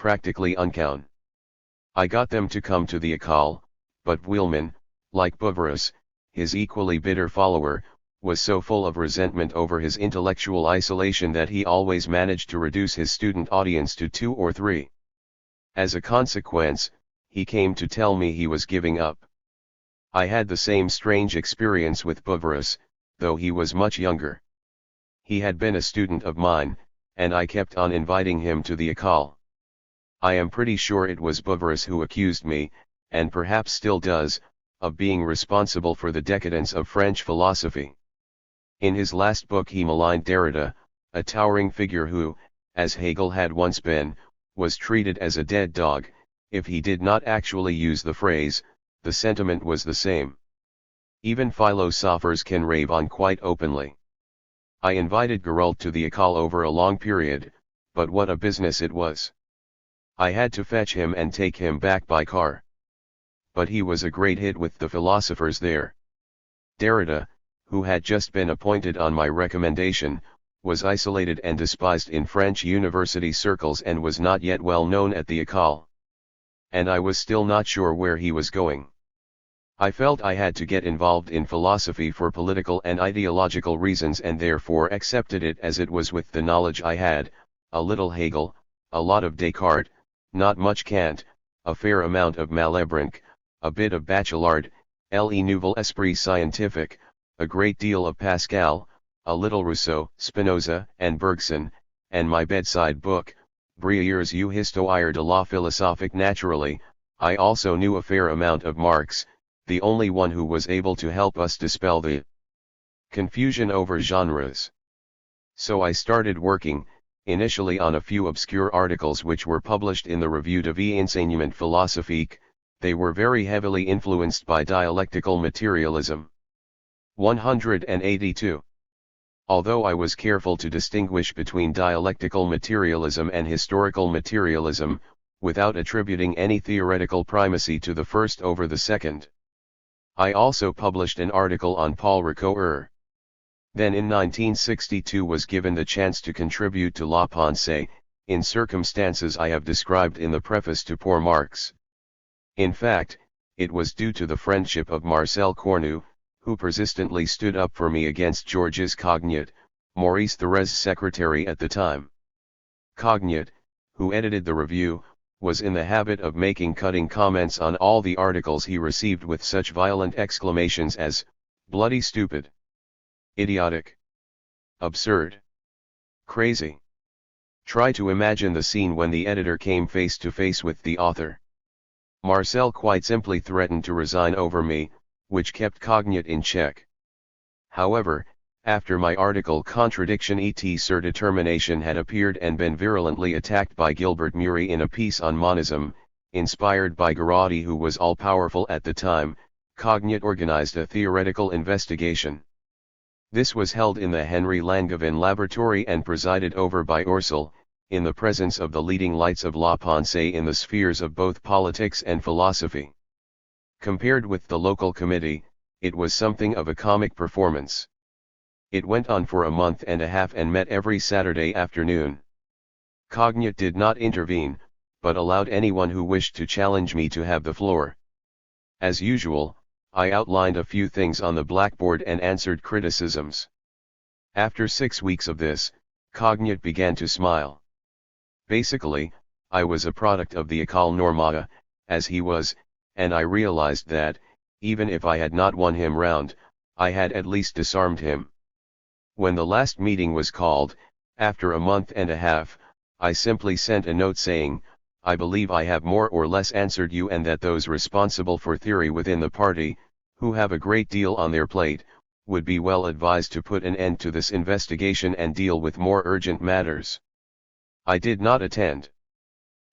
practically unknown. I got them to come to the École, but Wheelman, like Bouverus, his equally bitter follower, was so full of resentment over his intellectual isolation that he always managed to reduce his student audience to 2 or 3. As a consequence, he came to tell me he was giving up. I had the same strange experience with Bouverus, though he was much younger. He had been a student of mine, and I kept on inviting him to the École. I am pretty sure it was Bouverus who accused me, and perhaps still does, of being responsible for the decadence of French philosophy. In his last book he maligned Derrida, a towering figure who, as Hegel had once been, was treated as a dead dog. If he did not actually use the phrase, the sentiment was the same. Even philosophers can rave on quite openly. I invited Girault to the École over a long period, but what a business it was. I had to fetch him and take him back by car. But he was a great hit with the philosophers there. Derrida, who had just been appointed on my recommendation, was isolated and despised in French university circles and was not yet well known at the École. And I was still not sure where he was going. I felt I had to get involved in philosophy for political and ideological reasons and therefore accepted it as it was with the knowledge I had, a little Hegel, a lot of Descartes, not much Kant, a fair amount of Malebranche, a bit of Bachelard, Le Nouvel Esprit Scientifique, a great deal of Pascal, a little Rousseau, Spinoza, and Bergson, and my bedside book, Bruyère's Histoire de la philosophique. Naturally, I also knew a fair amount of Marx, the only one who was able to help us dispel the confusion over genres. So I started working, initially on a few obscure articles which were published in the Revue de vie enseignement philosophique. They were very heavily influenced by dialectical materialism. 182. Although I was careful to distinguish between dialectical materialism and historical materialism, without attributing any theoretical primacy to the first over the second. I also published an article on Paul Ricoeur. Then in 1962 was given the chance to contribute to La Pensée, in circumstances I have described in the preface to Pour Marx. In fact, it was due to the friendship of Marcel Cornu, who persistently stood up for me against Georges Cognat, Maurice Thorez's secretary at the time. Cognat, who edited the review, was in the habit of making cutting comments on all the articles he received with such violent exclamations as, "Bloody stupid," "idiotic," "absurd," "crazy." Try to imagine the scene when the editor came face to face with the author. Marcel quite simply threatened to resign over me, which kept Cognat in check. However, after my article Contradiction et sur Determination had appeared and been virulently attacked by Gilbert Murray in a piece on monism, inspired by Garotti who was all-powerful at the time, Cognat organized a theoretical investigation. This was held in the Henry Langevin Laboratory and presided over by Ursel, in the presence of the leading lights of La Pensée in the spheres of both politics and philosophy. Compared with the local committee, it was something of a comic performance. It went on for a month and a half and met every Saturday afternoon. Cognat did not intervene, but allowed anyone who wished to challenge me to have the floor. As usual, I outlined a few things on the blackboard and answered criticisms. After 6 weeks of this, Cognat began to smile. Basically, I was a product of the École Normale, as he was, and I realized that, even if I had not won him round, I had at least disarmed him. When the last meeting was called, after a month and a half, I simply sent a note saying, "I believe I have more or less answered you and that those responsible for theory within the party, who have a great deal on their plate, would be well advised to put an end to this investigation and deal with more urgent matters." I did not attend.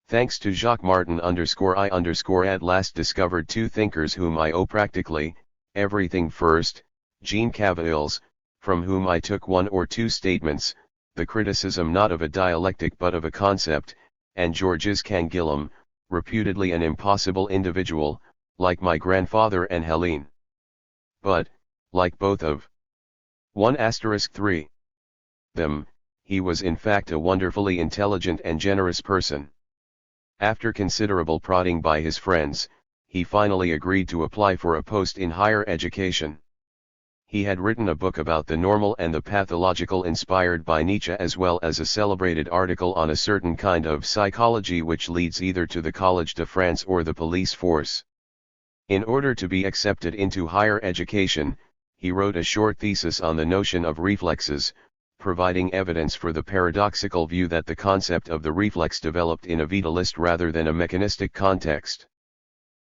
Thanks to Jacques Martin _I_ at last discovered two thinkers whom I owe practically everything. First, Jean Cavaillés, from whom I took one or two statements, the criticism not of a dialectic but of a concept, and Georges Canguilhem, reputedly an impossible individual, like my grandfather and Helene. But, like both of 1*3 them, he was in fact a wonderfully intelligent and generous person. After considerable prodding by his friends, he finally agreed to apply for a post in higher education. He had written a book about the normal and the pathological inspired by Nietzsche, as well as a celebrated article on a certain kind of psychology which leads either to the Collège de France or the police force. In order to be accepted into higher education, he wrote a short thesis on the notion of reflexes, providing evidence for the paradoxical view that the concept of the reflex developed in a vitalist rather than a mechanistic context.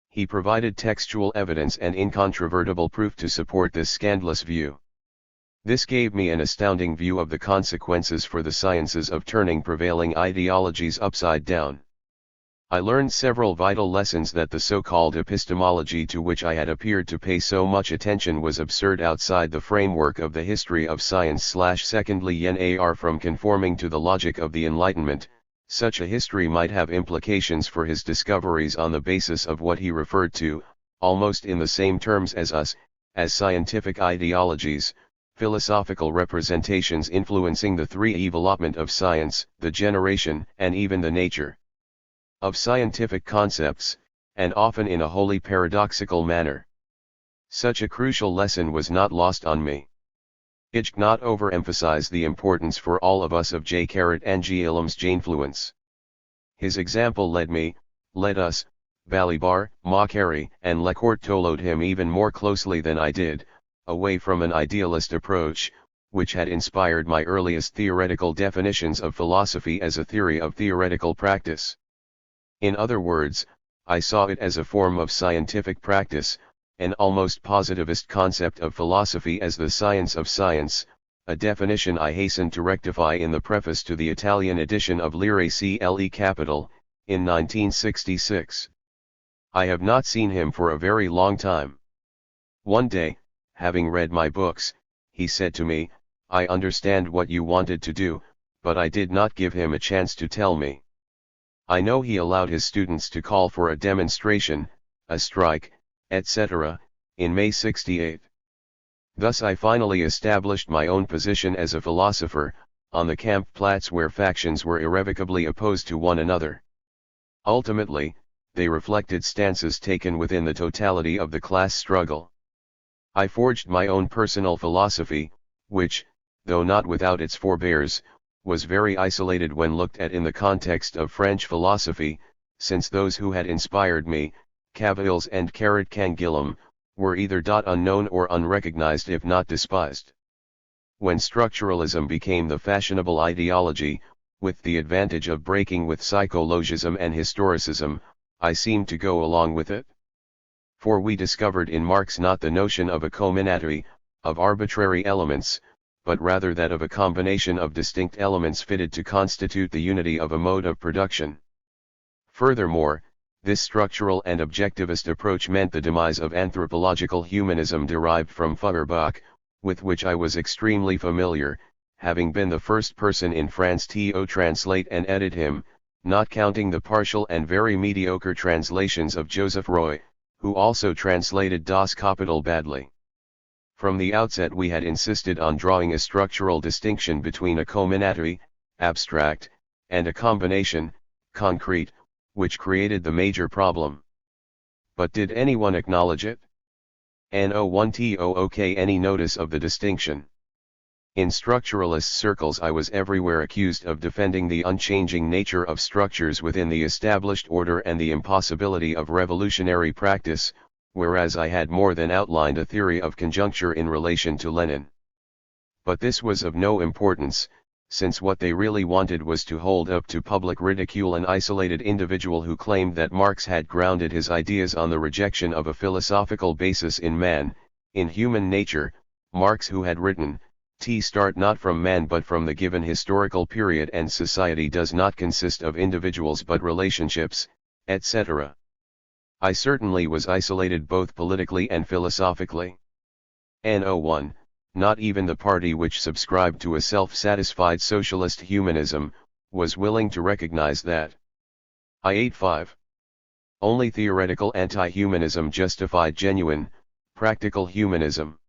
He provided textual evidence and incontrovertible proof to support this scandalous view. This gave me an astounding view of the consequences for the sciences of turning prevailing ideologies upside down. I learned several vital lessons: that the so-called epistemology to which I had appeared to pay so much attention was absurd outside the framework of the history of science. Secondly, far from conforming to the logic of the Enlightenment, such a history might have implications for his discoveries on the basis of what he referred to, almost in the same terms as us, as scientific ideologies, philosophical representations influencing the development of science, the generation, and even the nature of scientific concepts, and often in a wholly paradoxical manner. Such a crucial lesson was not lost on me. I cannot overemphasize the importance for all of us of J. Angelum's influence. His example led us, Balibar, Macquarrie, and Lecourt followed him even more closely than I did, away from an idealist approach, which had inspired my earliest theoretical definitions of philosophy as a theory of theoretical practice. In other words, I saw it as a form of scientific practice, an almost positivist concept of philosophy as the science of science, a definition I hastened to rectify in the preface to the Italian edition of Lire Cle Capital, in 1966. I have not seen him for a very long time. One day, having read my books, he said to me, "I understand what you wanted to do," but I did not give him a chance to tell me. I know he allowed his students to call for a demonstration, a strike, etc., in May '68. Thus I finally established my own position as a philosopher, on the Kampfplatz, where factions were irrevocably opposed to one another. Ultimately, they reflected stances taken within the totality of the class struggle. I forged my own personal philosophy, which, though not without its forebears, was very isolated when looked at in the context of French philosophy, since those who had inspired me, Cavils and Canguilhem, were either unknown or unrecognized, if not despised. When structuralism became the fashionable ideology, with the advantage of breaking with psychologism and historicism, I seemed to go along with it. For we discovered in Marx not the notion of a comminatory, of arbitrary elements, but rather that of a combination of distinct elements fitted to constitute the unity of a mode of production. Furthermore, this structural and objectivist approach meant the demise of anthropological humanism derived from Feuerbach, with which I was extremely familiar, having been the first person in France to translate and edit him, not counting the partial and very mediocre translations of Joseph Roy, who also translated Das Kapital badly. From the outset we had insisted on drawing a structural distinction between a comminatory, abstract, and a combination, concrete, which created the major problem. But did anyone acknowledge it? No one took any notice of the distinction. In structuralist circles I was everywhere accused of defending the unchanging nature of structures within the established order and the impossibility of revolutionary practice, whereas I had more than outlined a theory of conjuncture in relation to Lenin. But this was of no importance, since what they really wanted was to hold up to public ridicule an isolated individual who claimed that Marx had grounded his ideas on the rejection of a philosophical basis in man, in human nature. Marx, who had written, start not from man but from the given historical period, and society does not consist of individuals but relationships, etc. I certainly was isolated both politically and philosophically. No one, not even the party which subscribed to a self-satisfied socialist humanism, was willing to recognize that. I-85. Only theoretical anti-humanism justified genuine, practical humanism.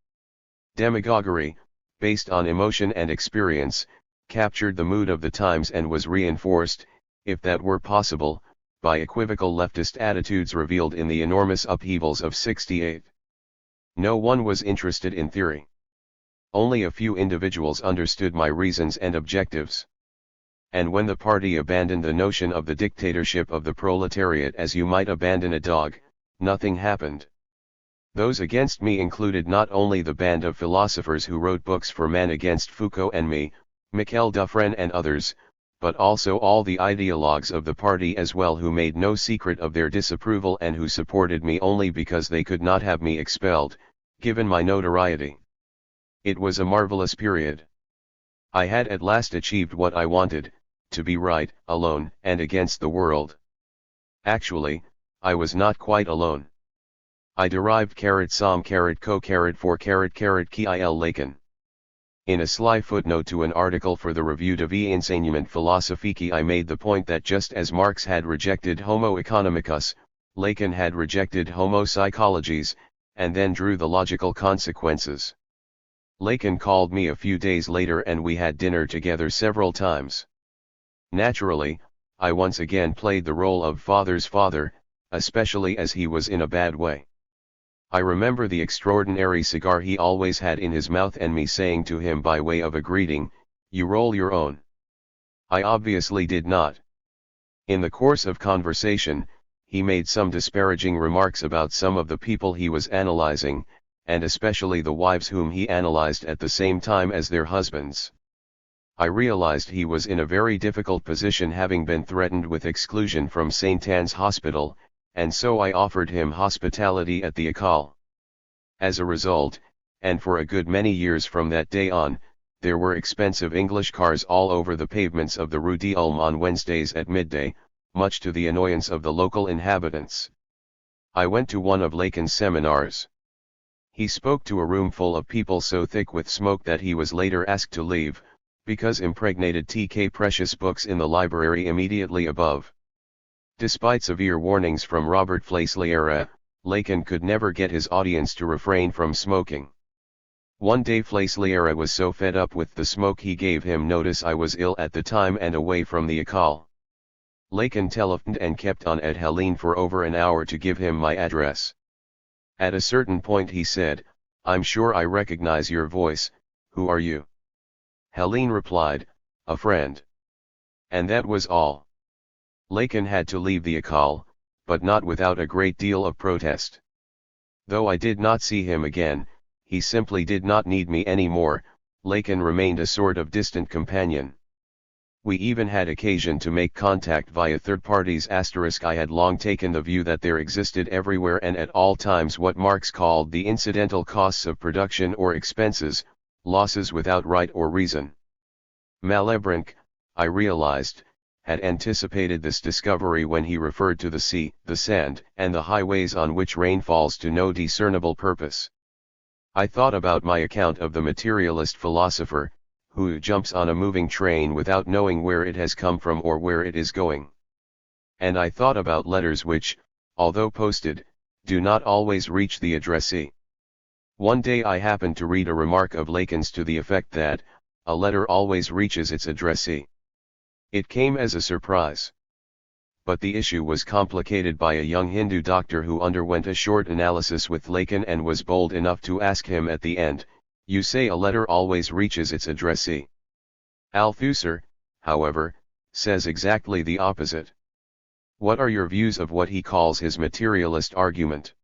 Demagoguery, based on emotion and experience, captured the mood of the times and was reinforced, if that were possible, by equivocal leftist attitudes revealed in the enormous upheavals of '68. No one was interested in theory. Only a few individuals understood my reasons and objectives. And when the party abandoned the notion of the dictatorship of the proletariat as you might abandon a dog, nothing happened. Those against me included not only the band of philosophers who wrote books for men against Foucault and me, Michel Dufresne and others, but also all the ideologues of the party as well, who made no secret of their disapproval and who supported me only because they could not have me expelled, given my notoriety. It was a marvelous period. I had at last achieved what I wanted, to be right, alone, and against the world. Actually, I was not quite alone. I derived *som co for kil Lacan. In a sly footnote to an article for the Revue de vie enseignement philosophique, I made the point that just as Marx had rejected Homo economicus, Lacan had rejected Homo psychologies, and then drew the logical consequences. Lacan called me a few days later and we had dinner together several times. Naturally, I once again played the role of father's father, especially as he was in a bad way. I remember the extraordinary cigar he always had in his mouth and me saying to him by way of a greeting, "You roll your own." I obviously did not. In the course of conversation, he made some disparaging remarks about some of the people he was analyzing, and especially the wives whom he analyzed at the same time as their husbands. I realized he was in a very difficult position, having been threatened with exclusion from St. Anne's Hospital, and so I offered him hospitality at the École. As a result, and for a good many years from that day on, there were expensive English cars all over the pavements of the Rue d'Ulm on Wednesdays at midday, much to the annoyance of the local inhabitants. I went to one of Lacan's seminars. He spoke to a room full of people so thick with smoke that he was later asked to leave, because impregnated TK precious books in the library immediately above. Despite severe warnings from Robert Fleisliere, Lacan could never get his audience to refrain from smoking. One day Fleisliere was so fed up with the smoke he gave him notice. I was ill at the time and away from the École. Lacan telephoned and kept on at Helene for over an hour to give him my address. At a certain point he said, "I'm sure I recognize your voice, who are you?" Helene replied, "A friend." And that was all. Lacan had to leave the École, but not without a great deal of protest. Though I did not see him again, he simply did not need me anymore. Lacan remained a sort of distant companion. We even had occasion to make contact via third parties. I had long taken the view that there existed everywhere and at all times what Marx called the incidental costs of production or expenses, losses without right or reason. Malebranche, I realized, had anticipated this discovery when he referred to the sea, the sand, and the highways on which rain falls to no discernible purpose. I thought about my account of the materialist philosopher, who jumps on a moving train without knowing where it has come from or where it is going. And I thought about letters which, although posted, do not always reach the addressee. One day I happened to read a remark of Lacan's to the effect that, a letter always reaches its addressee. It came as a surprise. But the issue was complicated by a young Hindu doctor who underwent a short analysis with Lacan and was bold enough to ask him at the end, "You say a letter always reaches its addressee." Althusser, however, says exactly the opposite. What are your views of what he calls his materialist argument?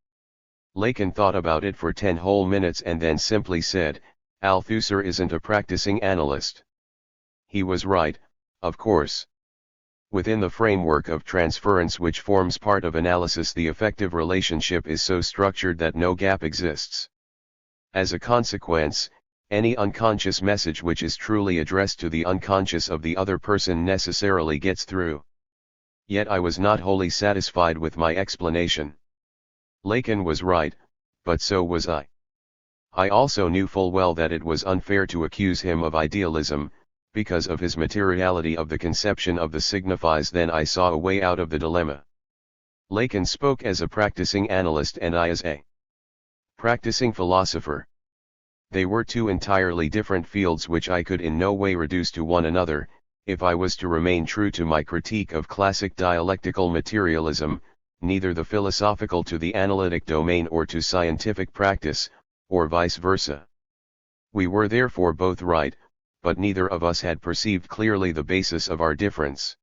Lacan thought about it for 10 whole minutes and then simply said, "Althusser isn't a practicing analyst." He was right, of course. Within the framework of transference which forms part of analysis, the affective relationship is so structured that no gap exists. As a consequence, any unconscious message which is truly addressed to the unconscious of the other person necessarily gets through. Yet I was not wholly satisfied with my explanation. Lacan was right, but so was I. I also knew full well that it was unfair to accuse him of idealism, because of his materiality of the conception of the signifies. Then I saw a way out of the dilemma. Lacan spoke as a practicing analyst and I as a practicing philosopher. They were two entirely different fields which I could in no way reduce to one another, If I was to remain true to my critique of classic dialectical materialism, neither the philosophical to the analytic domain or to scientific practice, or vice versa. We were therefore both right, but neither of us had perceived clearly the basis of our difference.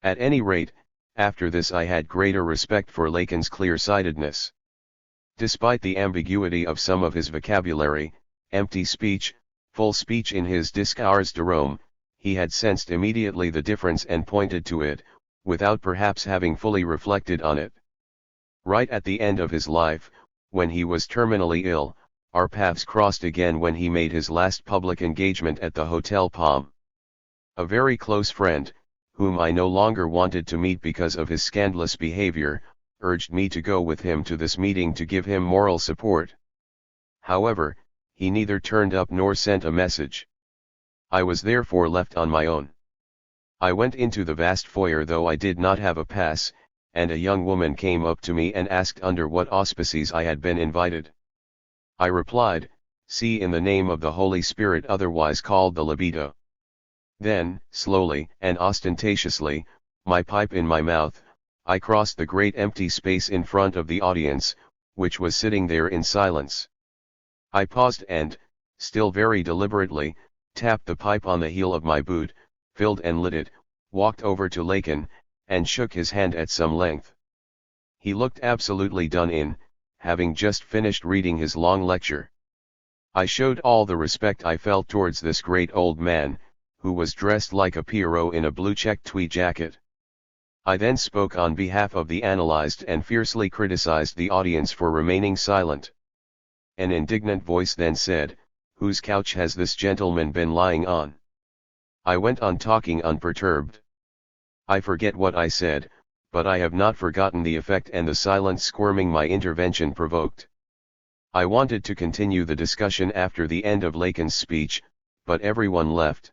At any rate, after this I had greater respect for Lacan's clear-sightedness. Despite the ambiguity of some of his vocabulary, empty speech, full speech in his Discours de Rome, he had sensed immediately the difference and pointed to it, without perhaps having fully reflected on it. Right at the end of his life, when he was terminally ill, our paths crossed again when he made his last public engagement at the Hotel Palm. A very close friend, whom I no longer wanted to meet because of his scandalous behavior, urged me to go with him to this meeting to give him moral support. However, he neither turned up nor sent a message. I was therefore left on my own. I went into the vast foyer though I did not have a pass, and a young woman came up to me and asked under what auspices I had been invited. I replied, "See, in the name of the Holy Spirit, otherwise called the libido." Then, slowly and ostentatiously, my pipe in my mouth, I crossed the great empty space in front of the audience, which was sitting there in silence. I paused and, still very deliberately, tapped the pipe on the heel of my boot, filled and lit it, walked over to Lacan, and shook his hand at some length. He looked absolutely done in, having just finished reading his long lecture. I showed all the respect I felt towards this great old man, who was dressed like a Pierrot in a blue check tweed jacket. I then spoke on behalf of the analyzed and fiercely criticized the audience for remaining silent. An indignant voice then said, "Whose couch has this gentleman been lying on?" I went on talking unperturbed. I forget what I said, but I have not forgotten the effect and the silent squirming my intervention provoked. I wanted to continue the discussion after the end of Lacan's speech, but everyone left.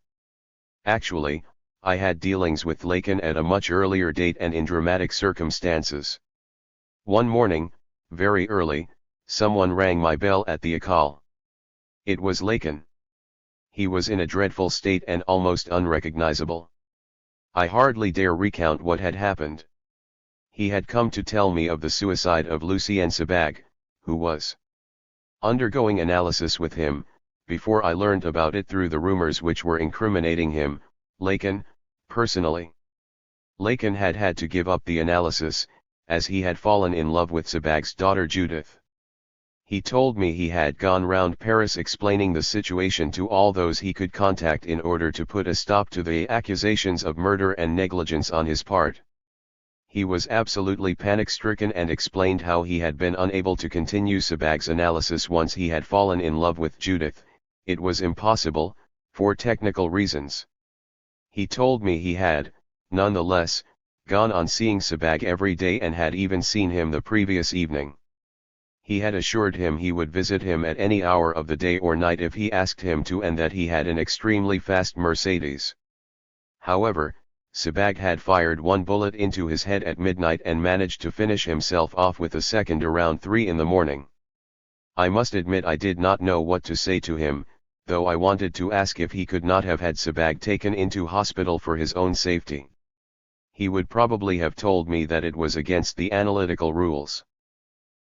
Actually, I had dealings with Lacan at a much earlier date and in dramatic circumstances. One morning, very early, someone rang my bell at the École. It was Lacan. He was in a dreadful state and almost unrecognizable. I hardly dare recount what had happened. He had come to tell me of the suicide of Lucien Sebag, who was undergoing analysis with him, before I learned about it through the rumors which were incriminating him, Lacan, personally. Lacan had had to give up the analysis, as he had fallen in love with Sebag's daughter Judith. He told me he had gone round Paris explaining the situation to all those he could contact in order to put a stop to the accusations of murder and negligence on his part. He was absolutely panic-stricken and explained how he had been unable to continue Sebag's analysis once he had fallen in love with Judith. It was impossible, for technical reasons. He told me he had, nonetheless, gone on seeing Sebag every day and had even seen him the previous evening. He had assured him he would visit him at any hour of the day or night if he asked him to, and that he had an extremely fast Mercedes. However, Sebag had fired one bullet into his head at midnight and managed to finish himself off with a second around 3 in the morning. I must admit I did not know what to say to him, though I wanted to ask if he could not have had Sebag taken into hospital for his own safety. He would probably have told me that it was against the analytical rules.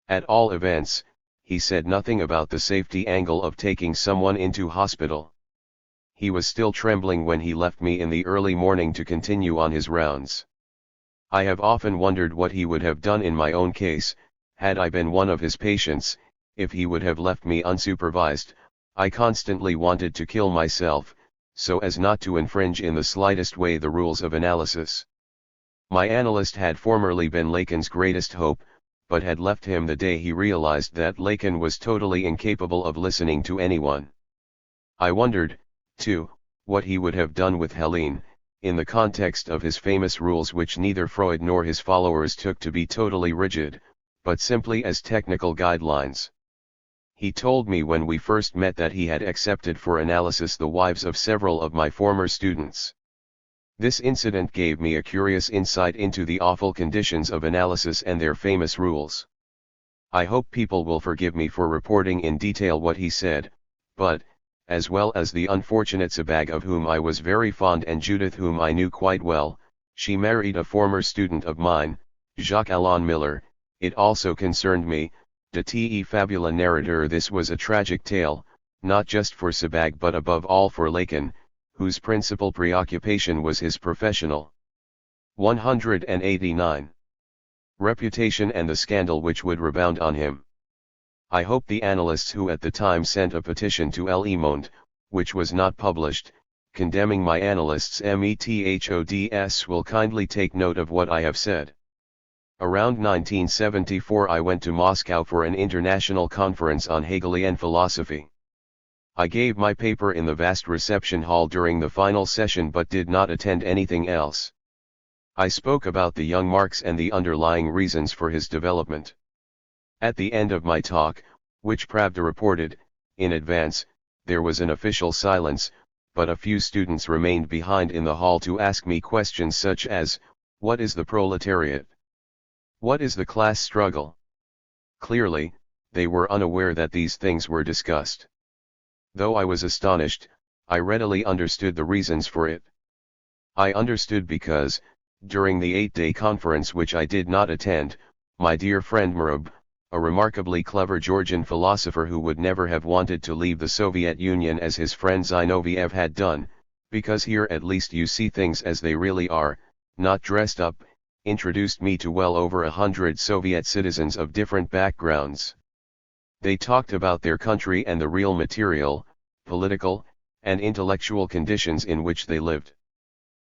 At all events, he said nothing about the safety angle of taking someone into hospital. He was still trembling when he left me in the early morning to continue on his rounds. I have often wondered what he would have done in my own case, had I been one of his patients. If he would have left me unsupervised. I constantly wanted to kill myself, so as not to infringe in the slightest way the rules of analysis. My analyst had formerly been Lacan's greatest hope, but had left him the day he realized that Lacan was totally incapable of listening to anyone. I wondered, too, what he would have done with Helene, in the context of his famous rules which neither Freud nor his followers took to be totally rigid, but simply as technical guidelines. He told me when we first met that he had accepted for analysis the wives of several of my former students. This incident gave me a curious insight into the awful conditions of analysis and their famous rules. I hope people will forgive me for reporting in detail what he said, but, as well as the unfortunate Sabag of whom I was very fond and Judith whom I knew quite well. She married a former student of mine, Jacques Alain Miller. It also concerned me, de te fabula narrator. This was a tragic tale, not just for Sabag but above all for Lacan, whose principal preoccupation was his professional 189 reputation and the scandal which would rebound on him. I hope the analysts who at the time sent a petition to Le Monde, which was not published, condemning my analysts' methods will kindly take note of what I have said. Around 1974 I went to Moscow for an international conference on Hegelian philosophy. I gave my paper in the vast reception hall during the final session but did not attend anything else. I spoke about the young Marx and the underlying reasons for his development. At the end of my talk, which Pravda reported, in advance, there was an official silence, but a few students remained behind in the hall to ask me questions such as, what is the proletariat? What is the class struggle? Clearly, they were unaware that these things were discussed. Though I was astonished, I readily understood the reasons for it. I understood because, during the 8-day conference which I did not attend, my dear friend Murab, a remarkably clever Georgian philosopher who would never have wanted to leave the Soviet Union as his friend Zinoviev had done, because here at least you see things as they really are, not dressed up, introduced me to well over 100 Soviet citizens of different backgrounds. They talked about their country and the real material, political, and intellectual conditions in which they lived.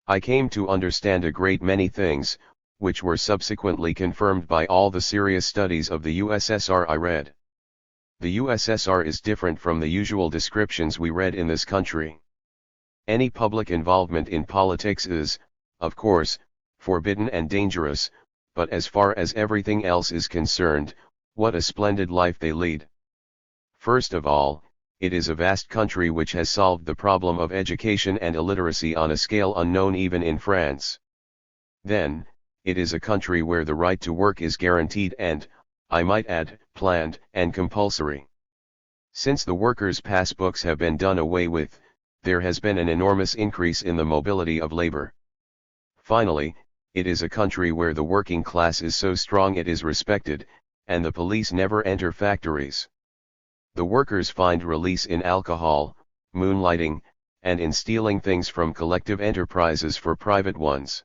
I came to understand a great many things, which were subsequently confirmed by all the serious studies of the USSR I read. The USSR is different from the usual descriptions we read in this country. Any public involvement in politics is, of course, forbidden and dangerous, but as far as everything else is concerned, what a splendid life they lead. First of all, it is a vast country which has solved the problem of education and illiteracy on a scale unknown even in France. Then, it is a country where the right to work is guaranteed and, I might add, planned and compulsory. Since the workers' pass books have been done away with, there has been an enormous increase in the mobility of labor. Finally, it is a country where the working class is so strong it is respected, and the police never enter factories. The workers find release in alcohol, moonlighting, and in stealing things from collective enterprises for private ones.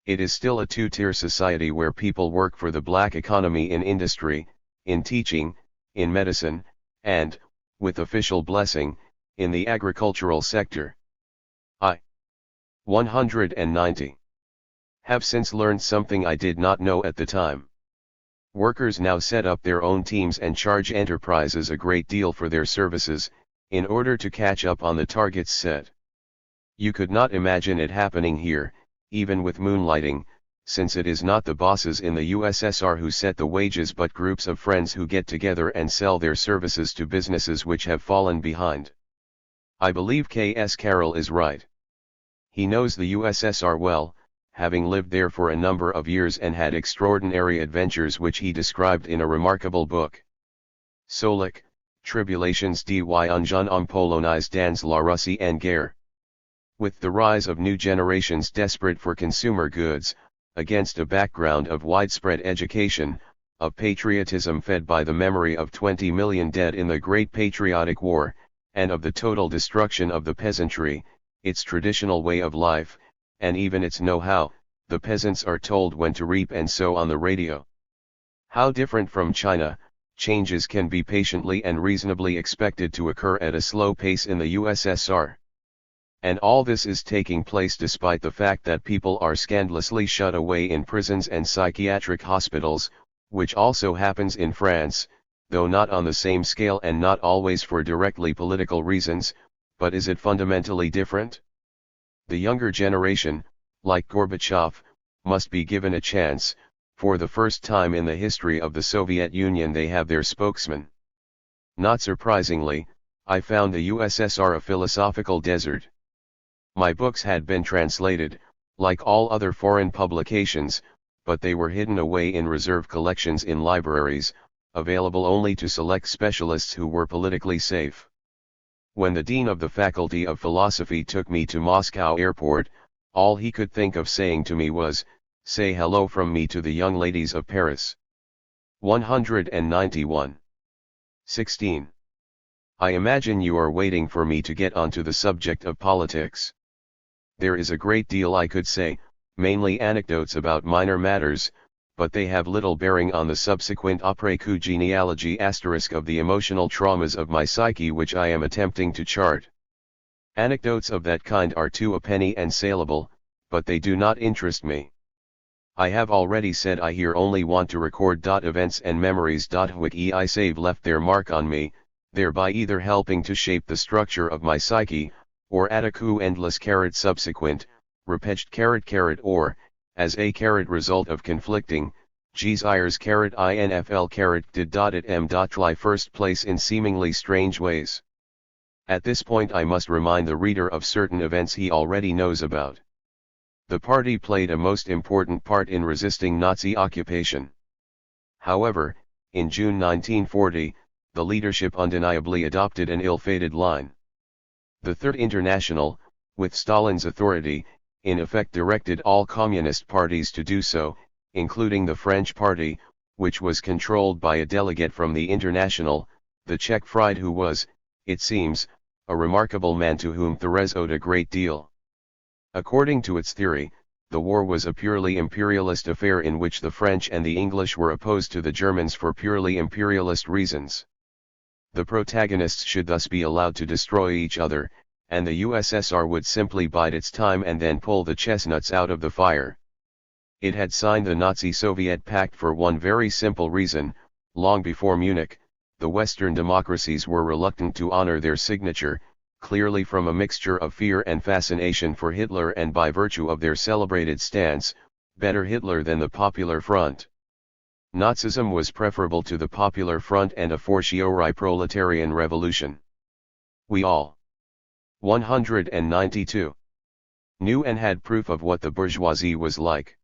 It is still a two-tier society where people work for the black economy in industry, in teaching, in medicine, and, with official blessing, in the agricultural sector. 190. Have since learned something I did not know at the time. Workers now set up their own teams and charge enterprises a great deal for their services, in order to catch up on the targets set. You could not imagine it happening here, even with moonlighting, since it is not the bosses in the USSR who set the wages but groups of friends who get together and sell their services to businesses which have fallen behind. I believe K.S. Carroll is right. He knows the USSR well, having lived there for a number of years and had extraordinary adventures which he described in a remarkable book. Solik, Tribulations dy un jeune homme polonais dans la Russie en guerre. With the rise of new generations desperate for consumer goods, against a background of widespread education, of patriotism fed by the memory of 20 million dead in the Great Patriotic War, and of the total destruction of the peasantry, its traditional way of life, and even its know-how, the peasants are told when to reap and sow on the radio. How different from China, changes can be patiently and reasonably expected to occur at a slow pace in the USSR. And all this is taking place despite the fact that people are scandalously shut away in prisons and psychiatric hospitals, which also happens in France, though not on the same scale and not always for directly political reasons, but is it fundamentally different? The younger generation, like Gorbachev, must be given a chance. For the first time in the history of the Soviet Union they have their spokesman. Not surprisingly, I found the USSR a philosophical desert. My books had been translated, like all other foreign publications, but they were hidden away in reserve collections in libraries, available only to select specialists who were politically safe. When the dean of the Faculty of Philosophy took me to Moscow airport, all he could think of saying to me was, "Say hello from me to the young ladies of Paris." 191. 16. I imagine you are waiting for me to get onto the subject of politics. There is a great deal I could say, mainly anecdotes about minor matters, but they have little bearing on the subsequent après-coup genealogy asterisk of the emotional traumas of my psyche which I am attempting to chart. Anecdotes of that kind are too a penny and saleable, but they do not interest me. I have already said I here only want to record events and memories which I save left their mark on me, thereby either helping to shape the structure of my psyche, or at a coup endless subsequent, repetched or, as a result of conflicting, desires infl did it m lie first place in seemingly strange ways. At this point I must remind the reader of certain events he already knows about. The party played a most important part in resisting Nazi occupation. However, in June 1940, the leadership undeniably adopted an ill-fated line. The Third International, with Stalin's authority, in effect directed all communist parties to do so, including the French party, which was controlled by a delegate from the International, the Czech Fried, who was, it seems, a remarkable man to whom Thérèse owed a great deal. According to its theory, the war was a purely imperialist affair in which the French and the English were opposed to the Germans for purely imperialist reasons. The protagonists should thus be allowed to destroy each other, and the USSR would simply bide its time and then pull the chestnuts out of the fire. It had signed the Nazi-Soviet pact for one very simple reason: long before Munich, the Western democracies were reluctant to honor their signature, clearly from a mixture of fear and fascination for Hitler and by virtue of their celebrated stance, better Hitler than the Popular Front. Nazism was preferable to the Popular Front and a fortiori proletarian revolution. We all 192 knew and had proof of what the bourgeoisie was like.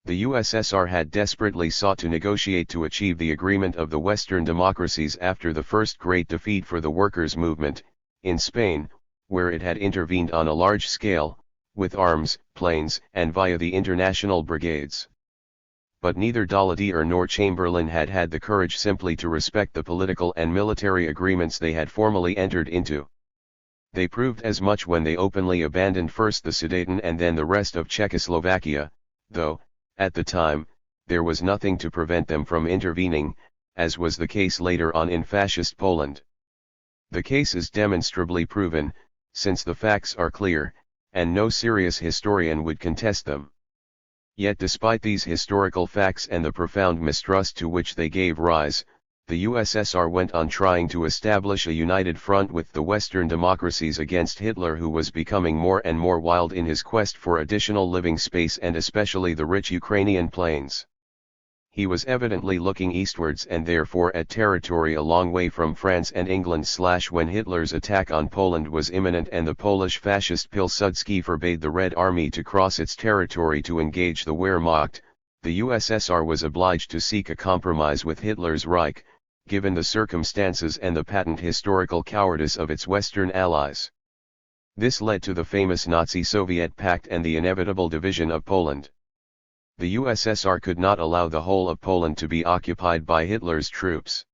The USSR had desperately sought to negotiate to achieve the agreement of the Western democracies after the first great defeat for the workers' movement, in Spain, where it had intervened on a large scale, with arms, planes, and via the international brigades. But neither Daladier nor Chamberlain had had the courage simply to respect the political and military agreements they had formally entered into. They proved as much when they openly abandoned first the Sudeten and then the rest of Czechoslovakia, though, at the time, there was nothing to prevent them from intervening, as was the case later on in fascist Poland. The case is demonstrably proven, since the facts are clear, and no serious historian would contest them. Yet despite these historical facts and the profound mistrust to which they gave rise, the USSR went on trying to establish a united front with the Western democracies against Hitler, who was becoming more and more wild in his quest for additional living space and especially the rich Ukrainian plains. He was evidently looking eastwards and therefore at territory a long way from France and England when Hitler's attack on Poland was imminent and the Polish fascist Pilsudski forbade the Red Army to cross its territory to engage the Wehrmacht. The USSR was obliged to seek a compromise with Hitler's Reich, given the circumstances and the patent historical cowardice of its Western allies. This led to the famous Nazi-Soviet pact and the inevitable division of Poland. The USSR could not allow the whole of Poland to be occupied by Hitler's troops.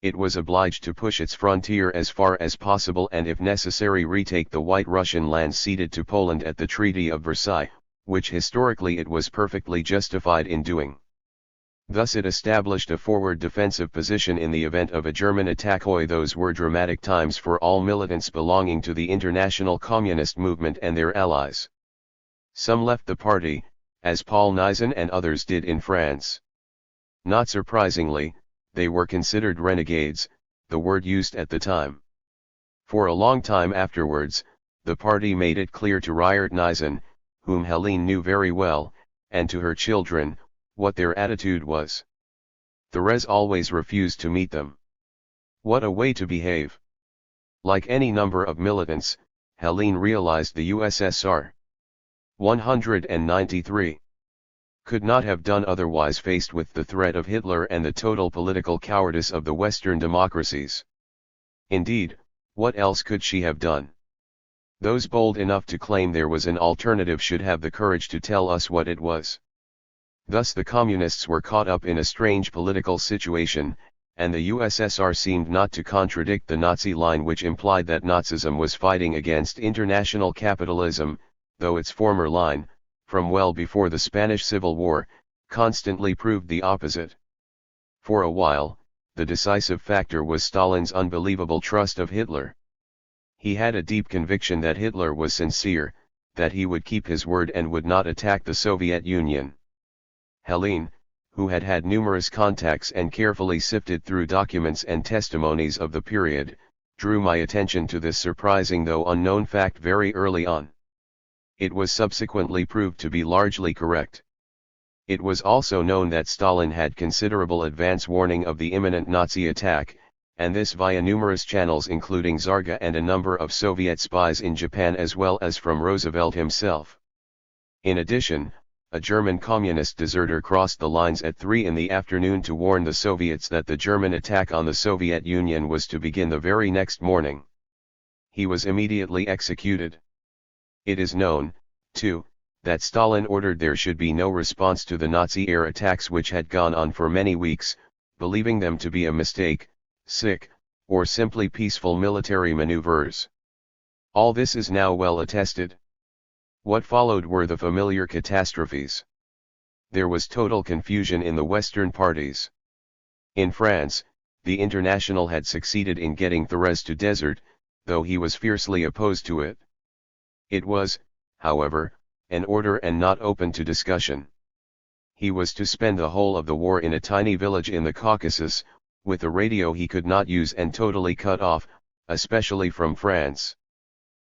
It was obliged to push its frontier as far as possible and if necessary retake the White Russian lands ceded to Poland at the Treaty of Versailles, which historically it was perfectly justified in doing. Thus it established a forward defensive position in the event of a German attack. Those were dramatic times for all militants belonging to the international communist movement and their allies. Some left the party, as Paul Nizan and others did in France. Not surprisingly, they were considered renegades, the word used at the time. For a long time afterwards, the party made it clear to Riert Nizan, whom Helene knew very well, and to her children, what their attitude was. Thérèse always refused to meet them. What a way to behave! Like any number of militants, Helene realized the USSR 193 could not have done otherwise faced with the threat of Hitler and the total political cowardice of the Western democracies. Indeed, What else could she have done? Those bold enough to claim there was an alternative should have the courage to tell us what it was. Thus the communists were caught up in a strange political situation, and the USSR seemed not to contradict the Nazi line, which implied that Nazism was fighting against international capitalism, though its former line, from well before the Spanish Civil War, constantly proved the opposite. For a while, the decisive factor was Stalin's unbelievable trust of Hitler. He had a deep conviction that Hitler was sincere, that he would keep his word and would not attack the Soviet Union. Helene, who had had numerous contacts and carefully sifted through documents and testimonies of the period, drew my attention to this surprising though unknown fact very early on. It was subsequently proved to be largely correct. It was also known that Stalin had considerable advance warning of the imminent Nazi attack, and this via numerous channels including Zarga and a number of Soviet spies in Japan as well as from Roosevelt himself. In addition, a German communist deserter crossed the lines at 3 in the afternoon to warn the Soviets that the German attack on the Soviet Union was to begin the very next morning. He was immediately executed. It is known, too, that Stalin ordered there should be no response to the Nazi air attacks which had gone on for many weeks, believing them to be a mistake, sick, or simply peaceful military maneuvers. All this is now well attested. What followed were the familiar catastrophes. There was total confusion in the Western parties. In France, the International had succeeded in getting Thérèse to desert, though he was fiercely opposed to it. It was, however, an order and not open to discussion. He was to spend the whole of the war in a tiny village in the Caucasus, with a radio he could not use and totally cut off, especially from France.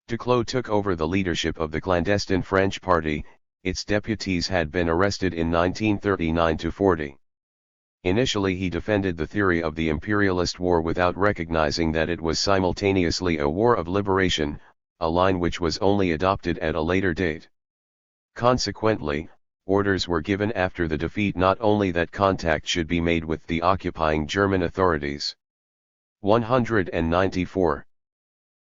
Duclos took over the leadership of the clandestine French party. Its deputies had been arrested in 1939–40. Initially he defended the theory of the imperialist war without recognizing that it was simultaneously a war of liberation, a line which was only adopted at a later date. Consequently, orders were given after the defeat not only that contact should be made with the occupying German authorities. 194.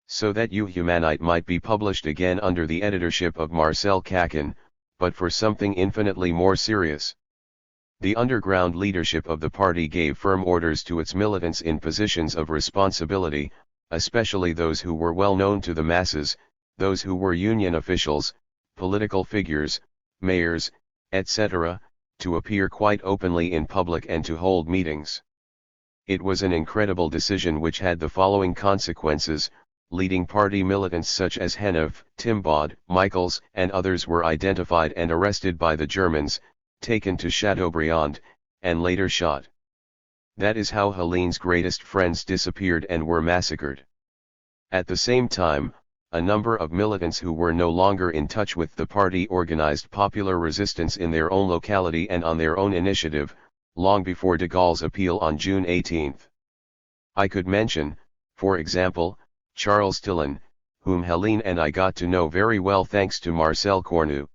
So that You Humanite might be published again under the editorship of Marcel Caquin, but for something infinitely more serious. The underground leadership of the party gave firm orders to its militants in positions of responsibility, especially those who were well known to the masses, those who were union officials, political figures, mayors, etc., to appear quite openly in public and to hold meetings. It was an incredible decision which had the following consequences. Leading party militants such as Hennev, Timbaud, Michels, and others were identified and arrested by the Germans, taken to Chateaubriand, and later shot. That is how Helene's greatest friends disappeared and were massacred. At the same time, a number of militants who were no longer in touch with the party organized popular resistance in their own locality and on their own initiative, long before de Gaulle's appeal on June 18. I could mention, for example, Charles Tillon, whom Helene and I got to know very well thanks to Marcel Cornu.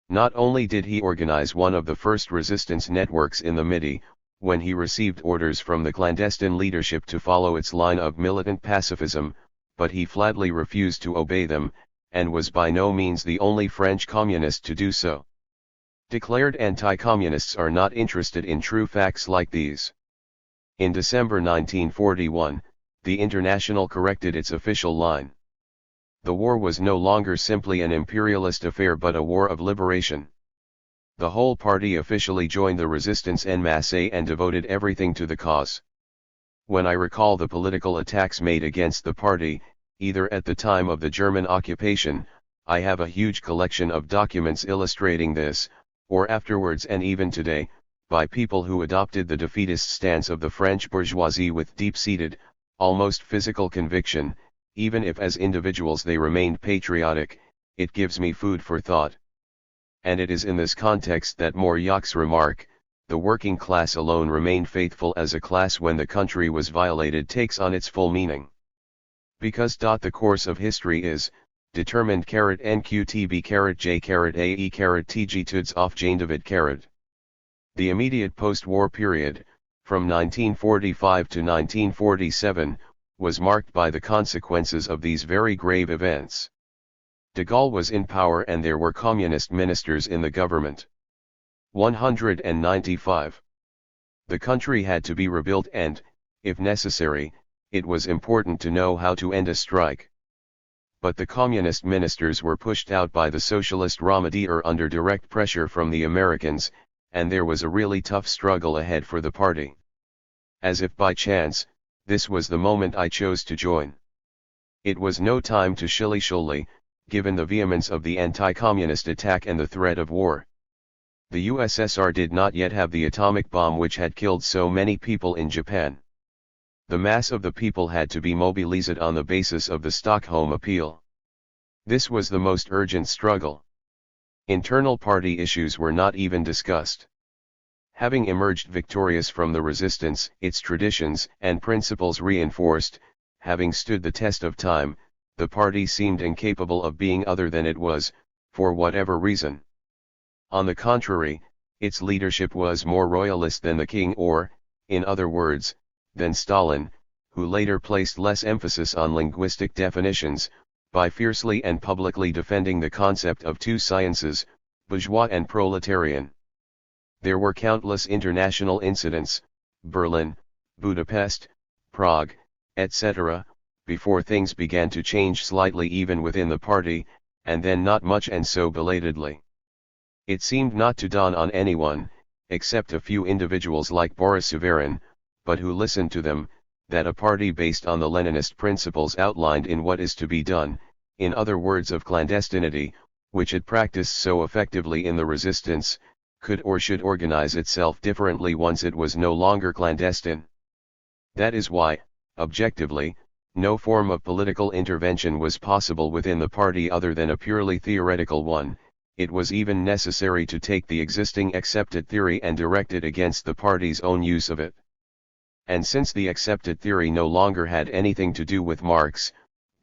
Not only did he organize one of the first resistance networks in the Midi, when he received orders from the clandestine leadership to follow its line of militant pacifism, but he flatly refused to obey them, and was by no means the only French communist to do so. Declared anti-communists are not interested in true facts like these. In December 1941, the International corrected its official line. The war was no longer simply an imperialist affair but a war of liberation. The whole party officially joined the resistance en masse and devoted everything to the cause. When I recall the political attacks made against the party, either at the time of the German occupation, I have a huge collection of documents illustrating this, or afterwards and even today, by people who adopted the defeatist stance of the French bourgeoisie with deep-seated, almost physical conviction, even if as individuals they remained patriotic. It gives me food for thought. And it is in this context that Mauriac's remark, "The working class alone remained faithful as a class when the country was violated," takes on its full meaning. Because the course of history is, determined NQTB_J_AE_TG Tuds auf David. The immediate post-war period, from 1945 to 1947, was marked by the consequences of these very grave events. De Gaulle was in power and there were communist ministers in the government. 195. The country had to be rebuilt and, if necessary, it was important to know how to end a strike. But the communist ministers were pushed out by the socialist Ramadier under direct pressure from the Americans, and there was a really tough struggle ahead for the party. As if by chance, this was the moment I chose to join. It was no time to shilly-sholly, given the vehemence of the anti-communist attack and the threat of war. The USSR did not yet have the atomic bomb which had killed so many people in Japan. The mass of the people had to be mobilized on the basis of the Stockholm Appeal. This was the most urgent struggle. Internal party issues were not even discussed. Having emerged victorious from the resistance, its traditions and principles reinforced, having stood the test of time, the party seemed incapable of being other than it was, for whatever reason. On the contrary, its leadership was more royalist than the king or, in other words, than Stalin, who later placed less emphasis on linguistic definitions, by fiercely and publicly defending the concept of two sciences, bourgeois and proletarian. There were countless international incidents, Berlin, Budapest, Prague, etc., before things began to change slightly even within the party, and then not much and so belatedly. It seemed not to dawn on anyone, except a few individuals like Boris Suvarin, but who listened to them, that a party based on the Leninist principles outlined in What Is to Be Done, in other words of clandestinity, which it practiced so effectively in the resistance, could or should organize itself differently once it was no longer clandestine. That is why, objectively, no form of political intervention was possible within the party other than a purely theoretical one. It was even necessary to take the existing accepted theory and direct it against the party's own use of it. And since the accepted theory no longer had anything to do with Marx,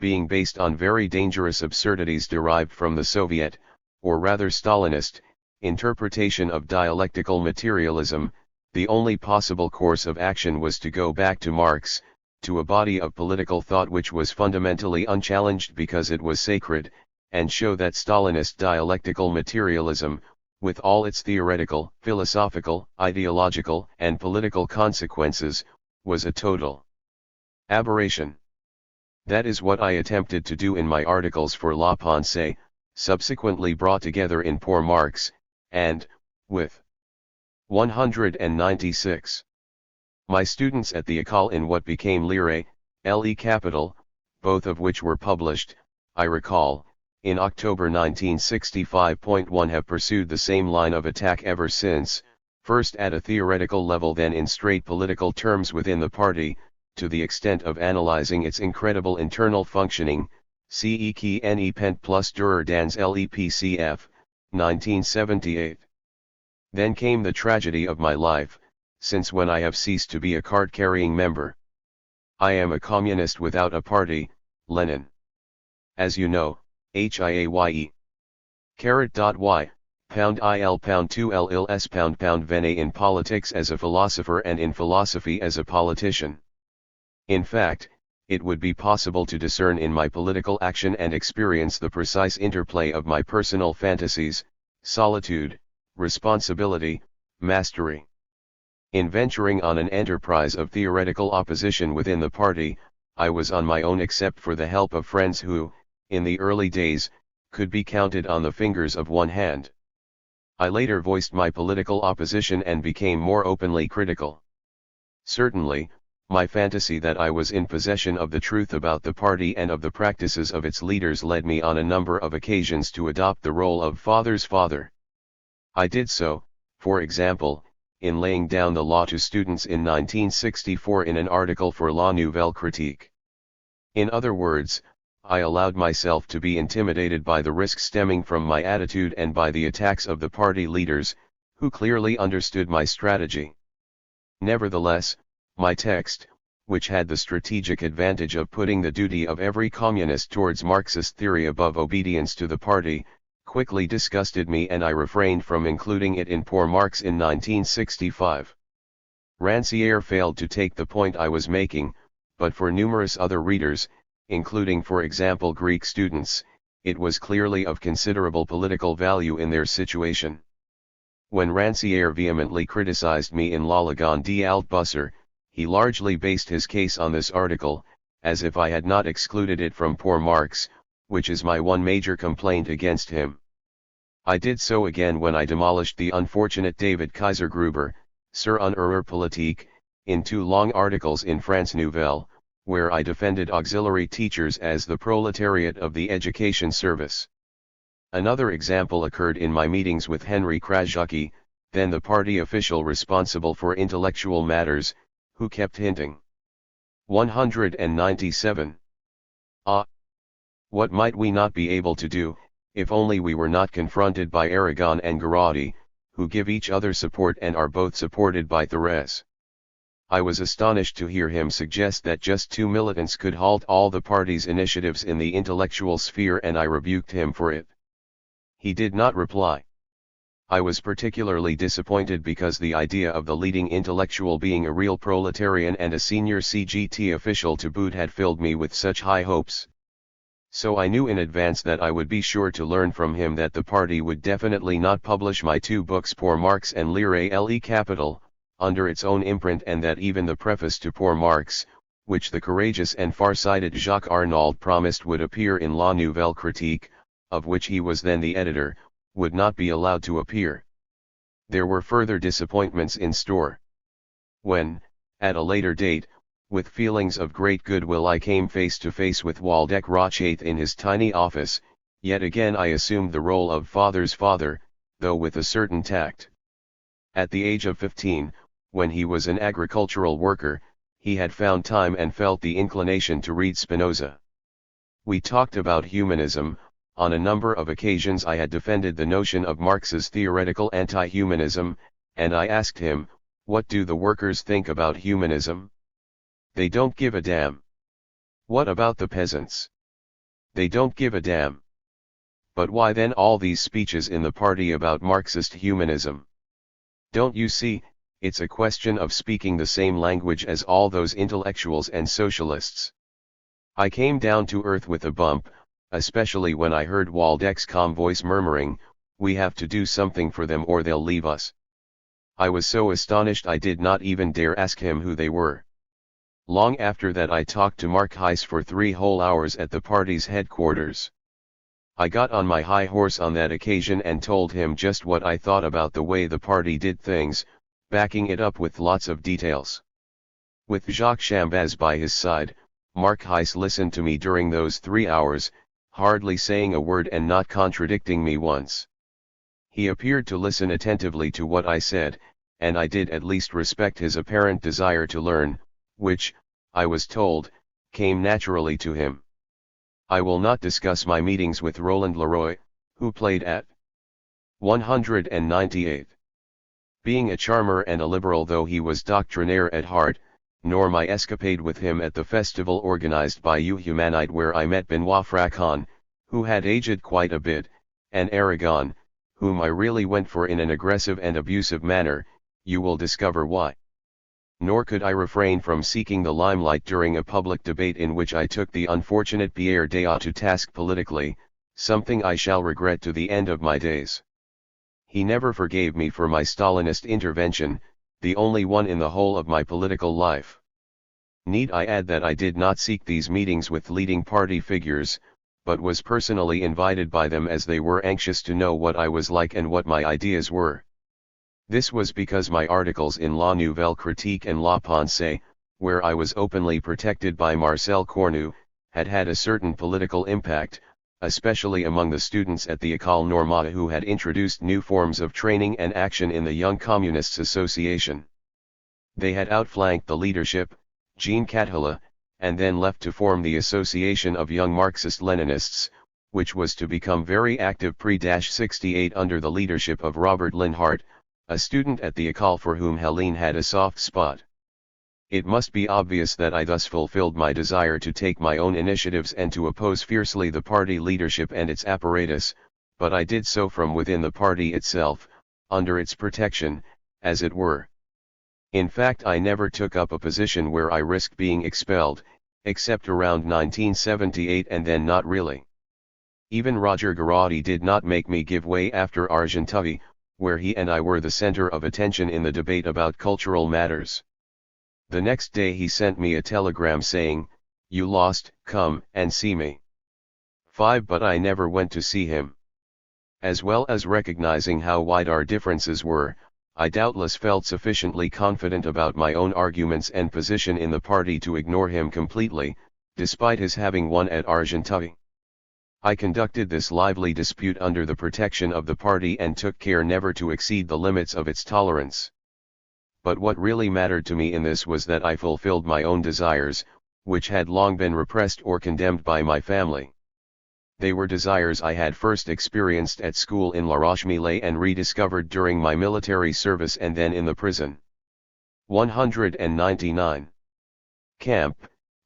being based on very dangerous absurdities derived from the Soviet, or rather Stalinist, interpretation of dialectical materialism, the only possible course of action was to go back to Marx, to a body of political thought which was fundamentally unchallenged because it was sacred, and show that Stalinist dialectical materialism, with all its theoretical, philosophical, ideological, and political consequences, was a total aberration. That is what I attempted to do in my articles for La Pensée, subsequently brought together in Pour Marx, and, with 196. My students at the École in what became Lire, Le Capital, both of which were published, I recall, in October 1965.1 have pursued the same line of attack ever since, first at a theoretical level then in straight political terms within the party, to the extent of analyzing its incredible internal functioning, ce qui ne pent plus durer dans l'EPCF, 1978. Then came the tragedy of my life, since when I have ceased to be a card-carrying member. I am a communist without a party, Lenin. As you know, HIAYE. Y, pound IL pound 2 L S pound pound vene in politics as a philosopher and in philosophy as a politician. In fact, it would be possible to discern in my political action and experience the precise interplay of my personal fantasies, solitude, responsibility, mastery. In venturing on an enterprise of theoretical opposition within the party, I was on my own except for the help of friends who, in the early days, could be counted on the fingers of one hand. I later voiced my political opposition and became more openly critical. Certainly, my fantasy that I was in possession of the truth about the party and of the practices of its leaders led me on a number of occasions to adopt the role of father's father. I did so, for example, in laying down the law to students in 1964 in an article for La Nouvelle Critique. In other words, I allowed myself to be intimidated by the risk stemming from my attitude and by the attacks of the party leaders, who clearly understood my strategy. Nevertheless, my text, which had the strategic advantage of putting the duty of every communist towards Marxist theory above obedience to the party, quickly disgusted me and I refrained from including it in Pour Marx in 1965. Rancière failed to take the point I was making, but for numerous other readers, including for example Greek students, it was clearly of considerable political value in their situation. When Rancière vehemently criticized me in La Ligon d'Althusser, he largely based his case on this article, as if I had not excluded it from poor Marx, which is my one major complaint against him. I did so again when I demolished the unfortunate David Kaisergruber, sur une erreur politique, in 2 long articles in France Nouvelle, where I defended auxiliary teachers as the proletariat of the education service. Another example occurred in my meetings with Henry Krajewski, then the party official responsible for intellectual matters, who kept hinting. 197. What might we not be able to do, if only we were not confronted by Aragon and Garotti, who give each other support and are both supported by Thérèse. I was astonished to hear him suggest that just 2 militants could halt all the party's initiatives in the intellectual sphere, and I rebuked him for it. He did not reply. I was particularly disappointed because the idea of the leading intellectual being a real proletarian and a senior CGT official to boot had filled me with such high hopes. So I knew in advance that I would be sure to learn from him that the party would definitely not publish my 2 books Poor Marx and Lire le Capital, under its own imprint, and that even the preface to Poor Marx, which the courageous and far-sighted Jacques Arnauld promised would appear in La Nouvelle Critique, of which he was then the editor, would not be allowed to appear. There were further disappointments in store. When, at a later date, with feelings of great goodwill I came face to face with Waldeck Rochaith in his tiny office, yet again I assumed the role of father's father, though with a certain tact. At the age of 15, when he was an agricultural worker, he had found time and felt the inclination to read Spinoza. We talked about humanism. On a number of occasions I had defended the notion of Marx's theoretical anti-humanism, and I asked him, "What do the workers think about humanism?" "They don't give a damn." "What about the peasants?" "They don't give a damn." "But why then all these speeches in the party about Marxist humanism?" "Don't you see, it's a question of speaking the same language as all those intellectuals and socialists." I came down to earth with a bump, especially when I heard Waldeck's calm voice murmuring, "We have to do something for them or they'll leave us." I was so astonished I did not even dare ask him who they were. Long after that I talked to Mark Heiss for 3 whole hours at the party's headquarters. I got on my high horse on that occasion and told him just what I thought about the way the party did things, backing it up with lots of details. With Jacques Chambaz by his side, Mark Heiss listened to me during those 3 hours, hardly saying a word and not contradicting me once. He appeared to listen attentively to what I said, and I did at least respect his apparent desire to learn, which, I was told, came naturally to him. I will not discuss my meetings with Roland Leroy, who played at 198. Being a charmer and a liberal though he was doctrinaire at heart, nor my escapade with him at the festival organized by U Humanite where I met Benoit Fracon, who had aged quite a bit, and Aragon, whom I really went for in an aggressive and abusive manner. You will discover why. Nor could I refrain from seeking the limelight during a public debate in which I took the unfortunate Pierre Deat to task politically, something I shall regret to the end of my days. He never forgave me for my Stalinist intervention, the only one in the whole of my political life. Need I add that I did not seek these meetings with leading party figures, but was personally invited by them as they were anxious to know what I was like and what my ideas were. This was because my articles in La Nouvelle Critique and La Pensée, where I was openly protected by Marcel Cornu, had had a certain political impact, especially among the students at the École Normale who had introduced new forms of training and action in the Young Communists Association. They had outflanked the leadership, Jean Cathala, and then left to form the Association of Young Marxist-Leninists, which was to become very active pre-68 under the leadership of Robert Linhart, a student at the École for whom Helene had a soft spot. It must be obvious that I thus fulfilled my desire to take my own initiatives and to oppose fiercely the party leadership and its apparatus, but I did so from within the party itself, under its protection, as it were. In fact, I never took up a position where I risked being expelled, except around 1978, and then not really. Even Roger Garaudy did not make me give way after Argenteuil, where he and I were the center of attention in the debate about cultural matters. The next day he sent me a telegram saying, "You lost, come and see me." 5. But I never went to see him. As well as recognizing how wide our differences were, I doubtless felt sufficiently confident about my own arguments and position in the party to ignore him completely, despite his having won at Argenteuil. I conducted this lively dispute under the protection of the party and took care never to exceed the limits of its tolerance. But what really mattered to me in this was that I fulfilled my own desires, which had long been repressed or condemned by my family. They were desires I had first experienced at school in La Roche-Mille and rediscovered during my military service and then in the prison. 199. Camp,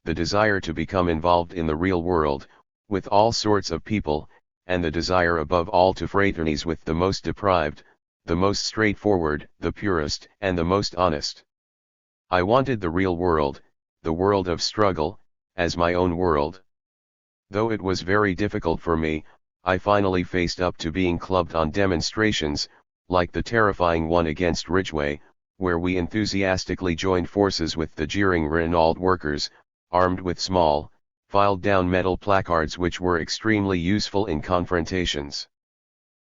the desire to become involved in the real world, with all sorts of people, and the desire above all to fraternize with the most deprived, the most straightforward, the purest, and the most honest. I wanted the real world, the world of struggle, as my own world. Though it was very difficult for me, I finally faced up to being clubbed on demonstrations, like the terrifying one against Ridgeway, where we enthusiastically joined forces with the jeering Renault workers, armed with small, filed-down metal placards which were extremely useful in confrontations.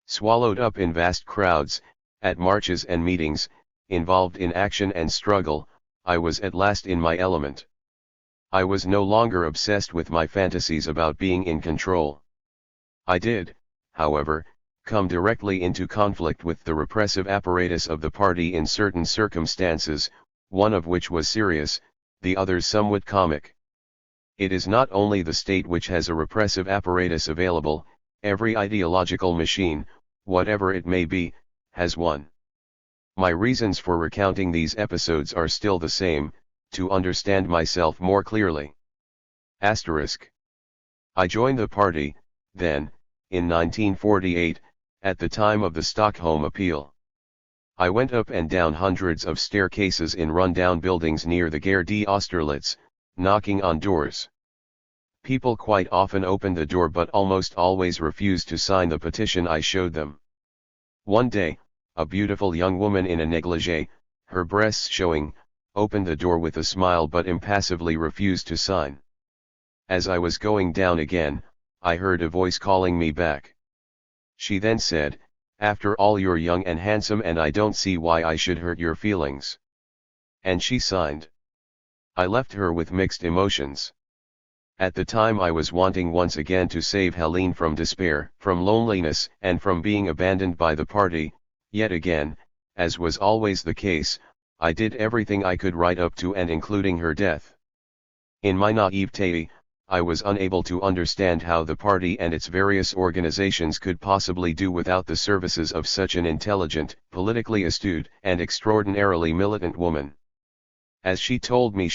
Swallowed up in vast crowds, at marches and meetings, involved in action and struggle, I was at last in my element. I was no longer obsessed with my fantasies about being in control. I did, however, come directly into conflict with the repressive apparatus of the party in certain circumstances, one of which was serious, the other somewhat comic. It is not only the state which has a repressive apparatus available, every ideological machine, whatever it may be, has one. My reasons for recounting these episodes are still the same, to understand myself more clearly. Asterisk. I joined the party, then, in 1948, at the time of the Stockholm Appeal. I went up and down hundreds of staircases in run-down buildings near the Gare d'Austerlitz, knocking on doors. People quite often opened the door but almost always refused to sign the petition I showed them. One day, a beautiful young woman in a negligee, her breasts showing, opened the door with a smile but impassively refused to sign. As I was going down again, I heard a voice calling me back. She then said, "After all, you're young and handsome and I don't see why I should hurt your feelings." And she signed. I left her with mixed emotions. At the time I was wanting once again to save Helene from despair, from loneliness, and from being abandoned by the party, yet again, as was always the case, I did everything I could right up to and including her death. In my naivete, I was unable to understand how the party and its various organizations could possibly do without the services of such an intelligent, politically astute, and extraordinarily militant woman. As she told me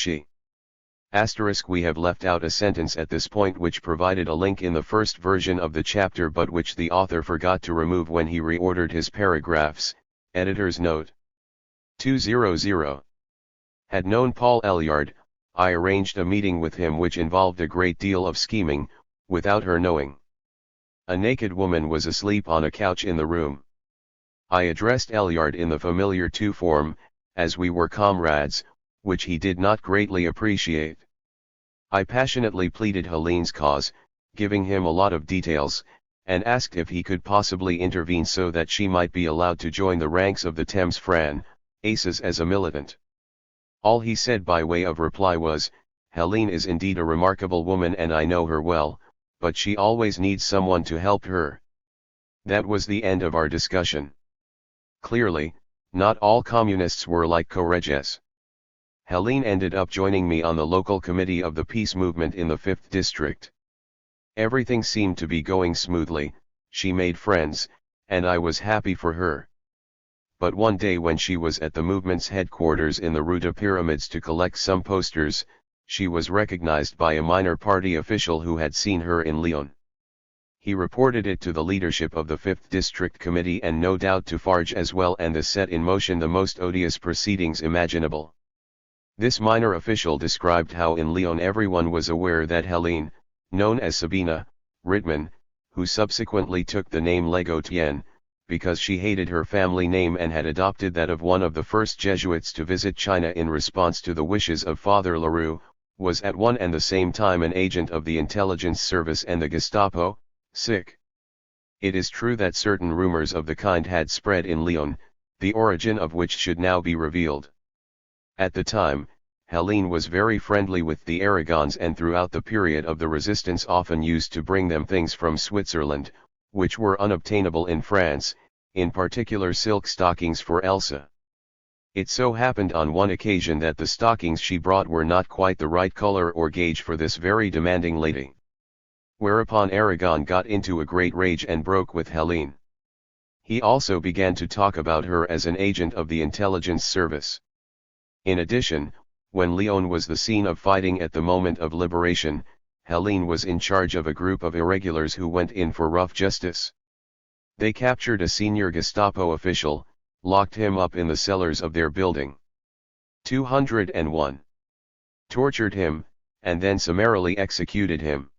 we have left out a sentence at this point which provided a link in the first version of the chapter but which the author forgot to remove when he reordered his paragraphs, editor's note. 200. Had known Paul Eluard, I arranged a meeting with him which involved a great deal of scheming, without her knowing. A naked woman was asleep on a couch in the room. I addressed Eluard in the familiar tu form, as we were comrades, which he did not greatly appreciate. I passionately pleaded Helene's cause, giving him a lot of details, and asked if he could possibly intervene so that she might be allowed to join the ranks of the Thames Fran, Aces as a militant. All he said by way of reply was, "Helene is indeed a remarkable woman and I know her well, but she always needs someone to help her." That was the end of our discussion. Clearly, not all communists were like Correges. Helene ended up joining me on the local committee of the peace movement in the 5th district. Everything seemed to be going smoothly, she made friends, and I was happy for her. But one day when she was at the movement's headquarters in the Rue des Pyramids to collect some posters, she was recognized by a minor party official who had seen her in Lyon. He reported it to the leadership of the 5th District Committee and no doubt to Farge as well, and this set in motion the most odious proceedings imaginable. This minor official described how in Lyon everyone was aware that Helene, known as Sabina Rittmann, who subsequently took the name Legotienne, because she hated her family name and had adopted that of one of the first Jesuits to visit China in response to the wishes of Father Leroux, was at one and the same time an agent of the intelligence service and the Gestapo. It is true that certain rumors of the kind had spread in Lyon, the origin of which should now be revealed. At the time, Helene was very friendly with the Aragons and throughout the period of the resistance often used to bring them things from Switzerland, which were unobtainable in France, in particular silk stockings for Elsa. It so happened on one occasion that the stockings she brought were not quite the right color or gauge for this very demanding lady. Whereupon Aragon got into a great rage and broke with Helene. He also began to talk about her as an agent of the intelligence service. In addition, when Lyon was the scene of fighting at the moment of liberation, Helene was in charge of a group of irregulars who went in for rough justice. They captured a senior Gestapo official, locked him up in the cellars of their building. 201. Tortured him, and then summarily executed him.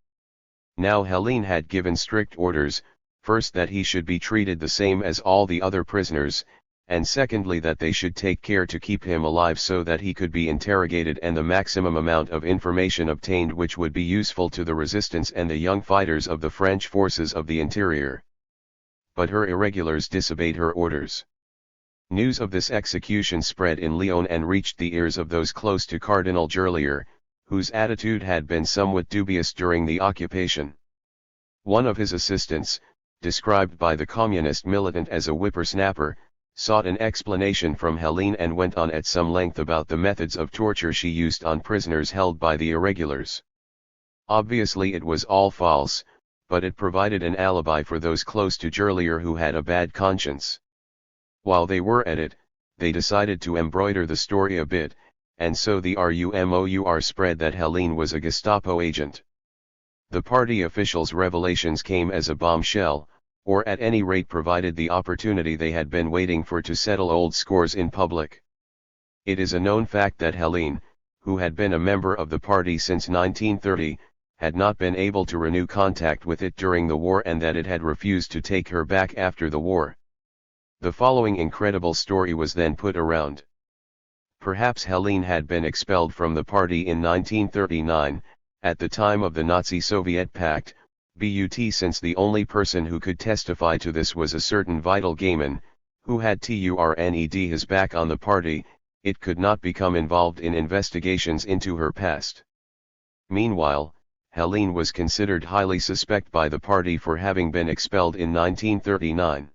Now Helene had given strict orders, first that he should be treated the same as all the other prisoners, and secondly that they should take care to keep him alive so that he could be interrogated and the maximum amount of information obtained which would be useful to the resistance and the young fighters of the French forces of the interior. But her irregulars disobeyed her orders. News of this execution spread in Lyon and reached the ears of those close to Cardinal Gerlier, whose attitude had been somewhat dubious during the occupation. One of his assistants, described by the communist militant as a whippersnapper, sought an explanation from Helene and went on at some length about the methods of torture she used on prisoners held by the irregulars. Obviously it was all false, but it provided an alibi for those close to Gerlier who had a bad conscience. While they were at it, they decided to embroider the story a bit, and so the rumor spread that Helene was a Gestapo agent. The party officials' revelations came as a bombshell, or at any rate provided the opportunity they had been waiting for to settle old scores in public. It is a known fact that Helene, who had been a member of the party since 1930, had not been able to renew contact with it during the war and that it had refused to take her back after the war. The following incredible story was then put around. Perhaps Helene had been expelled from the party in 1939, at the time of the Nazi-Soviet Pact, since the only person who could testify to this was a certain Vital Gaiman, who had turned his back on the party. It could not become involved in investigations into her past. Meanwhile, Helene was considered highly suspect by the party for having been expelled in 1939.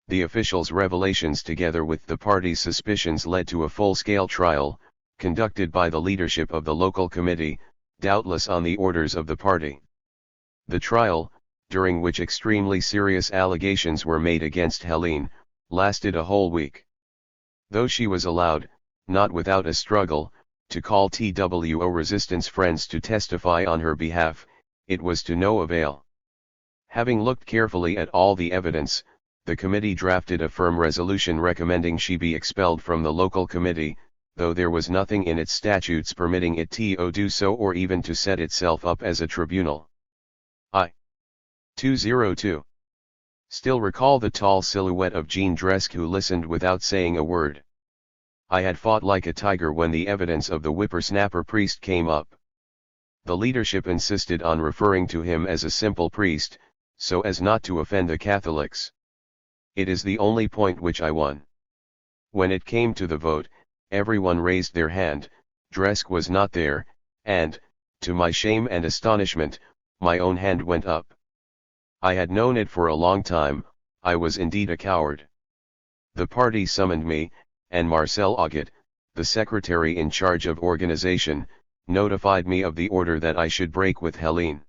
The officials' revelations together with the party's suspicions led to a full-scale trial, conducted by the leadership of the local committee, doubtless on the orders of the party. The trial, during which extremely serious allegations were made against Helene, lasted a whole week. Though she was allowed, not without a struggle, to call TWO resistance friends to testify on her behalf, it was to no avail. Having looked carefully at all the evidence, the committee drafted a firm resolution recommending she be expelled from the local committee, though there was nothing in its statutes permitting it to do so or even to set itself up as a tribunal. I. 202. Still recall the tall silhouette of Jean Dresque who listened without saying a word. I had fought like a tiger when the evidence of the whippersnapper priest came up. The leadership insisted on referring to him as a simple priest, so as not to offend the Catholics. It is the only point which I won. When it came to the vote, everyone raised their hand. Dresque was not there, and, to my shame and astonishment, my own hand went up. I had known it for a long time. I was indeed a coward. The party summoned me, and Marcel Auget, the secretary in charge of organization, notified me of the order that I should break with Helene.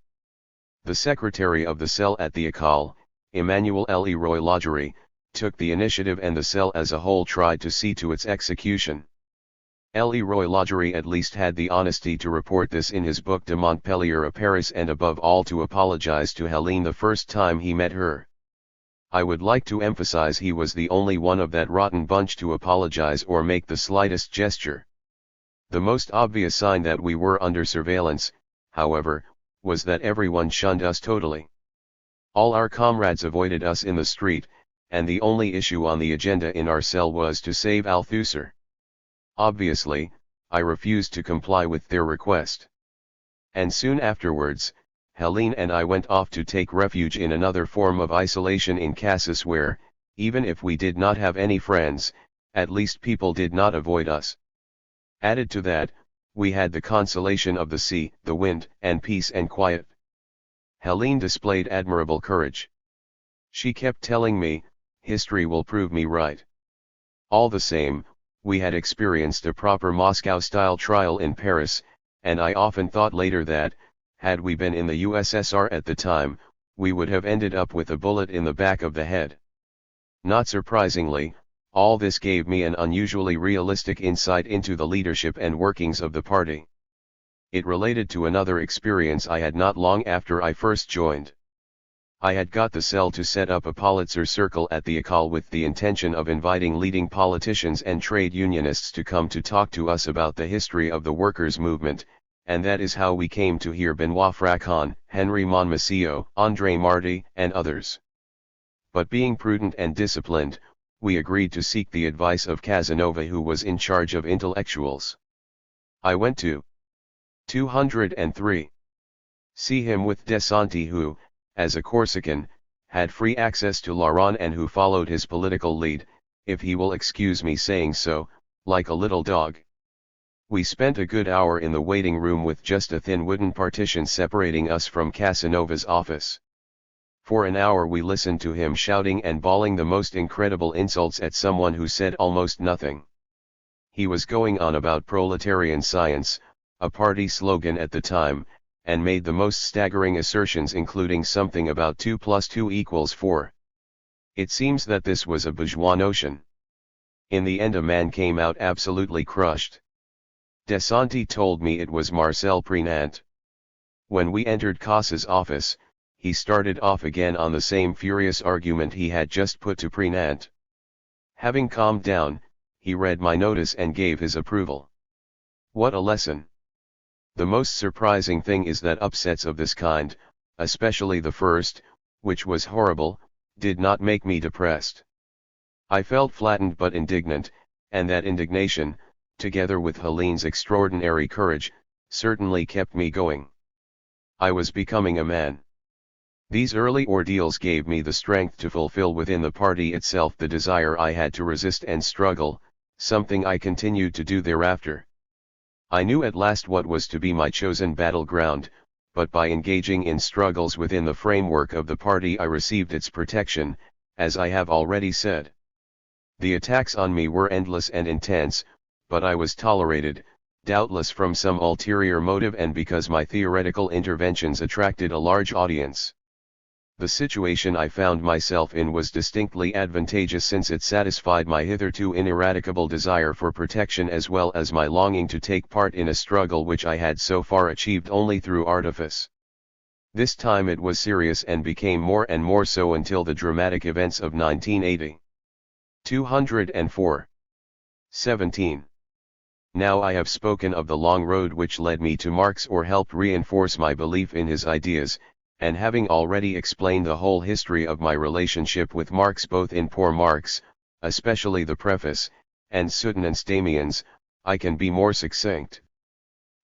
The secretary of the cell at the École, Emmanuel Leroy Laugerie, took the initiative and the cell as a whole tried to see to its execution. Leroy Lagerie at least had the honesty to report this in his book De Montpellier à Paris, and above all to apologize to Helene the first time he met her. I would like to emphasize he was the only one of that rotten bunch to apologize or make the slightest gesture. The most obvious sign that we were under surveillance, however, was that everyone shunned us totally. All our comrades avoided us in the street, and the only issue on the agenda in our cell was to save Althusser. Obviously, I refused to comply with their request. And soon afterwards, Helene and I went off to take refuge in another form of isolation in Cassis, where, even if we did not have any friends, at least people did not avoid us. Added to that, we had the consolation of the sea, the wind, and peace and quiet. Helene displayed admirable courage. She kept telling me, history will prove me right. All the same, we had experienced a proper Moscow-style trial in Paris, and I often thought later that, had we been in the USSR at the time, we would have ended up with a bullet in the back of the head. Not surprisingly, all this gave me an unusually realistic insight into the leadership and workings of the party. It related to another experience I had not long after I first joined. I had got the cell to set up a Politzer circle at the École with the intention of inviting leading politicians and trade unionists to come to talk to us about the history of the workers' movement, and that is how we came to hear Benoît Fracon, Henry Monmouthio, André Marty, and others. But being prudent and disciplined, we agreed to seek the advice of Casanova, who was in charge of intellectuals. I went to 203. See him with Desanti, who, as a Corsican, had free access to Laron and who followed his political lead, if he will excuse me saying so, like a little dog. We spent a good hour in the waiting room with just a thin wooden partition separating us from Casanova's office. For an hour we listened to him shouting and bawling the most incredible insults at someone who said almost nothing. He was going on about proletarian science, a party slogan at the time, and made the most staggering assertions, including something about 2 + 2 = 4. It seems that this was a bourgeois notion. In the end a man came out absolutely crushed. Desanti told me it was Marcel Prenant. When we entered Cassa's office, he started off again on the same furious argument he had just put to Prenant. Having calmed down, he read my notice and gave his approval. What a lesson! The most surprising thing is that upsets of this kind, especially the first, which was horrible, did not make me depressed. I felt flattened but indignant, and that indignation, together with Helene's extraordinary courage, certainly kept me going. I was becoming a man. These early ordeals gave me the strength to fulfill within the party itself the desire I had to resist and struggle, something I continued to do thereafter. I knew at last what was to be my chosen battleground, but by engaging in struggles within the framework of the party I received its protection, as I have already said. The attacks on me were endless and intense, but I was tolerated, doubtless from some ulterior motive and because my theoretical interventions attracted a large audience. The situation I found myself in was distinctly advantageous, since it satisfied my hitherto ineradicable desire for protection as well as my longing to take part in a struggle which I had so far achieved only through artifice. This time it was serious and became more and more so until the dramatic events of 1980. 204. 17. Now I have spoken of the long road which led me to Marx or helped reinforce my belief in his ideas, and having already explained the whole history of my relationship with Marx both in Poor Marx, especially the preface, and Soutenance Damiens, I can be more succinct.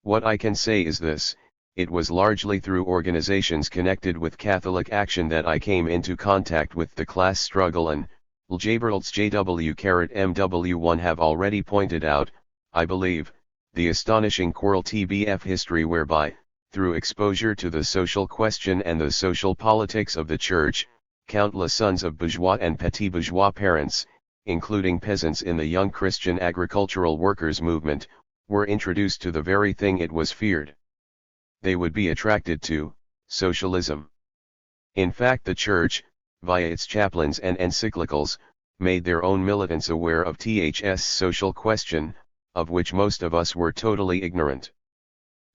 What I can say is this: it was largely through organizations connected with Catholic action that I came into contact with the class struggle, and Ljabert's JW-MW1 have already pointed out, I believe, the astonishing choral TBF history whereby, through exposure to the social question and the social politics of the Church, countless sons of bourgeois and petit bourgeois parents, including peasants in the young Christian agricultural workers' movement, were introduced to the very thing it was feared. They would be attracted to socialism. In fact, the Church, via its chaplains and encyclicals, made their own militants aware of THS social question, of which most of us were totally ignorant.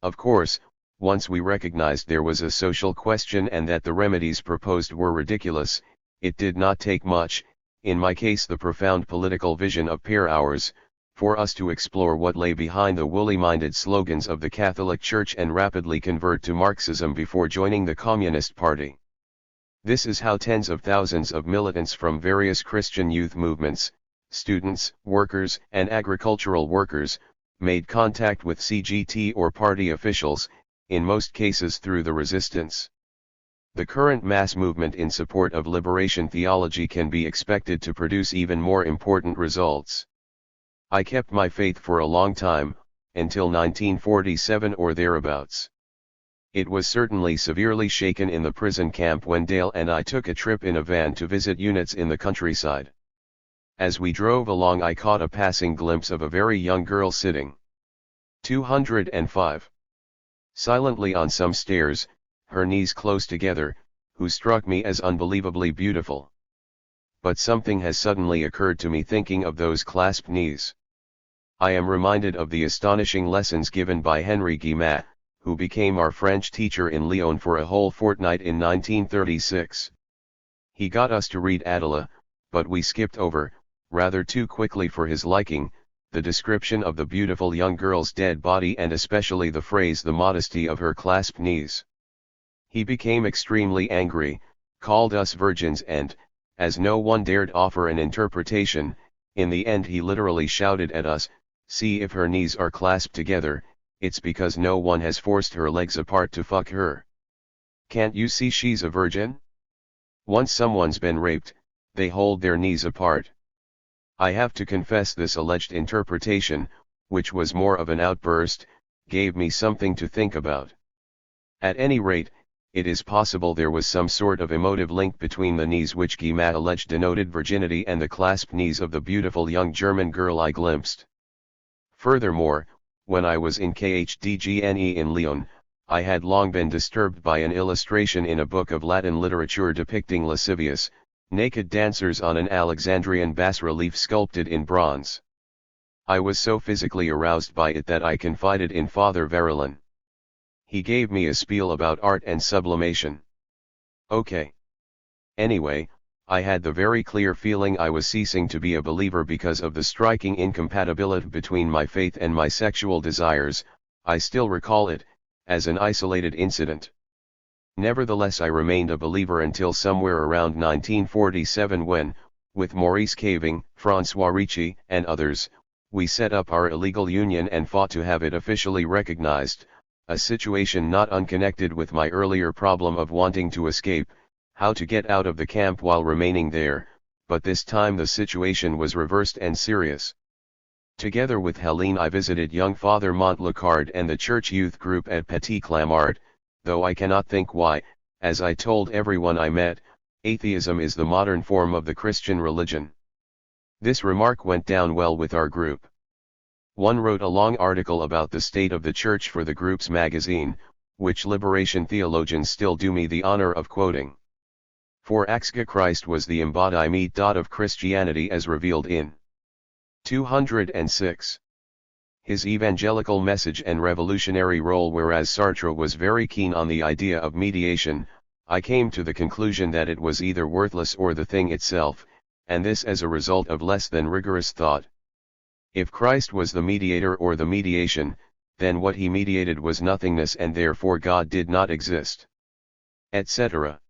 Of course, once we recognized there was a social question and that the remedies proposed were ridiculous, it did not take much, in my case the profound political vision of pair hours, for us to explore what lay behind the woolly-minded slogans of the Catholic Church and rapidly convert to Marxism before joining the Communist Party. This is how tens of thousands of militants from various Christian youth movements, students, workers, and agricultural workers, made contact with CGT or party officials, in most cases through the resistance. The current mass movement in support of liberation theology can be expected to produce even more important results. I kept my faith for a long time, until 1947 or thereabouts. It was certainly severely shaken in the prison camp when Dale and I took a trip in a van to visit units in the countryside. As we drove along I caught a passing glimpse of a very young girl sitting 205 silently on some stairs, her knees close together, who struck me as unbelievably beautiful. But something has suddenly occurred to me thinking of those clasped knees. I am reminded of the astonishing lessons given by Henri Guimat, who became our French teacher in Lyon for a whole fortnight in 1936. He got us to read Attila, but we skipped over, rather too quickly for his liking, the description of the beautiful young girl's dead body and especially the phrase "the modesty of her clasped knees." He became extremely angry, called us virgins and, as no one dared offer an interpretation, in the end he literally shouted at us, "See if her knees are clasped together, it's because no one has forced her legs apart to fuck her. Can't you see she's a virgin? Once someone's been raped, they hold their knees apart." I have to confess this alleged interpretation, which was more of an outburst, gave me something to think about. At any rate, it is possible there was some sort of emotive link between the knees which Guimat alleged denoted virginity and the clasped knees of the beautiful young German girl I glimpsed. Furthermore, when I was in KHDGNE in Lyon, I had long been disturbed by an illustration in a book of Latin literature depicting lascivious, naked dancers on an Alexandrian bas-relief sculpted in bronze. I was so physically aroused by it that I confided in Father Verilin. He gave me a spiel about art and sublimation. Okay. Anyway, I had the very clear feeling I was ceasing to be a believer because of the striking incompatibility between my faith and my sexual desires. I still recall it, as an isolated incident. Nevertheless I remained a believer until somewhere around 1947 when, with Maurice Caving, François Ricci, and others, we set up our illegal union and fought to have it officially recognized, a situation not unconnected with my earlier problem of wanting to escape, how to get out of the camp while remaining there, but this time the situation was reversed and serious. Together with Helene I visited young Father Montlicard and the church youth group at Petit Clamart, though I cannot think why, as I told everyone I met, atheism is the modern form of the Christian religion. This remark went down well with our group. One wrote a long article about the state of the church for the group's magazine, which liberation theologians still do me the honor of quoting. For Axga Christ was the embodiment of Christianity as revealed in 206. His evangelical message and revolutionary role. Whereas Sartre was very keen on the idea of mediation, I came to the conclusion that it was either worthless or the thing itself, and this as a result of less than rigorous thought. If Christ was the mediator or the mediation, then what he mediated was nothingness and therefore God did not exist. Etc.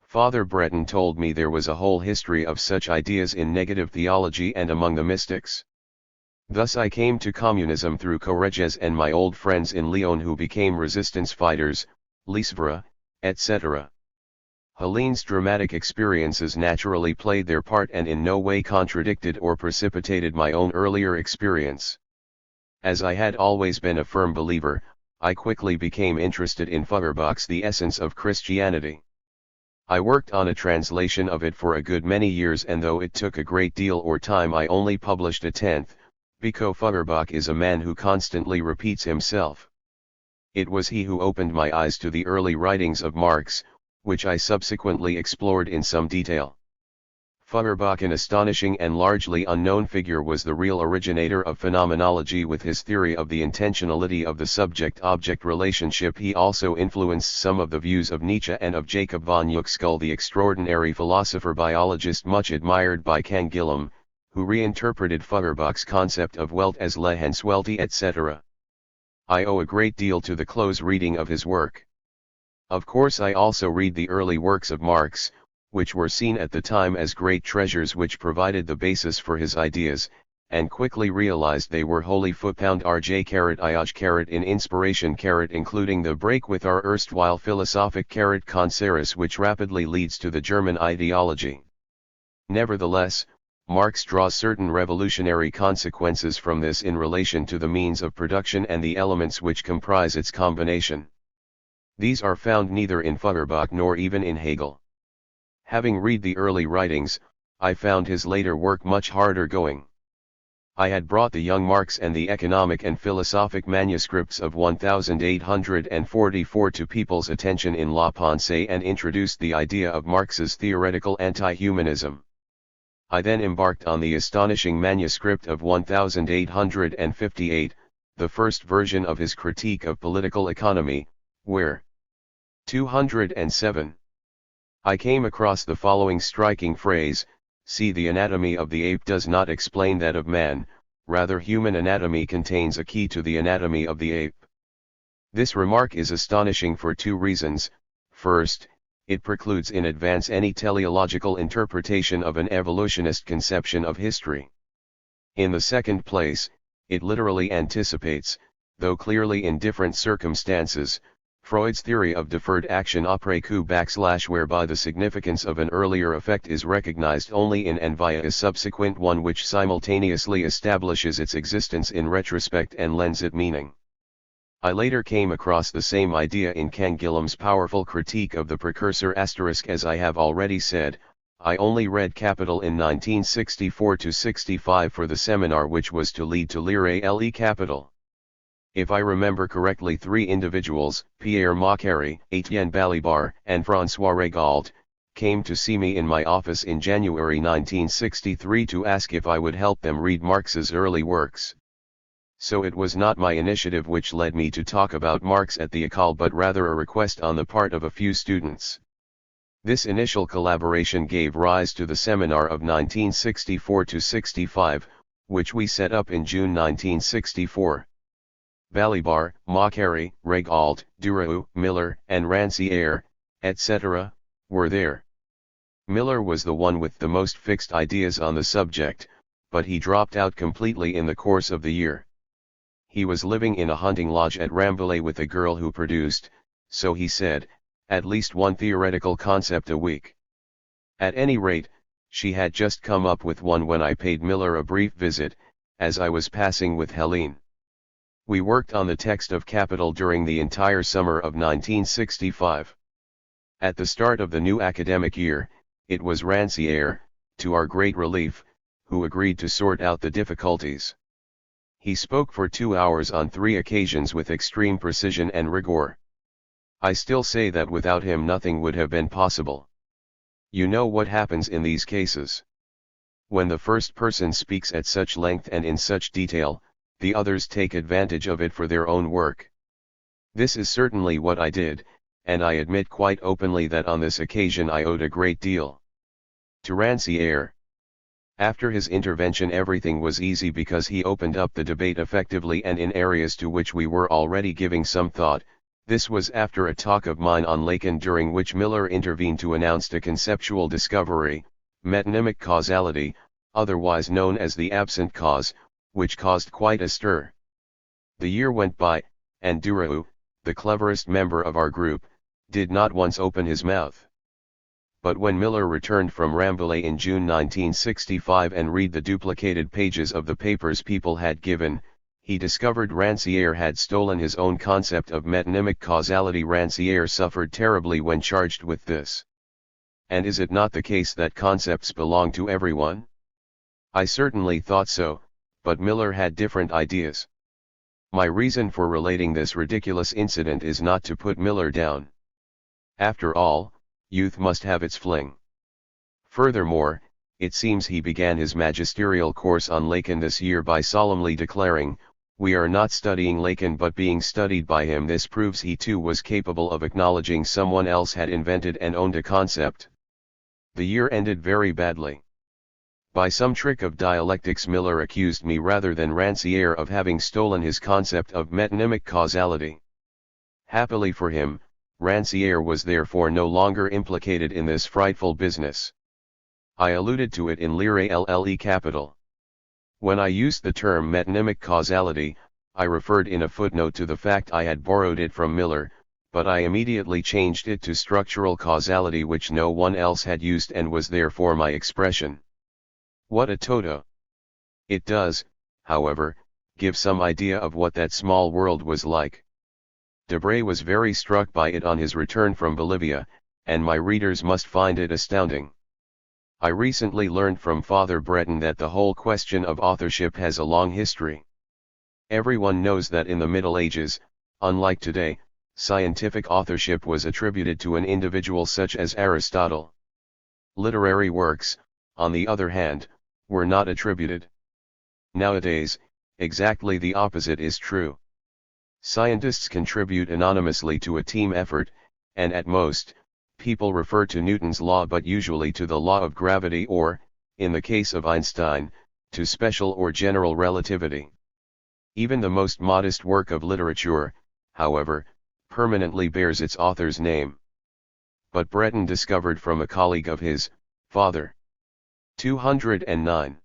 Father Breton told me there was a whole history of such ideas in negative theology and among the mystics. Thus I came to communism through Correges and my old friends in Lyon who became resistance fighters, Lisvra, etc. Helene's dramatic experiences naturally played their part and in no way contradicted or precipitated my own earlier experience. As I had always been a firm believer, I quickly became interested in Feuerbach's The Essence of Christianity. I worked on a translation of it for a good many years, and though it took a great deal of time I only published a tenth, because Feuerbach is a man who constantly repeats himself. It was he who opened my eyes to the early writings of Marx, which I subsequently explored in some detail. Feuerbach, an astonishing and largely unknown figure, was the real originator of phenomenology with his theory of the intentionality of the subject-object relationship. He also influenced some of the views of Nietzsche and of Jacob von Uexküll, the extraordinary philosopher-biologist much admired by Canguilhem, who reinterpreted Feuerbach's concept of Welt as Lebenswelt, etc. I owe a great deal to the close reading of his work. Of course I also read the early works of Marx, which were seen at the time as great treasures which provided the basis for his ideas, and quickly realized they were wholly *IJ*IOJ in inspiration including the break with our erstwhile philosophic conceres, which rapidly leads to the German ideology. Nevertheless, Marx draws certain revolutionary consequences from this in relation to the means of production and the elements which comprise its combination. These are found neither in Feuerbach nor even in Hegel. Having read the early writings, I found his later work much harder going. I had brought the young Marx and the economic and philosophic manuscripts of 1844 to people's attention in La Pensée and introduced the idea of Marx's theoretical anti-humanism. I then embarked on the astonishing manuscript of 1858, the first version of his Critique of Political Economy, where 207. I came across the following striking phrase: "See, the anatomy of the ape does not explain that of man, rather human anatomy contains a key to the anatomy of the ape." This remark is astonishing for two reasons. First, it precludes in advance any teleological interpretation of an evolutionist conception of history. In the second place, it literally anticipates, though clearly in different circumstances, Freud's theory of deferred action après coup / whereby the significance of an earlier effect is recognized only in and via a subsequent one, which simultaneously establishes its existence in retrospect and lends it meaning. I later came across the same idea in Canguilhem's powerful critique of the precursor *. As I have already said, I only read Capital in 1964-65 for the seminar which was to lead to Lire le Capital. If I remember correctly, three individuals, Pierre Macquarrie, Etienne Balibar, and François Regault, came to see me in my office in January 1963 to ask if I would help them read Marx's early works. So it was not my initiative which led me to talk about Marx at the École, but rather a request on the part of a few students. This initial collaboration gave rise to the seminar of 1964-65, which we set up in June 1964. Balibar, Macquarrie, Regault, Duroux, Miller, and Rancière, etc., were there. Miller was the one with the most fixed ideas on the subject, but he dropped out completely in the course of the year. He was living in a hunting lodge at Rambouillet with a girl who produced, so he said, at least one theoretical concept a week. At any rate, she had just come up with one when I paid Miller a brief visit, as I was passing with Helene. We worked on the text of Capital during the entire summer of 1965. At the start of the new academic year, it was Rancière, to our great relief, who agreed to sort out the difficulties. He spoke for 2 hours on 3 occasions with extreme precision and rigor. I still say that without him nothing would have been possible. You know what happens in these cases. When the first person speaks at such length and in such detail, the others take advantage of it for their own work. This is certainly what I did, and I admit quite openly that on this occasion I owed a great deal to Rancière. After his intervention everything was easy because he opened up the debate effectively and in areas to which we were already giving some thought. This was after a talk of mine on Lacan during which Miller intervened to announce a conceptual discovery, metonymic causality, otherwise known as the absent cause, which caused quite a stir. The year went by, and Duroux, the cleverest member of our group, did not once open his mouth. But when Miller returned from Rambouillet in June 1965 and read the duplicated pages of the papers people had given, he discovered Rancière had stolen his own concept of metonymic causality. Rancière suffered terribly when charged with this. And is it not the case that concepts belong to everyone? I certainly thought so, but Miller had different ideas. My reason for relating this ridiculous incident is not to put Miller down. After all, youth must have its fling. Furthermore, it seems he began his magisterial course on Lacan this year by solemnly declaring, "We are not studying Lacan but being studied by him." This proves he too was capable of acknowledging someone else had invented and owned a concept. The year ended very badly. By some trick of dialectics Miller accused me rather than Rancière of having stolen his concept of metonymic causality. Happily for him, Rancière was therefore no longer implicated in this frightful business. I alluded to it in Lire Lle Capital. When I used the term metonymic causality, I referred in a footnote to the fact I had borrowed it from Miller, but I immediately changed it to structural causality, which no one else had used and was therefore my expression. What a toto! It does, however, give some idea of what that small world was like. Debray was very struck by it on his return from Bolivia, and my readers must find it astounding. I recently learned from Father Breton that the whole question of authorship has a long history. Everyone knows that in the Middle Ages, unlike today, scientific authorship was attributed to an individual such as Aristotle. Literary works, on the other hand, were not attributed. Nowadays, exactly the opposite is true. Scientists contribute anonymously to a team effort, and at most, people refer to Newton's law but usually to the law of gravity or, in the case of Einstein, to special or general relativity. Even the most modest work of literature, however, permanently bears its author's name. But Breton discovered from a colleague of his, Father 209.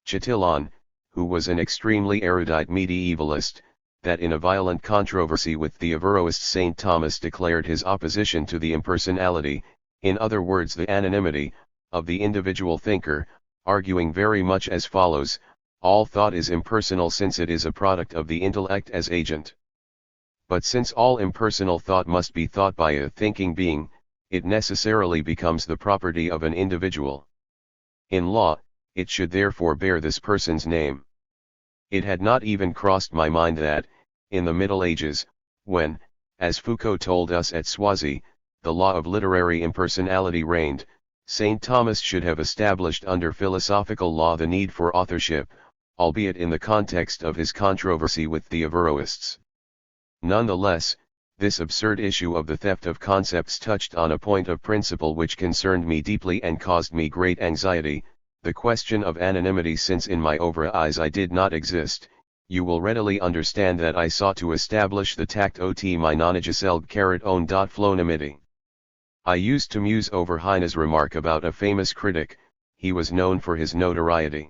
Chatillon, who was an extremely erudite medievalist, that in a violent controversy with the Averroist St. Thomas declared his opposition to the impersonality, in other words the anonymity, of the individual thinker, arguing very much as follows: all thought is impersonal since it is a product of the intellect as agent. But since all impersonal thought must be thought by a thinking being, it necessarily becomes the property of an individual. In law, it should therefore bear this person's name. It had not even crossed my mind that, in the Middle Ages, when, as Foucault told us at Soisy, the law of literary impersonality reigned, St. Thomas should have established under philosophical law the need for authorship, albeit in the context of his controversy with the Averroists. Nonetheless, this absurd issue of the theft of concepts touched on a point of principle which concerned me deeply and caused me great anxiety, the question of anonymity. Since in my oeuvre eyes I did not exist, you will readily understand that I sought to establish the tact ot my nonagiceld on flonimity. I used to muse over Heine's remark about a famous critic: he was known for his notoriety.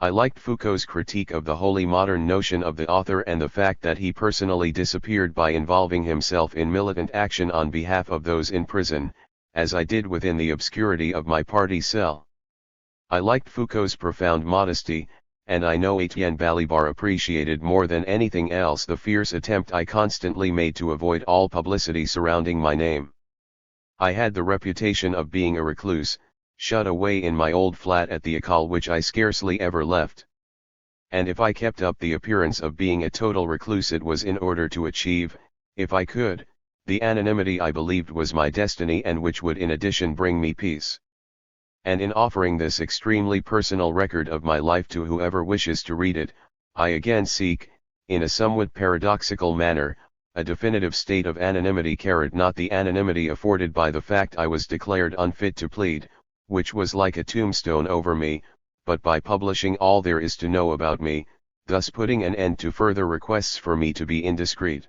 I liked Foucault's critique of the wholly modern notion of the author and the fact that he personally disappeared by involving himself in militant action on behalf of those in prison, as I did within the obscurity of my party cell. I liked Foucault's profound modesty, and I know Etienne Balibar appreciated more than anything else the fierce attempt I constantly made to avoid all publicity surrounding my name. I had the reputation of being a recluse, shut away in my old flat at the École, which I scarcely ever left. And if I kept up the appearance of being a total recluse, it was in order to achieve, if I could, the anonymity I believed was my destiny and which would in addition bring me peace. And in offering this extremely personal record of my life to whoever wishes to read it, I again seek, in a somewhat paradoxical manner, a definitive state of anonymity, not the anonymity afforded by the fact I was declared unfit to plead, which was like a tombstone over me, but by publishing all there is to know about me, thus putting an end to further requests for me to be indiscreet.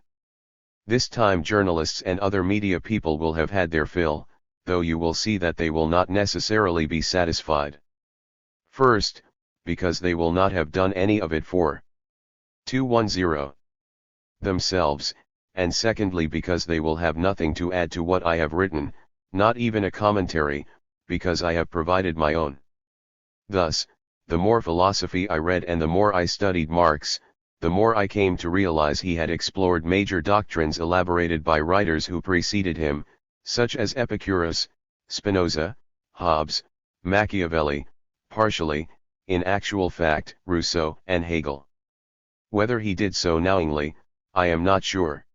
This time journalists and other media people will have had their fill, though you will see that they will not necessarily be satisfied. First, because they will not have done any of it for 210 themselves, and secondly because they will have nothing to add to what I have written, not even a commentary, because I have provided my own. Thus, the more philosophy I read and the more I studied Marx, the more I came to realize he had explored major doctrines elaborated by writers who preceded him, such as Epicurus, Spinoza, Hobbes, Machiavelli, partially, in actual fact, Rousseau and Hegel. Whether he did so knowingly, I am not sure.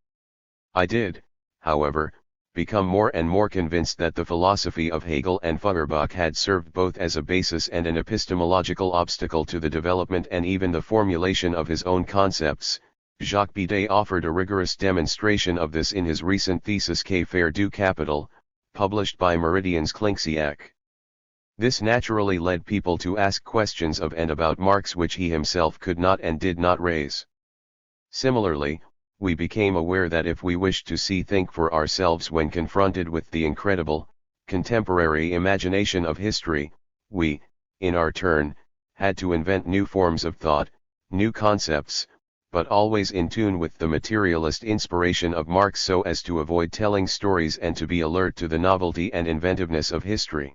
I did, however, become more and more convinced that the philosophy of Hegel and Feuerbach had served both as a basis and an epistemological obstacle to the development and even the formulation of his own concepts. Jacques Bidet offered a rigorous demonstration of this in his recent thesis Que faire du capital, published by Meridian's Klinksiak. This naturally led people to ask questions of and about Marx which he himself could not and did not raise. Similarly, we became aware that if we wished to think for ourselves when confronted with the incredible, contemporary imagination of history, we, in our turn, had to invent new forms of thought, new concepts, but always in tune with the materialist inspiration of Marx so as to avoid telling stories and to be alert to the novelty and inventiveness of history.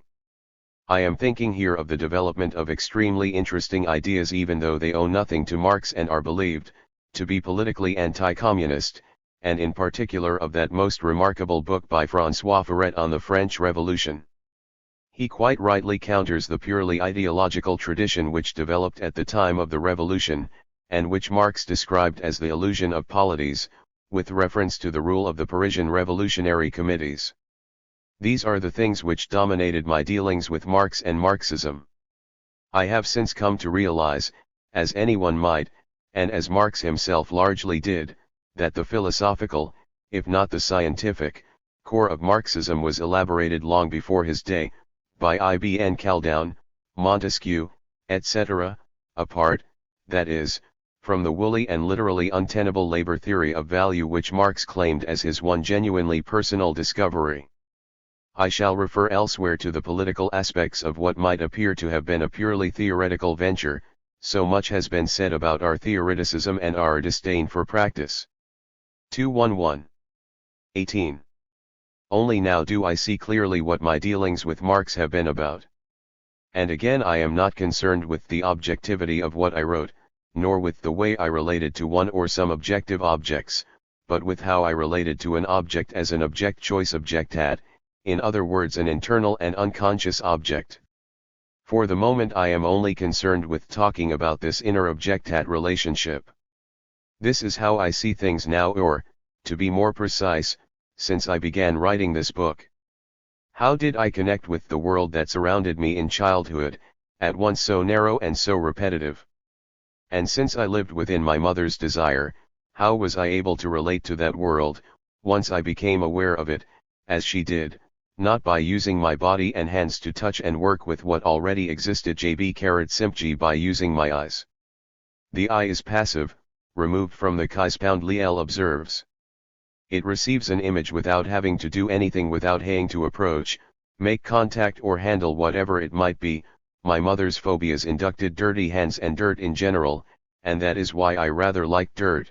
I am thinking here of the development of extremely interesting ideas even though they owe nothing to Marx and are believed to be politically anti-communist, and in particular of that most remarkable book by François Furet on the French Revolution. He quite rightly counters the purely ideological tradition which developed at the time of the Revolution, and which Marx described as the illusion of polities, with reference to the rule of the Parisian revolutionary committees. These are the things which dominated my dealings with Marx and Marxism. I have since come to realize, as anyone might, and as Marx himself largely did, that the philosophical, if not the scientific, core of Marxism was elaborated long before his day, by Ibn Khaldun, Montesquieu, etc., apart, that is, from the woolly and literally untenable labor theory of value which Marx claimed as his one genuinely personal discovery. I shall refer elsewhere to the political aspects of what might appear to have been a purely theoretical venture. So much has been said about our theoreticism and our disdain for practice. 211. 18. Only now do I see clearly what my dealings with Marx have been about. And again I am not concerned with the objectivity of what I wrote, nor with the way I related to one or some objective objects, but with how I related to an object as an object choice objectat, in other words an internal and unconscious object. For the moment I am only concerned with talking about this inner objectat relationship. This is how I see things now, or, to be more precise, since I began writing this book. How did I connect with the world that surrounded me in childhood, at once so narrow and so repetitive? And since I lived within my mother's desire, how was I able to relate to that world, once I became aware of it, as she did, not by using my body and hands to touch and work with what already existed simply by using my eyes. The eye is passive, removed from the Kispound Liel observes. It receives an image without having to do anything, without having to approach, make contact or handle whatever it might be. My mother's phobias inducted dirty hands and dirt in general, and that is why I rather like dirt.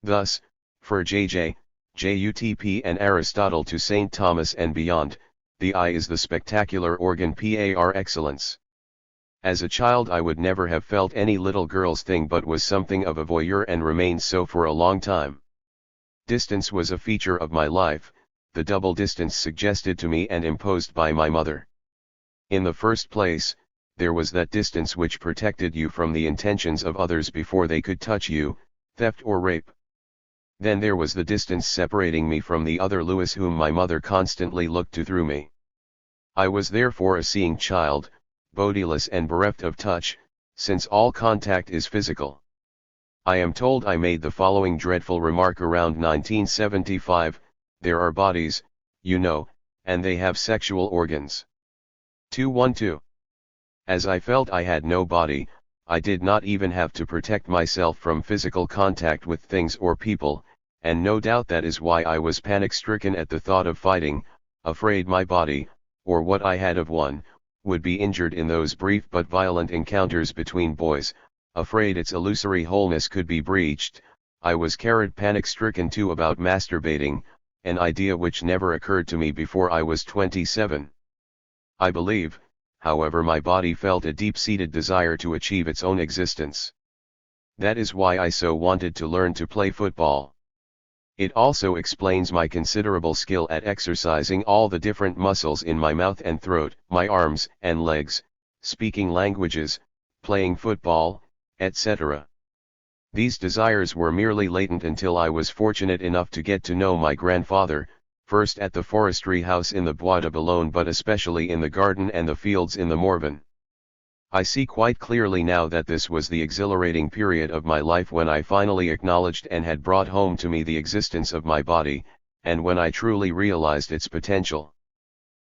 Thus, for J.J., Jutp and Aristotle to St. Thomas and beyond, the eye is the spectacular organ par excellence. As a child I would never have felt any little girl's thing but was something of a voyeur and remained so for a long time. Distance was a feature of my life, the double distance suggested to me and imposed by my mother. In the first place, there was that distance which protected you from the intentions of others before they could touch you, theft or rape. Then there was the distance separating me from the other Louis whom my mother constantly looked to through me. I was therefore a seeing child, bodiless and bereft of touch, since all contact is physical. I am told I made the following dreadful remark around 1975, there are bodies, you know, and they have sexual organs. 212. As I felt I had no body, I did not even have to protect myself from physical contact with things or people, and no doubt that is why I was panic-stricken at the thought of fighting, afraid my body, or what I had of one, would be injured in those brief but violent encounters between boys, afraid its illusory wholeness could be breached. I was carried panic-stricken too about masturbating, an idea which never occurred to me before I was 27. I believe, however, my body felt a deep-seated desire to achieve its own existence. That is why I so wanted to learn to play football. It also explains my considerable skill at exercising all the different muscles in my mouth and throat, my arms and legs, speaking languages, playing football, etc. These desires were merely latent until I was fortunate enough to get to know my grandfather, first at the forestry house in the Bois de Boulogne but especially in the garden and the fields in the Morvan. I see quite clearly now that this was the exhilarating period of my life when I finally acknowledged and had brought home to me the existence of my body, and when I truly realized its potential.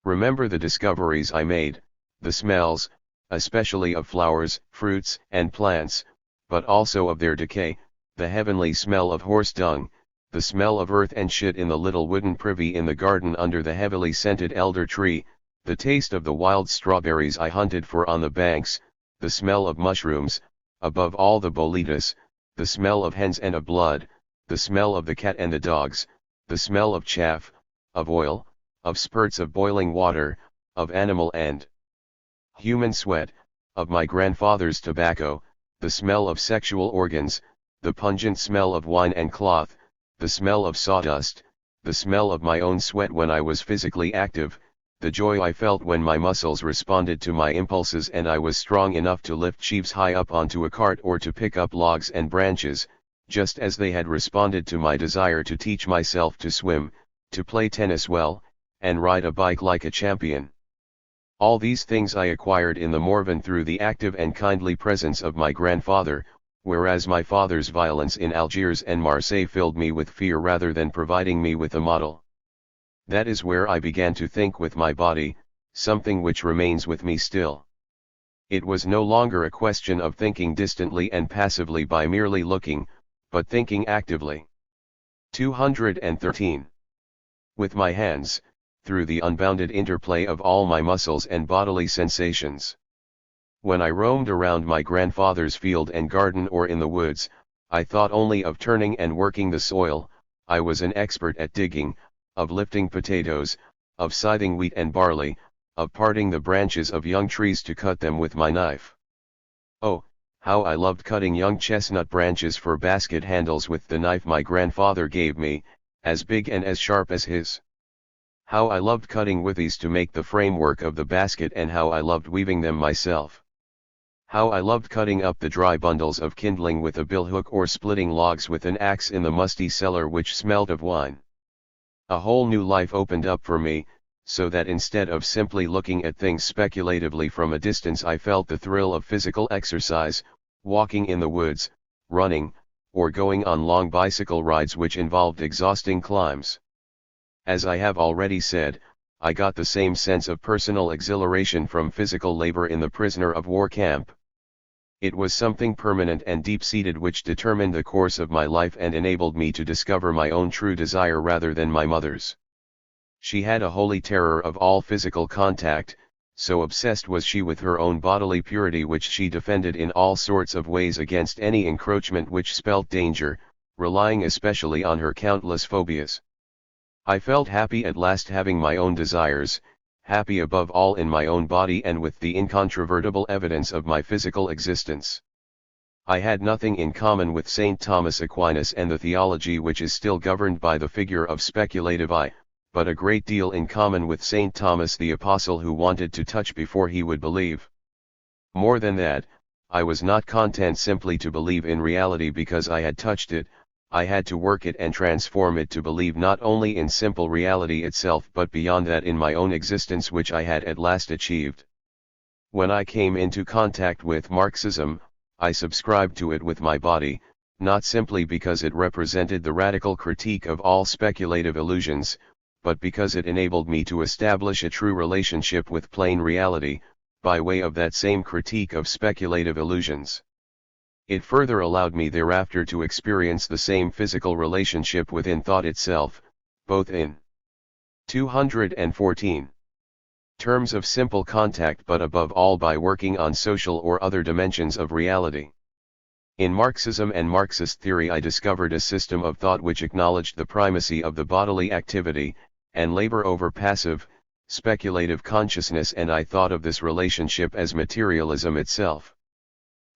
Remember the discoveries I made, the smells, especially of flowers, fruits, and plants, but also of their decay, the heavenly smell of horse dung, the smell of earth and shit in the little wooden privy in the garden under the heavily scented elder tree, the taste of the wild strawberries I hunted for on the banks, the smell of mushrooms, above all the boletus, the smell of hens and of blood, the smell of the cat and the dogs, the smell of chaff, of oil, of spurts of boiling water, of animal and human sweat, of my grandfather's tobacco, the smell of sexual organs, the pungent smell of wine and cloth, the smell of sawdust, the smell of my own sweat when I was physically active, the joy I felt when my muscles responded to my impulses and I was strong enough to lift sheaves high up onto a cart or to pick up logs and branches, just as they had responded to my desire to teach myself to swim, to play tennis well, and ride a bike like a champion. All these things I acquired in the Morvan through the active and kindly presence of my grandfather, whereas my father's violence in Algiers and Marseille filled me with fear rather than providing me with a model. That is where I began to think with my body, something which remains with me still. It was no longer a question of thinking distantly and passively by merely looking, but thinking actively. 213. With my hands, through the unbounded interplay of all my muscles and bodily sensations. When I roamed around my grandfather's field and garden or in the woods, I thought only of turning and working the soil. I was an expert at digging, of lifting potatoes, of scything wheat and barley, of parting the branches of young trees to cut them with my knife. Oh, how I loved cutting young chestnut branches for basket handles with the knife my grandfather gave me, as big and as sharp as his. How I loved cutting withies to make the framework of the basket and how I loved weaving them myself. How I loved cutting up the dry bundles of kindling with a billhook or splitting logs with an axe in the musty cellar which smelled of wine. A whole new life opened up for me, so that instead of simply looking at things speculatively from a distance I felt the thrill of physical exercise, walking in the woods, running, or going on long bicycle rides which involved exhausting climbs. As I have already said, I got the same sense of personal exhilaration from physical labor in the prisoner of war camp. It was something permanent and deep-seated which determined the course of my life and enabled me to discover my own true desire rather than my mother's. She had a holy terror of all physical contact, so obsessed was she with her own bodily purity which she defended in all sorts of ways against any encroachment which spelt danger, relying especially on her countless phobias. I felt happy at last having my own desires, happy above all in my own body and with the incontrovertible evidence of my physical existence. I had nothing in common with St. Thomas Aquinas and the theology which is still governed by the figure of speculative I, but a great deal in common with St. Thomas the Apostle who wanted to touch before he would believe. More than that, I was not content simply to believe in reality because I had touched it. I had to work it and transform it to believe not only in simple reality itself but beyond that in my own existence which I had at last achieved. When I came into contact with Marxism, I subscribed to it with my body, not simply because it represented the radical critique of all speculative illusions, but because it enabled me to establish a true relationship with plain reality, by way of that same critique of speculative illusions. It further allowed me thereafter to experience the same physical relationship within thought itself, both in 214 terms of simple contact but above all by working on social or other dimensions of reality. In Marxism and Marxist theory I discovered a system of thought which acknowledged the primacy of the bodily activity, and labor over passive, speculative consciousness, and I thought of this relationship as materialism itself.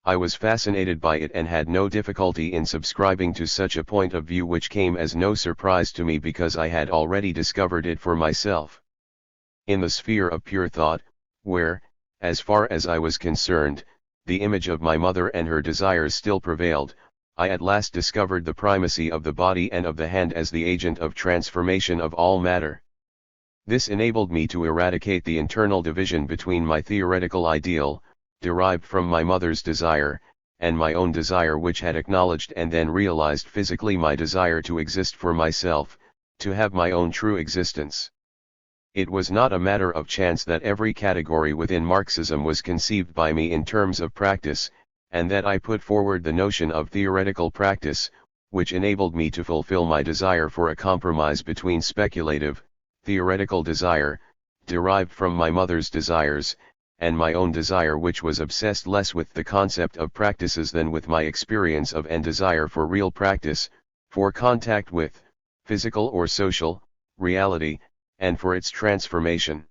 I was fascinated by it and had no difficulty in subscribing to such a point of view which came as no surprise to me because I had already discovered it for myself. In the sphere of pure thought, where, as far as I was concerned, the image of my mother and her desires still prevailed, I at last discovered the primacy of the body and of the hand as the agent of transformation of all matter. This enabled me to eradicate the internal division between my theoretical ideal, derived from my mother's desire, and my own desire, which had acknowledged and then realized physically my desire to exist for myself, to have my own true existence. It was not a matter of chance that every category within Marxism was conceived by me in terms of practice, and that I put forward the notion of theoretical practice, which enabled me to fulfill my desire for a compromise between speculative, theoretical desire, derived from my mother's desires, and my own desire, which was obsessed less with the concept of practices than with my experience of and desire for real practice, for contact with, physical or social, reality, and for its transformation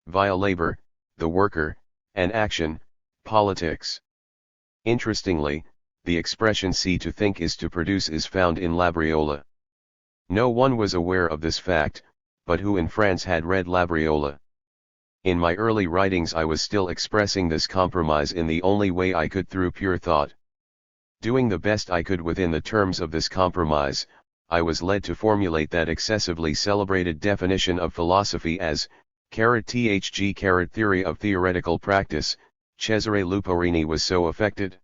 via labor, the worker, and action, politics. Interestingly, the expression "see to think is to produce" is found in Labriola. No one was aware of this fact, but who in France had read Labriola? In my early writings I was still expressing this compromise in the only way I could, through pure thought. Doing the best I could within the terms of this compromise, I was led to formulate that excessively celebrated definition of philosophy as thg theory of theoretical practice. Cesare Luporini was so affected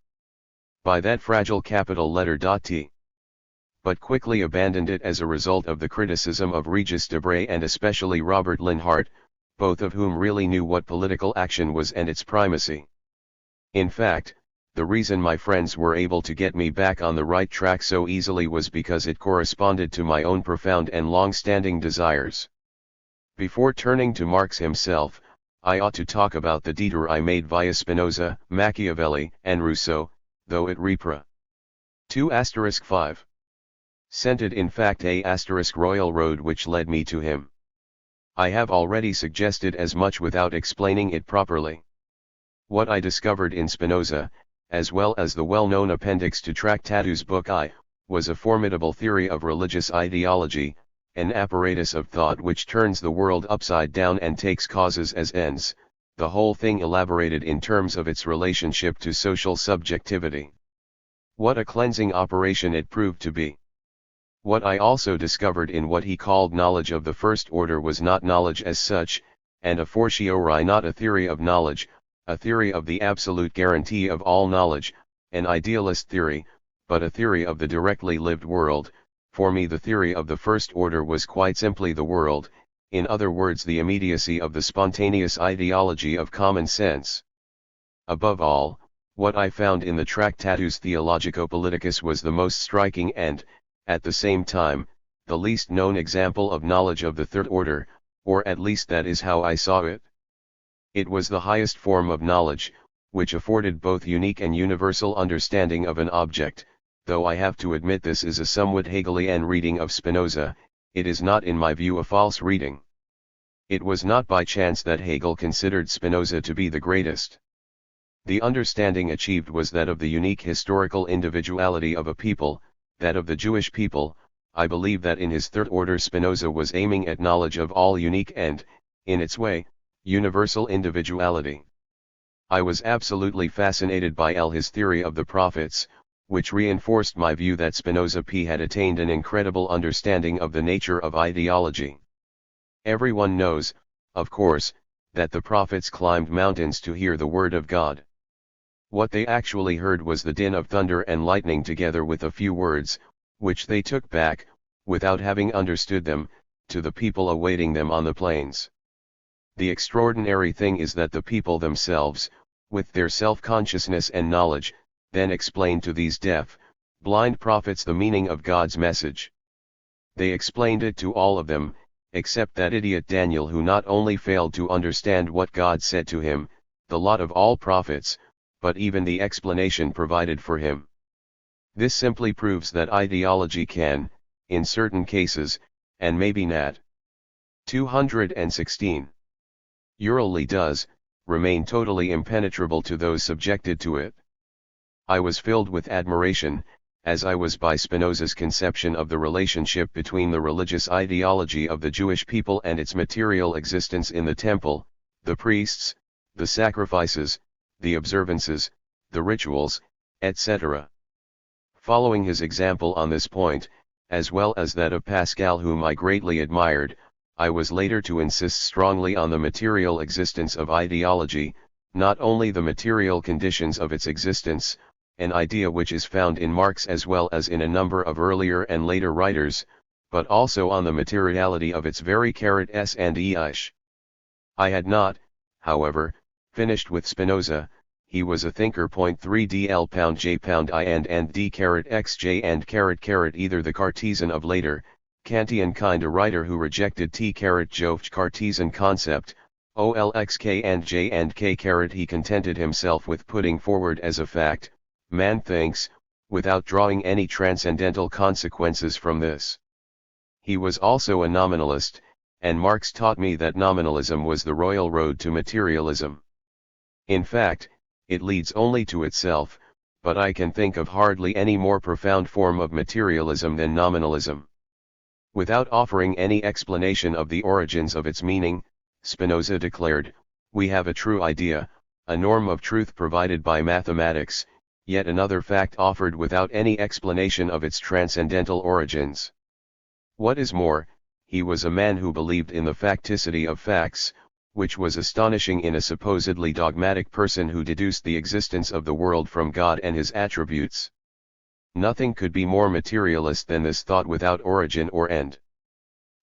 by that fragile capital letter T, but quickly abandoned it as a result of the criticism of Regis Debray and especially Robert Linhart, both of whom really knew what political action was and its primacy. In fact, the reason my friends were able to get me back on the right track so easily was because it corresponded to my own profound and long-standing desires. Before turning to Marx himself, I ought to talk about the detour I made via Spinoza, Machiavelli, and Rousseau, though it repra. 2*5. Scented in fact a royal road which led me to him. I have already suggested as much without explaining it properly. What I discovered in Spinoza, as well as the well-known appendix to Tractatus Book I, was a formidable theory of religious ideology, an apparatus of thought which turns the world upside down and takes causes as ends, the whole thing elaborated in terms of its relationship to social subjectivity. What a cleansing operation it proved to be! What I also discovered in what he called knowledge of the first order was not knowledge as such, and a fortiori not a theory of knowledge, a theory of the absolute guarantee of all knowledge, an idealist theory, but a theory of the directly lived world. For me the theory of the first order was quite simply the world, in other words the immediacy of the spontaneous ideology of common sense. Above all, what I found in the Tractatus Theologico-Politicus was the most striking and, at the same time, the least known example of knowledge of the third order, or at least that is how I saw it. It was the highest form of knowledge, which afforded both unique and universal understanding of an object. Though I have to admit this is a somewhat Hegelian reading of Spinoza, it is not in my view a false reading. It was not by chance that Hegel considered Spinoza to be the greatest. The understanding achieved was that of the unique historical individuality of a people, that of the Jewish people. I believe that in his third order Spinoza was aiming at knowledge of all unique and, in its way, universal individuality. I was absolutely fascinated by his theory of the prophets, which reinforced my view that Spinoza had attained an incredible understanding of the nature of ideology. Everyone knows, of course, that the prophets climbed mountains to hear the word of God. What they actually heard was the din of thunder and lightning together with a few words, which they took back, without having understood them, to the people awaiting them on the plains. The extraordinary thing is that the people themselves, with their self-consciousness and knowledge, then explained to these deaf, blind prophets the meaning of God's message. They explained it to all of them, except that idiot Daniel, who not only failed to understand what God said to him, the lot of all prophets, but even the explanation provided for him. This simply proves that ideology can, in certain cases, and maybe not 216. Urally does, remain totally impenetrable to those subjected to it. I was filled with admiration, as I was by Spinoza's conception of the relationship between the religious ideology of the Jewish people and its material existence in the temple, the priests, the sacrifices, the observances, the rituals, etc. Following his example on this point, as well as that of Pascal whom I greatly admired, I was later to insist strongly on the material existence of ideology, not only the material conditions of its existence, an idea which is found in Marx as well as in a number of earlier and later writers, but also on the materiality of its very s and ish. I had not, however, finished with Spinoza. He was a thinker. 3 dl pound j pound I and d caret x j and caret either the Cartesian of later, Kantian kind a writer who rejected t caret Jovch Cartesian concept, olx k and k caret he contented himself with putting forward as a fact, man thinks, without drawing any transcendental consequences from this. He was also a nominalist, and Marx taught me that nominalism was the royal road to materialism. In fact, it leads only to itself, but I can think of hardly any more profound form of materialism than nominalism. Without offering any explanation of the origins of its meaning, Spinoza declared, we have a true idea, a norm of truth provided by mathematics, yet another fact offered without any explanation of its transcendental origins. What is more, he was a man who believed in the facticity of facts, which was astonishing in a supposedly dogmatic person who deduced the existence of the world from God and his attributes. Nothing could be more materialist than this thought without origin or end.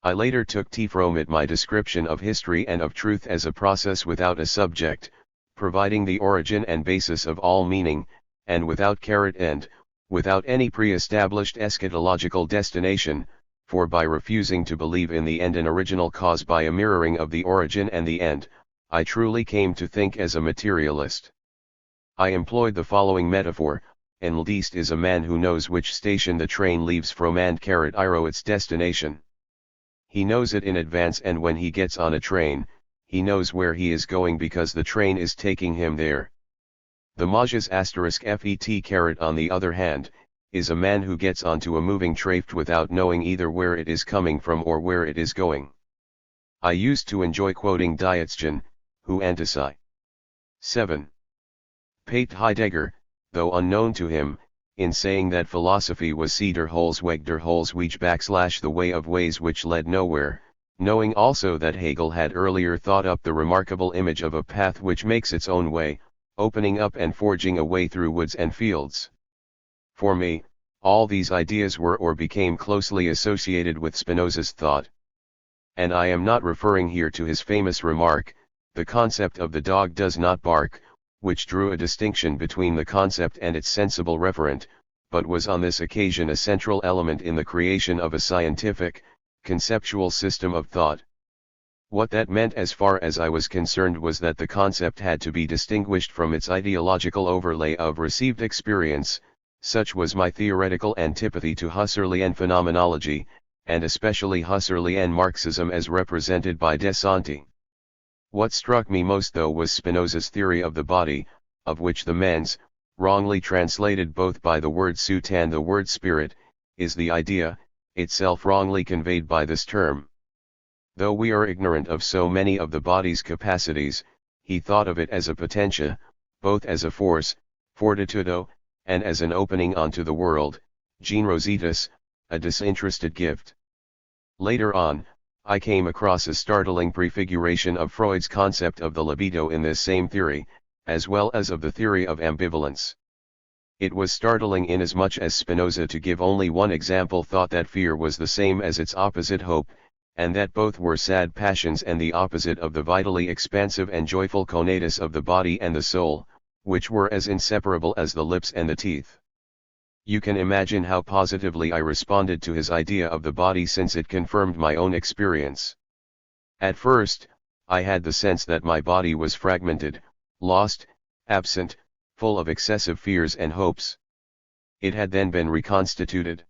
I later took from it my description of history and of truth as a process without a subject, providing the origin and basis of all meaning, and without end, without any pre-established eschatological destination, for by refusing to believe in the end and original cause by a mirroring of the origin and the end, I truly came to think as a materialist. I employed the following metaphor: an eldest is a man who knows which station the train leaves from and iro its destination. He knows it in advance, and when he gets on a train, he knows where he is going because the train is taking him there. The mages *fet on the other hand, is a man who gets onto a moving traft without knowing either where it is coming from or where it is going. I used to enjoy quoting Dietzgen, who antisci. 7. Pate Heidegger, though unknown to him, in saying that philosophy was der Weg the way of ways which led nowhere, knowing also that Hegel had earlier thought up the remarkable image of a path which makes its own way, opening up and forging a way through woods and fields. For me, all these ideas were or became closely associated with Spinoza's thought. And I am not referring here to his famous remark, the concept of the dog does not bark, which drew a distinction between the concept and its sensible referent, but was on this occasion a central element in the creation of a scientific, conceptual system of thought. What that meant as far as I was concerned was that the concept had to be distinguished from its ideological overlay of received experience. Such was my theoretical antipathy to Husserlian phenomenology, and especially Husserlian Marxism as represented by Descente. What struck me most though was Spinoza's theory of the body, of which the mens, wrongly translated both by the word suit and the word spirit, is the idea, itself wrongly conveyed by this term. Though we are ignorant of so many of the body's capacities, he thought of it as a potentia, both as a force, fortitudo, and as an opening onto the world, generositas, a disinterested gift. Later on, I came across a startling prefiguration of Freud's concept of the libido in this same theory, as well as of the theory of ambivalence. It was startling inasmuch as Spinoza, to give only one example, thought that fear was the same as its opposite hope, and that both were sad passions and the opposite of the vitally expansive and joyful conatus of the body and the soul, which were as inseparable as the lips and the teeth. You can imagine how positively I responded to his idea of the body, since it confirmed my own experience. At first, I had the sense that my body was fragmented, lost, absent, full of excessive fears and hopes. It had then been reconstituted.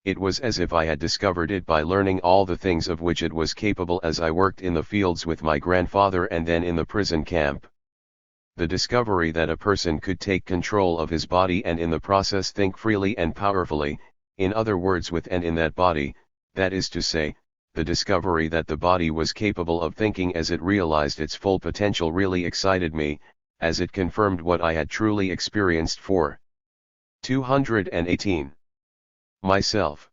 It was as if I had discovered it by learning all the things of which it was capable as I worked in the fields with my grandfather and then in the prison camp. The discovery that a person could take control of his body and in the process think freely and powerfully, in other words with and in that body, that is to say, the discovery that the body was capable of thinking as it realized its full potential, really excited me, as it confirmed what I had truly experienced for 218. Myself.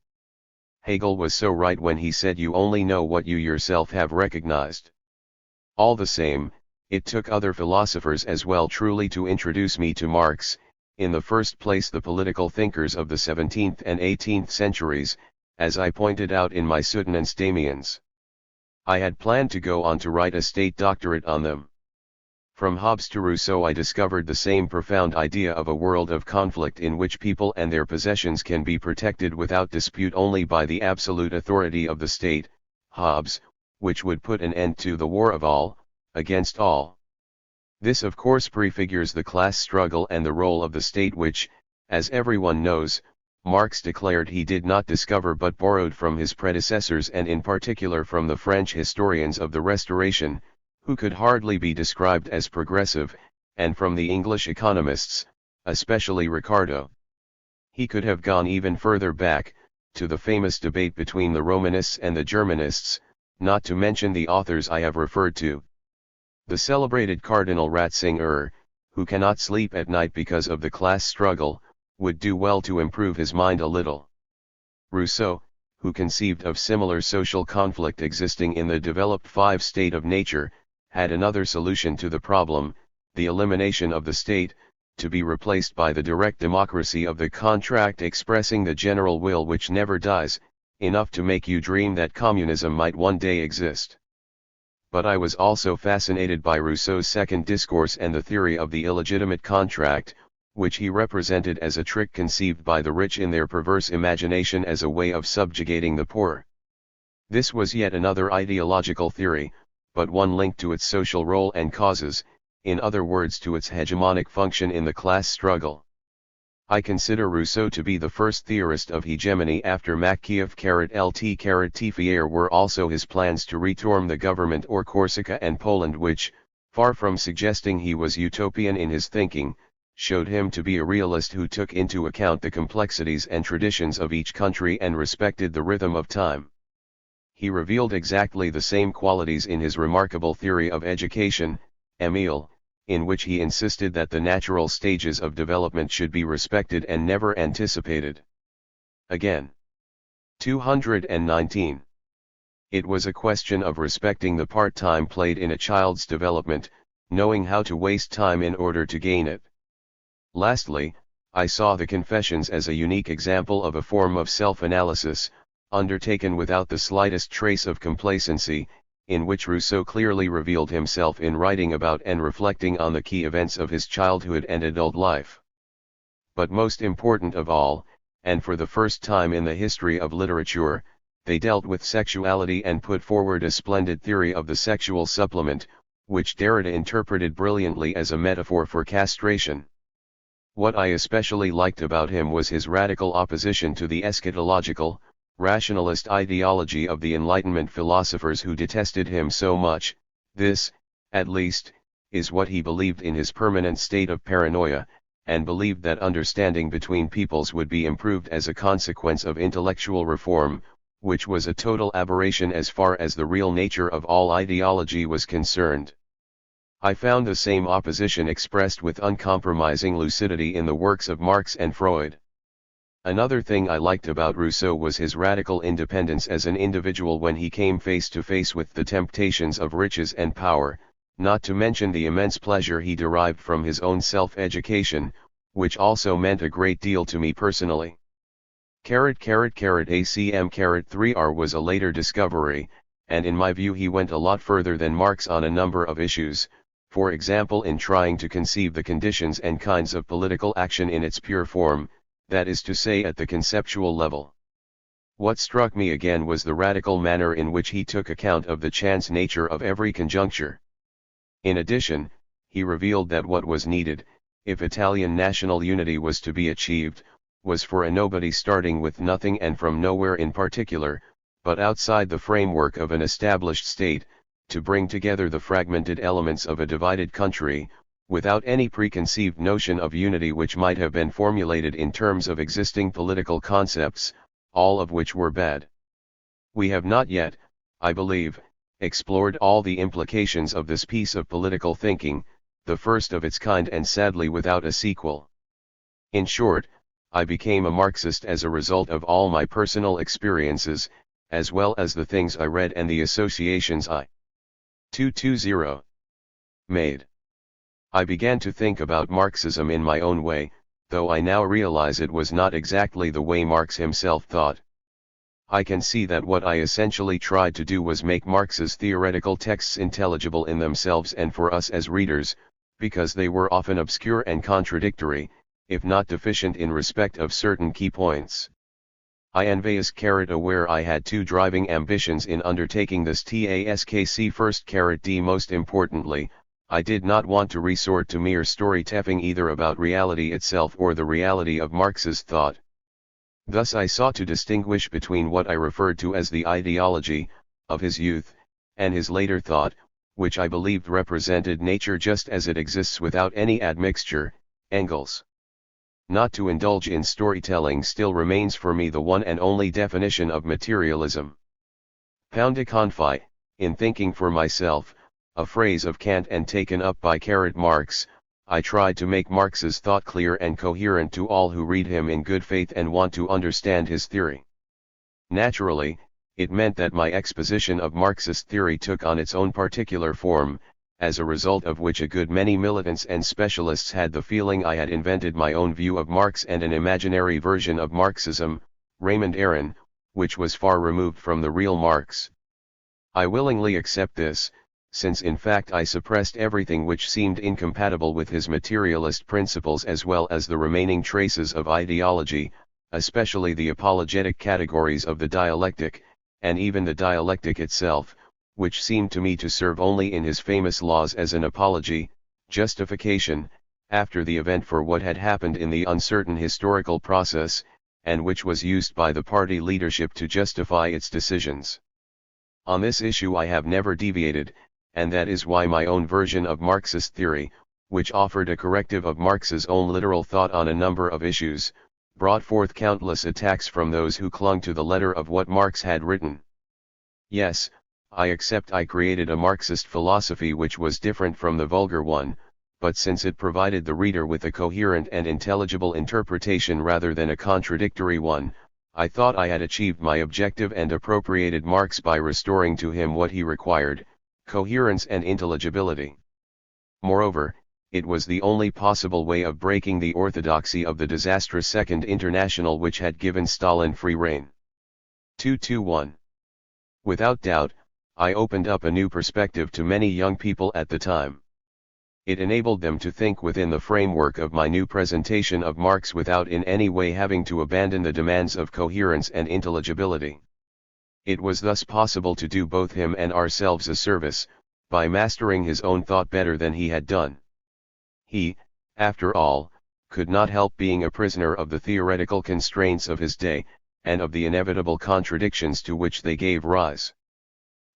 Hegel was so right when he said you only know what you yourself have recognized. All the same, it took other philosophers as well truly to introduce me to Marx, in the first place the political thinkers of the 17th and 18th centuries, as I pointed out in my Soutenance. I had planned to go on to write a state doctorate on them. From Hobbes to Rousseau I discovered the same profound idea of a world of conflict in which people and their possessions can be protected without dispute only by the absolute authority of the state, Hobbes, which would put an end to the war of all, against all. This of course prefigures the class struggle and the role of the state which, as everyone knows, Marx declared he did not discover but borrowed from his predecessors and in particular from the French historians of the Restoration, who could hardly be described as progressive, and from the English economists, especially Ricardo. He could have gone even further back, to the famous debate between the Romanists and the Germanists, not to mention the authors I have referred to. The celebrated Cardinal Ratzinger, who cannot sleep at night because of the class struggle, would do well to improve his mind a little. Rousseau, who conceived of similar social conflict existing in the developed five-state of nature, had another solution to the problem, the elimination of the state, to be replaced by the direct democracy of the contract expressing the general will which never dies, enough to make you dream that communism might one day exist. But I was also fascinated by Rousseau's second discourse and the theory of the illegitimate contract, which he represented as a trick conceived by the rich in their perverse imagination as a way of subjugating the poor. This was yet another ideological theory, but one linked to its social role and causes, in other words to its hegemonic function in the class struggle. I consider Rousseau to be the first theorist of hegemony after Machiavelli. Were also his plans to reform the government or Corsica and Poland which, far from suggesting he was utopian in his thinking, showed him to be a realist who took into account the complexities and traditions of each country and respected the rhythm of time. He revealed exactly the same qualities in his remarkable theory of education, Emile, in which he insisted that the natural stages of development should be respected and never anticipated. Again. 219. It was a question of respecting the part time played in a child's development, knowing how to waste time in order to gain it. Lastly, I saw the Confessions as a unique example of a form of self-analysis, undertaken without the slightest trace of complacency, in which Rousseau clearly revealed himself in writing about and reflecting on the key events of his childhood and adult life. But most important of all, and for the first time in the history of literature, they dealt with sexuality and put forward a splendid theory of the sexual supplement, which Derrida interpreted brilliantly as a metaphor for castration. What I especially liked about him was his radical opposition to the eschatological, rationalist ideology of the Enlightenment philosophers who detested him so much. This, at least, is what he believed in his permanent state of paranoia, and believed that understanding between peoples would be improved as a consequence of intellectual reform, which was a total aberration as far as the real nature of all ideology was concerned. I found the same opposition expressed with uncompromising lucidity in the works of Marx and Freud. Another thing I liked about Rousseau was his radical independence as an individual when he came face to face with the temptations of riches and power, not to mention the immense pleasure he derived from his own self-education, which also meant a great deal to me personally. ACM-3R was a later discovery, and in my view he went a lot further than Marx on a number of issues, for example in trying to conceive the conditions and kinds of political action in its pure form, that is to say at the conceptual level. What struck me again was the radical manner in which he took account of the chance nature of every conjuncture. In addition, he revealed that what was needed, if Italian national unity was to be achieved, was for a nobody starting with nothing and from nowhere in particular, but outside the framework of an established state, to bring together the fragmented elements of a divided country, without any preconceived notion of unity which might have been formulated in terms of existing political concepts, all of which were bad. We have not yet, I believe, explored all the implications of this piece of political thinking, the first of its kind and sadly without a sequel. In short, I became a Marxist as a result of all my personal experiences, as well as the things I read and the associations I 220 made. I began to think about Marxism in my own way, though I now realize it was not exactly the way Marx himself thought. I can see that what I essentially tried to do was make Marx's theoretical texts intelligible in themselves and for us as readers, because they were often obscure and contradictory, if not deficient in respect of certain key points. I envious aware I had two driving ambitions in undertaking this task. First D most importantly, I did not want to resort to mere story-telling either about reality itself or the reality of Marx's thought. Thus I sought to distinguish between what I referred to as the ideology of his youth, and his later thought, which I believed represented nature just as it exists without any admixture, Engels. Not to indulge in storytelling still remains for me the one and only definition of materialism. Pound confi, in thinking for myself, a phrase of Kant and taken up by Marx, I tried to make Marx's thought clear and coherent to all who read him in good faith and want to understand his theory. Naturally, it meant that my exposition of Marxist theory took on its own particular form, as a result of which a good many militants and specialists had the feeling I had invented my own view of Marx and an imaginary version of Marxism, Raymond Aron, which was far removed from the real Marx. I willingly accept this, since in fact I suppressed everything which seemed incompatible with his materialist principles as well as the remaining traces of ideology, especially the apologetic categories of the dialectic, and even the dialectic itself, which seemed to me to serve only in his famous laws as an apology, justification, after the event for what had happened in the uncertain historical process, and which was used by the party leadership to justify its decisions. On this issue I have never deviated, and that is why my own version of Marxist theory, which offered a corrective of Marx's own literal thought on a number of issues, brought forth countless attacks from those who clung to the letter of what Marx had written. Yes, I accept I created a Marxist philosophy which was different from the vulgar one, but since it provided the reader with a coherent and intelligible interpretation rather than a contradictory one, I thought I had achieved my objective and appropriated Marx by restoring to him what he required, coherence and intelligibility. Moreover, it was the only possible way of breaking the orthodoxy of the disastrous Second International which had given Stalin free rein. 221. Without doubt, I opened up a new perspective to many young people at the time. It enabled them to think within the framework of my new presentation of Marx without in any way having to abandon the demands of coherence and intelligibility. It was thus possible to do both him and ourselves a service, by mastering his own thought better than he had done. He, after all, could not help being a prisoner of the theoretical constraints of his day, and of the inevitable contradictions to which they gave rise.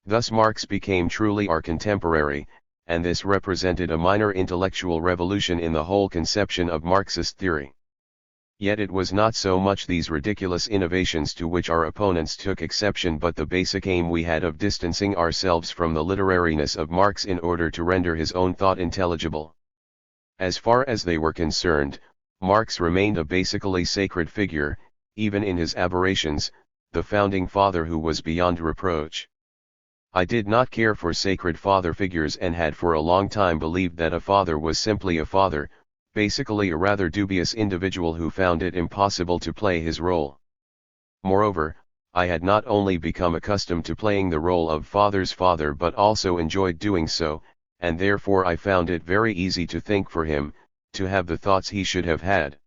Thus Marx became truly our contemporary, and this represented a minor intellectual revolution in the whole conception of Marxist theory. Yet it was not so much these ridiculous innovations to which our opponents took exception but the basic aim we had of distancing ourselves from the literariness of Marx in order to render his own thought intelligible. As far as they were concerned, Marx remained a basically sacred figure, even in his aberrations, the founding father who was beyond reproach. I did not care for sacred father figures and had for a long time believed that a father was simply a father, basically a rather dubious individual who found it impossible to play his role. Moreover, I had not only become accustomed to playing the role of father's father but also enjoyed doing so, and therefore I found it very easy to think for him, to have the thoughts he should have had.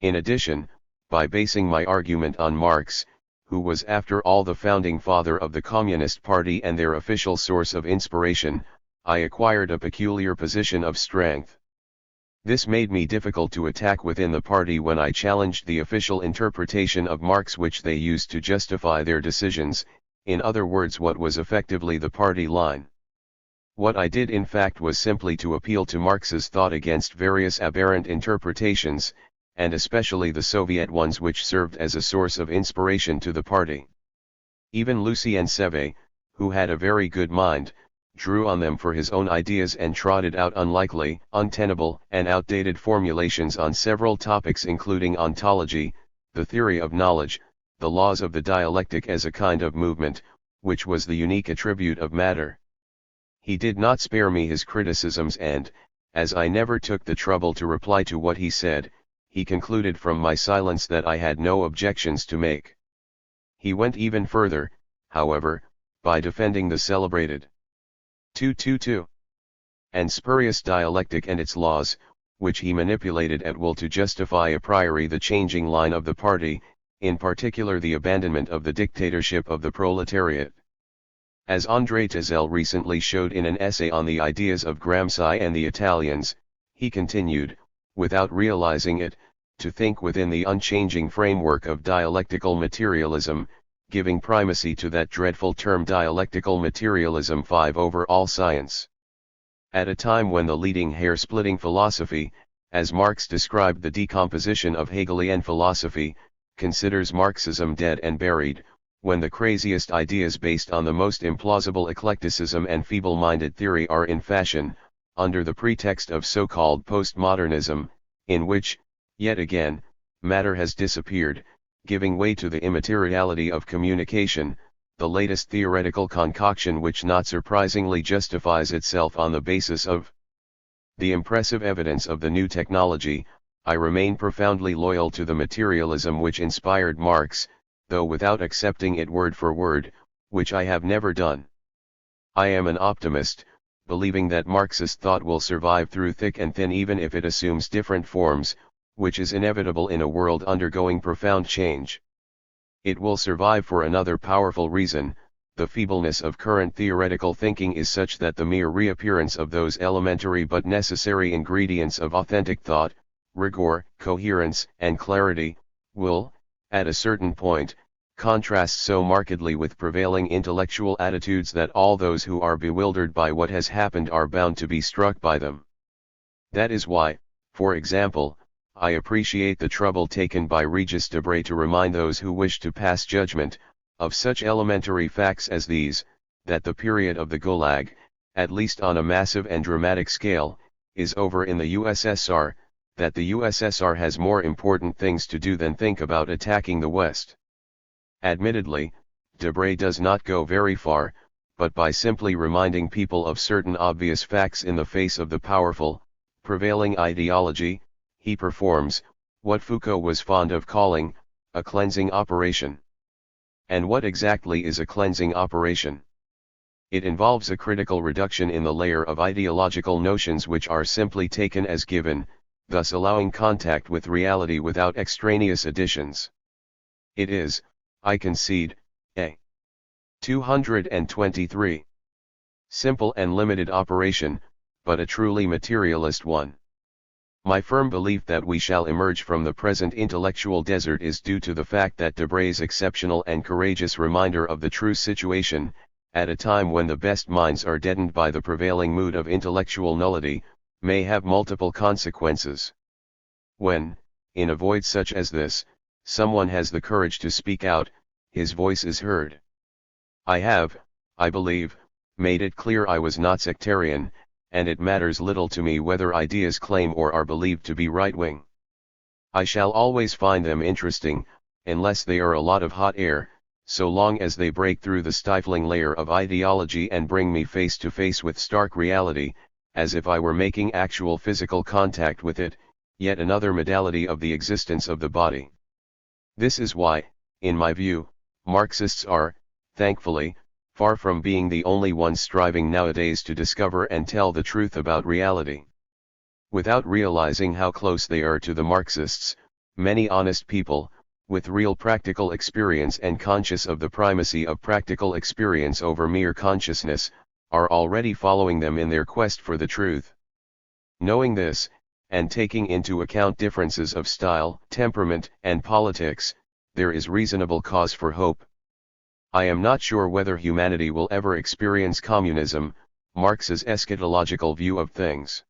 In addition, by basing my argument on Marx, who was after all the founding father of the Communist Party and their official source of inspiration, I acquired a peculiar position of strength. This made me difficult to attack within the party when I challenged the official interpretation of Marx which they used to justify their decisions, in other words what was effectively the party line. What I did in fact was simply to appeal to Marx's thought against various aberrant interpretations, and especially the Soviet ones which served as a source of inspiration to the party. Even Lucien Sévé, who had a very good mind, drew on them for his own ideas and trotted out unlikely, untenable, and outdated formulations on several topics including ontology, the theory of knowledge, the laws of the dialectic as a kind of movement, which was the unique attribute of matter. He did not spare me his criticisms and, as I never took the trouble to reply to what he said, he concluded from my silence that I had no objections to make. He went even further, however, by defending the celebrated 222 and spurious dialectic and its laws, which he manipulated at will to justify a priori the changing line of the party, in particular the abandonment of the dictatorship of the proletariat. As André Tezel recently showed in an essay on the ideas of Gramsci and the Italians, he continued, without realizing it, to think within the unchanging framework of dialectical materialism, giving primacy to that dreadful term dialectical materialism 5 over all science. At a time when the leading hair-splitting philosophy, as Marx described the decomposition of Hegelian philosophy, considers Marxism dead and buried, when the craziest ideas based on the most implausible eclecticism and feeble-minded theory are in fashion, under the pretext of so-called postmodernism, in which, yet again, matter has disappeared, giving way to the immateriality of communication, the latest theoretical concoction which not surprisingly justifies itself on the basis of the impressive evidence of the new technology. I remain profoundly loyal to the materialism which inspired Marx, though without accepting it word for word, which I have never done. I am an optimist, believing that Marxist thought will survive through thick and thin even if it assumes different forms, which is inevitable in a world undergoing profound change. It will survive for another powerful reason: the feebleness of current theoretical thinking is such that the mere reappearance of those elementary but necessary ingredients of authentic thought, rigor, coherence, and clarity, will, at a certain point, contrast so markedly with prevailing intellectual attitudes that all those who are bewildered by what has happened are bound to be struck by them. That is why, for example, I appreciate the trouble taken by Regis Debray to remind those who wish to pass judgment, of such elementary facts as these, that the period of the Gulag, at least on a massive and dramatic scale, is over in the USSR, that the USSR has more important things to do than think about attacking the West. Admittedly, Debray does not go very far, but by simply reminding people of certain obvious facts in the face of the powerful, prevailing ideology, he performs, what Foucault was fond of calling, a cleansing operation. And what exactly is a cleansing operation? It involves a critical reduction in the layer of ideological notions which are simply taken as given, thus allowing contact with reality without extraneous additions. It is, I concede, a 223 simple and limited operation, but a truly materialist one. My firm belief that we shall emerge from the present intellectual desert is due to the fact that Debray's exceptional and courageous reminder of the true situation, at a time when the best minds are deadened by the prevailing mood of intellectual nullity, may have multiple consequences. When, in a void such as this, someone has the courage to speak out, his voice is heard. I have, I believe, made it clear I was not sectarian, and it matters little to me whether ideas claim or are believed to be right-wing. I shall always find them interesting, unless they are a lot of hot air, so long as they break through the stifling layer of ideology and bring me face to face with stark reality, as if I were making actual physical contact with it, yet another modality of the existence of the body. This is why, in my view, Marxists are, thankfully, far from being the only ones striving nowadays to discover and tell the truth about reality. Without realizing how close they are to the Marxists, many honest people, with real practical experience and conscious of the primacy of practical experience over mere consciousness, are already following them in their quest for the truth. Knowing this, and taking into account differences of style, temperament, and politics, there is reasonable cause for hope. I am not sure whether humanity will ever experience communism, Marx's eschatological view of things.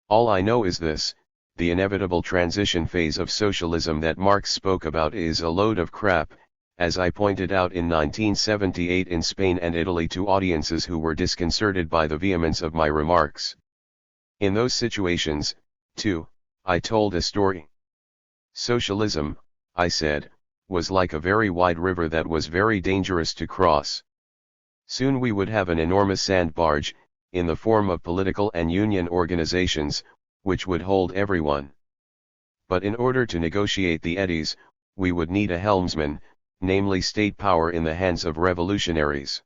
All I know is this: the inevitable transition phase of socialism that Marx spoke about is a load of crap, as I pointed out in 1978 in Spain and Italy to audiences who were disconcerted by the vehemence of my remarks. In those situations, too, I told a story. Socialism, I said, was like a very wide river that was very dangerous to cross. Soon we would have an enormous sand barge, in the form of political and union organizations, which would hold everyone. But in order to negotiate the eddies, we would need a helmsman, namely state power in the hands of revolutionaries.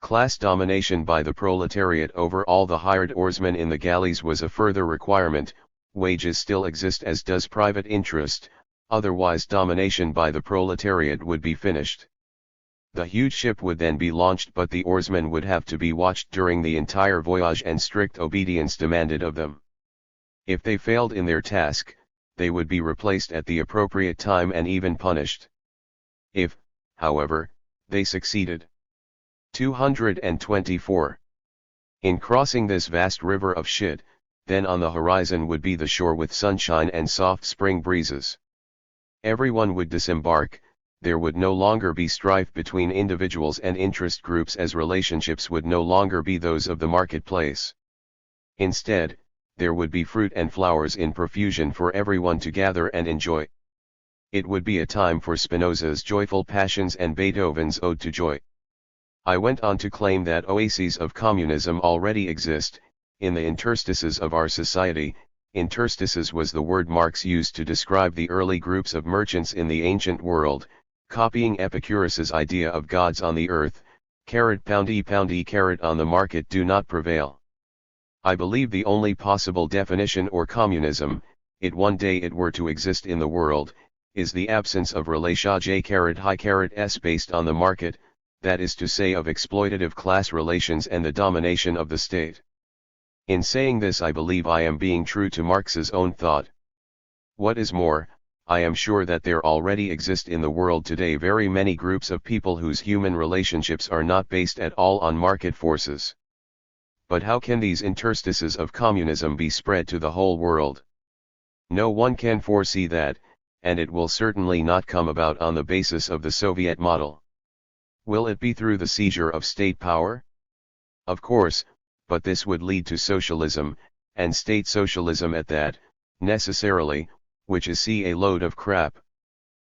Class domination by the proletariat over all the hired oarsmen in the galleys was a further requirement. Wages still exist, as does private interest, otherwise domination by the proletariat would be finished. The huge ship would then be launched, but the oarsmen would have to be watched during the entire voyage and strict obedience demanded of them. If they failed in their task, they would be replaced at the appropriate time and even punished. If, however, they succeeded. 224. In crossing this vast river of shit, then on the horizon would be the shore with sunshine and soft spring breezes. Everyone would disembark, there would no longer be strife between individuals and interest groups, as relationships would no longer be those of the marketplace. Instead, there would be fruit and flowers in profusion for everyone to gather and enjoy. It would be a time for Spinoza's joyful passions and Beethoven's Ode to Joy. I went on to claim that oases of communism already exist, in the interstices of our society. Interstices was the word Marx used to describe the early groups of merchants in the ancient world, copying Epicurus's idea of gods on the earth, poundy on the market do not prevail. I believe the only possible definition or communism, it one day it were to exist in the world, is the absence of relation based on the market, that is to say of exploitative class relations and the domination of the state. In saying this, I believe I am being true to Marx's own thought. What is more, I am sure that there already exist in the world today very many groups of people whose human relationships are not based at all on market forces. But how can these interstices of communism be spread to the whole world? No one can foresee that, and it will certainly not come about on the basis of the Soviet model. Will it be through the seizure of state power? Of course, but this would lead to socialism, and state socialism at that, necessarily, which is a load of crap.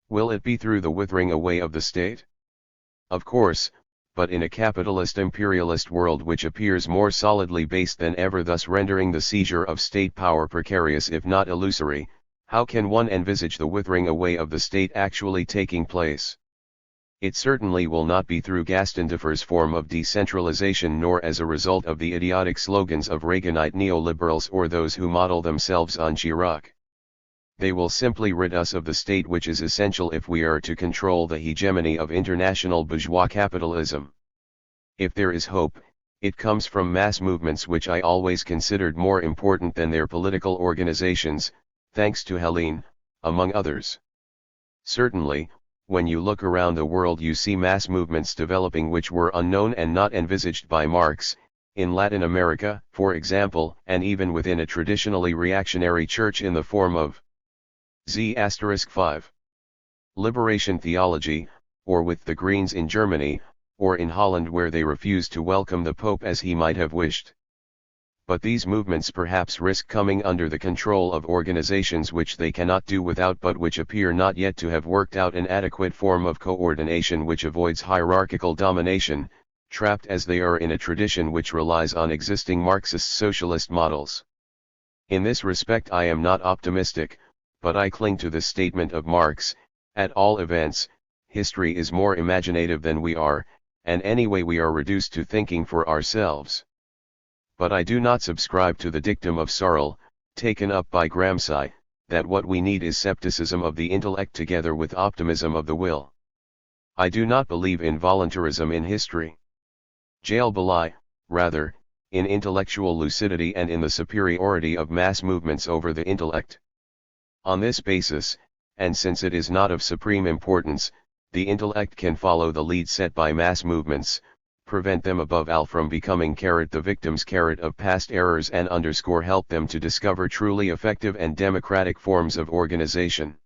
Will it be through the withering away of the state? Of course, but in a capitalist imperialist world which appears more solidly based than ever, thus rendering the seizure of state power precarious if not illusory, how can one envisage the withering away of the state actually taking place? It certainly will not be through Gastendorfer's form of decentralization, nor as a result of the idiotic slogans of Reaganite neoliberals or those who model themselves on Chirac. They will simply rid us of the state, which is essential if we are to control the hegemony of international bourgeois capitalism. If there is hope, it comes from mass movements, which I always considered more important than their political organizations, thanks to Helene, among others. Certainly, when you look around the world you see mass movements developing which were unknown and not envisaged by Marx, in Latin America, for example, and even within a traditionally reactionary church in the form of Z*5. Liberation theology, or with the Greens in Germany, or in Holland where they refused to welcome the Pope as he might have wished. But these movements perhaps risk coming under the control of organizations which they cannot do without, but which appear not yet to have worked out an adequate form of coordination which avoids hierarchical domination, trapped as they are in a tradition which relies on existing Marxist socialist models. In this respect I am not optimistic, but I cling to the statement of Marx: at all events, history is more imaginative than we are, and anyway we are reduced to thinking for ourselves. But I do not subscribe to the dictum of Searle, taken up by Gramsci, that what we need is scepticism of the intellect together with optimism of the will. I do not believe in voluntarism in history. Jail belie, rather, in intellectual lucidity and in the superiority of mass movements over the intellect. On this basis, and since it is not of supreme importance, the intellect can follow the lead set by mass movements, prevent them above all from becoming the victims of past errors, and help them to discover truly effective and democratic forms of organization.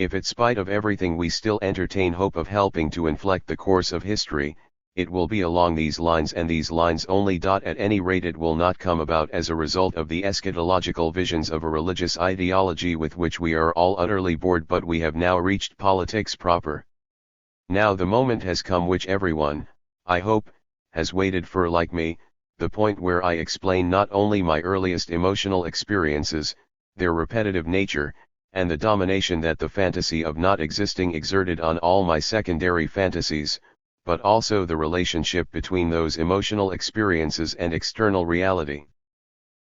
If in spite of everything we still entertain hope of helping to inflect the course of history, it will be along these lines and these lines only. At any rate it will not come about as a result of the eschatological visions of a religious ideology with which we are all utterly bored, but we have now reached politics proper. Now the moment has come which everyone, I hope, has waited for like me, the point where I explain not only my earliest emotional experiences, their repetitive nature, and the domination that the fantasy of not existing exerted on all my secondary fantasies, but also the relationship between those emotional experiences and external reality.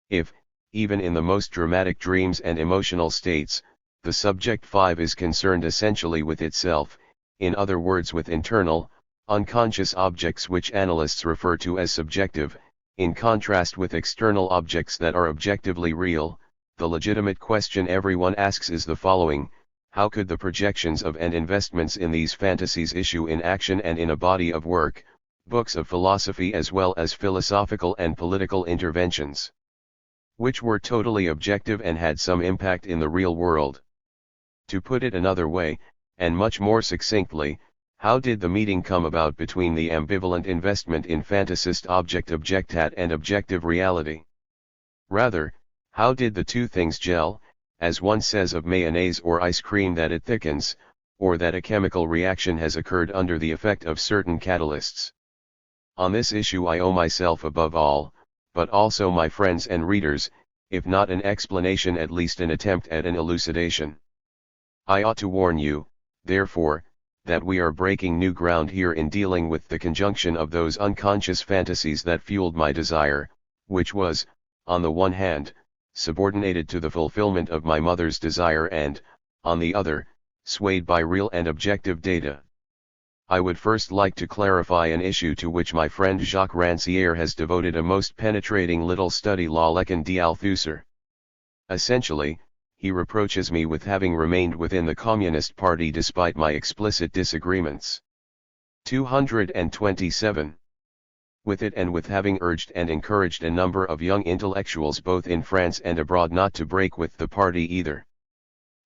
If, even in the most dramatic dreams and emotional states, the subject 5 is concerned essentially with itself, in other words with internal, unconscious objects which analysts refer to as subjective, in contrast with external objects that are objectively real, the legitimate question everyone asks is the following: how could the projections of and investments in these fantasies issue in action and in a body of work, books of philosophy as well as philosophical and political interventions, which were totally objective and had some impact in the real world? To put it another way, and much more succinctly, how did the meeting come about between the ambivalent investment in fantasist objectat and objective reality? Rather, how did the two things gel, as one says of mayonnaise or ice cream that it thickens, or that a chemical reaction has occurred under the effect of certain catalysts? On this issue I owe myself above all, but also my friends and readers, if not an explanation at least an attempt at an elucidation. I ought to warn you, therefore, that we are breaking new ground here in dealing with the conjunction of those unconscious fantasies that fueled my desire, which was, on the one hand, subordinated to the fulfillment of my mother's desire and, on the other, swayed by real and objective data. I would first like to clarify an issue to which my friend Jacques Rancière has devoted a most penetrating little study, La Leçon d'Althusser. Essentially, he reproaches me with having remained within the Communist Party despite my explicit disagreements. 227. With it and with having urged and encouraged a number of young intellectuals both in France and abroad not to break with the party either.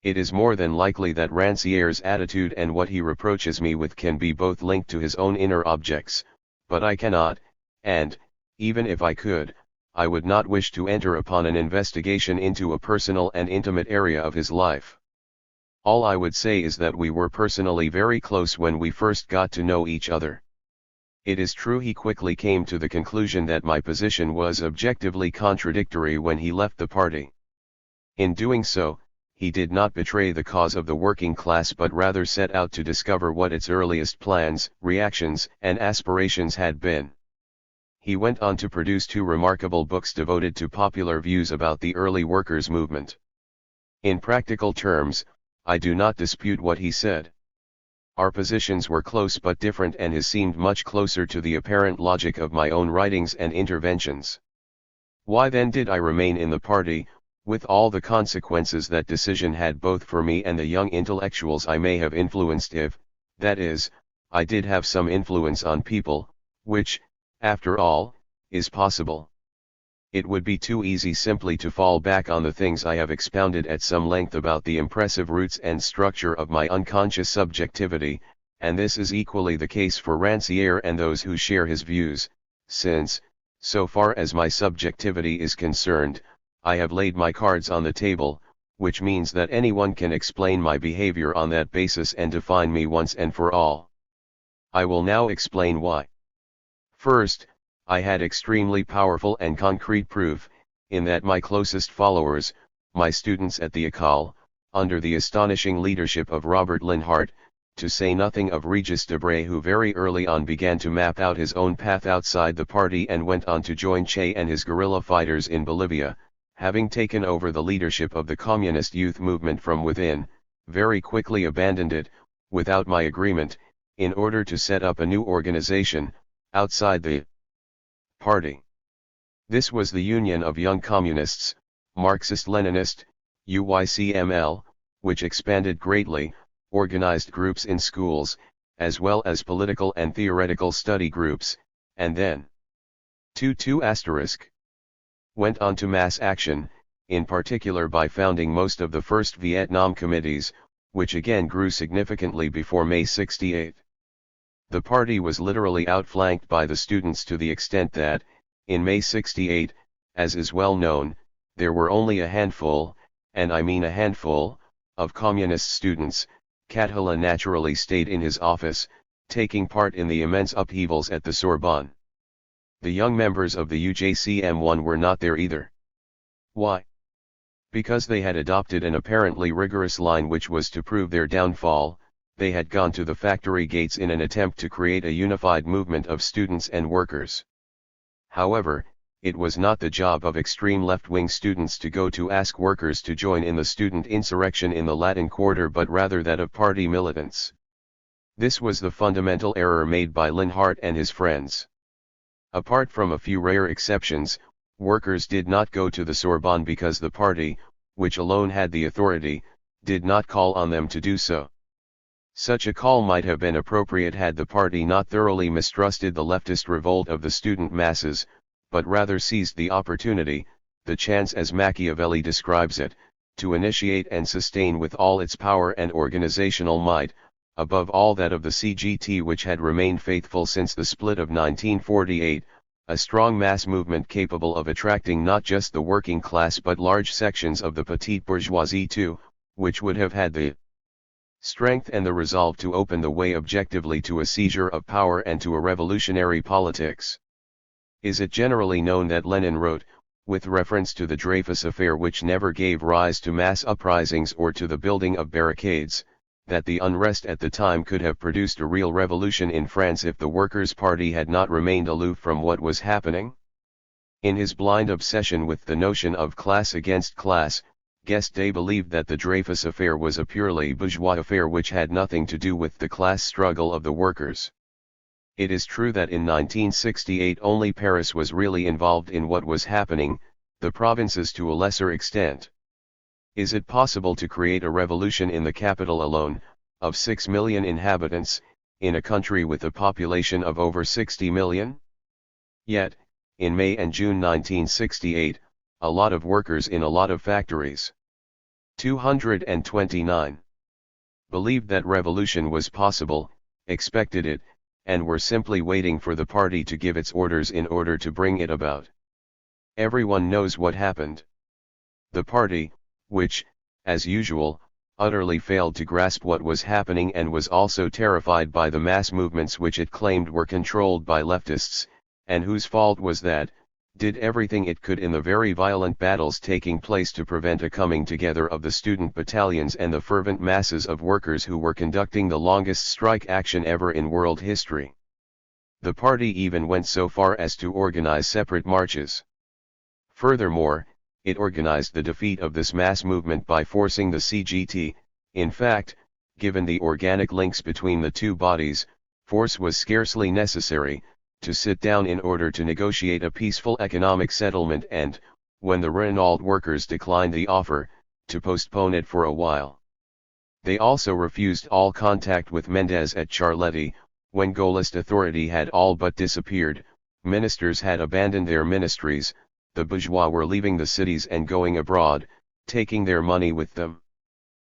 It is more than likely that Rancière's attitude and what he reproaches me with can be both linked to his own inner objects, but I cannot, and, even if I could, I would not wish to enter upon an investigation into a personal and intimate area of his life. All I would say is that we were personally very close when we first got to know each other. It is true he quickly came to the conclusion that my position was objectively contradictory when he left the party. In doing so, he did not betray the cause of the working class but rather set out to discover what its earliest plans, reactions, and aspirations had been. He went on to produce two remarkable books devoted to popular views about the early workers' movement. In practical terms, I do not dispute what he said. Our positions were close but different, and his seemed much closer to the apparent logic of my own writings and interventions. Why then did I remain in the party, with all the consequences that decision had both for me and the young intellectuals I may have influenced if, that is, I did have some influence on people, which, after all, is possible? It would be too easy simply to fall back on the things I have expounded at some length about the impressive roots and structure of my unconscious subjectivity, and this is equally the case for Rancière and those who share his views, since, so far as my subjectivity is concerned, I have laid my cards on the table, which means that anyone can explain my behavior on that basis and define me once and for all. I will now explain why. First, I had extremely powerful and concrete proof, in that my closest followers, my students at the École, under the astonishing leadership of Robert Linhart, to say nothing of Regis Debray, who very early on began to map out his own path outside the party and went on to join Che and his guerrilla fighters in Bolivia, having taken over the leadership of the communist youth movement from within, very quickly abandoned it, without my agreement, in order to set up a new organization, outside the party. This was the Union of Young Communists, Marxist-Leninist, UYCML, which expanded greatly, organized groups in schools, as well as political and theoretical study groups, and then 22** went on to mass action, in particular by founding most of the first Vietnam committees, which again grew significantly before May 68. The party was literally outflanked by the students to the extent that, in May 68, as is well known, there were only a handful, and I mean a handful, of communist students. Catulle naturally stayed in his office, taking part in the immense upheavals at the Sorbonne. The young members of the UJCM1 were not there either. Why? Because they had adopted an apparently rigorous line which was to prove their downfall. They had gone to the factory gates in an attempt to create a unified movement of students and workers. However, it was not the job of extreme left-wing students to go to ask workers to join in the student insurrection in the Latin Quarter, but rather that of party militants. This was the fundamental error made by Linhart and his friends. Apart from a few rare exceptions, workers did not go to the Sorbonne because the party, which alone had the authority, did not call on them to do so. Such a call might have been appropriate had the party not thoroughly mistrusted the leftist revolt of the student masses, but rather seized the opportunity, the chance as Machiavelli describes it, to initiate and sustain with all its power and organizational might, above all that of the CGT, which had remained faithful since the split of 1948, a strong mass movement capable of attracting not just the working class but large sections of the petite bourgeoisie too, which would have had the strength and the resolve to open the way objectively to a seizure of power and to a revolutionary politics. Is it generally known that Lenin wrote, with reference to the Dreyfus affair, which never gave rise to mass uprisings or to the building of barricades, that the unrest at the time could have produced a real revolution in France if the Workers' Party had not remained aloof from what was happening? In his blind obsession with the notion of class against class, Guesde believed that the Dreyfus affair was a purely bourgeois affair which had nothing to do with the class struggle of the workers. It is true that in 1968 only Paris was really involved in what was happening, the provinces to a lesser extent. Is it possible to create a revolution in the capital alone, of 6 million inhabitants, in a country with a population of over 60 million? Yet, in May and June 1968, a lot of workers in a lot of factories, 229, believed that revolution was possible, expected it, and were simply waiting for the party to give its orders in order to bring it about. Everyone knows what happened. The party, which, as usual, utterly failed to grasp what was happening and was also terrified by the mass movements which it claimed were controlled by leftists, and whose fault was that, did everything it could in the very violent battles taking place to prevent a coming together of the student battalions and the fervent masses of workers who were conducting the longest strike action ever in world history. The party even went so far as to organize separate marches. Furthermore, it organized the defeat of this mass movement by forcing the CGT. In fact, given the organic links between the two bodies, force was scarcely necessary, to sit down in order to negotiate a peaceful economic settlement and, when the Renault workers declined the offer, to postpone it for a while. They also refused all contact with Mendez at Charletti. When Gaullist authority had all but disappeared, ministers had abandoned their ministries, the bourgeois were leaving the cities and going abroad, taking their money with them.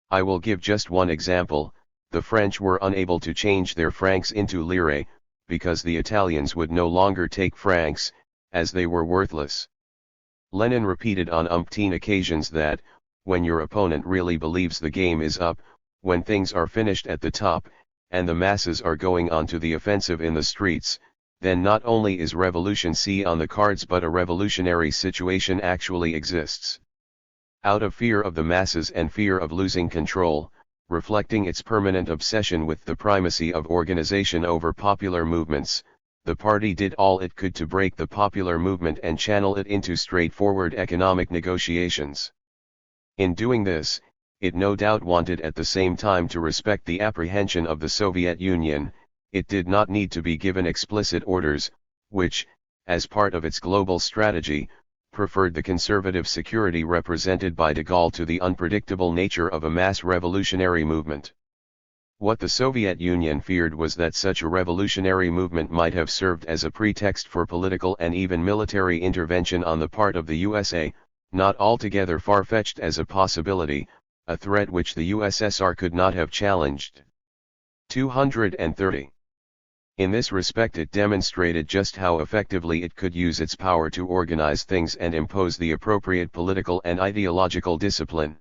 I will give just one example. The French were unable to change their francs into lire, because the Italians would no longer take francs, as they were worthless. Lenin repeated on umpteen occasions that, when your opponent really believes the game is up, when things are finished at the top, and the masses are going on to the offensive in the streets, then not only is revolution on the cards but a revolutionary situation actually exists. Out of fear of the masses and fear of losing control, reflecting its permanent obsession with the primacy of organization over popular movements, the party did all it could to break the popular movement and channel it into straightforward economic negotiations. In doing this, it no doubt wanted at the same time to respect the apprehension of the Soviet Union. It did not need to be given explicit orders, which, as part of its global strategy, preferred the conservative security represented by de Gaulle to the unpredictable nature of a mass revolutionary movement. What the Soviet Union feared was that such a revolutionary movement might have served as a pretext for political and even military intervention on the part of the USA, not altogether far-fetched as a possibility, a threat which the USSR could not have challenged. 230. In this respect it demonstrated just how effectively it could use its power to organize things and impose the appropriate political and ideological discipline.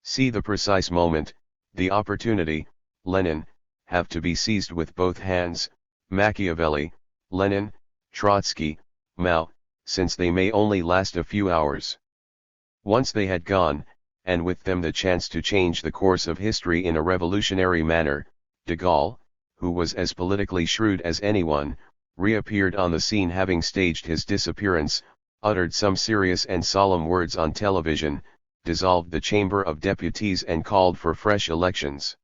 See the precise moment, the opportunity, Lenin, have to be seized with both hands, Machiavelli, Lenin, Trotsky, Mao, since they may only last a few hours. Once they had gone, and with them the chance to change the course of history in a revolutionary manner, de Gaulle, who was as politically shrewd as anyone, reappeared on the scene having staged his disappearance, uttered some serious and solemn words on television, dissolved the Chamber of Deputies and called for fresh elections.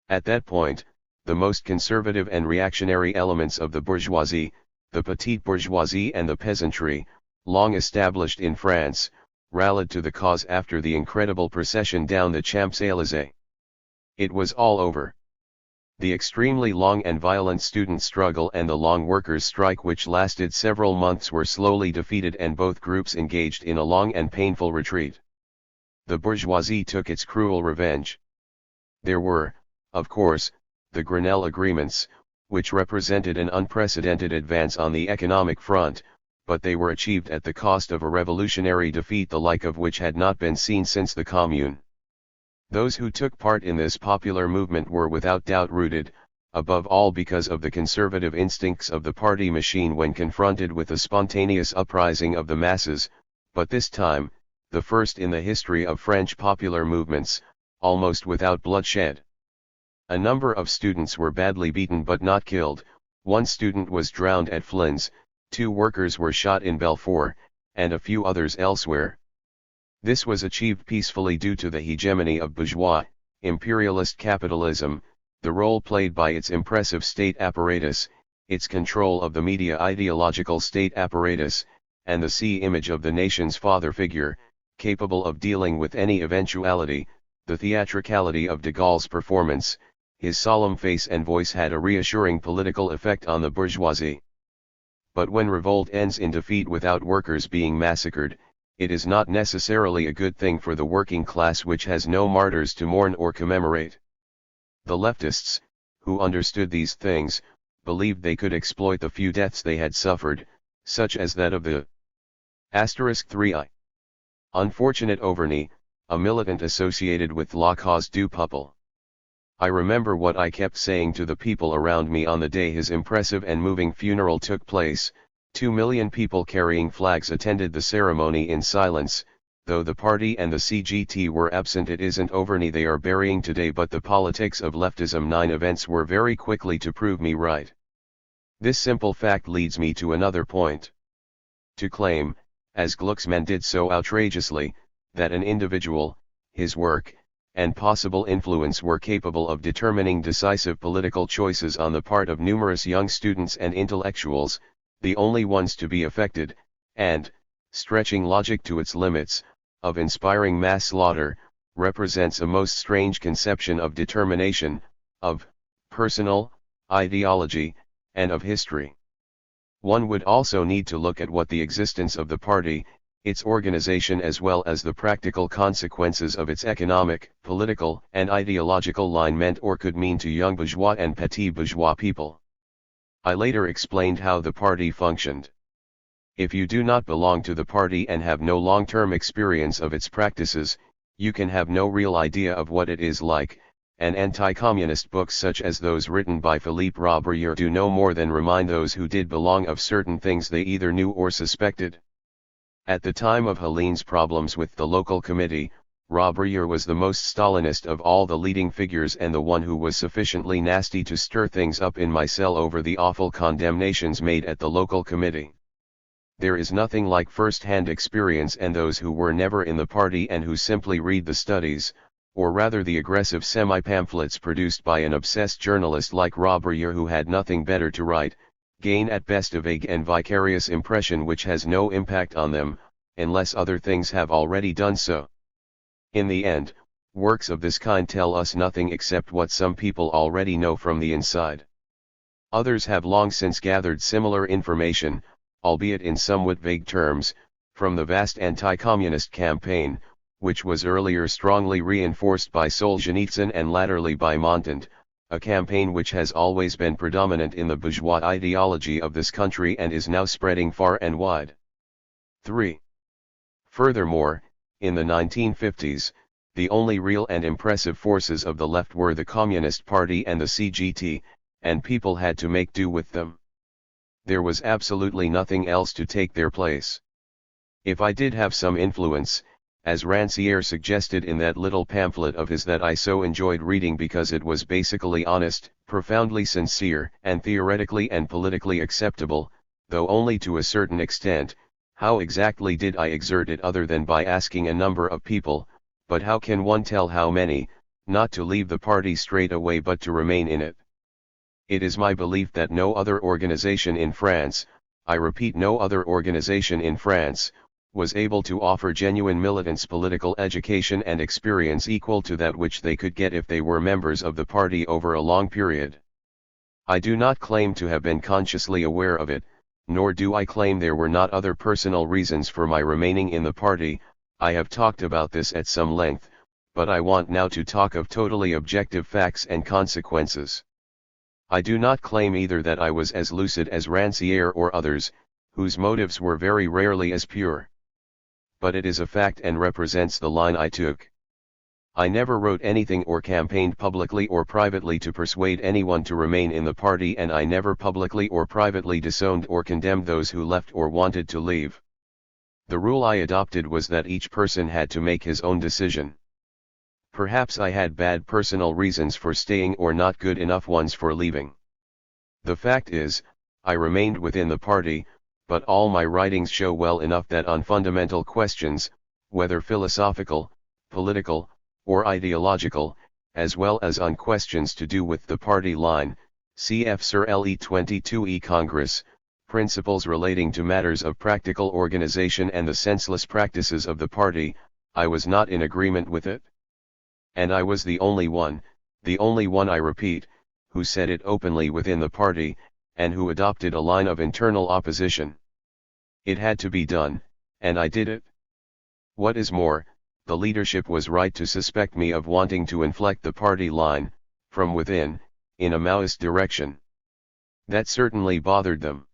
At that point, the most conservative and reactionary elements of the bourgeoisie, the petite bourgeoisie and the peasantry, long established in France, rallied to the cause after the incredible procession down the Champs-Élysées. It was all over. The extremely long and violent student struggle and the long workers' strike which lasted several months were slowly defeated and both groups engaged in a long and painful retreat. The bourgeoisie took its cruel revenge. There were, of course, the Grenelle agreements, which represented an unprecedented advance on the economic front, but they were achieved at the cost of a revolutionary defeat the like of which had not been seen since the Commune. Those who took part in this popular movement were without doubt rooted, above all because of the conservative instincts of the party machine when confronted with a spontaneous uprising of the masses, but this time, the first in the history of French popular movements, almost without bloodshed. A number of students were badly beaten but not killed, one student was drowned at Flins, 2 workers were shot in Belfort, and a few others elsewhere. This was achieved peacefully due to the hegemony of bourgeois, imperialist capitalism, the role played by its impressive state apparatus, its control of the media ideological state apparatus, and the sea image of the nation's father figure, capable of dealing with any eventuality. The theatricality of de Gaulle's performance, his solemn face and voice had a reassuring political effect on the bourgeoisie. But when revolt ends in defeat without workers being massacred, it is not necessarily a good thing for the working class which has no martyrs to mourn or commemorate. The leftists, who understood these things, believed they could exploit the few deaths they had suffered, such as that of the *3i. Unfortunate Auvergne, a militant associated with La Cause du Peuple. I remember what I kept saying to the people around me on the day his impressive and moving funeral took place. 2 million people carrying flags attended the ceremony in silence, though the party and the CGT were absent. It isn't Auvergne they are burying today, but the politics of leftism. 9 events were very quickly to prove me right. This simple fact leads me to another point. To claim, as Glucksmann did so outrageously, that an individual, his work, and possible influence were capable of determining decisive political choices on the part of numerous young students and intellectuals, the only ones to be affected, and, stretching logic to its limits, of inspiring mass slaughter, represents a most strange conception of determination, of personal ideology, and of history. One would also need to look at what the existence of the party, its organization as well as the practical consequences of its economic, political, and ideological line meant or could mean to young bourgeois and petit bourgeois people. I later explained how the party functioned. If you do not belong to the party and have no long-term experience of its practices, you can have no real idea of what it is like, and anti-communist books such as those written by Philippe Robert do no more than remind those who did belong of certain things they either knew or suspected. At the time of Helene's problems with the local committee, Robert was the most Stalinist of all the leading figures and the one who was sufficiently nasty to stir things up in my cell over the awful condemnations made at the local committee. There is nothing like first-hand experience, and those who were never in the party and who simply read the studies, or rather the aggressive semi-pamphlets produced by an obsessed journalist like Robert who had nothing better to write, gain at best a vague and vicarious impression which has no impact on them, unless other things have already done so. In the end, works of this kind tell us nothing except what some people already know from the inside. Others have long since gathered similar information, albeit in somewhat vague terms, from the vast anti-communist campaign, which was earlier strongly reinforced by Solzhenitsyn and latterly by Montand, a campaign which has always been predominant in the bourgeois ideology of this country and is now spreading far and wide. 3. Furthermore, in the 1950s, the only real and impressive forces of the left were the Communist Party and the CGT, and people had to make do with them. There was absolutely nothing else to take their place. If I did have some influence, as Rancière suggested in that little pamphlet of his that I so enjoyed reading because it was basically honest, profoundly sincere, and theoretically and politically acceptable, though only to a certain extent, how exactly did I exert it other than by asking a number of people, but how can one tell how many, not to leave the party straight away but to remain in it? It is my belief that no other organization in France, I repeat no other organization in France, was able to offer genuine militants political education and experience equal to that which they could get if they were members of the party over a long period. I do not claim to have been consciously aware of it, nor do I claim there were not other personal reasons for my remaining in the party. I have talked about this at some length, but I want now to talk of totally objective facts and consequences. I do not claim either that I was as lucid as Rancière or others, whose motives were very rarely as pure. But it is a fact and represents the line I took. I never wrote anything or campaigned publicly or privately to persuade anyone to remain in the party, and I never publicly or privately disowned or condemned those who left or wanted to leave. The rule I adopted was that each person had to make his own decision. Perhaps I had bad personal reasons for staying or not good enough ones for leaving. The fact is, I remained within the party, but all my writings show well enough that on fundamental questions, whether philosophical, political, or ideological, as well as on questions to do with the party line, cf. Sir Le 22e Congress, principles relating to matters of practical organization and the senseless practices of the party, I was not in agreement with it. And I was the only one I repeat, who said it openly within the party, and who adopted a line of internal opposition. It had to be done, and I did it. What is more, the leadership was right to suspect me of wanting to inflect the party line, from within, in a Maoist direction. That certainly bothered them.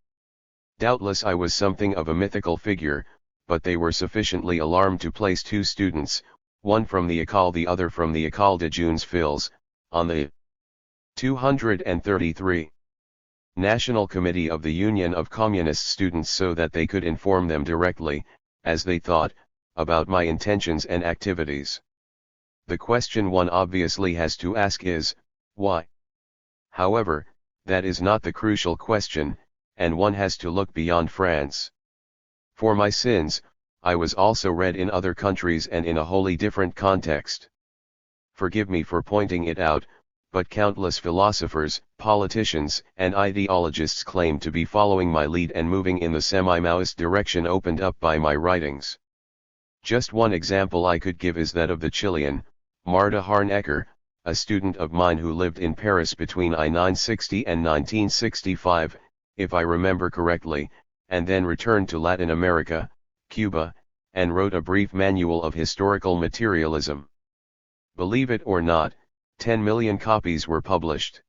Doubtless I was something of a mythical figure, but they were sufficiently alarmed to place 2 students, one from the École the other from the École de Jeunes Filles, on the 233 National Committee of the Union of Communist Students so that they could inform them directly, as they thought, about my intentions and activities. The question one obviously has to ask is, why? However, that is not the crucial question, and one has to look beyond France. For my sins, I was also read in other countries and in a wholly different context. Forgive me for pointing it out, but countless philosophers, politicians, and ideologists claim to be following my lead and moving in the semi-Maoist direction opened up by my writings. Just one example I could give is that of the Chilean, Marta Harnecker, a student of mine who lived in Paris between 1960 and 1965, if I remember correctly, and then returned to Latin America, Cuba, and wrote a brief manual of historical materialism. Believe it or not, 10 million copies were published.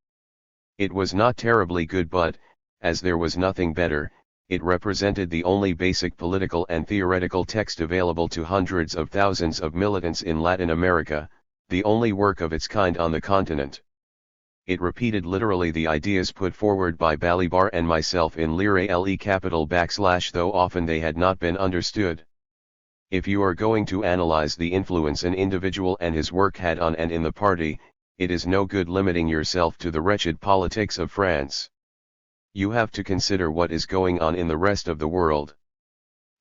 It was not terribly good, but, as there was nothing better, it represented the only basic political and theoretical text available to hundreds of thousands of militants in Latin America, the only work of its kind on the continent. It repeated literally the ideas put forward by Balibar and myself in _, though often they had not been understood. If you are going to analyze the influence an individual and his work had on and in the party, it is no good limiting yourself to the wretched politics of France. You have to consider what is going on in the rest of the world.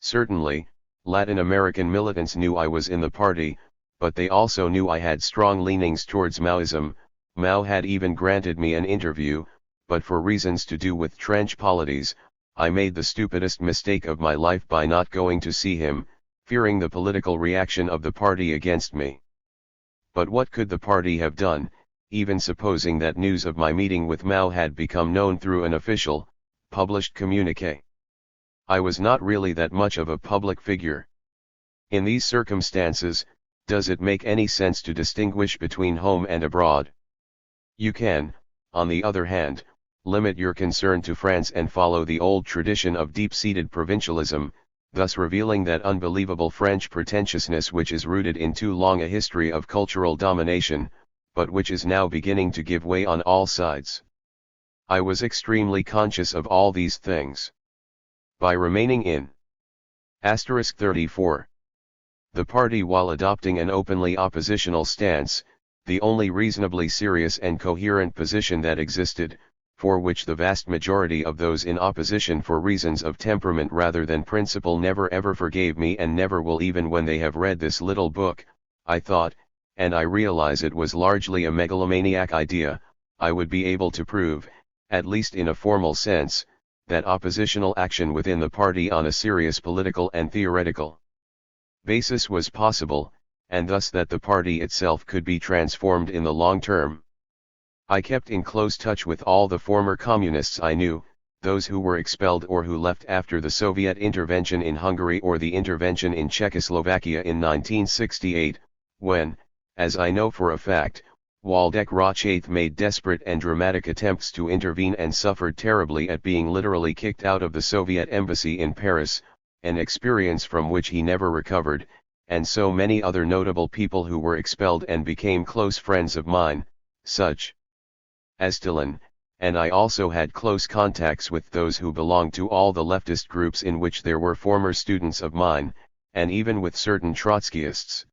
Certainly, Latin American militants knew I was in the party, but they also knew I had strong leanings towards Maoism. Mao had even granted me an interview, but for reasons to do with trench polities, I made the stupidest mistake of my life by not going to see him, fearing the political reaction of the party against me. But what could the party have done, even supposing that news of my meeting with Mao had become known through an official, published communiqué? I was not really that much of a public figure. In these circumstances, Does it make any sense to distinguish between home and abroad? You can, on the other hand, limit your concern to France and follow the old tradition of deep-seated provincialism, thus revealing that unbelievable French pretentiousness which is rooted in too long a history of cultural domination, but which is now beginning to give way on all sides. I was extremely conscious of all these things. By remaining in *34. The party, while adopting an openly oppositional stance, the only reasonably serious and coherent position that existed, for which the vast majority of those in opposition for reasons of temperament rather than principle never ever forgave me and never will even when they have read this little book, I thought, and I realize it was largely a megalomaniac idea, I would be able to prove, at least in a formal sense, that oppositional action within the party on a serious political and theoretical basis was possible, and thus that the party itself could be transformed in the long term. I kept in close touch with all the former communists I knew, those who were expelled or who left after the Soviet intervention in Hungary or the intervention in Czechoslovakia in 1968, when, as I know for a fact, Waldek Rochath made desperate and dramatic attempts to intervene and suffered terribly at being literally kicked out of the Soviet embassy in Paris, an experience from which he never recovered, and so many other notable people who were expelled and became close friends of mine, such as Stalin, and I also had close contacts with those who belonged to all the leftist groups in which there were former students of mine, and even with certain Trotskyists.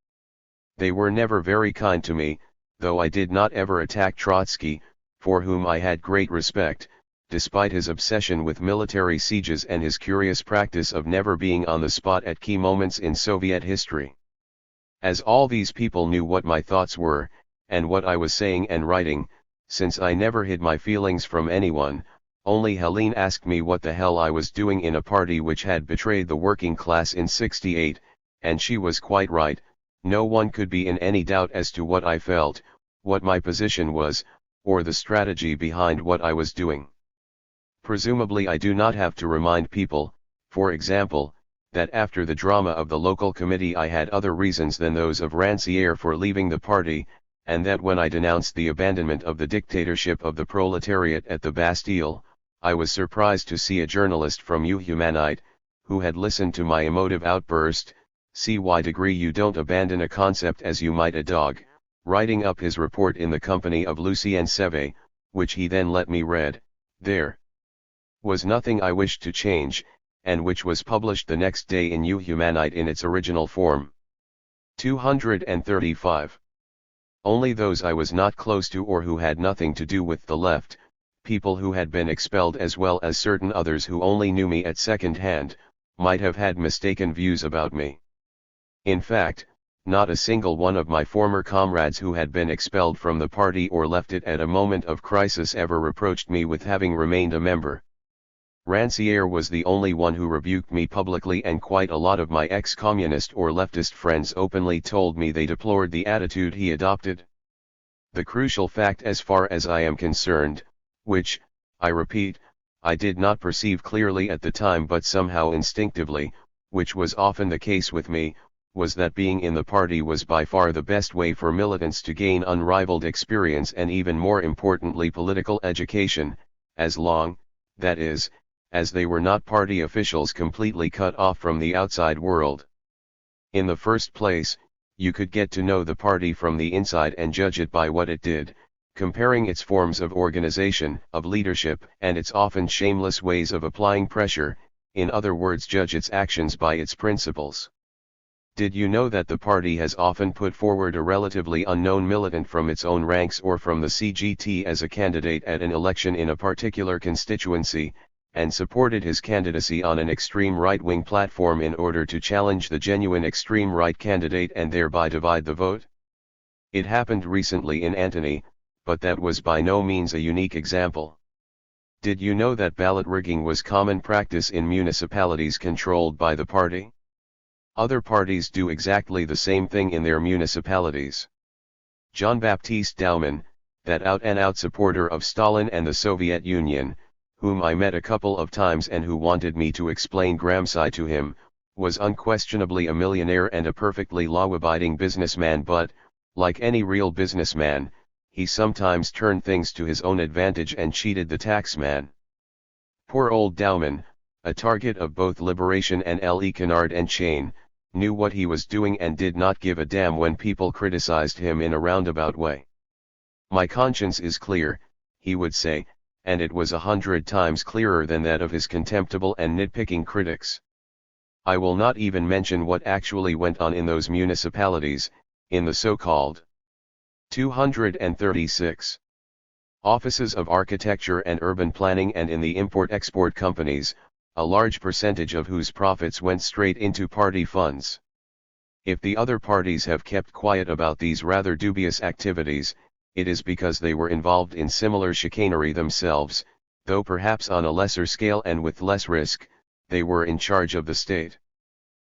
They were never very kind to me, though I did not ever attack Trotsky, for whom I had great respect, despite his obsession with military sieges and his curious practice of never being on the spot at key moments in Soviet history. As all these people knew what my thoughts were, and what I was saying and writing, since I never hid my feelings from anyone, only Helene asked me what the hell I was doing in a party which had betrayed the working class in '68, and she was quite right. No one could be in any doubt as to what I felt, what my position was, or the strategy behind what I was doing. Presumably I do not have to remind people, for example, that after the drama of the local committee I had other reasons than those of Rancière for leaving the party, and that when I denounced the abandonment of the dictatorship of the proletariat at the Bastille, I was surprised to see a journalist from Humanite, who had listened to my emotive outburst, see why degree you don't abandon a concept as you might a dog, writing up his report in the company of Lucien Seve, which he then let me read. There was nothing I wished to change, and which was published the next day in Humanite in its original form. 235. Only those I was not close to or who had nothing to do with the left, people who had been expelled as well as certain others who only knew me at second hand, might have had mistaken views about me. In fact, not a single one of my former comrades who had been expelled from the party or left it at a moment of crisis ever reproached me with having remained a member. Rancière was the only one who rebuked me publicly, and quite a lot of my ex-communist or leftist friends openly told me they deplored the attitude he adopted. The crucial fact as far as I am concerned, which, I repeat, I did not perceive clearly at the time but somehow instinctively, which was often the case with me, was that being in the party was by far the best way for militants to gain unrivaled experience and even more importantly political education, as long, that is, as they were not party officials completely cut off from the outside world. In the first place, you could get to know the party from the inside and judge it by what it did, comparing its forms of organization, of leadership, and its often shameless ways of applying pressure, in other words judge its actions by its principles. Did you know that the party has often put forward a relatively unknown militant from its own ranks or from the CGT as a candidate at an election in a particular constituency, and supported his candidacy on an extreme right-wing platform in order to challenge the genuine extreme right candidate and thereby divide the vote? It happened recently in Antony, but that was by no means a unique example. Did you know that ballot rigging was common practice in municipalities controlled by the party? Other parties do exactly the same thing in their municipalities. Jean-Baptiste Dauman, that out-and-out supporter of Stalin and the Soviet Union, whom I met a couple of times and who wanted me to explain Gramsci to him, was unquestionably a millionaire and a perfectly law-abiding businessman, but, like any real businessman, he sometimes turned things to his own advantage and cheated the taxman. Poor old Dowman, a target of both Liberation and Le Canard and Chain, knew what he was doing and did not give a damn when people criticized him in a roundabout way. My conscience is clear, he would say, and it was 100 times clearer than that of his contemptible and nitpicking critics. I will not even mention what actually went on in those municipalities, in the so-called 236 offices of architecture and urban planning and in the import-export companies, a large percentage of whose profits went straight into party funds. If the other parties have kept quiet about these rather dubious activities, it is because they were involved in similar chicanery themselves, though perhaps on a lesser scale and with less risk. They were in charge of the state.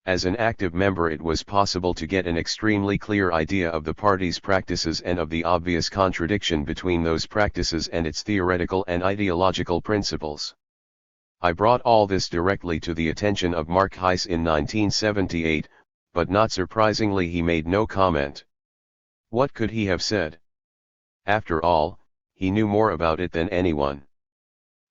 As an active member, it was possible to get an extremely clear idea of the party's practices and of the obvious contradiction between those practices and its theoretical and ideological principles. I brought all this directly to the attention of Mark Heiss in 1978, but not surprisingly he made no comment. What could he have said? After all, he knew more about it than anyone.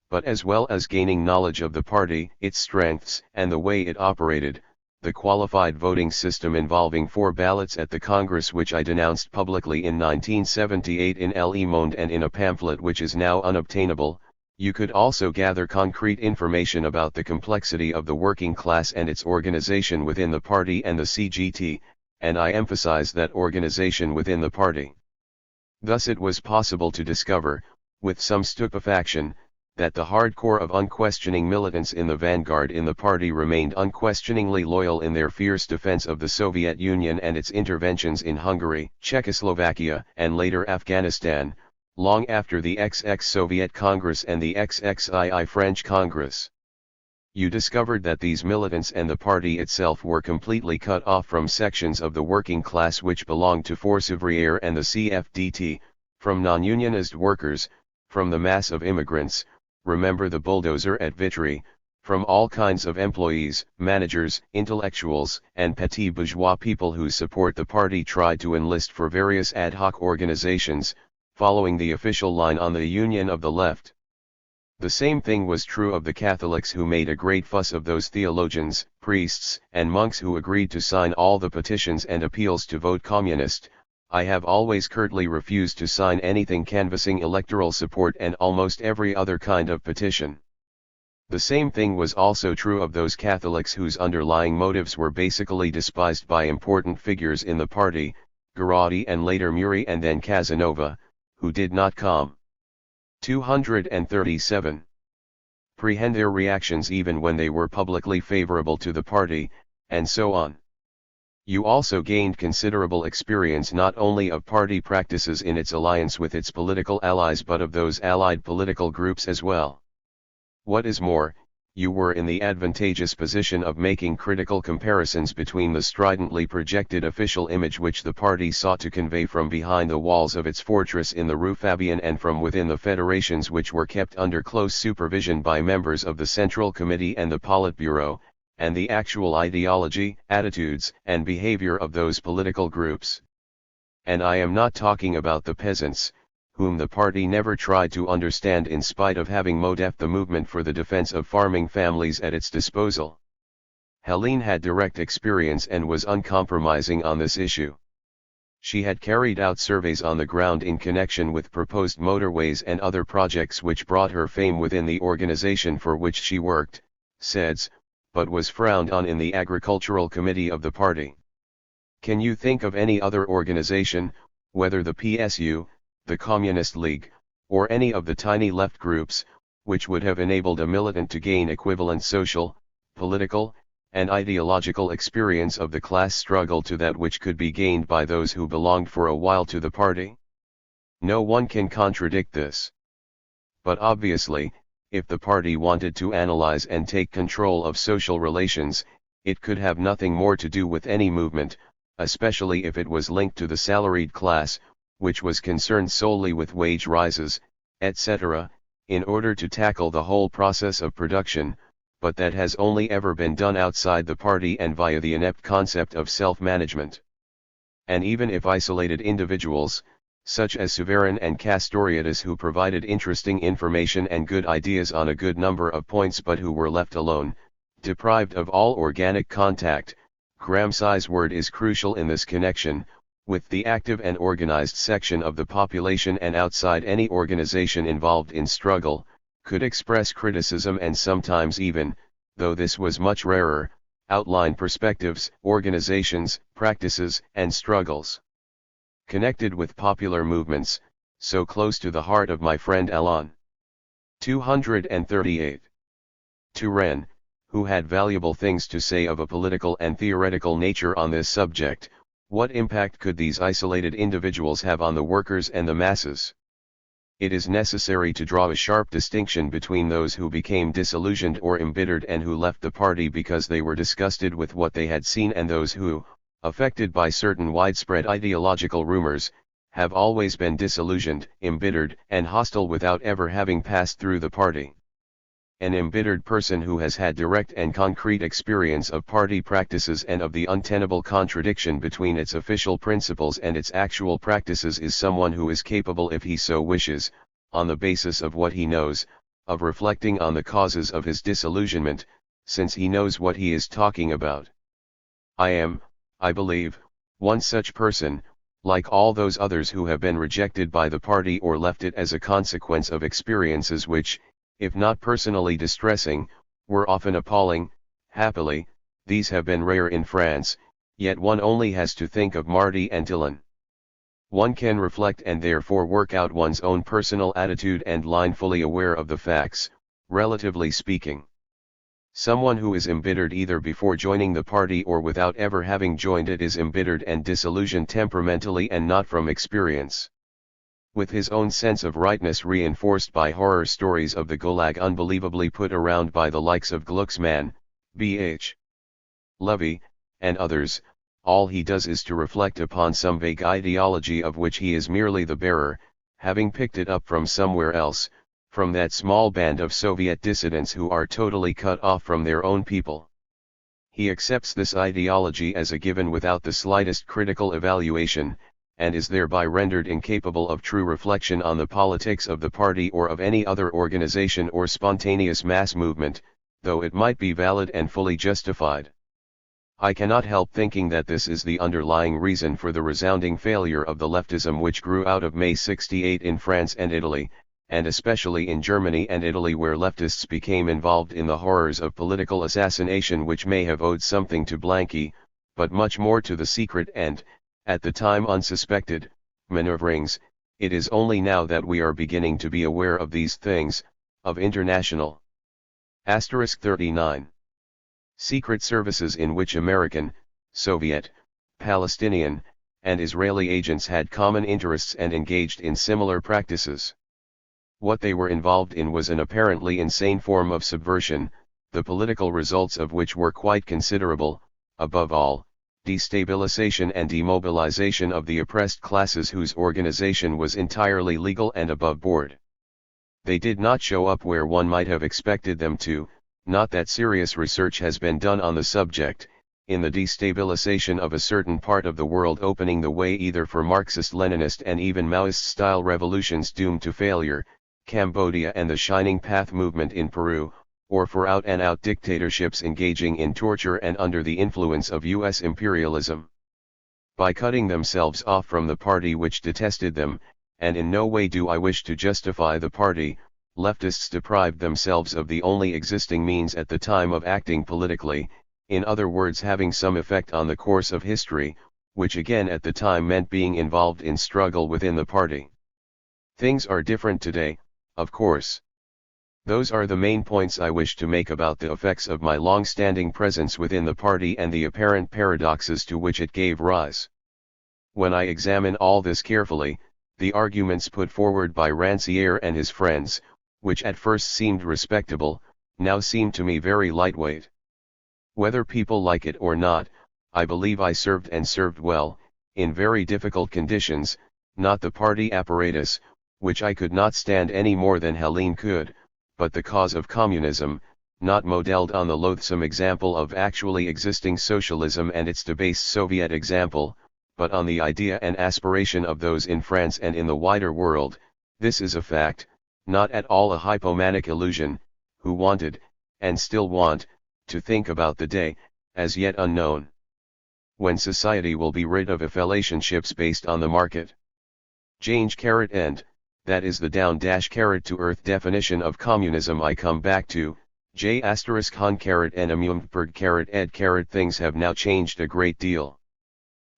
But as well as gaining knowledge of the party, its strengths, and the way it operated, the qualified voting system involving 4 ballots at the Congress which I denounced publicly in 1978 in Le Monde and in a pamphlet which is now unobtainable, you could also gather concrete information about the complexity of the working class and its organization within the party and the CGT, and I emphasize that organization within the party. Thus it was possible to discover, with some stupefaction, that the hardcore of unquestioning militants in the vanguard in the party remained unquestioningly loyal in their fierce defense of the Soviet Union and its interventions in Hungary, Czechoslovakia, and later Afghanistan, long after the XX Soviet Congress and the XXII French Congress. You discovered that these militants and the party itself were completely cut off from sections of the working class which belonged to Force Ouvrière and the CFDT, from non-unionized workers, from the mass of immigrants, remember the bulldozer at Vitry, from all kinds of employees, managers, intellectuals, and petit bourgeois people whose support the party tried to enlist for various ad hoc organizations, following the official line on the Union of the Left. The same thing was true of the Catholics who made a great fuss of those theologians, priests, and monks who agreed to sign all the petitions and appeals to vote communist. I have always curtly refused to sign anything canvassing electoral support and almost every other kind of petition. The same thing was also true of those Catholics whose underlying motives were basically despised by important figures in the party, Garotti and later Muri and then Casanova, who did not come. 237. Prehend their reactions even when they were publicly favorable to the party, and so on. You also gained considerable experience not only of party practices in its alliance with its political allies but of those allied political groups as well. What is more, you were in the advantageous position of making critical comparisons between the stridently projected official image which the party sought to convey from behind the walls of its fortress in the Rue Fabian and from within the federations which were kept under close supervision by members of the Central Committee and the Politburo, and the actual ideology, attitudes, and behavior of those political groups. And I am not talking about the peasants, whom the party never tried to understand in spite of having MODEF the movement for the defense of farming families at its disposal. Helene had direct experience and was uncompromising on this issue. She had carried out surveys on the ground in connection with proposed motorways and other projects which brought her fame within the organization for which she worked, SEDS, but was frowned on in the Agricultural Committee of the party. Can you think of any other organization, whether the PSU, the Communist League, or any of the tiny left groups, which would have enabled a militant to gain equivalent social, political, and ideological experience of the class struggle to that which could be gained by those who belonged for a while to the party? No one can contradict this. But obviously, if the party wanted to analyze and take control of social relations, it could have nothing more to do with any movement, especially if it was linked to the salaried class, which was concerned solely with wage rises, etc., in order to tackle the whole process of production, but that has only ever been done outside the party and via the inept concept of self-management. And even if isolated individuals, such as Suverin and Castoriadis, who provided interesting information and good ideas on a good number of points but who were left alone, deprived of all organic contact, Gramsci's word is crucial in this connection, with the active and organized section of the population and outside any organization involved in struggle, could express criticism and sometimes even, though this was much rarer, outline perspectives, organizations, practices, and struggles connected with popular movements, so close to the heart of my friend Alain. 238. Turenne, who had valuable things to say of a political and theoretical nature on this subject. What impact could these isolated individuals have on the workers and the masses? It is necessary to draw a sharp distinction between those who became disillusioned or embittered and who left the party because they were disgusted with what they had seen, and those who, affected by certain widespread ideological rumors, have always been disillusioned, embittered, and hostile without ever having passed through the party. An embittered person who has had direct and concrete experience of party practices and of the untenable contradiction between its official principles and its actual practices is someone who is capable, if he so wishes, on the basis of what he knows, of reflecting on the causes of his disillusionment, since he knows what he is talking about. I am, I believe, one such person, like all those others who have been rejected by the party or left it as a consequence of experiences which, if not personally distressing, were often appalling. Happily, these have been rare in France, yet one only has to think of Marty and Dillon. One can reflect and therefore work out one's own personal attitude and line, fully aware of the facts, relatively speaking. Someone who is embittered either before joining the party or without ever having joined it is embittered and disillusioned temperamentally and not from experience. With his own sense of rightness reinforced by horror stories of the Gulag unbelievably put around by the likes of Glucksmann, B.H. Levy, and others, all he does is to reflect upon some vague ideology of which he is merely the bearer, having picked it up from somewhere else, from that small band of Soviet dissidents who are totally cut off from their own people. He accepts this ideology as a given without the slightest critical evaluation, and is thereby rendered incapable of true reflection on the politics of the party or of any other organization or spontaneous mass movement, though it might be valid and fully justified. I cannot help thinking that this is the underlying reason for the resounding failure of the leftism which grew out of May '68 in France and Italy, and especially in Germany and Italy, where leftists became involved in the horrors of political assassination which may have owed something to Blanqui, but much more to the secret and, at the time unsuspected, maneuverings. It is only now that we are beginning to be aware of these things, of international *39 secret services in which American, Soviet, Palestinian, and Israeli agents had common interests and engaged in similar practices. What they were involved in was an apparently insane form of subversion, the political results of which were quite considerable, above all, destabilization and demobilization of the oppressed classes whose organization was entirely legal and above board. They did not show up where one might have expected them to, not that serious research has been done on the subject, in the destabilization of a certain part of the world, opening the way either for Marxist-Leninist and even Maoist-style revolutions doomed to failure, Cambodia and the Shining Path movement in Peru, or for out-and-out dictatorships engaging in torture and under the influence of U.S. imperialism. By cutting themselves off from the party which detested them, and in no way do I wish to justify the party, leftists deprived themselves of the only existing means at the time of acting politically, in other words having some effect on the course of history, which again at the time meant being involved in struggle within the party. Things are different today, of course. Those are the main points I wish to make about the effects of my long-standing presence within the party and the apparent paradoxes to which it gave rise. When I examine all this carefully, the arguments put forward by Rancière and his friends, which at first seemed respectable, now seem to me very lightweight. Whether people like it or not, I believe I served and served well, in very difficult conditions, not the party apparatus, which I could not stand any more than Helene could, but the cause of communism, not modeled on the loathsome example of actually existing socialism and its debased Soviet example, but on the idea and aspiration of those in France and in the wider world. This is a fact, not at all a hypomanic illusion, who wanted, and still want, to think about the day, as yet unknown, when society will be rid of affiliationships based on the market. Change end, that is the down-to earth definition of communism I come back to. J** han ed things have now changed a great deal.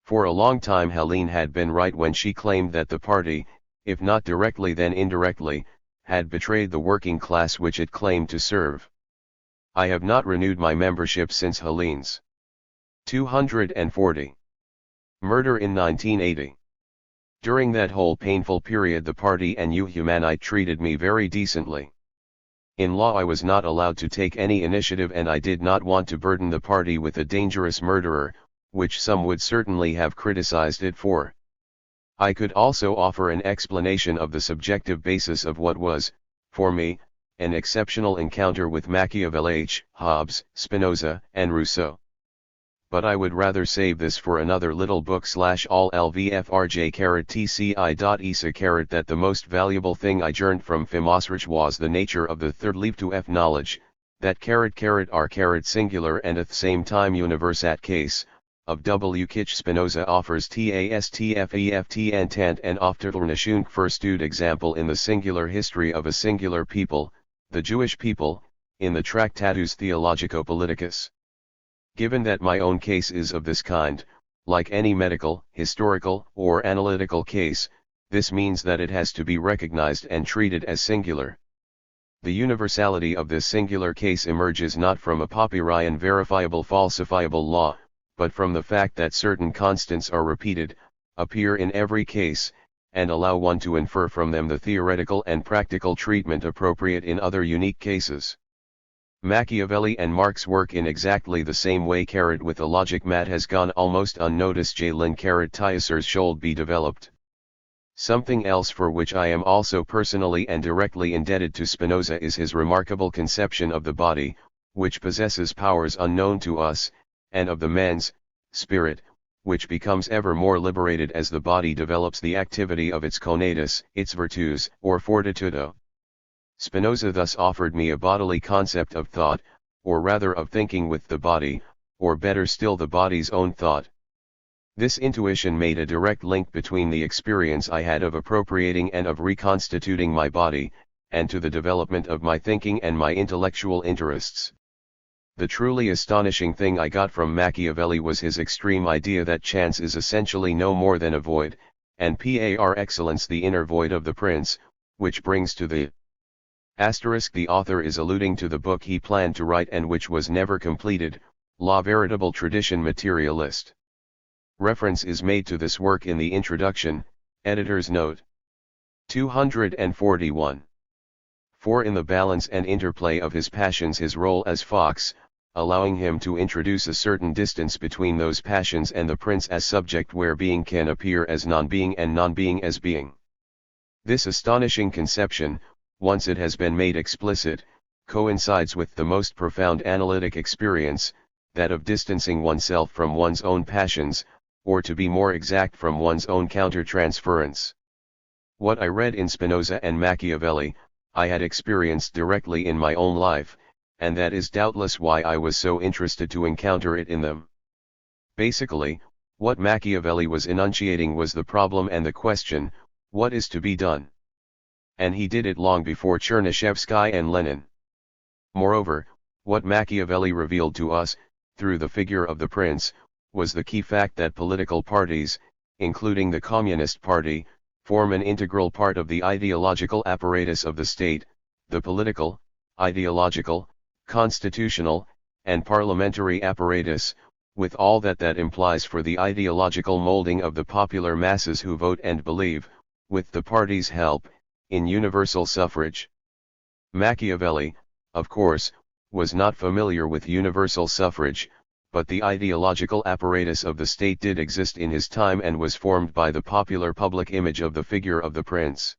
For a long time Helene had been right when she claimed that the party, if not directly then indirectly, had betrayed the working class which it claimed to serve. I have not renewed my membership since Helene's 240 murder in 1980. During that whole painful period the party and Humanite treated me very decently. In law I was not allowed to take any initiative and I did not want to burden the party with a dangerous murderer, which some would certainly have criticized it for. I could also offer an explanation of the subjective basis of what was, for me, an exceptional encounter with Machiavelli, Hobbes, Spinoza, and Rousseau. But I would rather save this for another little book /all lvfrj.tci.isa that the most valuable thing I learned from Philosophy was the nature of the third leap to F knowledge, that r singular and at the same time universat case, of W. Kitch Spinoza offers tastfeft and aufterlernishung verstude example in the singular history of a singular people, the Jewish people, in the Tractatus Theologico-Politicus. Given that my own case is of this kind, like any medical, historical, or analytical case, this means that it has to be recognized and treated as singular. The universality of this singular case emerges not from a Popperian verifiable falsifiable law, but from the fact that certain constants are repeated, appear in every case, and allow one to infer from them the theoretical and practical treatment appropriate in other unique cases. Machiavelli and Marx work in exactly the same way. With a logic mat has gone almost unnoticed. Jalin Tysers should be developed. Something else for which I am also personally and directly indebted to Spinoza is his remarkable conception of the body, which possesses powers unknown to us, and of the mens, spirit, which becomes ever more liberated as the body develops the activity of its conatus, its virtus, or fortitudo. Spinoza thus offered me a bodily concept of thought, or rather of thinking with the body, or better still the body's own thought. This intuition made a direct link between the experience I had of appropriating and of reconstituting my body, and to the development of my thinking and my intellectual interests. The truly astonishing thing I got from Machiavelli was his extreme idea that chance is essentially no more than a void, and par excellence the inner void of the prince, which brings to the the author is alluding to the book he planned to write and which was never completed, La Veritable Tradition Materialist. Reference is made to this work in the introduction, editor's note. 241. For in the balance and interplay of his passions his role as fox, allowing him to introduce a certain distance between those passions and the prince as subject where being can appear as non-being and non-being as being. This astonishing conception, once it has been made explicit, coincides with the most profound analytic experience, that of distancing oneself from one's own passions, or to be more exact from one's own counter-transference. What I read in Spinoza and Machiavelli, I had experienced directly in my own life, and that is doubtless why I was so interested to encounter it in them. Basically, what Machiavelli was enunciating was the problem and the question, what is to be done? And he did it long before Chernyshevsky and Lenin. Moreover, what Machiavelli revealed to us, through the figure of the prince, was the key fact that political parties, including the Communist Party, form an integral part of the ideological apparatus of the state, the political, ideological, constitutional, and parliamentary apparatus, with all that that implies for the ideological molding of the popular masses who vote and believe, with the party's help, in universal suffrage. Machiavelli, of course, was not familiar with universal suffrage, but the ideological apparatus of the state did exist in his time and was formed by the popular public image of the figure of the prince.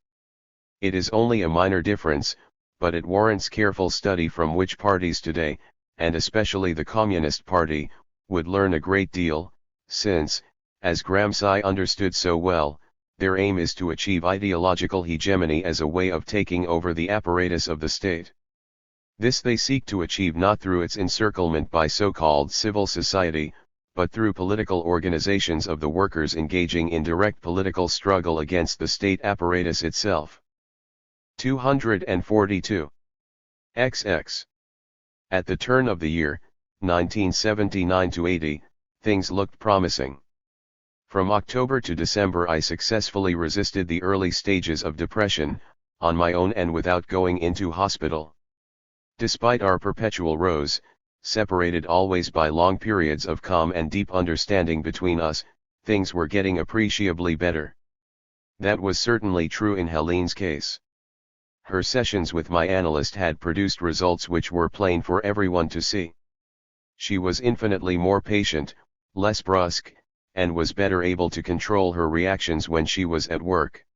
It is only a minor difference, but it warrants careful study from which parties today, and especially the Communist Party, would learn a great deal, since, as Gramsci understood so well, their aim is to achieve ideological hegemony as a way of taking over the apparatus of the state. This they seek to achieve not through its encirclement by so-called civil society, but through political organizations of the workers engaging in direct political struggle against the state apparatus itself. 242. XX. At the turn of the year, 1979-80, things looked promising. From October to December I successfully resisted the early stages of depression, on my own and without going into hospital. Despite our perpetual rows, separated always by long periods of calm and deep understanding between us, things were getting appreciably better. That was certainly true in Helene's case. Her sessions with my analyst had produced results which were plain for everyone to see. She was infinitely more patient, less brusque, and was better able to control her reactions when she was at work.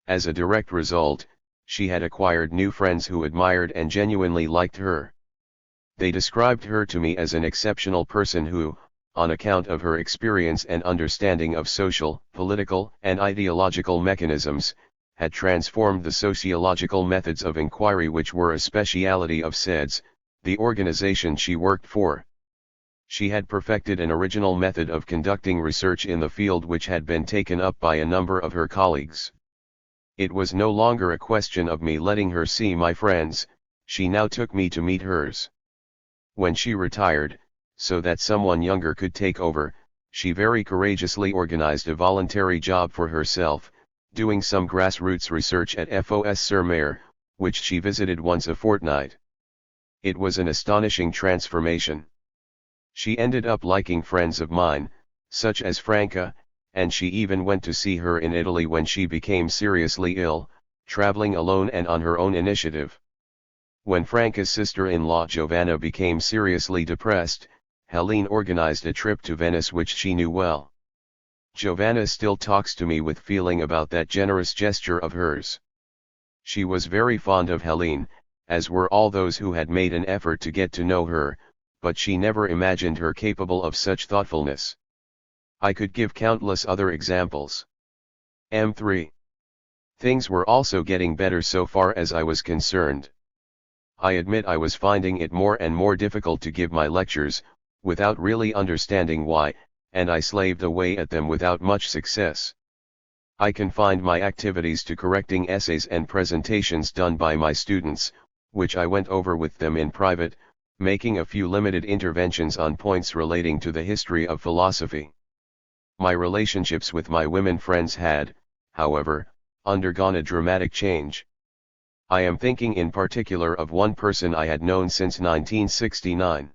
As a direct result, she had acquired new friends who admired and genuinely liked her. They described her to me as an exceptional person who, on account of her experience and understanding of social, political, and ideological mechanisms, had transformed the sociological methods of inquiry which were a speciality of SEDS, the organization she worked for. She had perfected an original method of conducting research in the field which had been taken up by a number of her colleagues. It was no longer a question of me letting her see my friends, she now took me to meet hers. When she retired, so that someone younger could take over, she very courageously organized a voluntary job for herself, doing some grassroots research at Fos-sur-Mer, which she visited once a fortnight. It was an astonishing transformation. She ended up liking friends of mine, such as Franca, and she even went to see her in Italy when she became seriously ill, traveling alone and on her own initiative. When Franca's sister-in-law Giovanna became seriously depressed, Helene organized a trip to Venice which she knew well. Giovanna still talks to me with feeling about that generous gesture of hers. She was very fond of Helene, as were all those who had made an effort to get to know her, but she never imagined her capable of such thoughtfulness. I could give countless other examples. M3. Things were also getting better so far as I was concerned. I admit I was finding it more and more difficult to give my lectures, without really understanding why, and I slaved away at them without much success. I confined my activities to correcting essays and presentations done by my students, which I went over with them in private, making a few limited interventions on points relating to the history of philosophy. My relationships with my women friends had, however, undergone a dramatic change. I am thinking in particular of one person I had known since 1969.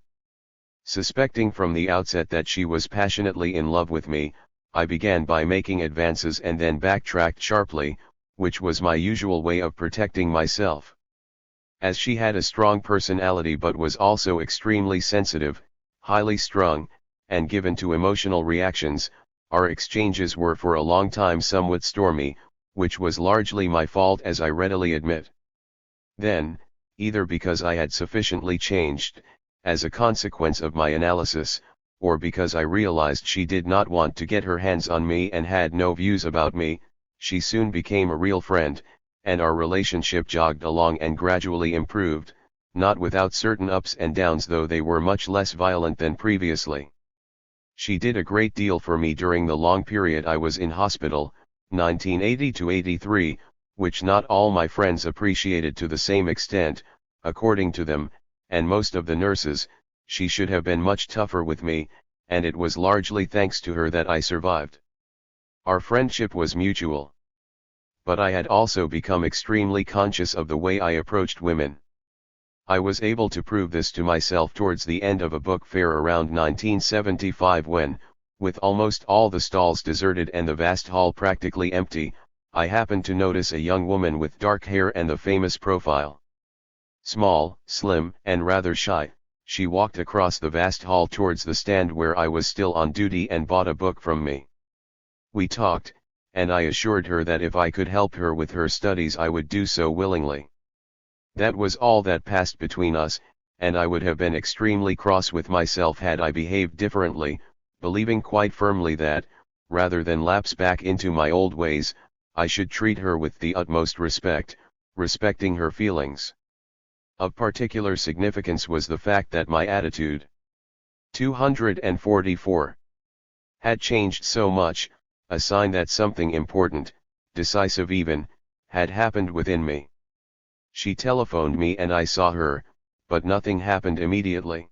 Suspecting from the outset that she was passionately in love with me, I began by making advances and then backtracked sharply, which was my usual way of protecting myself. As she had a strong personality but was also extremely sensitive, highly strung, and given to emotional reactions, our exchanges were for a long time somewhat stormy, which was largely my fault as I readily admit. Then, either because I had sufficiently changed, as a consequence of my analysis, or because I realized she did not want to get her hands on me and had no views about me, she soon became a real friend, and our relationship jogged along and gradually improved, not without certain ups and downs though they were much less violent than previously. She did a great deal for me during the long period I was in hospital, 1980-83, which not all my friends appreciated to the same extent. According to them, and most of the nurses, she should have been much tougher with me, and it was largely thanks to her that I survived. Our friendship was mutual. But I had also become extremely conscious of the way I approached women. I was able to prove this to myself towards the end of a book fair around 1975 when, with almost all the stalls deserted and the vast hall practically empty, I happened to notice a young woman with dark hair and the famous profile. Small, slim, and rather shy, she walked across the vast hall towards the stand where I was still on duty and bought a book from me. We talked, and I assured her that if I could help her with her studies I would do so willingly. That was all that passed between us, and I would have been extremely cross with myself had I behaved differently, believing quite firmly that, rather than lapse back into my old ways, I should treat her with the utmost respect, respecting her feelings. Of particular significance was the fact that my attitude 244 had changed so much, a sign that something important, decisive even, had happened within me. She telephoned me and I saw her, but nothing happened immediately.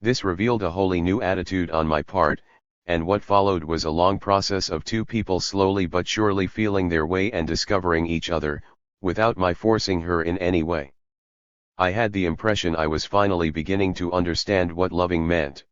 This revealed a wholly new attitude on my part, and what followed was a long process of two people slowly but surely feeling their way and discovering each other, without my forcing her in any way. I had the impression I was finally beginning to understand what loving meant.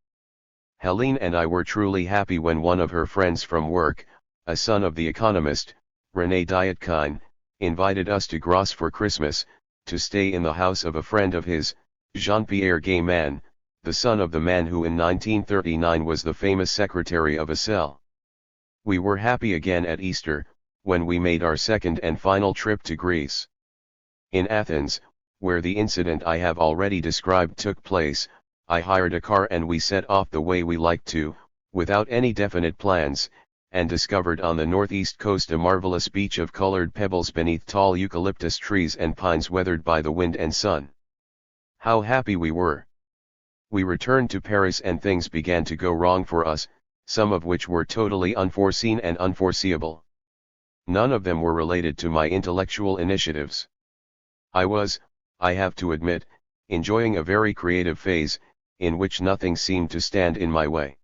Helene and I were truly happy when one of her friends from work, a son of the economist, René Dietkine, invited us to Grasse for Christmas, to stay in the house of a friend of his, Jean-Pierre Gaiman, the son of the man who in 1939 was the famous secretary of Essel. We were happy again at Easter, when we made our second and final trip to Greece. In Athens, where the incident I have already described took place, I hired a car and we set off the way we liked to, without any definite plans, and discovered on the northeast coast a marvelous beach of colored pebbles beneath tall eucalyptus trees and pines weathered by the wind and sun. How happy we were! We returned to Paris and things began to go wrong for us, some of which were totally unforeseen and unforeseeable. None of them were related to my intellectual initiatives. I was, I have to admit, enjoying a very creative phase, in which nothing seemed to stand in my way.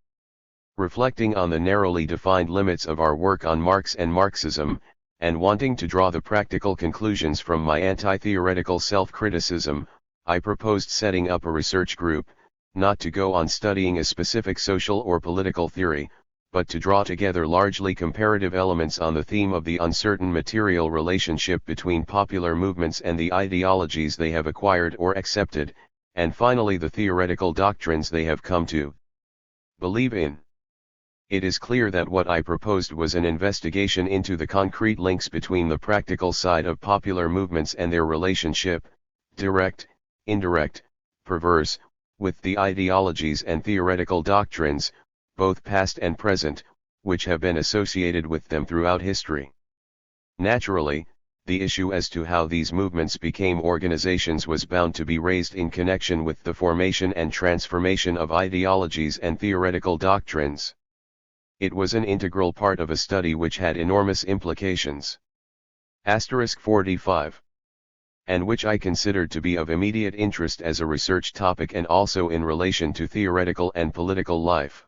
Reflecting on the narrowly defined limits of our work on Marx and Marxism, and wanting to draw the practical conclusions from my anti-theoretical self-criticism, I proposed setting up a research group, not to go on studying a specific social or political theory, but to draw together largely comparative elements on the theme of the uncertain material relationship between popular movements and the ideologies they have acquired or accepted, and finally the theoretical doctrines they have come to believe in. It is clear that what I proposed was an investigation into the concrete links between the practical side of popular movements and their relationship, direct, indirect, perverse, with the ideologies and theoretical doctrines, both past and present, which have been associated with them throughout history. Naturally, the issue as to how these movements became organizations was bound to be raised in connection with the formation and transformation of ideologies and theoretical doctrines. It was an integral part of a study which had enormous implications. *45. And which I considered to be of immediate interest as a research topic and also in relation to theoretical and political life.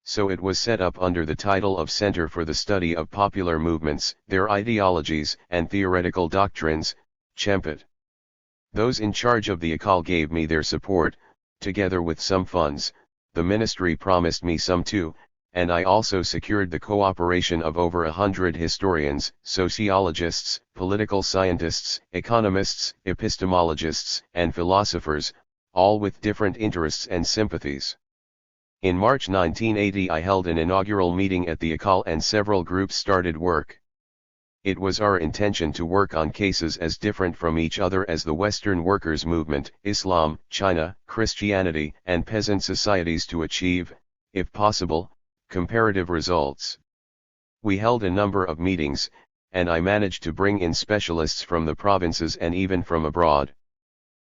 So it was set up under the title of Center for the Study of Popular Movements, Their Ideologies and Theoretical Doctrines, CHEMPIT. Those in charge of the École gave me their support, together with some funds. The ministry promised me some too, and I also secured the cooperation of over 100 historians, sociologists, political scientists, economists, epistemologists, and philosophers, all with different interests and sympathies. In March 1980 I held an inaugural meeting at the École and several groups started work. It was our intention to work on cases as different from each other as the Western workers' movement, Islam, China, Christianity, and peasant societies to achieve, if possible, comparative results. We held a number of meetings, and I managed to bring in specialists from the provinces and even from abroad.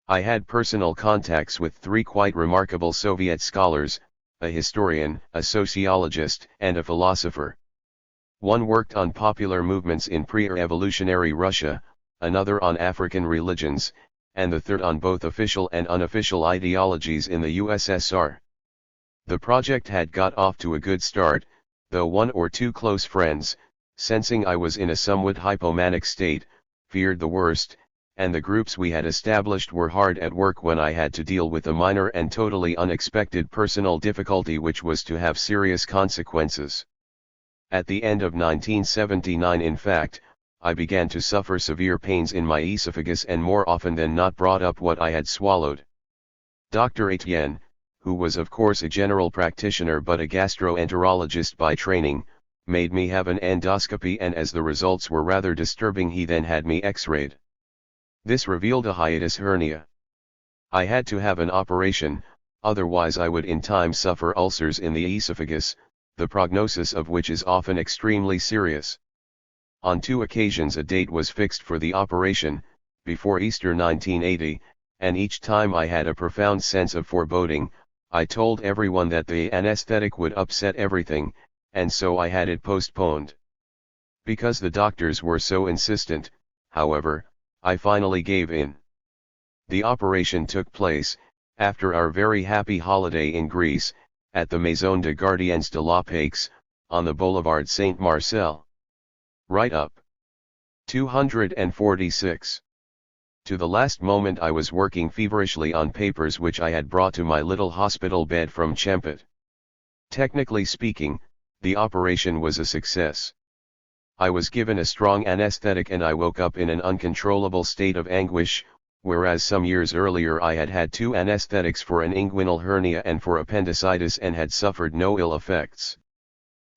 I had personal contacts with 3 quite remarkable Soviet scholars, a historian, a sociologist, and a philosopher. One worked on popular movements in pre-revolutionary Russia, another on African religions, and the third on both official and unofficial ideologies in the USSR. The project had got off to a good start, though 1 or 2 close friends, sensing I was in a somewhat hypomanic state, feared the worst, and the groups we had established were hard at work when I had to deal with a minor and totally unexpected personal difficulty which was to have serious consequences. At the end of 1979, in fact, I began to suffer severe pains in my esophagus and more often than not brought up what I had swallowed. Dr. Etienne, who was of course a general practitioner but a gastroenterologist by training, made me have an endoscopy, and as the results were rather disturbing he then had me x-rayed. This revealed a hiatus hernia. I had to have an operation, otherwise I would in time suffer ulcers in the esophagus, the prognosis of which is often extremely serious. On 2 occasions a date was fixed for the operation, before Easter 1980, and each time I had a profound sense of foreboding. I told everyone that the anesthetic would upset everything, and so I had it postponed. Because the doctors were so insistent, however, I finally gave in. The operation took place, after our very happy holiday in Greece, at the Maison de Gardiens de la Paix, on the Boulevard Saint-Marcel. Write-up. 246. To the last moment I was working feverishly on papers which I had brought to my little hospital bed from Chempet. Technically speaking, the operation was a success. I was given a strong anesthetic and I woke up in an uncontrollable state of anguish, whereas some years earlier I had had 2 anesthetics for an inguinal hernia and for appendicitis and had suffered no ill effects.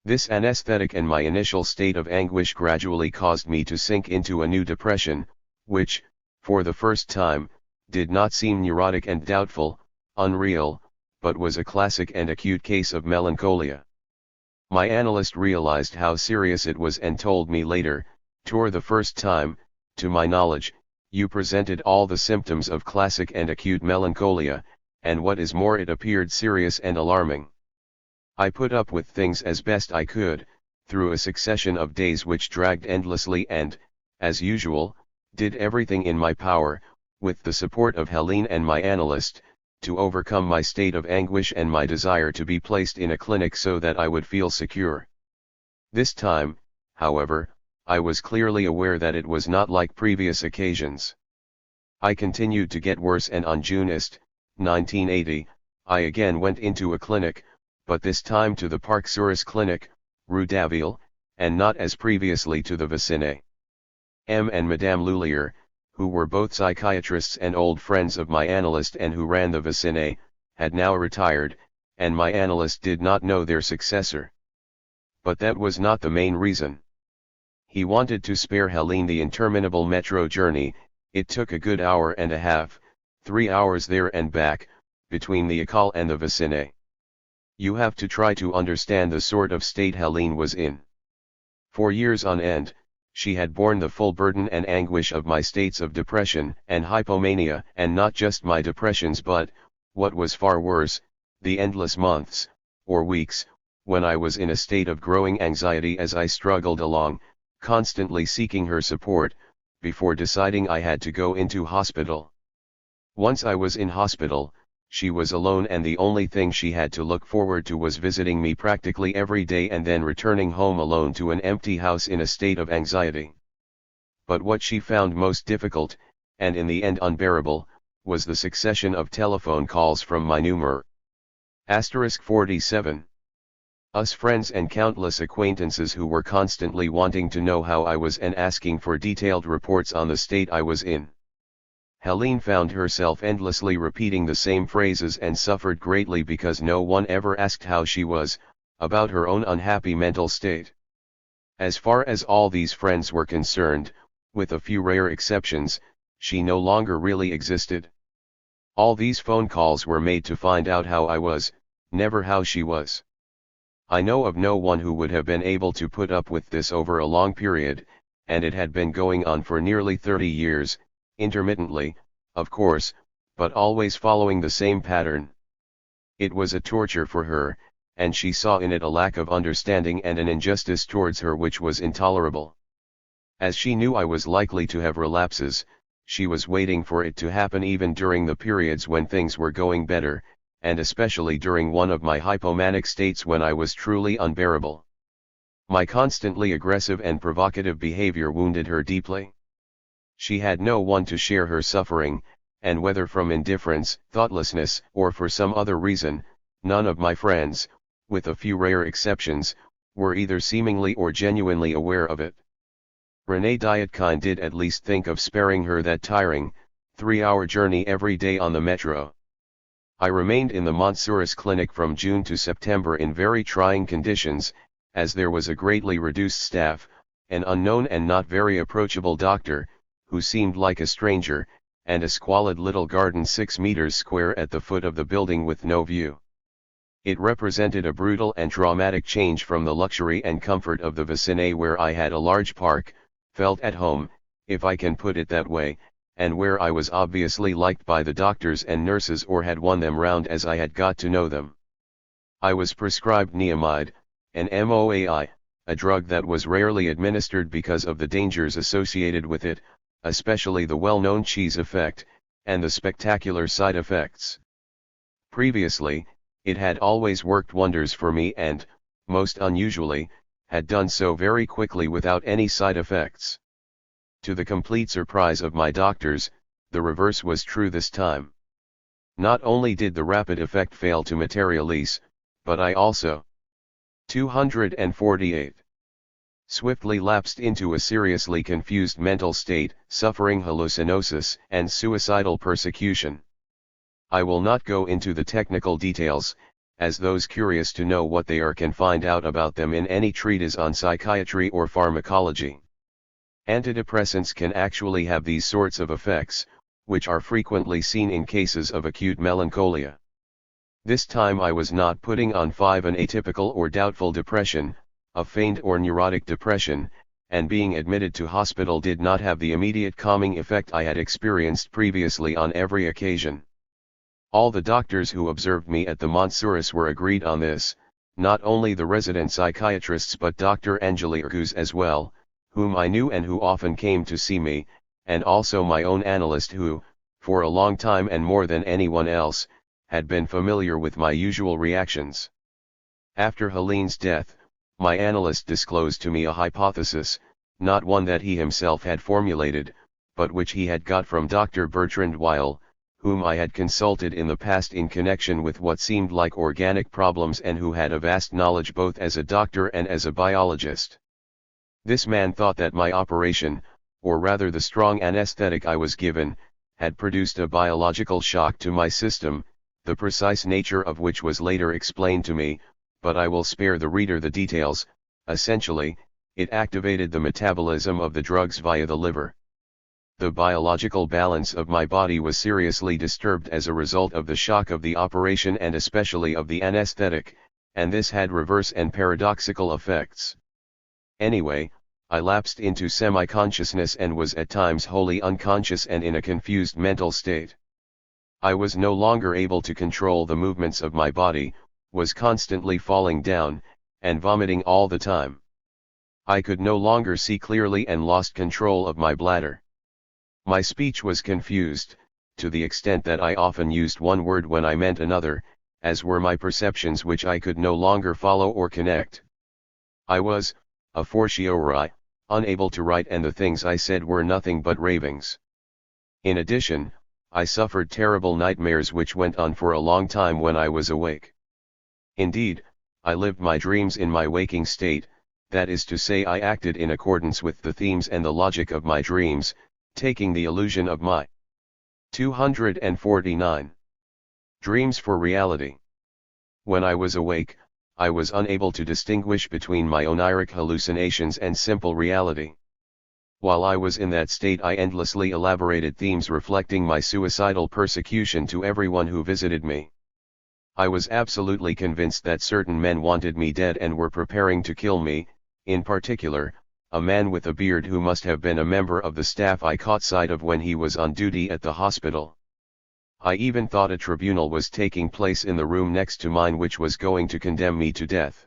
This anesthetic and my initial state of anguish gradually caused me to sink into a new depression, which, for the first time, did not seem neurotic and doubtful, unreal, but was a classic and acute case of melancholia. My analyst realized how serious it was and told me later, "For the first time, to my knowledge, you presented all the symptoms of classic and acute melancholia, and what is more, it appeared serious and alarming." I put up with things as best I could, through a succession of days which dragged endlessly and, as usual, did everything in my power, with the support of Helene and my analyst, to overcome my state of anguish and my desire to be placed in a clinic so that I would feel secure. This time, however, I was clearly aware that it was not like previous occasions. I continued to get worse, and on June 1980, I again went into a clinic, but this time to the Parc Souris Clinic, Rue Daville, and not as previously to the Vicine. M. and Madame Lullier, who were both psychiatrists and old friends of my analyst and who ran the Vicine, had now retired, and my analyst did not know their successor. But that was not the main reason. He wanted to spare Helene the interminable metro journey. It took a good hour and a half, 3 hours there and back, between the École and the Vicine. You have to try to understand the sort of state Helene was in. For years on end, she had borne the full burden and anguish of my states of depression and hypomania, and not just my depressions but, what was far worse, the endless months, or weeks, when I was in a state of growing anxiety as I struggled along, constantly seeking her support, before deciding I had to go into hospital. Once I was in hospital, she was alone, and the only thing she had to look forward to was visiting me practically every day and then returning home alone to an empty house in a state of anxiety. But what she found most difficult, and in the end unbearable, was the succession of telephone calls from my numer. *47. Us friends and countless acquaintances who were constantly wanting to know how I was and asking for detailed reports on the state I was in. Helene found herself endlessly repeating the same phrases and suffered greatly because no one ever asked how she was, about her own unhappy mental state. As far as all these friends were concerned, with a few rare exceptions, she no longer really existed. All these phone calls were made to find out how I was, never how she was. I know of no one who would have been able to put up with this over a long period, and it had been going on for nearly 30 years, intermittently, of course, but always following the same pattern. It was a torture for her, and she saw in it a lack of understanding and an injustice towards her which was intolerable. As she knew I was likely to have relapses, she was waiting for it to happen even during the periods when things were going better, and especially during one of my hypomanic states when I was truly unbearable. My constantly aggressive and provocative behavior wounded her deeply. She had no one to share her suffering, and whether from indifference, thoughtlessness, or for some other reason, none of my friends, with a few rare exceptions, were either seemingly or genuinely aware of it. René Dietkind did at least think of sparing her that tiring, 3-hour journey every day on the metro. I remained in the Mont Souris clinic from June to September in very trying conditions, as there was a greatly reduced staff, an unknown and not very approachable doctor, who seemed like a stranger, and a squalid little garden 6 meters square at the foot of the building with no view. It represented a brutal and traumatic change from the luxury and comfort of the vicinage where I had a large park, felt at home, if I can put it that way, and where I was obviously liked by the doctors and nurses or had won them round as I had got to know them. I was prescribed neomide, an MOAI, a drug that was rarely administered because of the dangers associated with it, especially the well-known cheese effect, and the spectacular side effects. Previously, it had always worked wonders for me and, most unusually, had done so very quickly without any side effects. To the complete surprise of my doctors, the reverse was true this time. Not only did the rapid effect fail to materialize, but I also 248 swiftly lapsed into a seriously confused mental state, suffering hallucinosis and suicidal persecution. I will not go into the technical details, as those curious to know what they are can find out about them in any treatise on psychiatry or pharmacology. Antidepressants can actually have these sorts of effects, which are frequently seen in cases of acute melancholia. This time I was not putting on 5 an atypical or doubtful depression, a feigned or neurotic depression, and being admitted to hospital did not have the immediate calming effect I had experienced previously on every occasion. All the doctors who observed me at the Montsouris were agreed on this, not only the resident psychiatrists but Dr. Angeliarchus as well, whom I knew and who often came to see me, and also my own analyst who, for a long time and more than anyone else, had been familiar with my usual reactions. After Helene's death, my analyst disclosed to me a hypothesis, not one that he himself had formulated, but which he had got from Dr. Bertrand Weil, whom I had consulted in the past in connection with what seemed like organic problems and who had a vast knowledge both as a doctor and as a biologist. This man thought that my operation, or rather the strong anesthetic I was given, had produced a biological shock to my system, the precise nature of which was later explained to me, but I will spare the reader the details. Essentially, it activated the metabolism of the drugs via the liver. The biological balance of my body was seriously disturbed as a result of the shock of the operation and especially of the anesthetic, and this had reverse and paradoxical effects. Anyway, I lapsed into semi-consciousness and was at times wholly unconscious and in a confused mental state. I was no longer able to control the movements of my body, was constantly falling down, and vomiting all the time. I could no longer see clearly and lost control of my bladder. My speech was confused, to the extent that I often used one word when I meant another, as were my perceptions which I could no longer follow or connect. I was, a fortiori, unable to write and the things I said were nothing but ravings. In addition, I suffered terrible nightmares which went on for a long time when I was awake. Indeed, I lived my dreams in my waking state, that is to say I acted in accordance with the themes and the logic of my dreams, taking the illusion of my 249 dreams for reality. When I was awake, I was unable to distinguish between my oniric hallucinations and simple reality. While I was in that state I endlessly elaborated themes reflecting my suicidal persecution to everyone who visited me. I was absolutely convinced that certain men wanted me dead and were preparing to kill me, in particular, a man with a beard who must have been a member of the staff I caught sight of when he was on duty at the hospital. I even thought a tribunal was taking place in the room next to mine which was going to condemn me to death.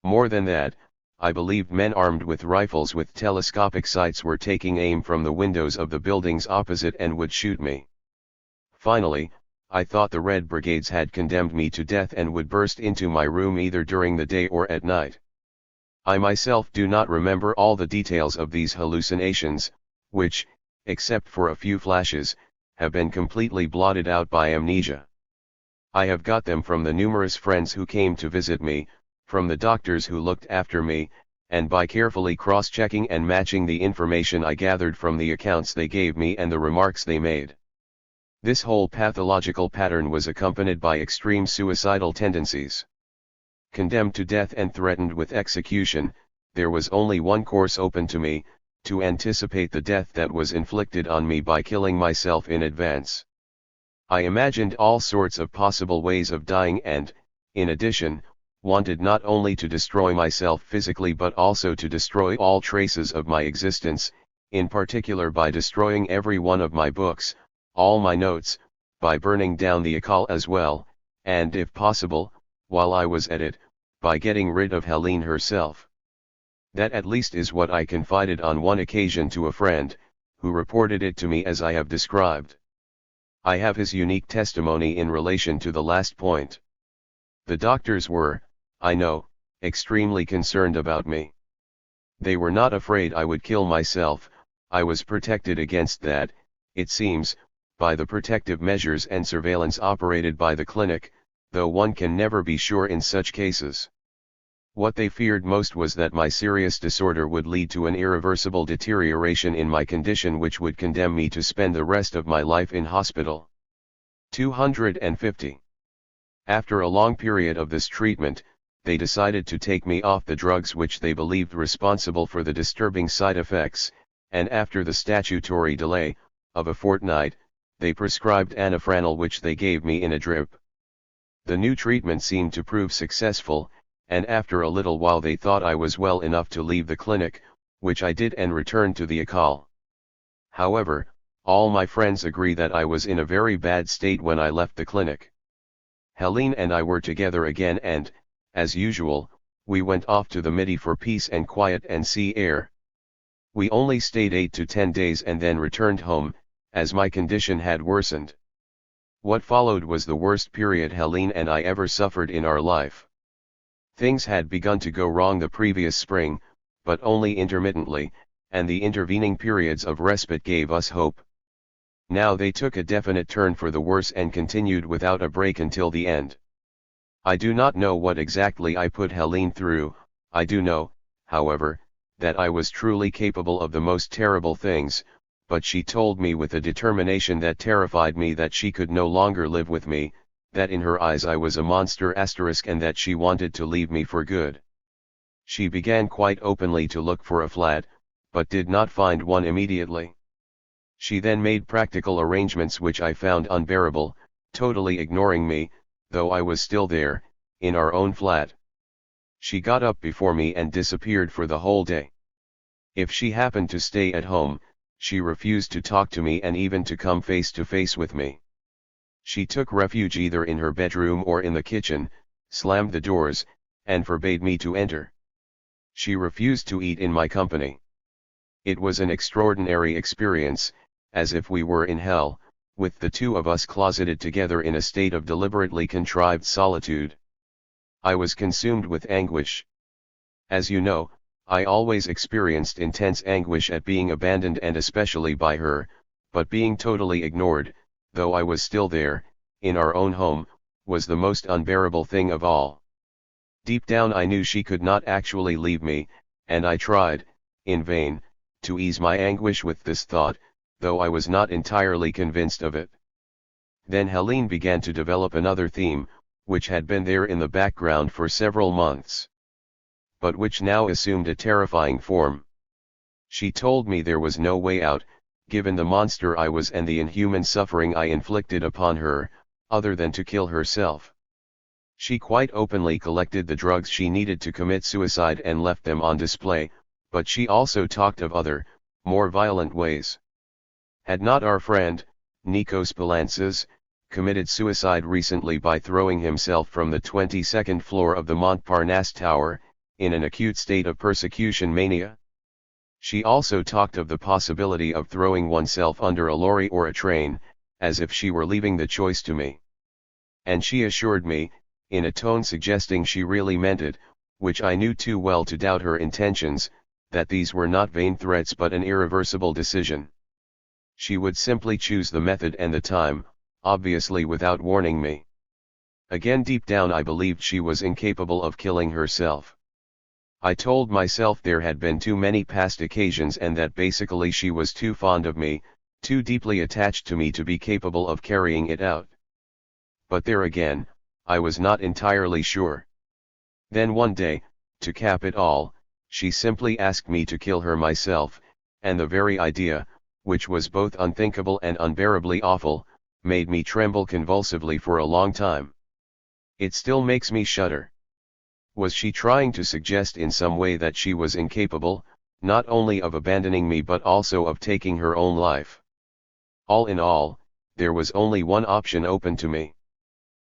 More than that, I believed men armed with rifles with telescopic sights were taking aim from the windows of the buildings opposite and would shoot me. Finally, I thought the Red Brigades had condemned me to death and would burst into my room either during the day or at night. I myself do not remember all the details of these hallucinations, which, except for a few flashes, have been completely blotted out by amnesia. I have got them from the numerous friends who came to visit me, from the doctors who looked after me, and by carefully cross-checking and matching the information I gathered from the accounts they gave me and the remarks they made. This whole pathological pattern was accompanied by extreme suicidal tendencies. Condemned to death and threatened with execution, there was only one course open to me, to anticipate the death that was inflicted on me by killing myself in advance. I imagined all sorts of possible ways of dying and, in addition, wanted not only to destroy myself physically but also to destroy all traces of my existence, in particular by destroying every one of my books, all my notes, by burning down the école as well, and if possible, while I was at it, by getting rid of Helene herself. That at least is what I confided on one occasion to a friend, who reported it to me as I have described. I have his unique testimony in relation to the last point. The doctors were, I know, extremely concerned about me. They were not afraid I would kill myself. I was protected against that, it seems, by the protective measures and surveillance operated by the clinic, though one can never be sure in such cases. What they feared most was that my serious disorder would lead to an irreversible deterioration in my condition which would condemn me to spend the rest of my life in hospital. 250. After a long period of this treatment, they decided to take me off the drugs which they believed responsible for the disturbing side effects, and after the statutory delay, of a fortnight, they prescribed anafranil which they gave me in a drip. The new treatment seemed to prove successful, and after a little while they thought I was well enough to leave the clinic, which I did and returned to the école. However, all my friends agree that I was in a very bad state when I left the clinic. Helene and I were together again and, as usual, we went off to the Midi for peace and quiet and sea air. We only stayed 8 to 10 days and then returned home, as my condition had worsened. What followed was the worst period Helene and I ever suffered in our life. Things had begun to go wrong the previous spring, but only intermittently, and the intervening periods of respite gave us hope. Now they took a definite turn for the worse and continued without a break until the end. I do not know what exactly I put Helene through. I do know, however, that I was truly capable of the most terrible things, but she told me with a determination that terrified me that she could no longer live with me, that in her eyes I was a monster * and that she wanted to leave me for good. She began quite openly to look for a flat, but did not find one immediately. She then made practical arrangements which I found unbearable, totally ignoring me, though I was still there, in our own flat. She got up before me and disappeared for the whole day. If she happened to stay at home, she refused to talk to me and even to come face to face with me. She took refuge either in her bedroom or in the kitchen, slammed the doors, and forbade me to enter. She refused to eat in my company. It was an extraordinary experience, as if we were in hell, with the two of us closeted together in a state of deliberately contrived solitude. I was consumed with anguish. As you know, I always experienced intense anguish at being abandoned and especially by her, but being totally ignored, though I was still there, in our own home, was the most unbearable thing of all. Deep down I knew she could not actually leave me, and I tried, in vain, to ease my anguish with this thought, though I was not entirely convinced of it. Then Helene began to develop another theme, which had been there in the background for several months, but which now assumed a terrifying form. She told me there was no way out, given the monster I was and the inhuman suffering I inflicted upon her, other than to kill herself. She quite openly collected the drugs she needed to commit suicide and left them on display, but she also talked of other, more violent ways. Had not our friend, Nikos Palantzas, committed suicide recently by throwing himself from the 22nd floor of the Montparnasse Tower, in an acute state of persecution mania? She also talked of the possibility of throwing oneself under a lorry or a train, as if she were leaving the choice to me. And she assured me, in a tone suggesting she really meant it, which I knew too well to doubt her intentions, that these were not vain threats but an irreversible decision. She would simply choose the method and the time, obviously without warning me. Again deep down I believed she was incapable of killing herself. I told myself there had been too many past occasions and that basically she was too fond of me, too deeply attached to me to be capable of carrying it out. But there again, I was not entirely sure. Then one day, to cap it all, she simply asked me to kill her myself, and the very idea, which was both unthinkable and unbearably awful, made me tremble convulsively for a long time. It still makes me shudder. Was she trying to suggest in some way that she was incapable, not only of abandoning me but also of taking her own life? All in all, there was only one option open to me.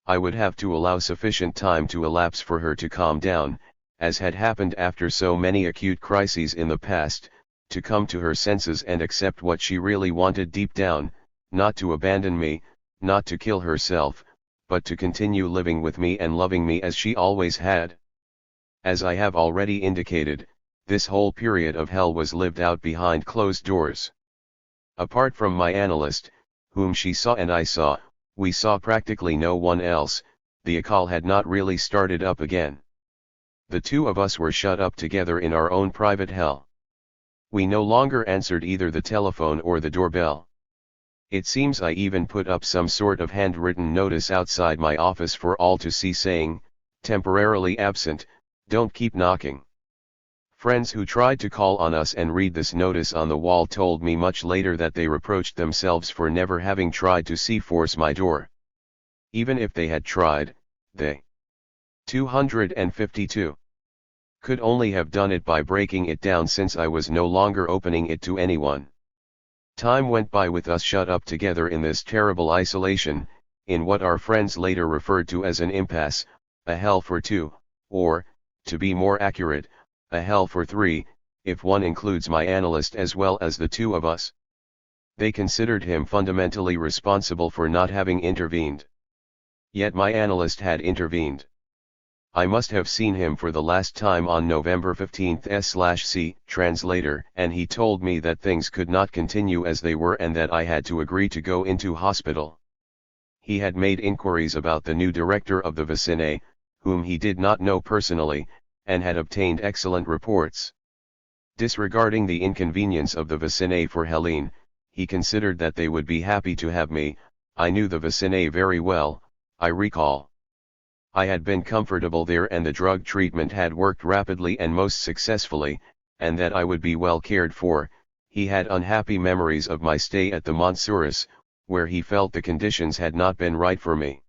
I would have to allow sufficient time to elapse for her to calm down, as had happened after so many acute crises in the past, to come to her senses and accept what she really wanted deep down, not to abandon me, not to kill herself, but to continue living with me and loving me as she always had. As I have already indicated, this whole period of hell was lived out behind closed doors. Apart from my analyst, whom she saw and I saw, we saw practically no one else. The Akal had not really started up again. The two of us were shut up together in our own private hell. We no longer answered either the telephone or the doorbell. It seems I even put up some sort of handwritten notice outside my office for all to see saying, "Temporarily absent, don't keep knocking." Friends who tried to call on us and read this notice on the wall told me much later that they reproached themselves for never having tried to force my door. Even if they had tried, they 252 could only have done it by breaking it down, since I was no longer opening it to anyone. Time went by with us shut up together in this terrible isolation, in what our friends later referred to as an impasse, a hell for two, or, to be more accurate, a hell for three, if one includes my analyst as well as the two of us. They considered him fundamentally responsible for not having intervened. Yet my analyst had intervened. I must have seen him for the last time on November 15th/C, translator, and he told me that things could not continue as they were and that I had to agree to go into hospital. He had made inquiries about the new director of the Vicine, whom he did not know personally, and had obtained excellent reports. Disregarding the inconvenience of the Vicine for Helene, he considered that they would be happy to have me. I knew the Vicine very well, I recall. I had been comfortable there and the drug treatment had worked rapidly and most successfully, and that I would be well cared for. He had unhappy memories of my stay at the Montsouris, where he felt the conditions had not been right for me.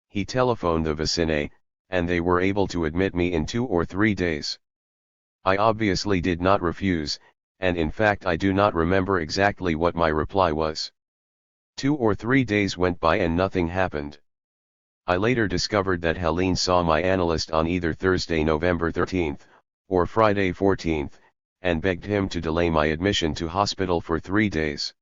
He telephoned the Vicine, and they were able to admit me in 2 or 3 days. I obviously did not refuse, and in fact I do not remember exactly what my reply was. 2 or 3 days went by and nothing happened. I later discovered that Helene saw my analyst on either Thursday, November 13th, or Friday 14th, and begged him to delay my admission to hospital for 3 days.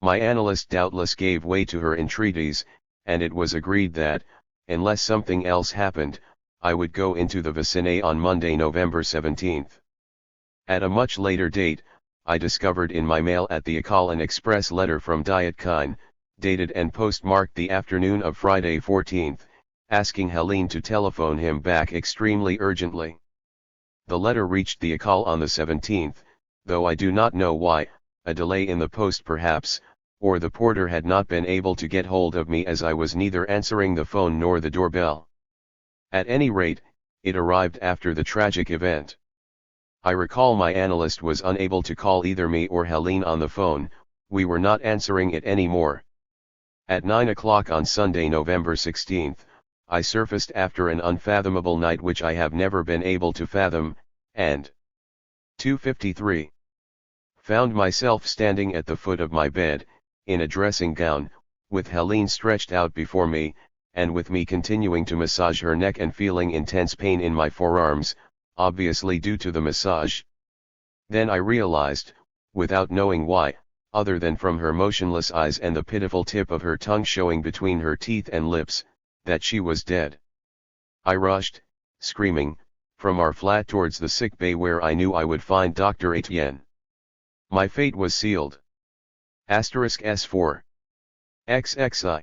My analyst doubtless gave way to her entreaties, and it was agreed that, unless something else happened, I would go into the Vicine on Monday, November 17th. At a much later date, I discovered in my mail at the Akal an express letter from Diet Kine, dated and postmarked the afternoon of Friday 14th, asking Helene to telephone him back extremely urgently. The letter reached the Akal on the 17th, though I do not know why, a delay in the post perhaps, or the porter had not been able to get hold of me as I was neither answering the phone nor the doorbell. At any rate, it arrived after the tragic event. I recall my analyst was unable to call either me or Helene on the phone. We were not answering it anymore. At 9 o'clock on Sunday, November 16th, I surfaced after an unfathomable night which I have never been able to fathom, and 2:53. Found myself standing at the foot of my bed, in a dressing gown, with Helene stretched out before me, and with me continuing to massage her neck and feeling intense pain in my forearms, obviously due to the massage. Then I realized, without knowing why, other than from her motionless eyes and the pitiful tip of her tongue showing between her teeth and lips, that she was dead. I rushed, screaming, from our flat towards the sick bay where I knew I would find Dr. Etienne. My fate was sealed. *S4. XXI.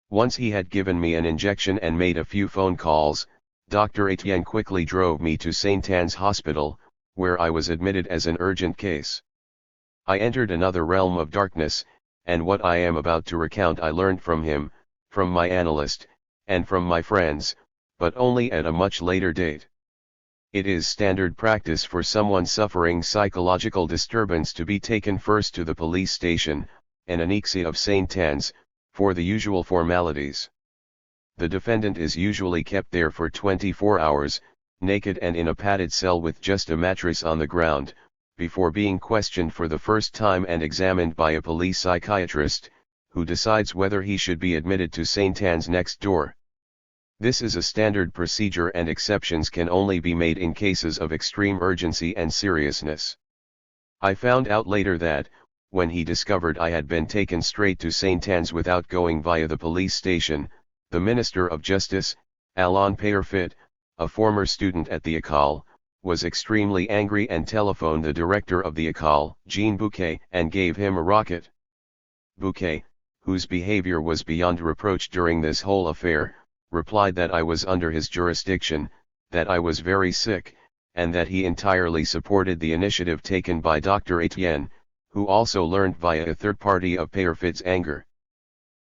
Once he had given me an injection and made a few phone calls, Dr. Etienne quickly drove me to Saint-Anne's Hospital, where I was admitted as an urgent case. I entered another realm of darkness, and what I am about to recount I learned from him, from my analyst, and from my friends, but only at a much later date. It is standard practice for someone suffering psychological disturbance to be taken first to the police station, an anexa of Saint-Anne's, for the usual formalities. The defendant is usually kept there for 24 hours, naked and in a padded cell with just a mattress on the ground, before being questioned for the first time and examined by a police psychiatrist, who decides whether he should be admitted to Saint-Anne's next door. This is a standard procedure and exceptions can only be made in cases of extreme urgency and seriousness. I found out later that, when he discovered I had been taken straight to Saint-Anne's without going via the police station, the Minister of Justice, Alain Peyrefitte, a former student at the école, was extremely angry and telephoned the director of the école, Jean Bouquet, and gave him a rocket. Bouquet, whose behavior was beyond reproach during this whole affair, replied that I was under his jurisdiction, that I was very sick, and that he entirely supported the initiative taken by Dr. Etienne, who also learned via a third party of Peyrefitte's anger.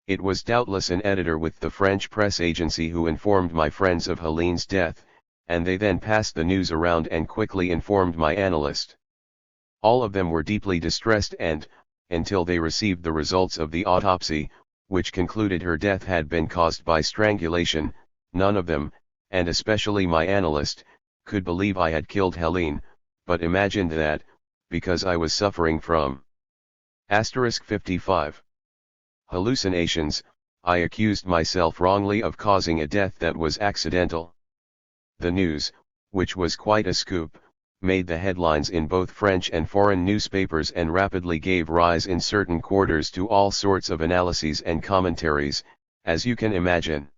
It was doubtless an editor with the French press agency who informed my friends of Helene's death, and they then passed the news around and quickly informed my analyst. All of them were deeply distressed and, until they received the results of the autopsy, which concluded her death had been caused by strangulation, none of them, and especially my analyst, could believe I had killed Helene, but imagined that, because I was suffering from *55 hallucinations, I accused myself wrongly of causing a death that was accidental. The news, which was quite a scoop, made the headlines in both French and foreign newspapers and rapidly gave rise in certain quarters to all sorts of analyses and commentaries, as you can imagine.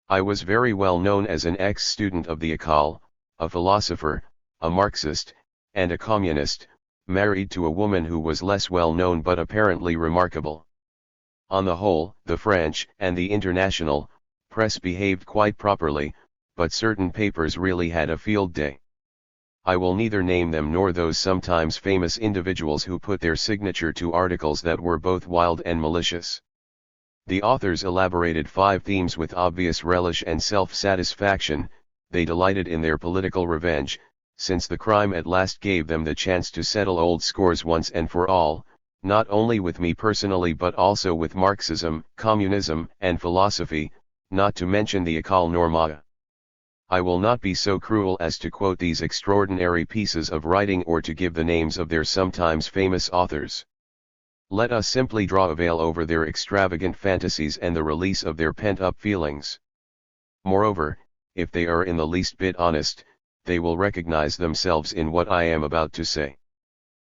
I was very well known as an ex-student of the école, a philosopher, a Marxist, and a communist, married to a woman who was less well known but apparently remarkable. On the whole, the French and the international press behaved quite properly, but certain papers really had a field day. I will neither name them nor those sometimes famous individuals who put their signature to articles that were both wild and malicious. The authors elaborated 5 themes with obvious relish and self-satisfaction. They delighted in their political revenge, since the crime at last gave them the chance to settle old scores once and for all, not only with me personally but also with Marxism, communism, and philosophy, not to mention the École Normale. I will not be so cruel as to quote these extraordinary pieces of writing or to give the names of their sometimes famous authors. Let us simply draw a veil over their extravagant fantasies and the release of their pent-up feelings. Moreover, if they are in the least bit honest, they will recognize themselves in what I am about to say.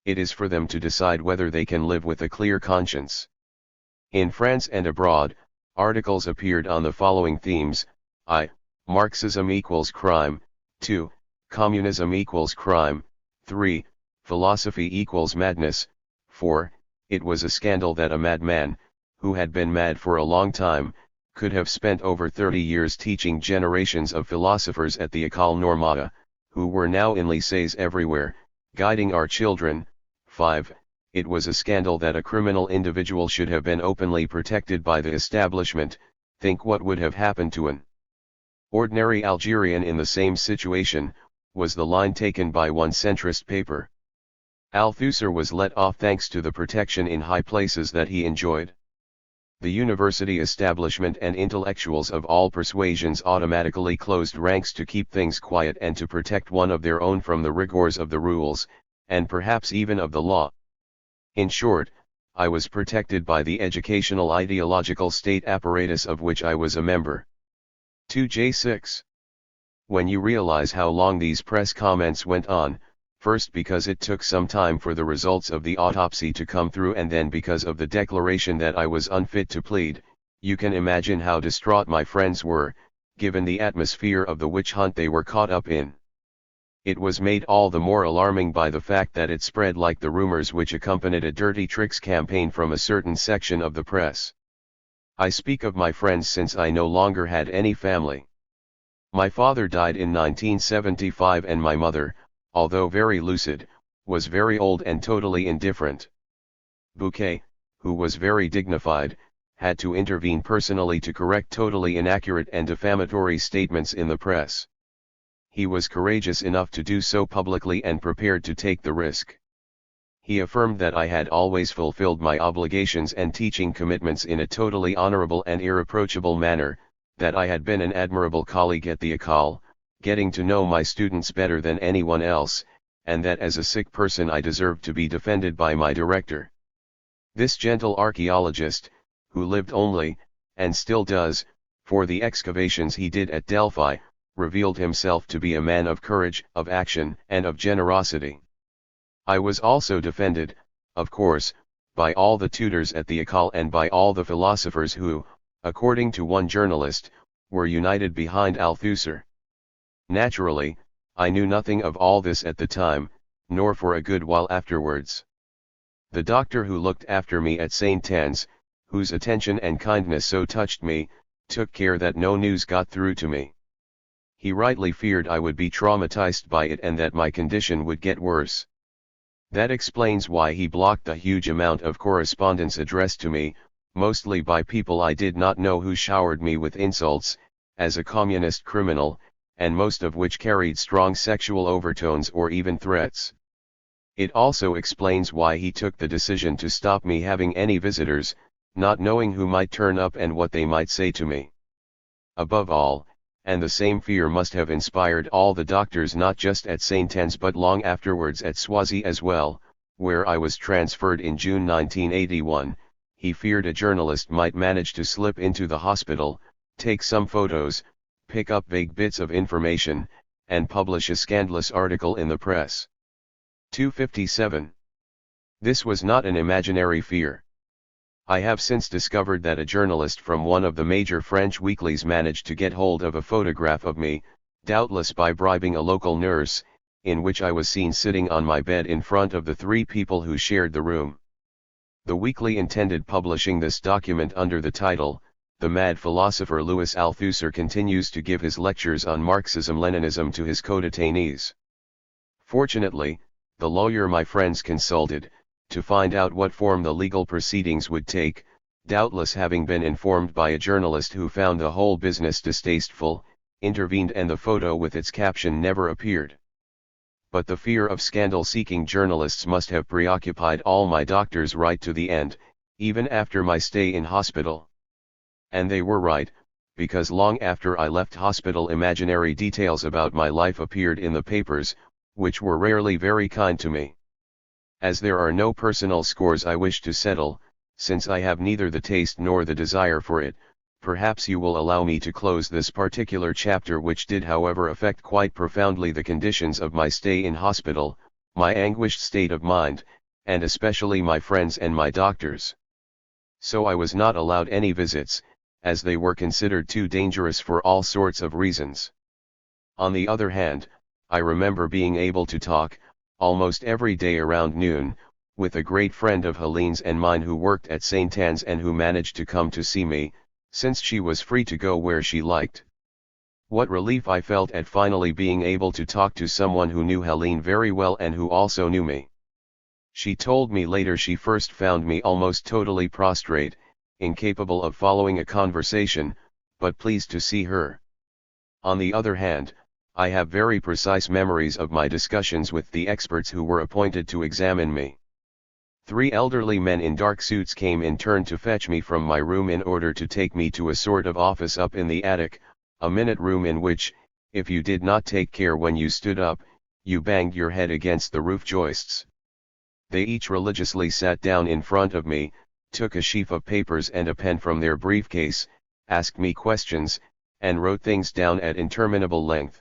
It is for them to decide whether they can live with a clear conscience. In France and abroad, articles appeared on the following themes: I. Marxism equals crime. 2. Communism equals crime. 3. Philosophy equals madness. 4. It was a scandal that a madman, who had been mad for a long time, could have spent over 30 years teaching generations of philosophers at the École Normale, who were now in lycées everywhere, guiding our children. 5. It was a scandal that a criminal individual should have been openly protected by the establishment. Think what would have happened to an ordinary Algerian in the same situation, was the line taken by one centrist paper. Althusser was let off thanks to the protection in high places that he enjoyed. The university establishment and intellectuals of all persuasions automatically closed ranks to keep things quiet and to protect one of their own from the rigors of the rules, and perhaps even of the law. In short, I was protected by the educational ideological state apparatus of which I was a member. 2J6. When you realize how long these press comments went on, first because it took some time for the results of the autopsy to come through and then because of the declaration that I was unfit to plead, you can imagine how distraught my friends were, given the atmosphere of the witch hunt they were caught up in. It was made all the more alarming by the fact that it spread like the rumors which accompanied a dirty tricks campaign from a certain section of the press. I speak of my friends since I no longer had any family. My father died in 1975 and my mother, although very lucid, was very old and totally indifferent. Bouquet, who was very dignified, had to intervene personally to correct totally inaccurate and defamatory statements in the press. he was courageous enough to do so publicly and prepared to take the risk. He affirmed that I had always fulfilled my obligations and teaching commitments in a totally honorable and irreproachable manner, that I had been an admirable colleague at the école, getting to know my students better than anyone else, and that as a sick person I deserved to be defended by my director. This gentle archaeologist, who lived only, and still does, for the excavations he did at Delphi, revealed himself to be a man of courage, of action, and of generosity. I was also defended, of course, by all the tutors at the école and by all the philosophers who, according to one journalist, were united behind Althusser. Naturally, I knew nothing of all this at the time, nor for a good while afterwards. The doctor who looked after me at St. Anne's, whose attention and kindness so touched me, took care that no news got through to me. He rightly feared I would be traumatized by it and that my condition would get worse. That explains why he blocked the huge amount of correspondence addressed to me, mostly by people I did not know who showered me with insults, as a communist criminal, and most of which carried strong sexual overtones or even threats. It also explains why he took the decision to stop me having any visitors, not knowing who might turn up and what they might say to me. Above all, and the same fear must have inspired all the doctors not just at St. Anne's but long afterwards at Swansea as well, where I was transferred in June 1981, he feared a journalist might manage to slip into the hospital, take some photos, pick up vague bits of information, and publish a scandalous article in the press. 257. This was not an imaginary fear. I have since discovered that a journalist from one of the major French weeklies managed to get hold of a photograph of me, doubtless by bribing a local nurse, in which I was seen sitting on my bed in front of the three people who shared the room. The weekly intended publishing this document under the title, "The Mad Philosopher Louis Althusser Continues to Give His Lectures on Marxism-Leninism to His Co-Detainees." Fortunately, the lawyer my friends consulted, to find out what form the legal proceedings would take, doubtless having been informed by a journalist who found the whole business distasteful, intervened and the photo with its caption never appeared. But the fear of scandal-seeking journalists must have preoccupied all my doctors right to the end, even after my stay in hospital. And they were right, because long after I left hospital imaginary details about my life appeared in the papers, which were rarely very kind to me. As there are no personal scores I wish to settle, since I have neither the taste nor the desire for it, perhaps you will allow me to close this particular chapter, which did however affect quite profoundly the conditions of my stay in hospital, my anguished state of mind, and especially my friends and my doctors. So I was not allowed any visits, as they were considered too dangerous for all sorts of reasons. On the other hand, I remember being able to talk, almost every day around noon, with a great friend of Helene's and mine who worked at St. Anne's and who managed to come to see me, since she was free to go where she liked. What relief I felt at finally being able to talk to someone who knew Helene very well and who also knew me. She told me later she first found me almost totally prostrate, incapable of following a conversation, but pleased to see her. On the other hand, I have very precise memories of my discussions with the experts who were appointed to examine me. 3 elderly men in dark suits came in turn to fetch me from my room in order to take me to a sort of office up in the attic, a minute room in which, if you did not take care when you stood up, you banged your head against the roof joists. They each religiously sat down in front of me, took a sheaf of papers and a pen from their briefcase, asked me questions, and wrote things down at interminable length.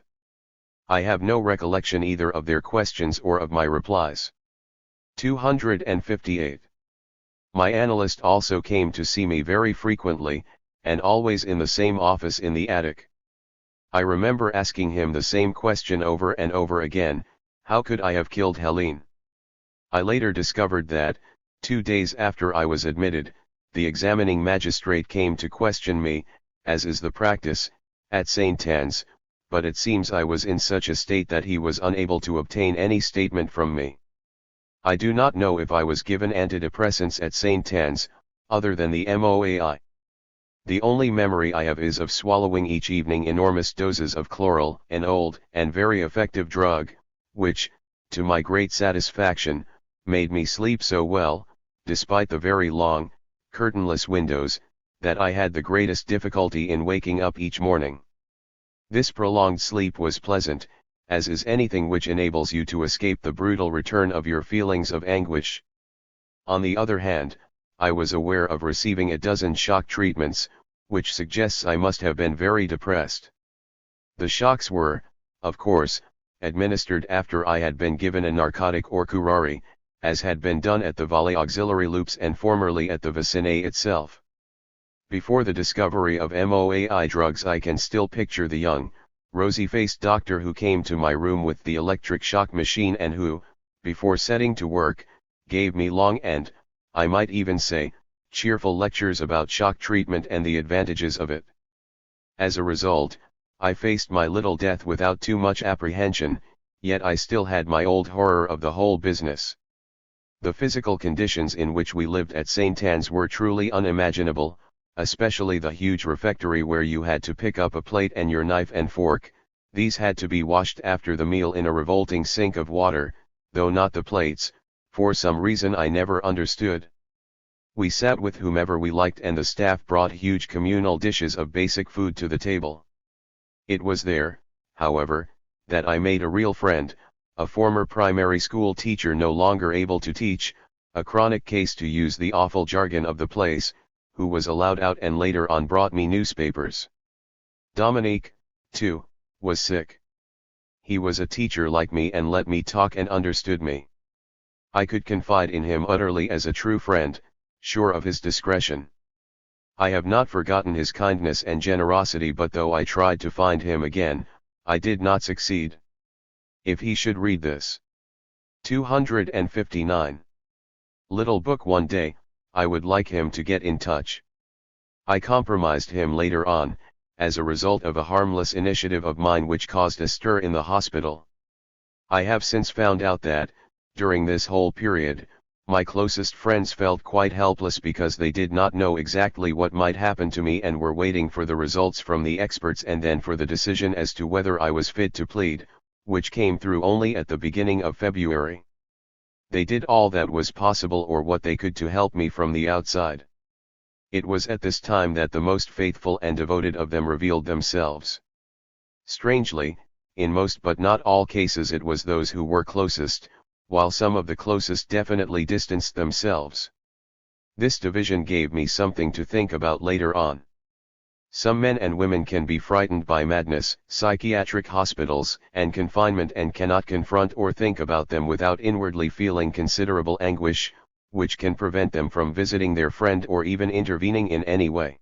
I have no recollection either of their questions or of my replies. 258. My analyst also came to see me very frequently, and always in the same office in the attic. I remember asking him the same question over and over again: how could I have killed Helene? I later discovered that, 2 days after I was admitted, the examining magistrate came to question me, as is the practice, at St. Anne's, but it seems I was in such a state that he was unable to obtain any statement from me. I do not know if I was given antidepressants at St. Anne's, other than the MOAI. The only memory I have is of swallowing each evening enormous doses of chloral, an old and very effective drug, which, to my great satisfaction, made me sleep so well, despite the very long, curtainless windows, that I had the greatest difficulty in waking up each morning. This prolonged sleep was pleasant, as is anything which enables you to escape the brutal return of your feelings of anguish. On the other hand, I was aware of receiving a dozen shock treatments, which suggests I must have been very depressed. The shocks were, of course, administered after I had been given a narcotic or curare, as had been done at the Valley Auxiliary Loops and formerly at the vicinay itself. Before the discovery of MOAI drugs, I can still picture the young, rosy-faced doctor who came to my room with the electric shock machine and who, before setting to work, gave me long and, I might even say, cheerful lectures about shock treatment and the advantages of it. As a result, I faced my little death without too much apprehension, yet I still had my old horror of the whole business. The physical conditions in which we lived at St. Anne's were truly unimaginable, especially the huge refectory where you had to pick up a plate and your knife and fork. These had to be washed after the meal in a revolting sink of water, though not the plates, for some reason I never understood. We sat with whomever we liked and the staff brought huge communal dishes of basic food to the table. It was there, however, that I made a real friend, a former primary school teacher no longer able to teach, a chronic case to use the awful jargon of the place, who was allowed out and later on brought me newspapers. Dominique, too, was sick. He was a teacher like me and let me talk and understood me. I could confide in him utterly as a true friend, sure of his discretion. I have not forgotten his kindness and generosity, but though I tried to find him again, I did not succeed. If he should read this. 259. Little book one day, I would like him to get in touch. I compromised him later on, as a result of a harmless initiative of mine which caused a stir in the hospital. I have since found out that, during this whole period, my closest friends felt quite helpless because they did not know exactly what might happen to me and were waiting for the results from the experts and then for the decision as to whether I was fit to plead, which came through only at the beginning of February. They did all that was possible or what they could to help me from the outside. It was at this time that the most faithful and devoted of them revealed themselves. Strangely, in most but not all cases it was those who were closest, while some of the closest definitely distanced themselves. This division gave me something to think about later on. Some men and women can be frightened by madness, psychiatric hospitals, and confinement and cannot confront or think about them without inwardly feeling considerable anguish, which can prevent them from visiting their friend or even intervening in any way.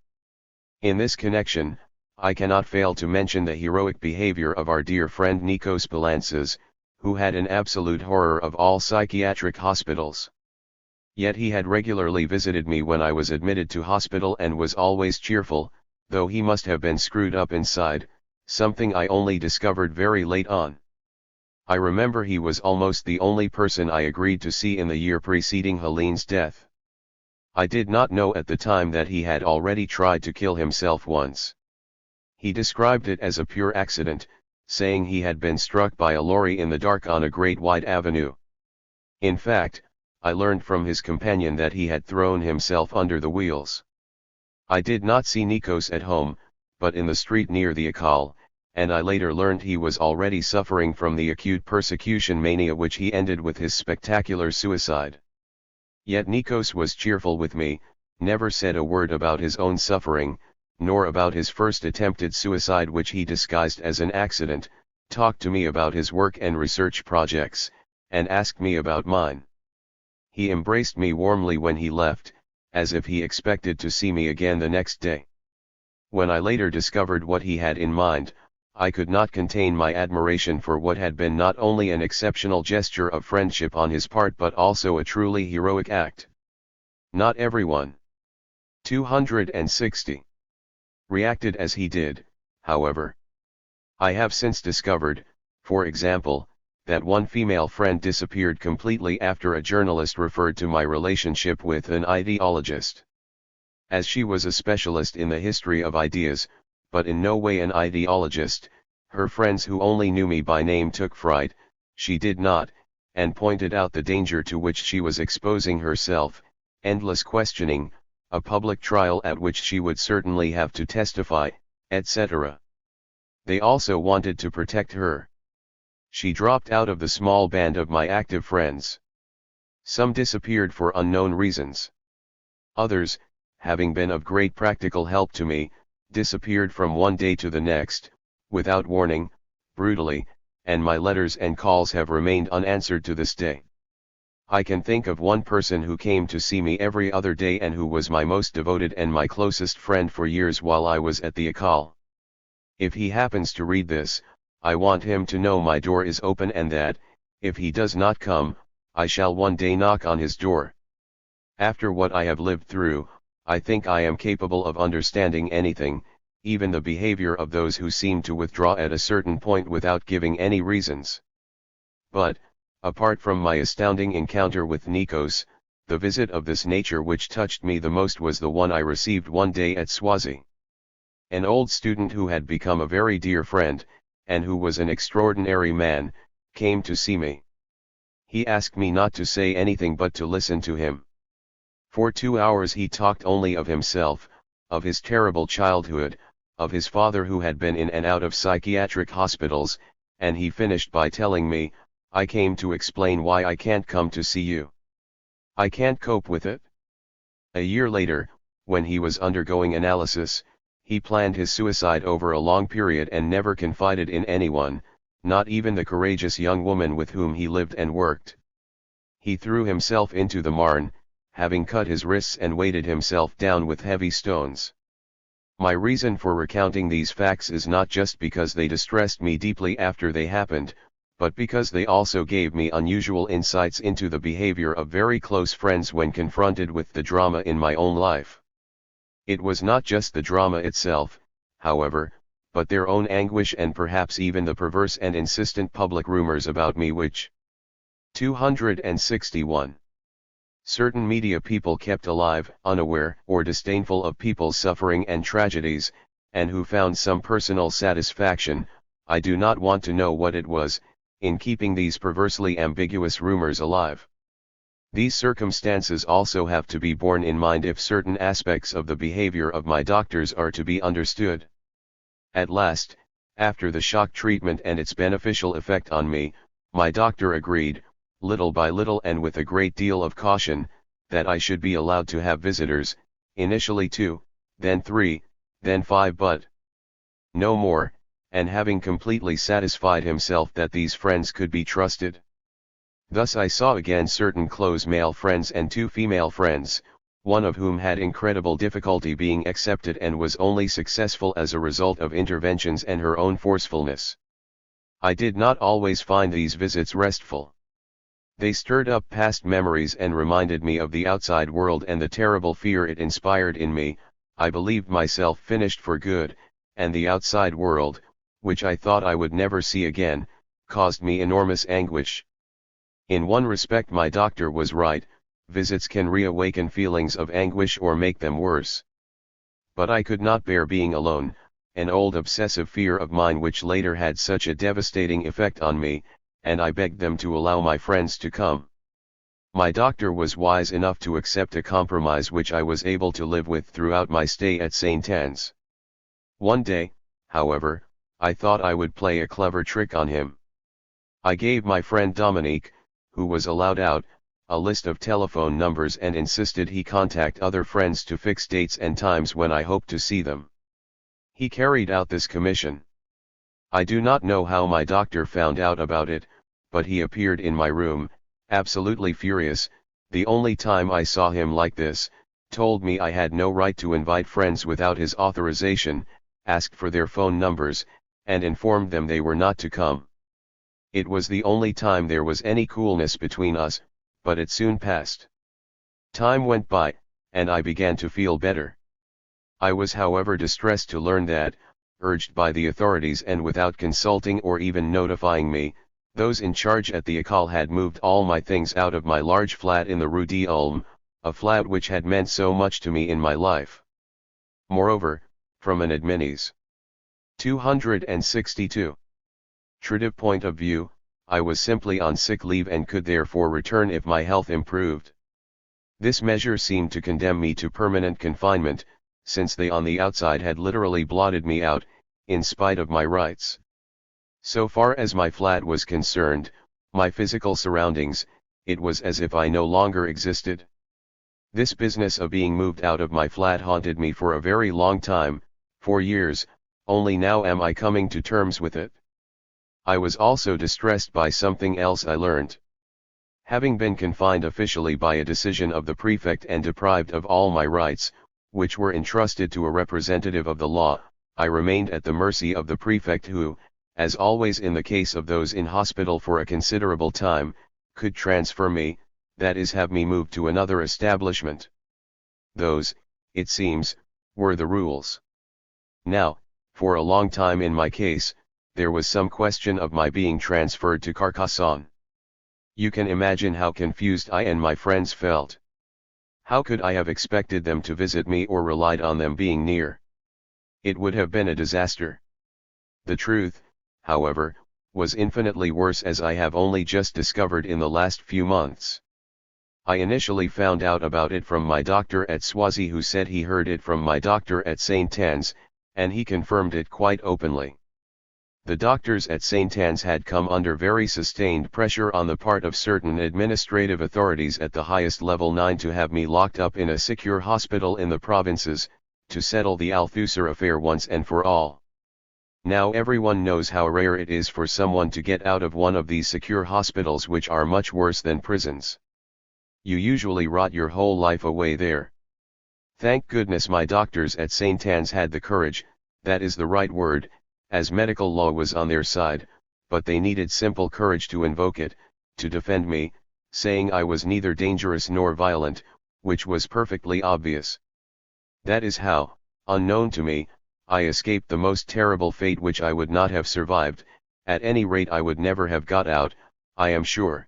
In this connection, I cannot fail to mention the heroic behavior of our dear friend Nikos Balantzas, who had an absolute horror of all psychiatric hospitals. Yet he had regularly visited me when I was admitted to hospital and was always cheerful, though he must have been screwed up inside, something I only discovered very late on. I remember he was almost the only person I agreed to see in the year preceding Helene's death. I did not know at the time that he had already tried to kill himself once. He described it as a pure accident, saying he had been struck by a lorry in the dark on a great wide avenue. In fact, I learned from his companion that he had thrown himself under the wheels. I did not see Nikos at home, but in the street near the Akal, and I later learned he was already suffering from the acute persecution mania which he ended with his spectacular suicide. Yet Nikos was cheerful with me, never said a word about his own suffering, nor about his first attempted suicide which he disguised as an accident, talked to me about his work and research projects, and asked me about mine. He embraced me warmly when he left, as if he expected to see me again the next day. When I later discovered what he had in mind, I could not contain my admiration for what had been not only an exceptional gesture of friendship on his part but also a truly heroic act. Not everyone. 260. Reacted as he did, however. I have since discovered, for example, that one female friend disappeared completely after a journalist referred to my relationship with an ideologist. As she was a specialist in the history of ideas, but in no way an ideologist, her friends who only knew me by name took fright, she did not, and pointed out the danger to which she was exposing herself, endless questioning, a public trial at which she would certainly have to testify, etc. They also wanted to protect her. She dropped out of the small band of my active friends. Some disappeared for unknown reasons. Others, having been of great practical help to me, disappeared from one day to the next, without warning, brutally, and my letters and calls have remained unanswered to this day. I can think of one person who came to see me every other day and who was my most devoted and my closest friend for years while I was at the École. If he happens to read this, I want him to know my door is open and that, if he does not come, I shall one day knock on his door. After what I have lived through, I think I am capable of understanding anything, even the behavior of those who seem to withdraw at a certain point without giving any reasons. But, apart from my astounding encounter with Nikos, the visit of this nature which touched me the most was the one I received one day at Swazi. An old student who had become a very dear friend, and who was an extraordinary man, came to see me. He asked me not to say anything but to listen to him. For 2 hours he talked only of himself, of his terrible childhood, of his father who had been in and out of psychiatric hospitals, and he finished by telling me, "I came to explain why I can't come to see you. I can't cope with it." A year later, when he was undergoing analysis, he planned his suicide over a long period and never confided in anyone, not even the courageous young woman with whom he lived and worked. He threw himself into the Marne, having cut his wrists and weighted himself down with heavy stones. My reason for recounting these facts is not just because they distressed me deeply after they happened, but because they also gave me unusual insights into the behavior of very close friends when confronted with the drama in my own life. It was not just the drama itself, however, but their own anguish and perhaps even the perverse and insistent public rumors about me which. 261. Certain media people kept alive, unaware or disdainful of people's suffering and tragedies, and who found some personal satisfaction, I do not want to know what it was, in keeping these perversely ambiguous rumors alive. These circumstances also have to be borne in mind if certain aspects of the behavior of my doctors are to be understood. At last, after the shock treatment and its beneficial effect on me, my doctor agreed, little by little and with a great deal of caution, that I should be allowed to have visitors, initially 2, then 3, then 5 but no more, and having completely satisfied himself that these friends could be trusted. Thus I saw again certain close male friends and 2 female friends, one of whom had incredible difficulty being accepted and was only successful as a result of interventions and her own forcefulness. I did not always find these visits restful. They stirred up past memories and reminded me of the outside world and the terrible fear it inspired in me. I believed myself finished for good, and the outside world, which I thought I would never see again, caused me enormous anguish. In one respect my doctor was right, visits can reawaken feelings of anguish or make them worse. But I could not bear being alone, an old obsessive fear of mine which later had such a devastating effect on me, and I begged them to allow my friends to come. My doctor was wise enough to accept a compromise which I was able to live with throughout my stay at St. Anne's. One day, however, I thought I would play a clever trick on him. I gave my friend Dominique, who was allowed out, a list of telephone numbers and insisted he contact other friends to fix dates and times when I hoped to see them. He carried out this commission. I do not know how my doctor found out about it, but he appeared in my room, absolutely furious, the only time I saw him like this, told me I had no right to invite friends without his authorization, asked for their phone numbers, and informed them they were not to come. It was the only time there was any coolness between us, but it soon passed. Time went by, and I began to feel better. I was however distressed to learn that, urged by the authorities and without consulting or even notifying me, those in charge at the École had moved all my things out of my large flat in the Rue d'Ulm, a flat which had meant so much to me in my life. Moreover, from an adminee's 262 traditive point of view, I was simply on sick leave and could therefore return if my health improved. This measure seemed to condemn me to permanent confinement, since they on the outside had literally blotted me out, in spite of my rights. So far as my flat was concerned, my physical surroundings, it was as if I no longer existed. This business of being moved out of my flat haunted me for a very long time, 4 years, only now am I coming to terms with it. I was also distressed by something else I learned. Having been confined officially by a decision of the prefect and deprived of all my rights, which were entrusted to a representative of the law, I remained at the mercy of the prefect who, as always in the case of those in hospital for a considerable time, could transfer me, that is have me moved to another establishment. Those, it seems, were the rules. Now, for a long time in my case, there was some question of my being transferred to Carcassonne. You can imagine how confused I and my friends felt. How could I have expected them to visit me or relied on them being near? It would have been a disaster. The truth, however, was infinitely worse, as I have only just discovered in the last few months. I initially found out about it from my doctor at Swazi, who said he heard it from my doctor at St. Anne's, and he confirmed it quite openly. The doctors at St. Anne's had come under very sustained pressure on the part of certain administrative authorities at the highest level 9 to have me locked up in a secure hospital in the provinces, to settle the althusser affair once and for all. Now everyone knows how rare it is for someone to get out of one of these secure hospitals, which are much worse than prisons. You usually rot your whole life away there. Thank goodness my doctors at St. Anne's had the courage, that is the right word, as medical law was on their side, but they needed simple courage to invoke it, to defend me, saying I was neither dangerous nor violent, which was perfectly obvious. That is how, unknown to me, I escaped the most terrible fate which I would not have survived. At any rate I would never have got out, I am sure.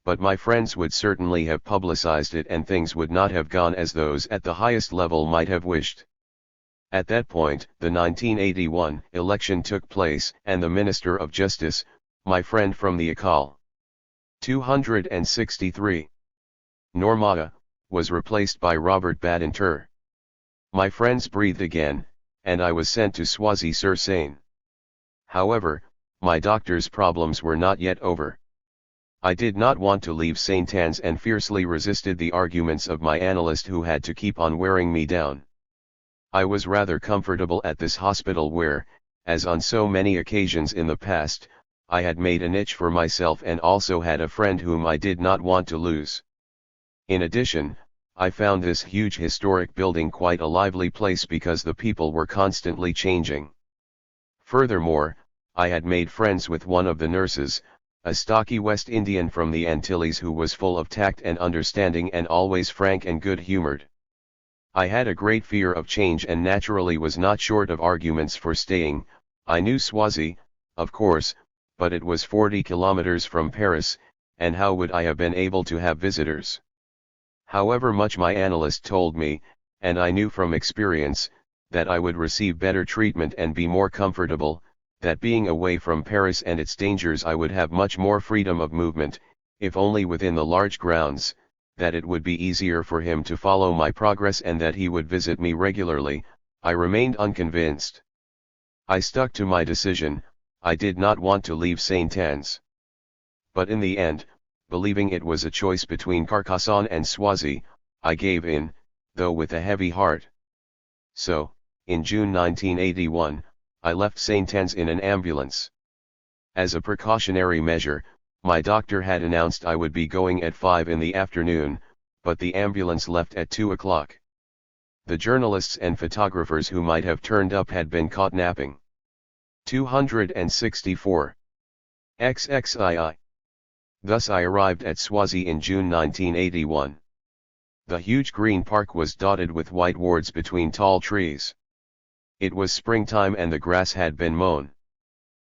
But my friends would certainly have publicized it, and things would not have gone as those at the highest level might have wished. At that point, the 1981 election took place, and the Minister of Justice, my friend from the École 263, Normandie, was replaced by Robert Badinter. My friends breathed again, and I was sent to Soisy-sur-Seine. However, my doctor's problems were not yet over. I did not want to leave St. Anne's and fiercely resisted the arguments of my analyst, who had to keep on wearing me down. I was rather comfortable at this hospital where, as on so many occasions in the past, I had made a niche for myself and also had a friend whom I did not want to lose. In addition, I found this huge historic building quite a lively place because the people were constantly changing. Furthermore, I had made friends with one of the nurses, a stocky West Indian from the Antilles who was full of tact and understanding and always frank and good-humored. I had a great fear of change and naturally was not short of arguments for staying. I knew Soisy, of course, but it was 40 kilometers from Paris, and how would I have been able to have visitors? However much my analyst told me, and I knew from experience, that I would receive better treatment and be more comfortable, that being away from Paris and its dangers I would have much more freedom of movement, if only within the large grounds, that it would be easier for him to follow my progress and that he would visit me regularly, I remained unconvinced. I stuck to my decision. I did not want to leave St. Anne's. But in the end, believing it was a choice between Carcassonne and Soisy, I gave in, though with a heavy heart. So, in June 1981, I left St. Anne's in an ambulance. As a precautionary measure, my doctor had announced I would be going at 5 in the afternoon, but the ambulance left at 2 o'clock. The journalists and photographers who might have turned up had been caught napping. 264. XXII. Thus I arrived at Soisy in June 1981. The huge green park was dotted with white wards between tall trees. It was springtime and the grass had been mown.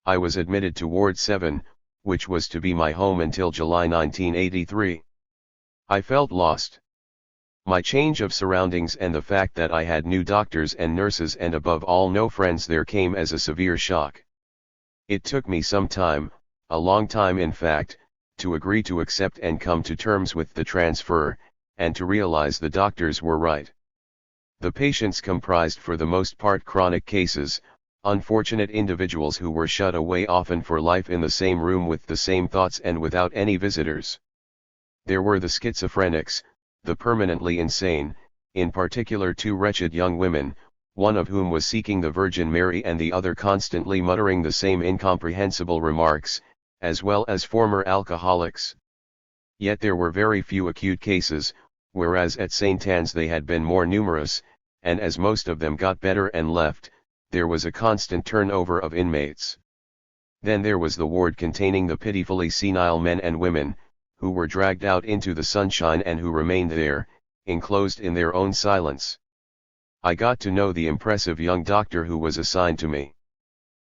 I was admitted to Ward 7, which was to be my home until July 1983. I felt lost. My change of surroundings and the fact that I had new doctors and nurses and above all no friends there came as a severe shock. It took me some time, a long time in fact, to agree to accept and come to terms with the transfer, and to realize the doctors were right. The patients comprised for the most part chronic cases, unfortunate individuals who were shut away often for life in the same room with the same thoughts and without any visitors. There were the schizophrenics, the permanently insane, in particular two wretched young women, one of whom was seeking the Virgin Mary and the other constantly muttering the same incomprehensible remarks, as well as former alcoholics. Yet there were very few acute cases, whereas at St. Anne's they had been more numerous, and as most of them got better and left, there was a constant turnover of inmates. Then there was the ward containing the pitifully senile men and women, who were dragged out into the sunshine and who remained there, enclosed in their own silence. I got to know the impressive young doctor who was assigned to me.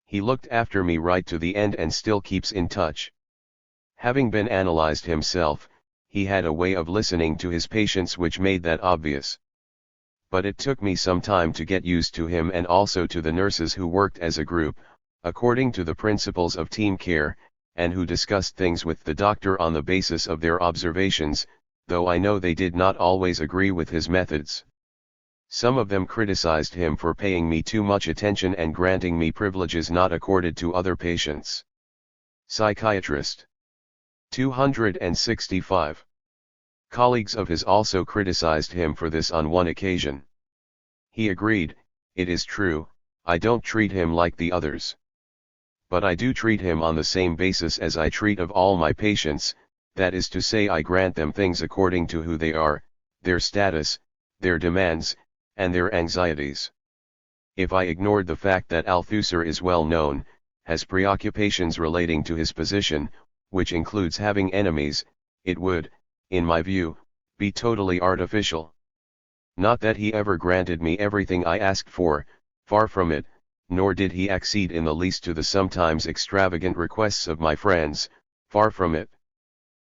He looked after me right to the end and still keeps in touch. Having been analyzed himself, he had a way of listening to his patients which made that obvious. But it took me some time to get used to him and also to the nurses who worked as a group, according to the principles of team care, and who discussed things with the doctor on the basis of their observations, though I know they did not always agree with his methods. Some of them criticized him for paying me too much attention and granting me privileges not accorded to other patients. Psychiatrist. 265. Colleagues of his also criticized him for this on one occasion. He agreed, "It is true, I don't treat him like the others. But I do treat him on the same basis as I treat of all my patients, that is to say I grant them things according to who they are, their status, their demands, and their anxieties. If I ignored the fact that Althusser is well known, has preoccupations relating to his position, which includes having enemies, it would, in my view, be totally artificial. Not that he ever granted me everything I asked for, far from it, nor did he accede in the least to the sometimes extravagant requests of my friends, far from it.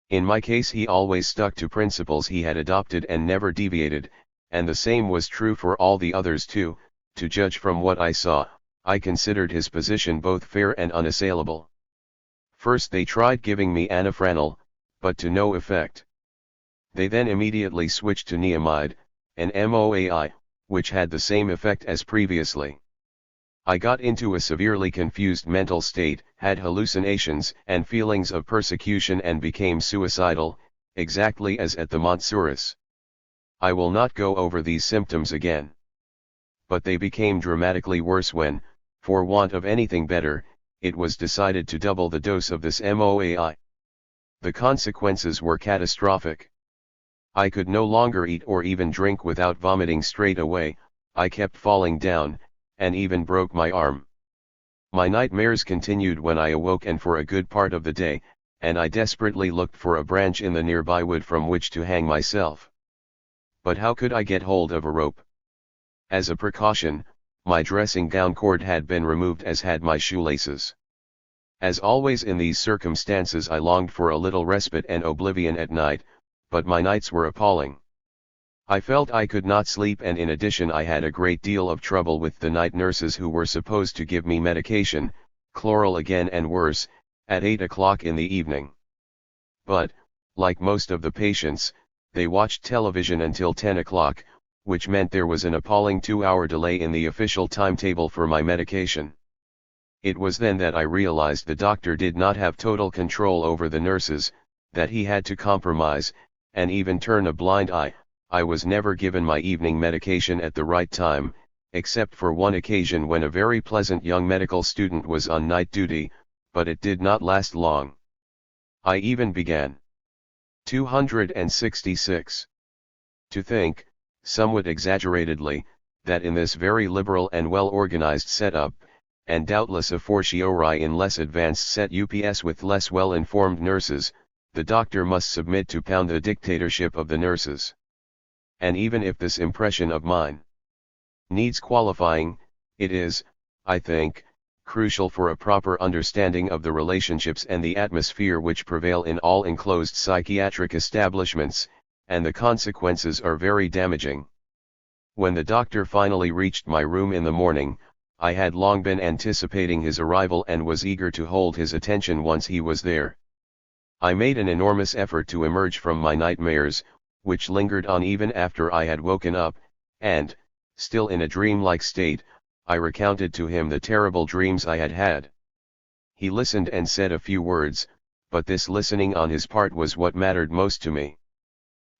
In my case he always stuck to principles he had adopted and never deviated, and the same was true for all the others too. To judge from what I saw, I considered his position both fair and unassailable. First they tried giving me anafranil, but to no effect. They then immediately switched to niamide, an MOAI, which had the same effect as previously. I got into a severely confused mental state, had hallucinations and feelings of persecution and became suicidal, exactly as at the Montsuris. I will not go over these symptoms again. But they became dramatically worse when, for want of anything better, it was decided to double the dose of this MOAI. The consequences were catastrophic. I could no longer eat or even drink without vomiting straight away, I kept falling down, and even broke my arm. My nightmares continued when I awoke and for a good part of the day, and I desperately looked for a branch in the nearby wood from which to hang myself. But how could I get hold of a rope? As a precaution, my dressing gown cord had been removed as had my shoelaces. As always in these circumstances I longed for a little respite and oblivion at night, but my nights were appalling. I felt I could not sleep and in addition I had a great deal of trouble with the night nurses who were supposed to give me medication, chloral again and worse, at 8 o'clock in the evening. But, like most of the patients, they watched television until 10 o'clock, which meant there was an appalling 2-hour delay in the official timetable for my medication. It was then that I realized the doctor did not have total control over the nurses, that he had to compromise, and even turn a blind eye. I was never given my evening medication at the right time, except for one occasion when a very pleasant young medical student was on night duty, but it did not last long. I even began. 266. To think, somewhat exaggeratedly, that in this very liberal and well-organized setup, and doubtless a fortiori in less advanced set UPS with less well-informed nurses, the doctor must submit to pound the dictatorship of the nurses. And even if this impression of mine needs qualifying, it is, I think, crucial for a proper understanding of the relationships and the atmosphere which prevail in all enclosed psychiatric establishments, and the consequences are very damaging. When the doctor finally reached my room in the morning, I had long been anticipating his arrival and was eager to hold his attention once he was there. I made an enormous effort to emerge from my nightmares, which lingered on even after I had woken up, and, still in a dreamlike state, I recounted to him the terrible dreams I had had. He listened and said a few words, but this listening on his part was what mattered most to me.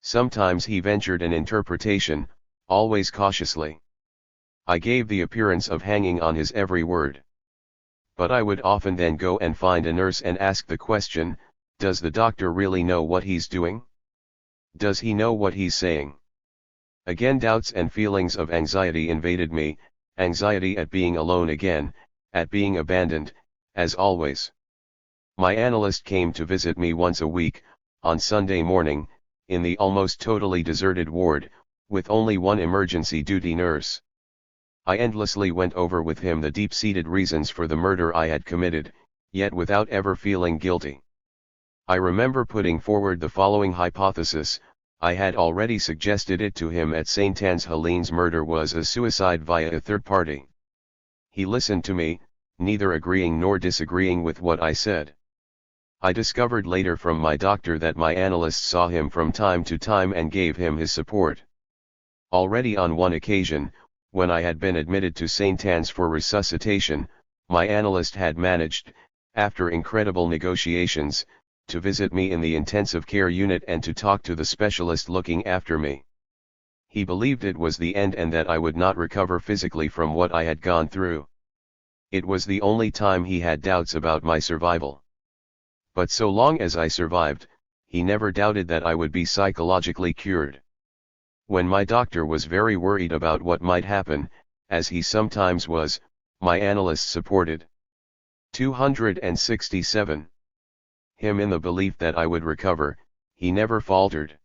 Sometimes he ventured an interpretation, always cautiously. I gave the appearance of hanging on his every word. But I would often then go and find a nurse and ask the question, does the doctor really know what he's doing? Does he know what he's saying? Again doubts and feelings of anxiety invaded me, anxiety at being alone again, at being abandoned, as always. My analyst came to visit me once a week, on Sunday morning, in the almost totally deserted ward, with only one emergency duty nurse. I endlessly went over with him the deep-seated reasons for the murder I had committed, yet without ever feeling guilty. I remember putting forward the following hypothesis. I had already suggested it to him at St. Anne's. Helene's murder was a suicide via a third party. He listened to me, neither agreeing nor disagreeing with what I said. I discovered later from my doctor that my analyst saw him from time to time and gave him his support. Already on one occasion, when I had been admitted to St. Anne's for resuscitation, my analyst had managed, after incredible negotiations, to visit me in the intensive care unit and to talk to the specialist looking after me. He believed it was the end and that I would not recover physically from what I had gone through. It was the only time he had doubts about my survival. But so long as I survived, he never doubted that I would be psychologically cured. When my doctor was very worried about what might happen, as he sometimes was, my analyst supported. 267. Him in the belief that I would recover, he never faltered.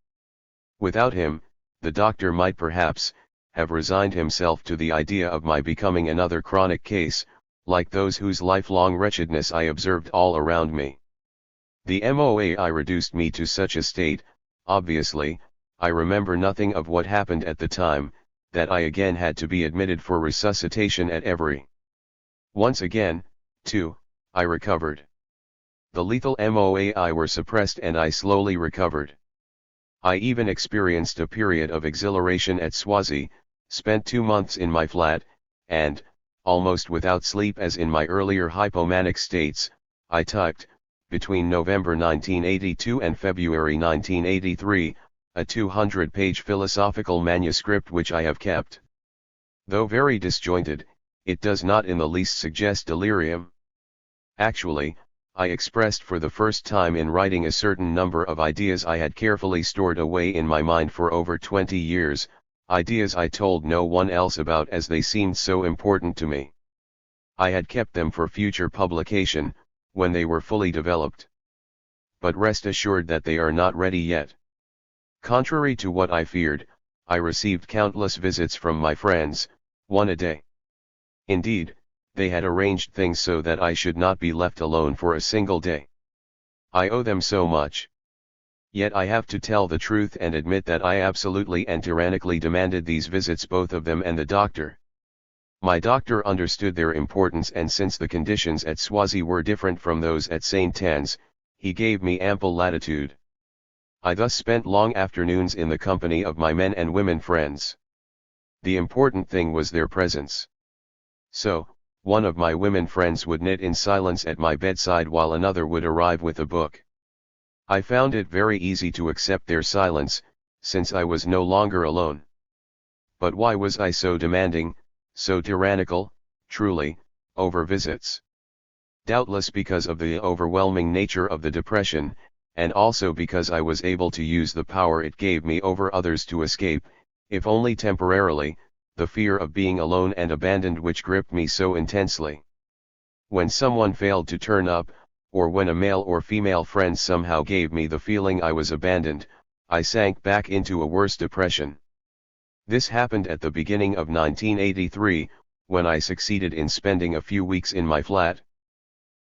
Without him, the doctor might perhaps have resigned himself to the idea of my becoming another chronic case, like those whose lifelong wretchedness I observed all around me. The MOAI reduced me to such a state. Obviously, I remember nothing of what happened at the time, that I again had to be admitted for resuscitation at every. Once again, too, I recovered. The lethal MOAI were suppressed and I slowly recovered. I even experienced a period of exhilaration at Swazi, spent 2 months in my flat, and, almost without sleep as in my earlier hypomanic states, I typed, between November 1982 and February 1983, a 200-page philosophical manuscript which I have kept. Though very disjointed, it does not in the least suggest delirium. Actually, I expressed for the first time in writing a certain number of ideas I had carefully stored away in my mind for over 20 years, ideas I told no one else about as they seemed so important to me. I had kept them for future publication, when they were fully developed. But rest assured that they are not ready yet. Contrary to what I feared, I received countless visits from my friends, one a day. Indeed, they had arranged things so that I should not be left alone for a single day. I owe them so much. Yet I have to tell the truth and admit that I absolutely and tyrannically demanded these visits, both of them and the doctor. My doctor understood their importance, and since the conditions at Swazi were different from those at St. Anne's, he gave me ample latitude. I thus spent long afternoons in the company of my men and women friends. The important thing was their presence. So, one of my women friends would knit in silence at my bedside while another would arrive with a book. I found it very easy to accept their silence, since I was no longer alone. But why was I so demanding, so tyrannical, truly, over visits? Doubtless because of the overwhelming nature of the depression, and also because I was able to use the power it gave me over others to escape, if only temporarily, the fear of being alone and abandoned which gripped me so intensely. When someone failed to turn up, or when a male or female friend somehow gave me the feeling I was abandoned, I sank back into a worse depression. This happened at the beginning of 1983, when I succeeded in spending a few weeks in my flat.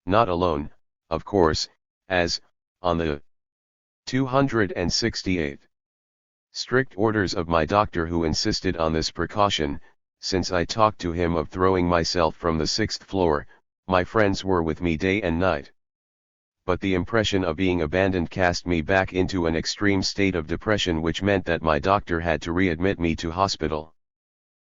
Not alone, of course, as, on the 268th Strict orders of my doctor, who insisted on this precaution, since I talked to him of throwing myself from the 6th floor. My friends were with me day and night. But the impression of being abandoned cast me back into an extreme state of depression, which meant that my doctor had to readmit me to hospital.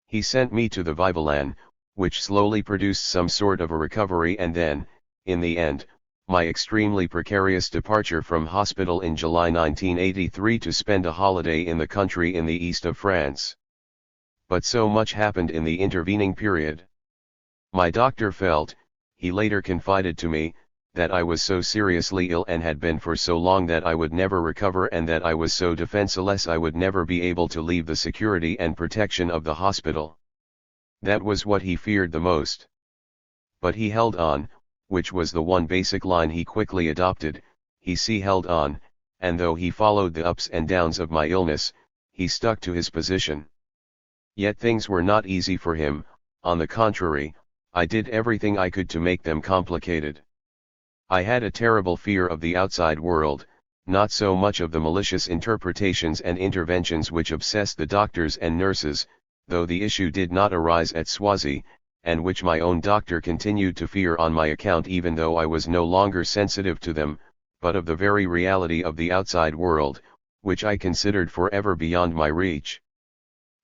He sent me to the Vivalan, which slowly produced some sort of a recovery, and then, in the end, my extremely precarious departure from hospital in July 1983 to spend a holiday in the country in the east of France. But so much happened in the intervening period. My doctor felt, he later confided to me, that I was so seriously ill and had been for so long that I would never recover, and that I was so defenseless I would never be able to leave the security and protection of the hospital. That was what he feared the most. But he held on, which was the one basic line he quickly adopted. He held on, and though he followed the ups and downs of my illness, he stuck to his position. Yet things were not easy for him. On the contrary, I did everything I could to make them complicated. I had a terrible fear of the outside world, not so much of the malicious interpretations and interventions which obsessed the doctors and nurses, though the issue did not arise at Swazi, and which my own doctor continued to fear on my account even though I was no longer sensitive to them, but of the very reality of the outside world, which I considered forever beyond my reach.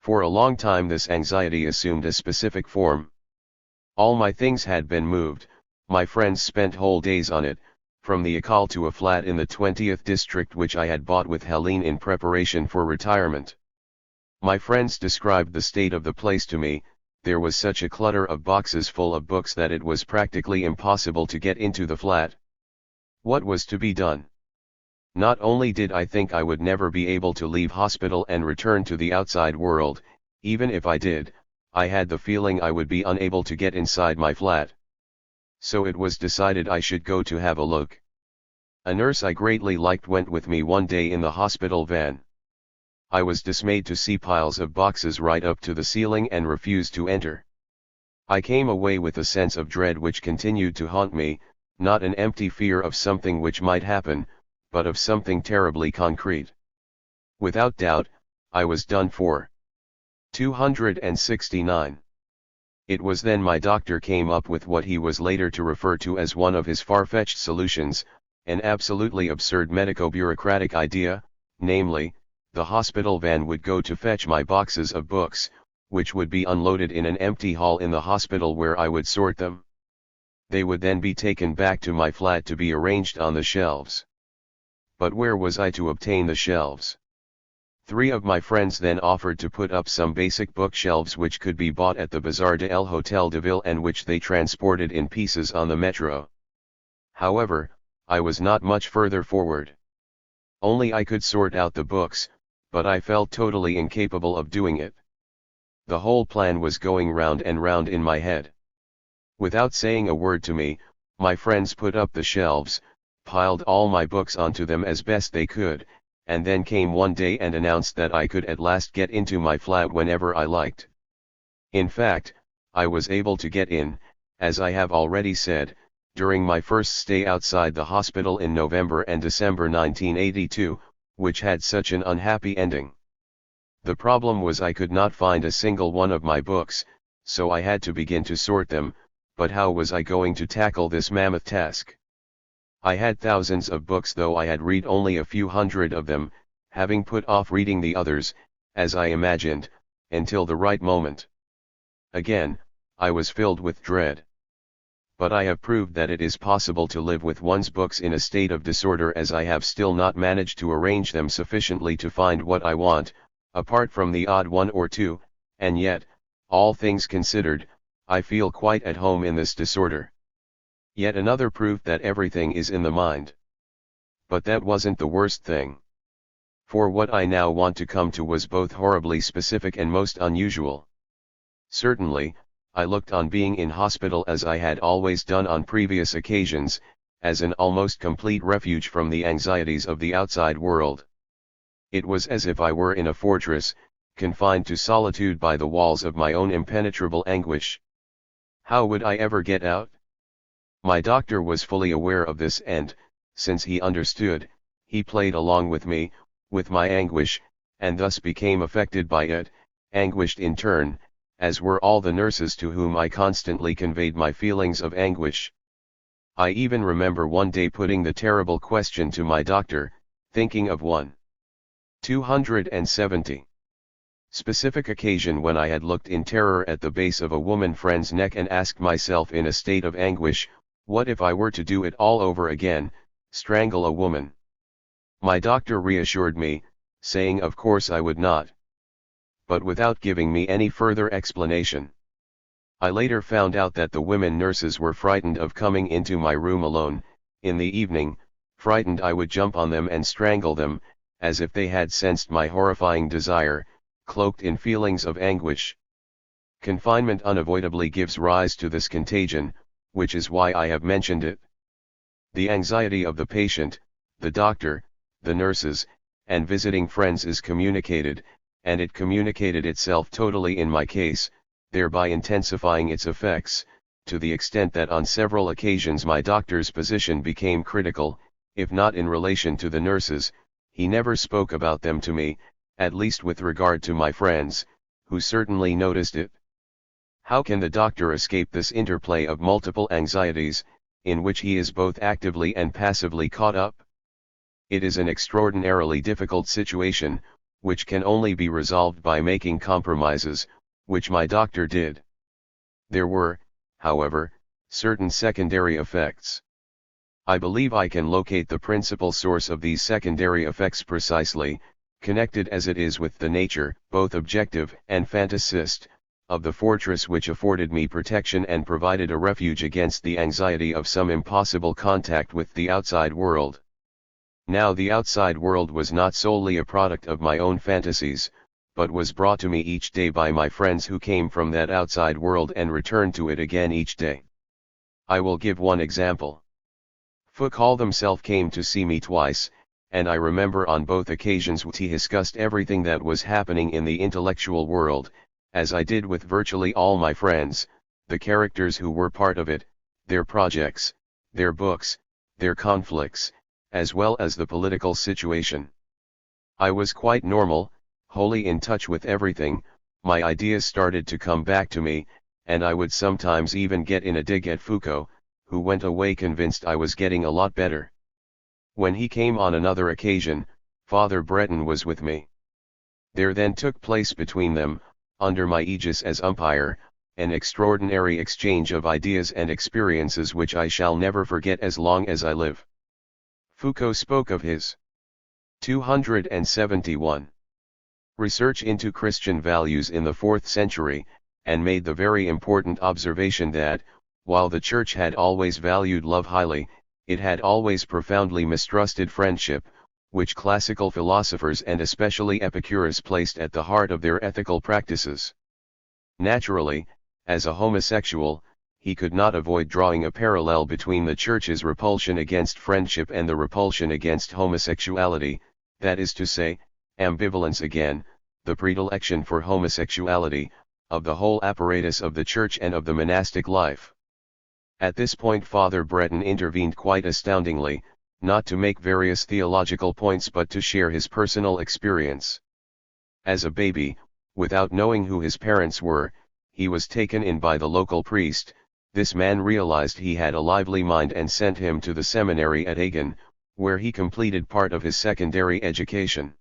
For a long time this anxiety assumed a specific form. All my things had been moved. My friends spent whole days on it, from the École to a flat in the 20th district which I had bought with Helene in preparation for retirement. My friends described the state of the place to me. There was such a clutter of boxes full of books that it was practically impossible to get into the flat. What was to be done? Not only did I think I would never be able to leave hospital and return to the outside world, even if I did, I had the feeling I would be unable to get inside my flat. So it was decided I should go to have a look. A nurse I greatly liked went with me one day in the hospital van. I was dismayed to see piles of boxes right up to the ceiling and refused to enter. I came away with a sense of dread which continued to haunt me, not an empty fear of something which might happen, but of something terribly concrete. Without doubt, I was done for. 269. It was then my doctor came up with what he was later to refer to as one of his far-fetched solutions, an absolutely absurd medico-bureaucratic idea, namely, the hospital van would go to fetch my boxes of books, which would be unloaded in an empty hall in the hospital where I would sort them. They would then be taken back to my flat to be arranged on the shelves. But where was I to obtain the shelves? 3 of my friends then offered to put up some basic bookshelves which could be bought at the Bazaar de El Hotel de Ville and which they transported in pieces on the metro. However, I was not much further forward. Only I could sort out the books, but I felt totally incapable of doing it. The whole plan was going round and round in my head. Without saying a word to me, my friends put up the shelves, piled all my books onto them as best they could, and then came one day and announced that I could at last get into my flat whenever I liked. In fact, I was able to get in, as I have already said, during my first stay outside the hospital in November and December 1982, which had such an unhappy ending. The problem was I could not find a single one of my books, so I had to begin to sort them, but how was I going to tackle this mammoth task? I had thousands of books, though I had read only a few hundred of them, having put off reading the others, as I imagined, until the right moment. Again, I was filled with dread. But I have proved that it is possible to live with one's books in a state of disorder, as I have still not managed to arrange them sufficiently to find what I want, apart from the odd one or two, and yet, all things considered, I feel quite at home in this disorder. Yet another proof that everything is in the mind. But that wasn't the worst thing. For what I now want to come to was both horribly specific and most unusual. Certainly, I looked on being in hospital, as I had always done on previous occasions, as an almost complete refuge from the anxieties of the outside world. It was as if I were in a fortress, confined to solitude by the walls of my own impenetrable anguish. How would I ever get out? My doctor was fully aware of this, and, since he understood, he played along with me, with my anguish, and thus became affected by it, anguished in turn, as were all the nurses to whom I constantly conveyed my feelings of anguish. I even remember one day putting the terrible question to my doctor, thinking of one. 270. Specific occasion when I had looked in terror at the base of a woman friend's neck and asked myself in a state of anguish, what if I were to do it all over again, strangle a woman? My doctor reassured me, saying of course I would not, but without giving me any further explanation. I later found out that the women nurses were frightened of coming into my room alone, in the evening, frightened I would jump on them and strangle them, as if they had sensed my horrifying desire, cloaked in feelings of anguish. Confinement unavoidably gives rise to this contagion, which is why I have mentioned it. The anxiety of the patient, the doctor, the nurses, and visiting friends is communicated, and it communicated itself totally in my case, thereby intensifying its effects, to the extent that on several occasions my doctor's position became critical, if not in relation to the nurses, he never spoke about them to me, at least with regard to my friends, who certainly noticed it. How can the doctor escape this interplay of multiple anxieties, in which he is both actively and passively caught up? It is an extraordinarily difficult situation, which can only be resolved by making compromises, which my doctor did. There were, however, certain secondary effects. I believe I can locate the principal source of these secondary effects precisely, connected as it is with the nature, both objective and fantasist, of the fortress which afforded me protection and provided a refuge against the anxiety of some impossible contact with the outside world. Now the outside world was not solely a product of my own fantasies, but was brought to me each day by my friends who came from that outside world and returned to it again each day. I will give one example. Foucault himself came to see me twice, and I remember on both occasions he discussed everything that was happening in the intellectual world, as I did with virtually all my friends, the characters who were part of it, their projects, their books, their conflicts, as well as the political situation. I was quite normal, wholly in touch with everything, my ideas started to come back to me, and I would sometimes even get in a dig at Foucault, who went away convinced I was getting a lot better. When he came on another occasion, Father Breton was with me. There then took place between them, under my aegis as umpire, an extraordinary exchange of ideas and experiences which I shall never forget as long as I live. Foucault spoke of his 271 research into Christian values in the 4th century, and made the very important observation that, while the Church had always valued love highly, it had always profoundly mistrusted friendship, which classical philosophers and especially Epicurus placed at the heart of their ethical practices. Naturally, as a homosexual, he could not avoid drawing a parallel between the Church's repulsion against friendship and the repulsion against homosexuality, that is to say, ambivalence again, the predilection for homosexuality, of the whole apparatus of the Church and of the monastic life. At this point Father Breton intervened quite astoundingly, not to make various theological points but to share his personal experience. As a baby, without knowing who his parents were, he was taken in by the local priest. This man realized he had a lively mind and sent him to the seminary at Agen, where he completed part of his secondary education.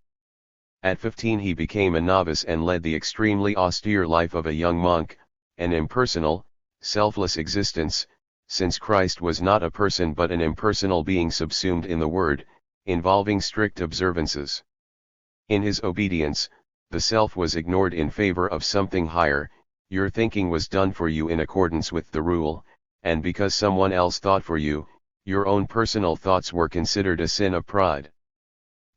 At 15 he became a novice and led the extremely austere life of a young monk, an impersonal, selfless existence, since Christ was not a person but an impersonal being subsumed in the Word, involving strict observances. In his obedience, the self was ignored in favor of something higher. Your thinking was done for you in accordance with the rule, and because someone else thought for you, your own personal thoughts were considered a sin of pride.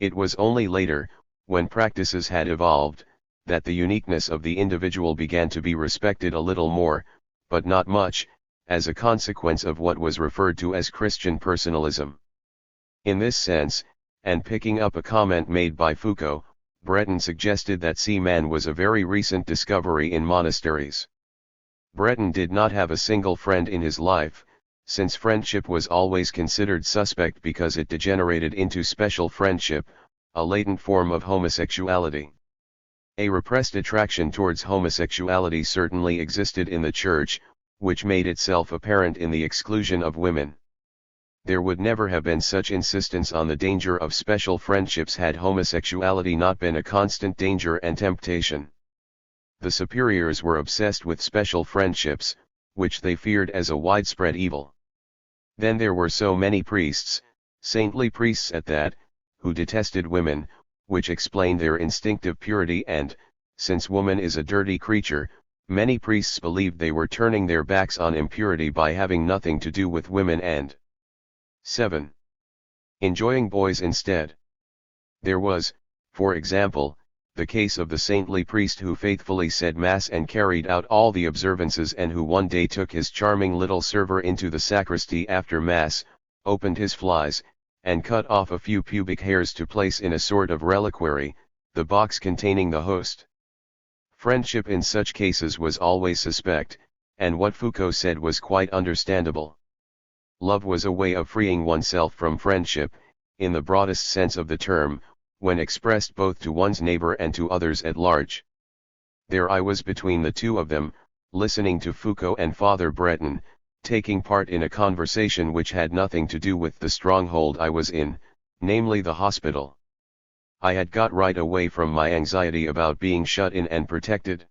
It was only later, when practices had evolved, that the uniqueness of the individual began to be respected a little more, but not much, as a consequence of what was referred to as Christian personalism. In this sense, and picking up a comment made by Foucault, Breton suggested that Seaman was a very recent discovery in monasteries. Breton did not have a single friend in his life, since friendship was always considered suspect because it degenerated into special friendship, a latent form of homosexuality. A repressed attraction towards homosexuality certainly existed in the Church, which made itself apparent in the exclusion of women. There would never have been such insistence on the danger of special friendships had homosexuality not been a constant danger and temptation. The superiors were obsessed with special friendships, which they feared as a widespread evil. Then there were so many priests, saintly priests at that, who detested women, which explained their instinctive purity and, since woman is a dirty creature, many priests believed they were turning their backs on impurity by having nothing to do with women and 7. Enjoying boys instead. There was, for example, the case of the saintly priest who faithfully said Mass and carried out all the observances and who one day took his charming little server into the sacristy after Mass, opened his flies, and cut off a few pubic hairs to place in a sort of reliquary, the box containing the host. Friendship in such cases was always suspect, and what Foucault said was quite understandable. Love was a way of freeing oneself from friendship, in the broadest sense of the term, when expressed both to one's neighbor and to others at large. There I was between the two of them, listening to Foucault and Father Breton, taking part in a conversation which had nothing to do with the stronghold I was in, namely the hospital. I had got right away from my anxiety about being shut in and protected.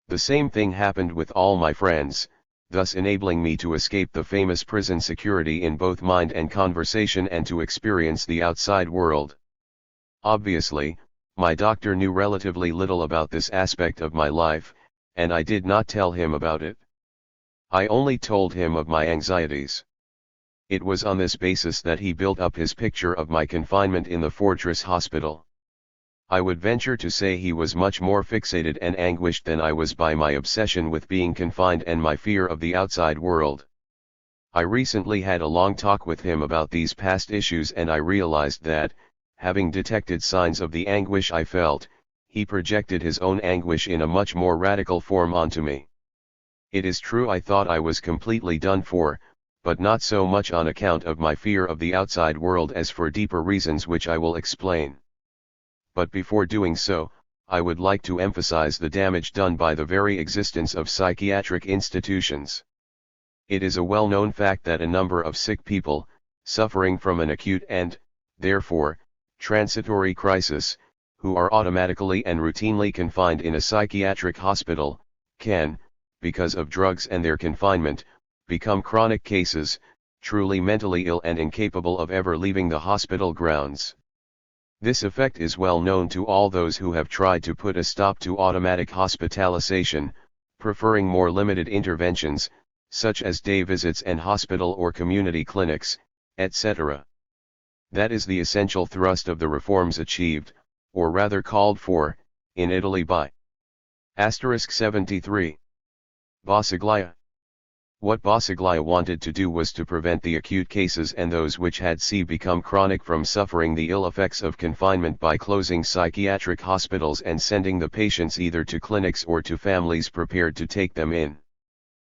The same thing happened with all my friends, thus enabling me to escape the famous prison security in both mind and conversation and to experience the outside world. Obviously, my doctor knew relatively little about this aspect of my life, and I did not tell him about it. I only told him of my anxieties. It was on this basis that he built up his picture of my confinement in the fortress hospital. I would venture to say he was much more fixated and anguished than I was by my obsession with being confined and my fear of the outside world. I recently had a long talk with him about these past issues and I realized that, having detected signs of the anguish I felt, he projected his own anguish in a much more radical form onto me. It is true I thought I was completely done for, but not so much on account of my fear of the outside world as for deeper reasons which I will explain. But before doing so, I would like to emphasize the damage done by the very existence of psychiatric institutions. It is a well-known fact that a number of sick people, suffering from an acute and, therefore, transitory crisis, who are automatically and routinely confined in a psychiatric hospital, can, because of drugs and their confinement, become chronic cases, truly mentally ill and incapable of ever leaving the hospital grounds. This effect is well known to all those who have tried to put a stop to automatic hospitalization, preferring more limited interventions, such as day visits and hospital or community clinics, etc. That is the essential thrust of the reforms achieved, or rather called for, in Italy by *73. Bassaglia. What Bassaglia wanted to do was to prevent the acute cases and those which had become chronic from suffering the ill effects of confinement by closing psychiatric hospitals and sending the patients either to clinics or to families prepared to take them in.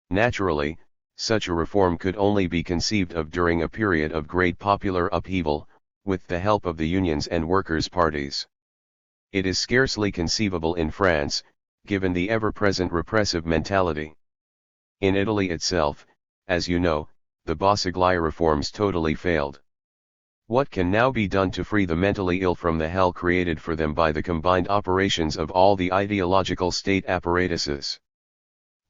Naturally, such a reform could only be conceived of during a period of great popular upheaval, with the help of the unions and workers' parties. It is scarcely conceivable in France, given the ever-present repressive mentality. In Italy itself, as you know, the Bassaglia reforms totally failed. What can now be done to free the mentally ill from the hell created for them by the combined operations of all the ideological state apparatuses?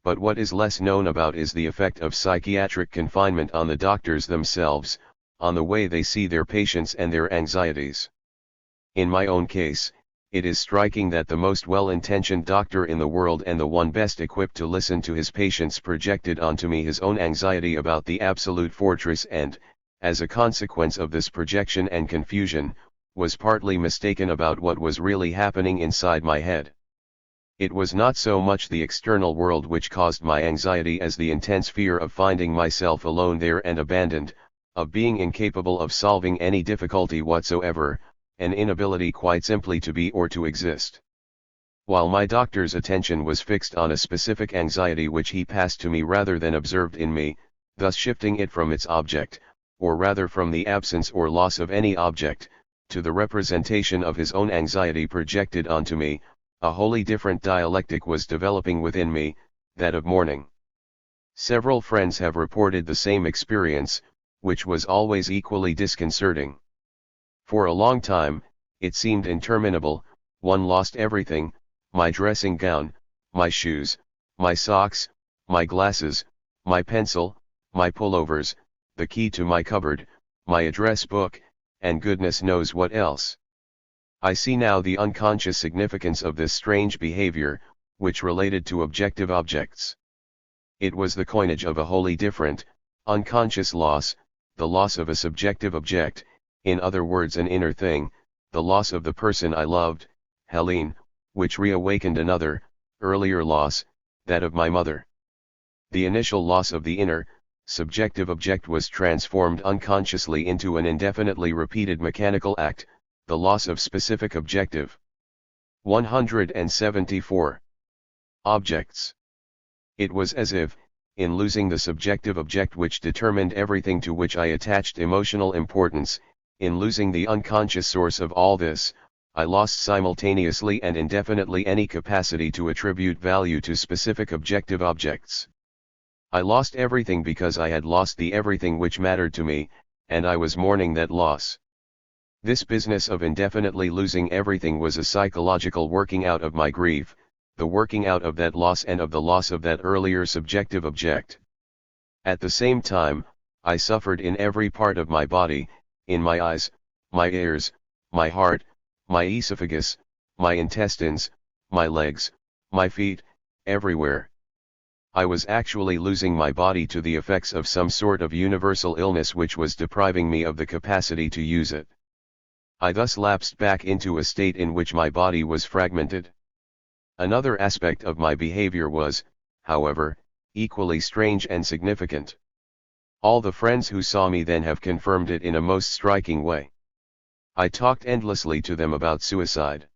But what is less known about is the effect of psychiatric confinement on the doctors themselves, on the way they see their patients and their anxieties. In my own case, it is striking that the most well-intentioned doctor in the world and the one best equipped to listen to his patients projected onto me his own anxiety about the absolute fortress and, as a consequence of this projection and confusion, was partly mistaken about what was really happening inside my head. It was not so much the external world which caused my anxiety as the intense fear of finding myself alone there and abandoned, of being incapable of solving any difficulty whatsoever, an inability quite simply to be or to exist. While my doctor's attention was fixed on a specific anxiety which he passed to me rather than observed in me, thus shifting it from its object, or rather from the absence or loss of any object, to the representation of his own anxiety projected onto me, a wholly different dialectic was developing within me, that of mourning. Several friends have reported the same experience, which was always equally disconcerting. For a long time, it seemed interminable. One lost everything: my dressing gown, my shoes, my socks, my glasses, my pencil, my pullovers, the key to my cupboard, my address book, and goodness knows what else. I see now the unconscious significance of this strange behavior, which related to objective objects. It was the coinage of a wholly different, unconscious loss, the loss of a subjective object, in other words an inner thing, the loss of the person I loved, Helene, which reawakened another, earlier loss, that of my mother. The initial loss of the inner, subjective object was transformed unconsciously into an indefinitely repeated mechanical act, the loss of specific objective. 174. Objects. It was as if, in losing the subjective object which determined everything to which I attached emotional importance, in losing the unconscious source of all this, I lost simultaneously and indefinitely any capacity to attribute value to specific objective objects. I lost everything because I had lost the everything which mattered to me, and I was mourning that loss. This business of indefinitely losing everything was a psychological working out of my grief, the working out of that loss and of the loss of that earlier subjective object. At the same time, I suffered in every part of my body, in my eyes, my ears, my heart, my esophagus, my intestines, my legs, my feet, everywhere. I was actually losing my body to the effects of some sort of universal illness which was depriving me of the capacity to use it. I thus lapsed back into a state in which my body was fragmented. Another aspect of my behavior was, however, equally strange and significant. All the friends who saw me then have confirmed it in a most striking way. I talked endlessly to them about suicide.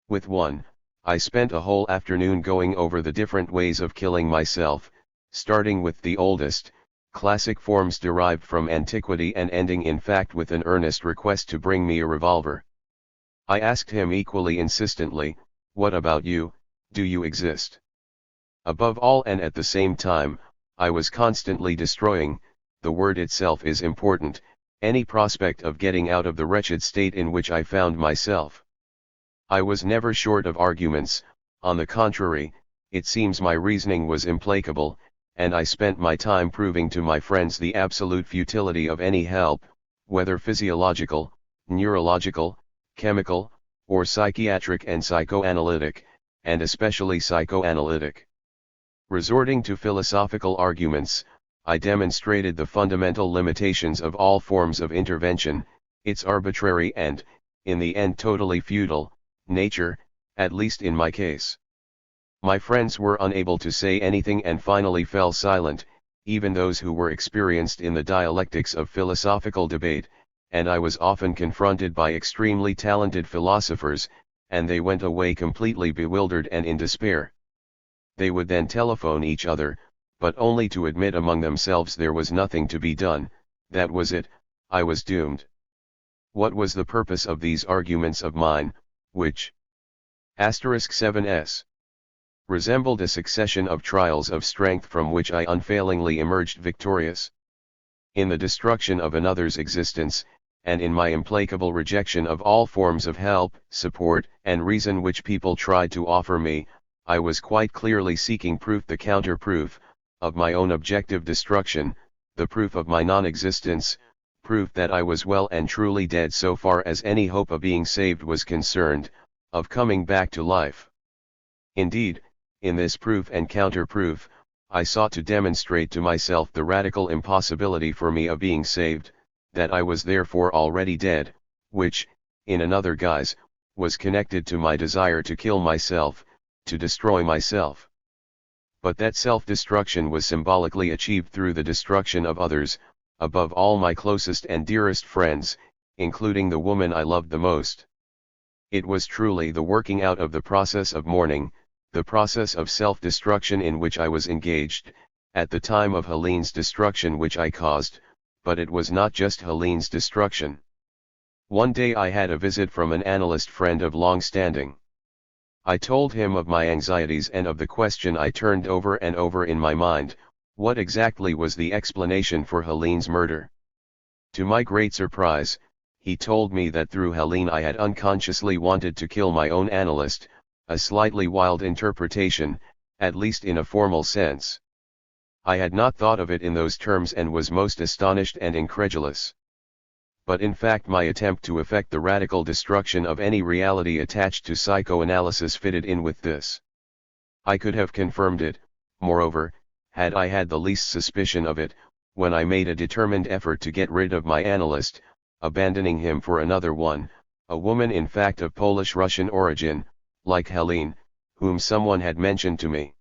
With one, I spent a whole afternoon going over the different ways of killing myself, starting with the oldest, classic forms derived from antiquity and ending in fact with an earnest request to bring me a revolver. I asked him equally insistently, "What about you, do you exist?" Above all and at the same time, I was constantly destroying, the word itself is important, any prospect of getting out of the wretched state in which I found myself. I was never short of arguments; on the contrary, it seems my reasoning was implacable, and I spent my time proving to my friends the absolute futility of any help, whether physiological, neurological, chemical, or psychiatric and psychoanalytic, and especially psychoanalytic. Resorting to philosophical arguments, I demonstrated the fundamental limitations of all forms of intervention, its arbitrary and, in the end totally futile, nature, at least in my case. My friends were unable to say anything and finally fell silent, even those who were experienced in the dialectics of philosophical debate, and I was often confronted by extremely talented philosophers, and they went away completely bewildered and in despair. They would then telephone each other, but only to admit among themselves there was nothing to be done, that was it, I was doomed. What was the purpose of these arguments of mine, which *7s resembled a succession of trials of strength from which I unfailingly emerged victorious? In the destruction of another's existence, and in my implacable rejection of all forms of help, support, and reason which people tried to offer me, I was quite clearly seeking proof, the counter-proof, of my own objective destruction, the proof of my non-existence, proof that I was well and truly dead so far as any hope of being saved was concerned, of coming back to life. Indeed, in this proof and counter-proof, I sought to demonstrate to myself the radical impossibility for me of being saved, that I was therefore already dead, which, in another guise, was connected to my desire to kill myself, to destroy myself. But that self-destruction was symbolically achieved through the destruction of others, above all my closest and dearest friends, including the woman I loved the most. It was truly the working out of the process of mourning, the process of self-destruction in which I was engaged, at the time of Helene's destruction which I caused, but it was not just Helene's destruction. One day I had a visit from an analyst friend of long standing. I told him of my anxieties and of the question I turned over and over in my mind: what exactly was the explanation for Helene's murder? To my great surprise, he told me that through Helene I had unconsciously wanted to kill my own analyst, a slightly wild interpretation, at least in a formal sense. I had not thought of it in those terms and was most astonished and incredulous. But in fact my attempt to effect the radical destruction of any reality attached to psychoanalysis fitted in with this. I could have confirmed it, moreover, had I had the least suspicion of it, when I made a determined effort to get rid of my analyst, abandoning him for another one, a woman in fact of Polish-Russian origin, like Helene, whom someone had mentioned to me.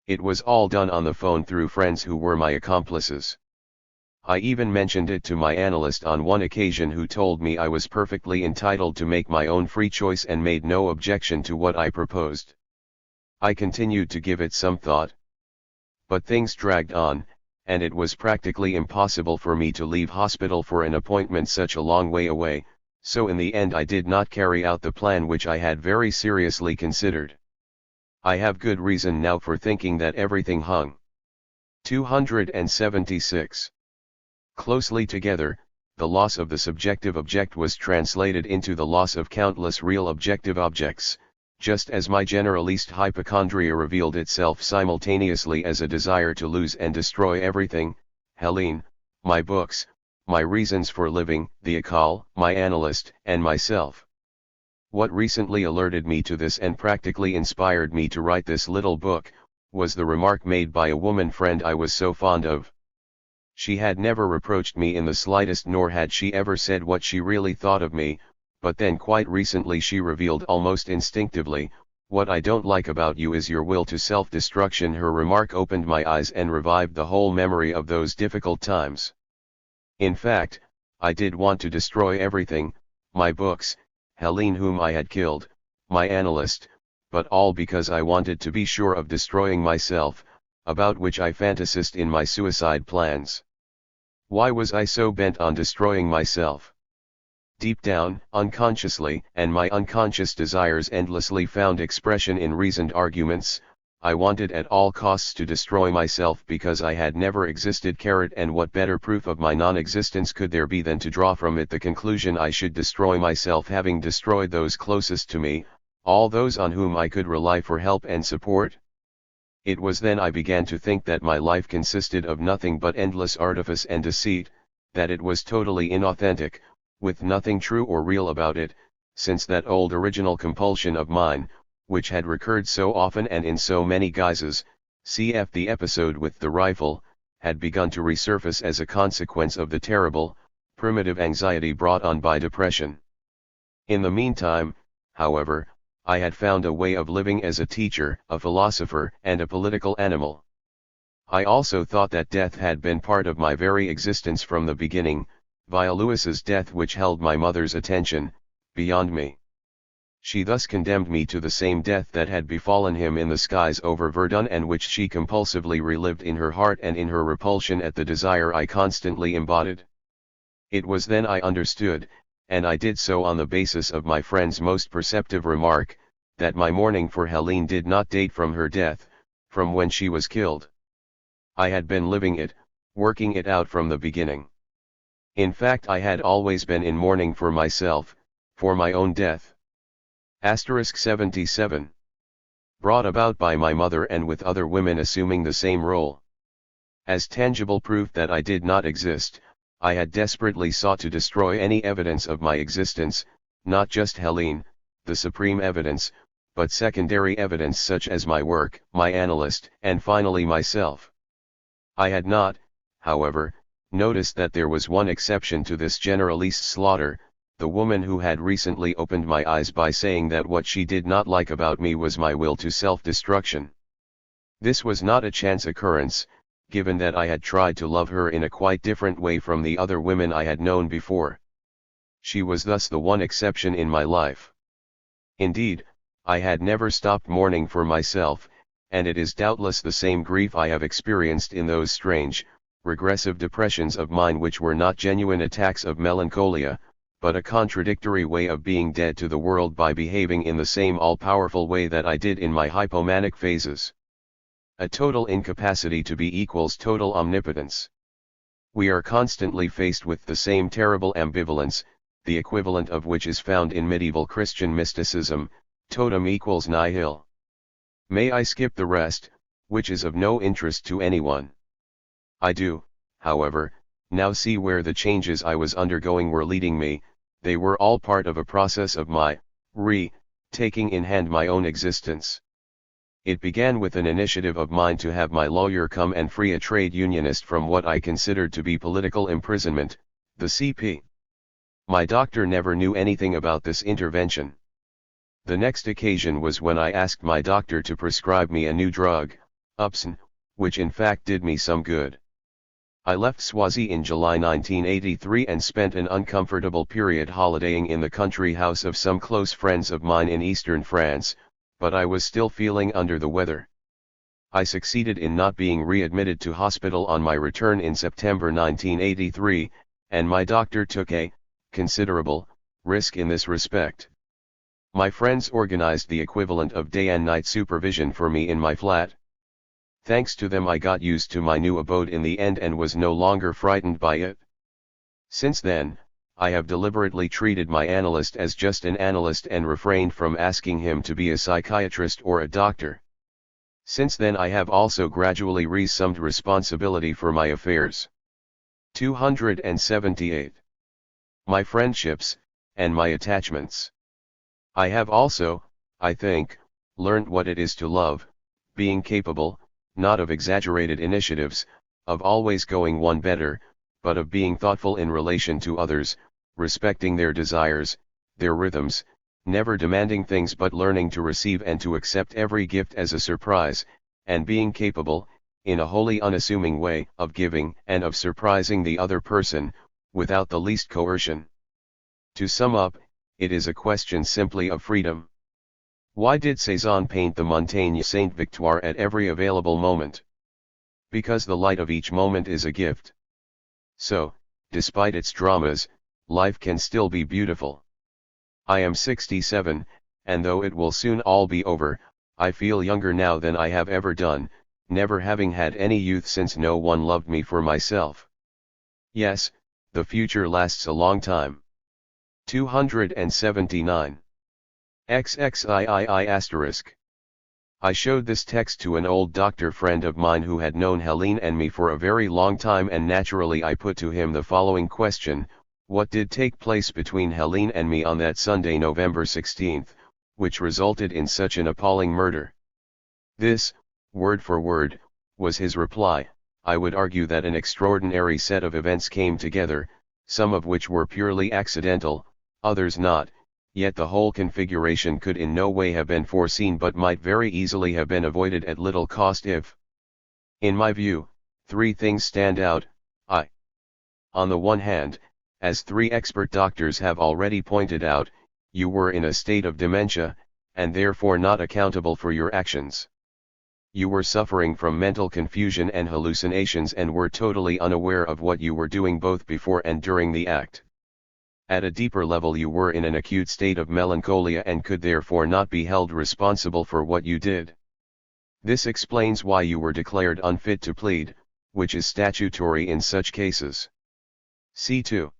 It was all done on the phone through friends who were my accomplices. I even mentioned it to my analyst on one occasion, who told me I was perfectly entitled to make my own free choice and made no objection to what I proposed. I continued to give it some thought. But things dragged on, and it was practically impossible for me to leave hospital for an appointment such a long way away, so in the end I did not carry out the plan which I had very seriously considered. I have good reason now for thinking that everything hung 276 closely together. The loss of the subjective object was translated into the loss of countless real objective objects, just as my generalist hypochondria revealed itself simultaneously as a desire to lose and destroy everything: Helene, my books, my reasons for living, the école, my analyst, and myself. What recently alerted me to this and practically inspired me to write this little book, was the remark made by a woman friend I was so fond of. She had never reproached me in the slightest, nor had she ever said what she really thought of me, but then quite recently she revealed almost instinctively, "What I don't like about you is your will to self-destruction." Her remark opened my eyes and revived the whole memory of those difficult times. In fact, I did want to destroy everything: my books, Helene whom I had killed, my analyst, but all because I wanted to be sure of destroying myself, about which I fantasized in my suicide plans. Why was I so bent on destroying myself? Deep down, unconsciously, and my unconscious desires endlessly found expression in reasoned arguments, I wanted at all costs to destroy myself because I had never existed. And what better proof of my non-existence could there be than to draw from it the conclusion I should destroy myself, having destroyed those closest to me, all those on whom I could rely for help and support? It was then I began to think that my life consisted of nothing but endless artifice and deceit, that it was totally inauthentic, with nothing true or real about it, since that old original compulsion of mine, which had recurred so often and in so many guises, cf. the episode with the rifle, had begun to resurface as a consequence of the terrible, primitive anxiety brought on by depression. In the meantime, however, I had found a way of living as a teacher, a philosopher, and a political animal. I also thought that death had been part of my very existence from the beginning, via Louis's death, which held my mother's attention, beyond me. She thus condemned me to the same death that had befallen him in the skies over Verdun, and which she compulsively relived in her heart and in her repulsion at the desire I constantly embodied. It was then I understood, and I did so on the basis of my friend's most perceptive remark, that my mourning for Helene did not date from her death, from when she was killed. I had been living it, working it out from the beginning. In fact, I had always been in mourning for myself, for my own death. 77. Brought about by my mother and with other women assuming the same role. As tangible proof that I did not exist, I had desperately sought to destroy any evidence of my existence, not just Helene, the supreme evidence, but secondary evidence such as my work, my analyst, and finally myself. I had not, however, noticed that there was one exception to this generalist slaughter: the woman who had recently opened my eyes by saying that what she did not like about me was my will to self-destruction. This was not a chance occurrence, given that I had tried to love her in a quite different way from the other women I had known before. She was thus the one exception in my life. Indeed, I had never stopped mourning for myself, and it is doubtless the same grief I have experienced in those strange, regressive depressions of mine which were not genuine attacks of melancholia, but a contradictory way of being dead to the world by behaving in the same all-powerful way that I did in my hypomanic phases. A total incapacity to be equals total omnipotence. We are constantly faced with the same terrible ambivalence, the equivalent of which is found in medieval Christian mysticism, totem equals nihil. May I skip the rest, which is of no interest to anyone. I do, however, now see where the changes I was undergoing were leading me. They were all part of a process of my, taking in hand my own existence. It began with an initiative of mine to have my lawyer come and free a trade unionist from what I considered to be political imprisonment, the CP. My doctor never knew anything about this intervention. The next occasion was when I asked my doctor to prescribe me a new drug, Upson, which in fact did me some good. I left Swazi in July 1983 and spent an uncomfortable period holidaying in the country house of some close friends of mine in eastern France, but I was still feeling under the weather. I succeeded in not being readmitted to hospital on my return in September 1983, and my doctor took a considerable risk in this respect. My friends organized the equivalent of day and night supervision for me in my flat. Thanks to them I got used to my new abode in the end and was no longer frightened by it. Since then, I have deliberately treated my analyst as just an analyst and refrained from asking him to be a psychiatrist or a doctor. Since then I have also gradually reassumed responsibility for my affairs. 278. My friendships, and my attachments. I have also, I think, learnt what it is to love, being capable, not of exaggerated initiatives, of always going one better, but of being thoughtful in relation to others, respecting their desires, their rhythms, never demanding things but learning to receive and to accept every gift as a surprise, and being capable, in a wholly unassuming way, of giving and of surprising the other person, without the least coercion. To sum up, it is a question simply of freedom. Why did Cézanne paint the Montagne Sainte-Victoire at every available moment? Because the light of each moment is a gift. So, despite its dramas, life can still be beautiful. I am 67, and though it will soon all be over, I feel younger now than I have ever done, never having had any youth since no one loved me for myself. Yes, the future lasts a long time. 279. XXIII*. I showed this text to an old doctor friend of mine who had known Helene and me for a very long time, and naturally I put to him the following question: what did take place between Helene and me on that Sunday, November 16th, which resulted in such an appalling murder? This, word for word, was his reply: I would argue that an extraordinary set of events came together, some of which were purely accidental, others not. Yet the whole configuration could in no way have been foreseen but might very easily have been avoided at little cost if. In my view, three things stand out. On the one hand, as three expert doctors have already pointed out, you were in a state of dementia, and therefore not accountable for your actions. You were suffering from mental confusion and hallucinations and were totally unaware of what you were doing both before and during the act. At a deeper level you were in an acute state of melancholia and could therefore not be held responsible for what you did. This explains why you were declared unfit to plead, which is statutory in such cases. C2.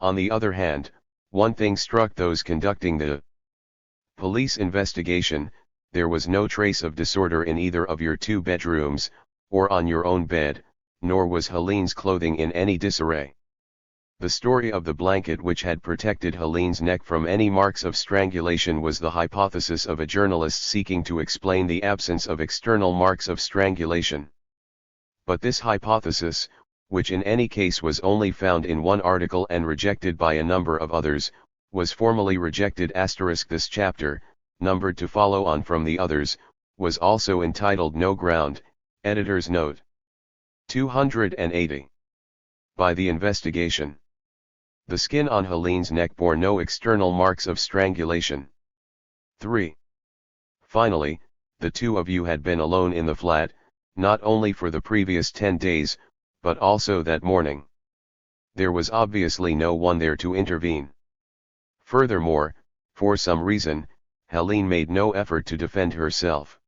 On the other hand, one thing struck those conducting the police investigation: there was no trace of disorder in either of your two bedrooms, or on your own bed, nor was Helene's clothing in any disarray. The story of the blanket which had protected Helene's neck from any marks of strangulation was the hypothesis of a journalist seeking to explain the absence of external marks of strangulation. But this hypothesis, which in any case was only found in one article and rejected by a number of others, was formally rejected. This chapter, numbered to follow on from the others, was also entitled No Ground, editor's note. 280. By the investigation. The skin on Helene's neck bore no external marks of strangulation. 3. Finally, the two of you had been alone in the flat, not only for the previous 10 days, but also that morning. There was obviously no one there to intervene. Furthermore, for some reason, Helene made no effort to defend herself.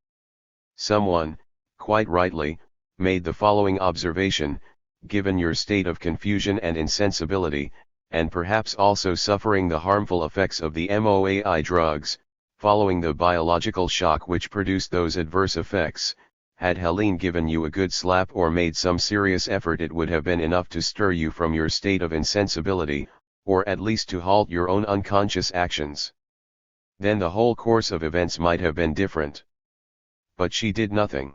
Someone, quite rightly, made the following observation: given your state of confusion and insensibility, and perhaps also suffering the harmful effects of the MOAI drugs, following the biological shock which produced those adverse effects, had Helene given you a good slap or made some serious effort, it would have been enough to stir you from your state of insensibility, or at least to halt your own unconscious actions. Then the whole course of events might have been different. But she did nothing.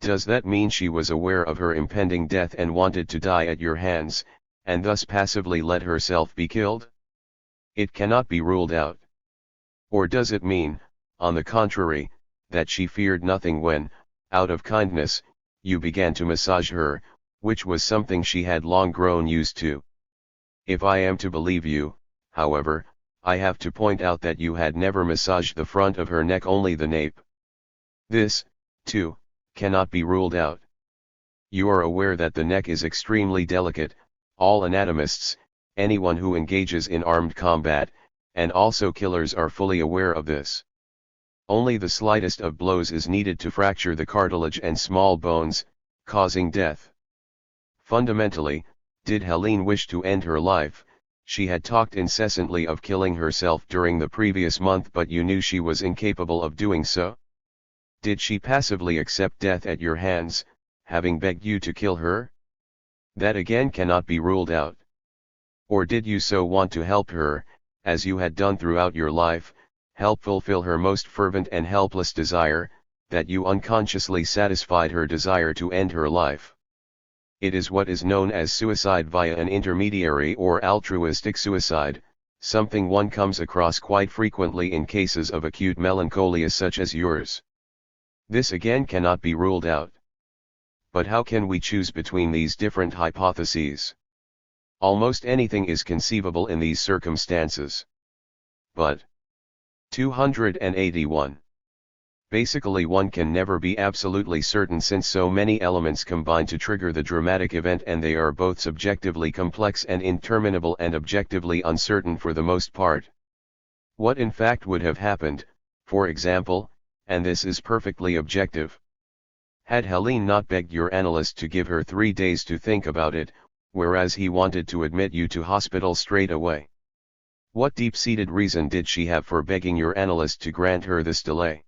Does that mean she was aware of her impending death and wanted to die at your hands, and thus passively let herself be killed? It cannot be ruled out. Or does it mean, on the contrary, that she feared nothing when, out of kindness, you began to massage her, which was something she had long grown used to? If I am to believe you, however, I have to point out that you had never massaged the front of her neck, only the nape. This, too, cannot be ruled out. You are aware that the neck is extremely delicate. All anatomists, anyone who engages in armed combat, and also killers are fully aware of this. Only the slightest of blows is needed to fracture the cartilage and small bones, causing death. Fundamentally, did Helene wish to end her life? She had talked incessantly of killing herself during the previous month, but you knew she was incapable of doing so. Did she passively accept death at your hands, having begged you to kill her? That again cannot be ruled out. Or did you so want to help her, as you had done throughout your life, help fulfill her most fervent and helpless desire, that you unconsciously satisfied her desire to end her life? It is what is known as suicide via an intermediary or altruistic suicide, something one comes across quite frequently in cases of acute melancholia such as yours. This again cannot be ruled out. But how can we choose between these different hypotheses? Almost anything is conceivable in these circumstances. But 281. Basically, one can never be absolutely certain, since so many elements combine to trigger the dramatic event, and they are both subjectively complex and interminable and objectively uncertain for the most part. What in fact would have happened, for example, and this is perfectly objective, had Helene not begged your analyst to give her 3 days to think about it, whereas he wanted to admit you to hospital straight away? What deep-seated reason did she have for begging your analyst to grant her this delay?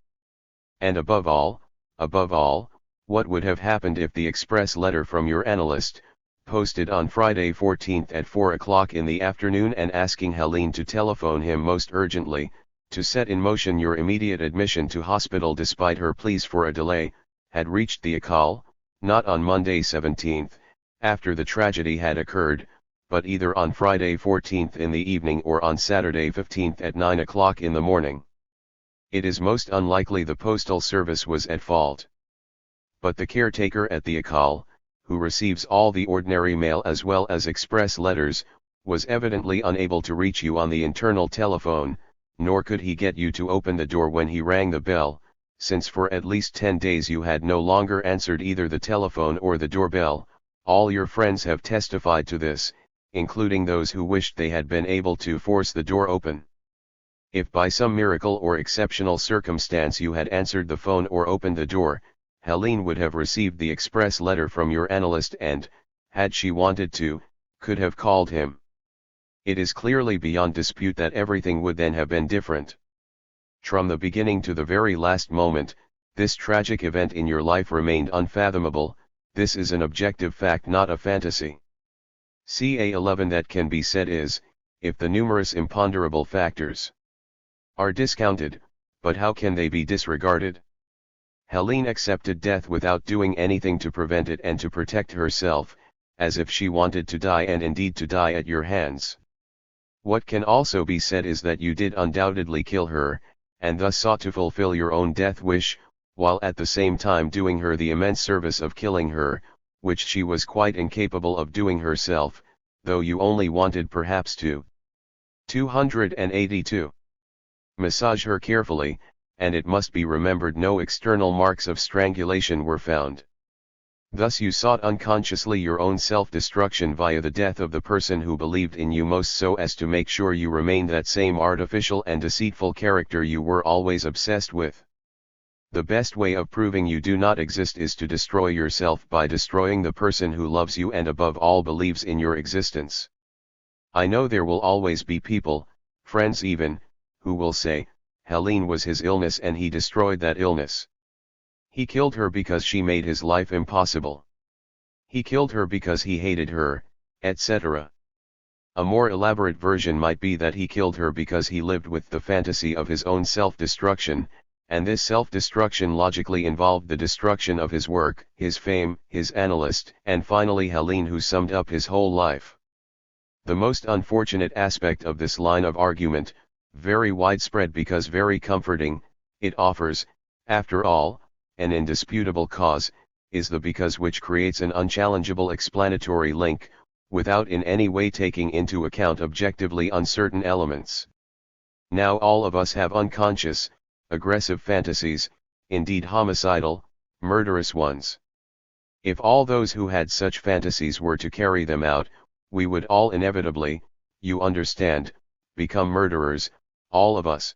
And above all, what would have happened if the express letter from your analyst, posted on Friday 14th at 4 o'clock in the afternoon and asking Helene to telephone him most urgently, to set in motion your immediate admission to hospital despite her pleas for a delay, had reached the École, not on Monday 17th, after the tragedy had occurred, but either on Friday 14th in the evening or on Saturday 15th at 9 o'clock in the morning? It is most unlikely the postal service was at fault. But the caretaker at the École, who receives all the ordinary mail as well as express letters, was evidently unable to reach you on the internal telephone, nor could he get you to open the door when he rang the bell, since for at least 10 days you had no longer answered either the telephone or the doorbell. All your friends have testified to this, including those who wished they had been able to force the door open. If by some miracle or exceptional circumstance you had answered the phone or opened the door, Helene would have received the express letter from your analyst and, had she wanted to, could have called him. It is clearly beyond dispute that everything would then have been different. From the beginning to the very last moment, this tragic event in your life remained unfathomable. This is an objective fact, not a fantasy. CA11 that can be said is, if the numerous imponderable factors are discounted, but how can they be disregarded? Helene accepted death without doing anything to prevent it and to protect herself, as if she wanted to die, and indeed to die at your hands. What can also be said is that you did undoubtedly kill her, and thus sought to fulfill your own death wish, while at the same time doing her the immense service of killing her, which she was quite incapable of doing herself, though you only wanted perhaps to. 282. Massage her carefully, and it must be remembered no external marks of strangulation were found. Thus you sought unconsciously your own self-destruction via the death of the person who believed in you most, so as to make sure you remained that same artificial and deceitful character you were always obsessed with. The best way of proving you do not exist is to destroy yourself by destroying the person who loves you and above all believes in your existence. I know there will always be people, friends even, who will say, Helene was his illness and he destroyed that illness. He killed her because she made his life impossible. He killed her because he hated her, etc. A more elaborate version might be that he killed her because he lived with the fantasy of his own self-destruction, and this self-destruction logically involved the destruction of his work, his fame, his analyst, and finally Helene, who summed up his whole life. The most unfortunate aspect of this line of argument, very widespread because very comforting, it offers, after all, an indisputable cause, is the because which creates an unchallengeable explanatory link, without in any way taking into account objectively uncertain elements. Now all of us have unconscious, aggressive fantasies, indeed homicidal, murderous ones. If all those who had such fantasies were to carry them out, we would all inevitably, you understand, become murderers, all of us.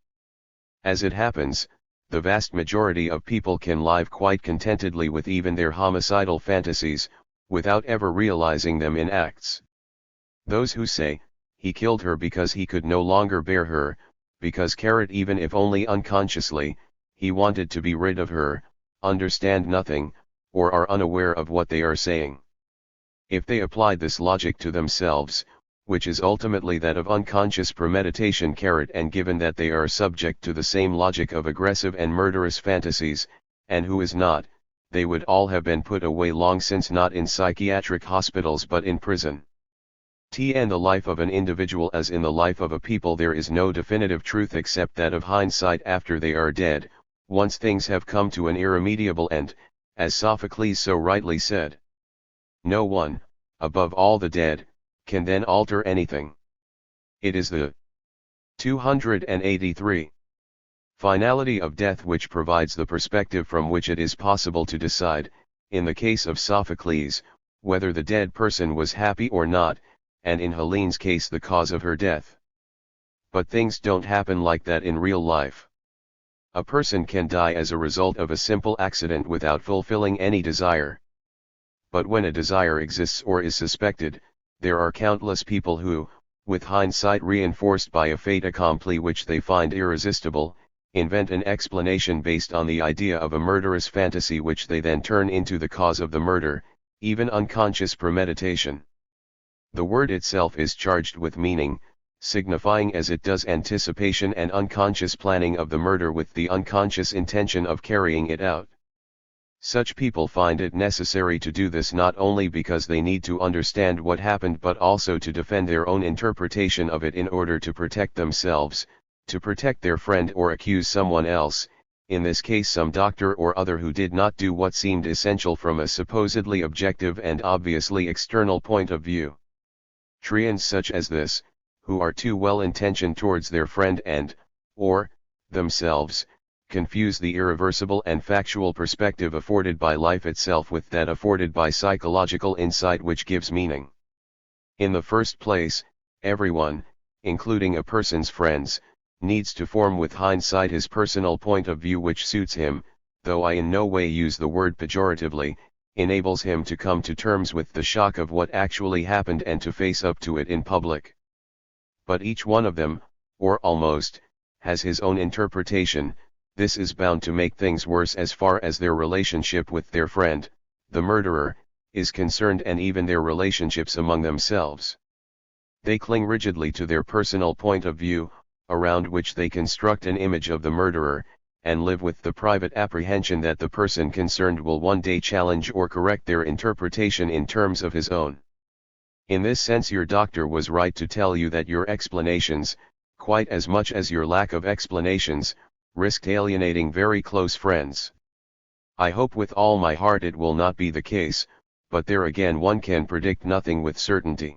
As it happens, the vast majority of people can live quite contentedly with even their homicidal fantasies, without ever realizing them in acts. Those who say, he killed her because he could no longer bear her, because even if only unconsciously, he wanted to be rid of her, understand nothing, or are unaware of what they are saying. If they applied this logic to themselves, which is ultimately that of unconscious premeditation, and given that they are subject to the same logic of aggressive and murderous fantasies, and who is not, they would all have been put away long since, not in psychiatric hospitals but in prison. In the life of an individual as in the life of a people there is no definitive truth except that of hindsight after they are dead, once things have come to an irremediable end, as Sophocles so rightly said. No one, above all the dead, can then alter anything. It is the 283 finality of death which provides the perspective from which it is possible to decide, in the case of Sophocles, whether the dead person was happy or not, and in Helene's case the cause of her death. But things don't happen like that in real life. A person can die as a result of a simple accident without fulfilling any desire. But when a desire exists or is suspected, there are countless people who, with hindsight reinforced by a fait accompli which they find irresistible, invent an explanation based on the idea of a murderous fantasy which they then turn into the cause of the murder, even unconscious premeditation. The word itself is charged with meaning, signifying as it does anticipation and unconscious planning of the murder with the unconscious intention of carrying it out. Such people find it necessary to do this not only because they need to understand what happened but also to defend their own interpretation of it in order to protect themselves, to protect their friend or accuse someone else, in this case some doctor or other who did not do what seemed essential from a supposedly objective and obviously external point of view. Treants such as this, who are too well intentioned towards their friend and, or, themselves, confuse the irreversible and factual perspective afforded by life itself with that afforded by psychological insight which gives meaning. In the first place, everyone, including a person's friends, needs to form with hindsight his personal point of view which suits him, though I in no way use the word pejoratively, enables him to come to terms with the shock of what actually happened and to face up to it in public. But each one of them, or almost, has his own interpretation. This is bound to make things worse as far as their relationship with their friend, the murderer, is concerned, and even their relationships among themselves. They cling rigidly to their personal point of view, around which they construct an image of the murderer, and live with the private apprehension that the person concerned will one day challenge or correct their interpretation in terms of his own. In this sense your doctor was right to tell you that your explanations, quite as much as your lack of explanations, risked alienating very close friends. I hope with all my heart it will not be the case, but there again one can predict nothing with certainty.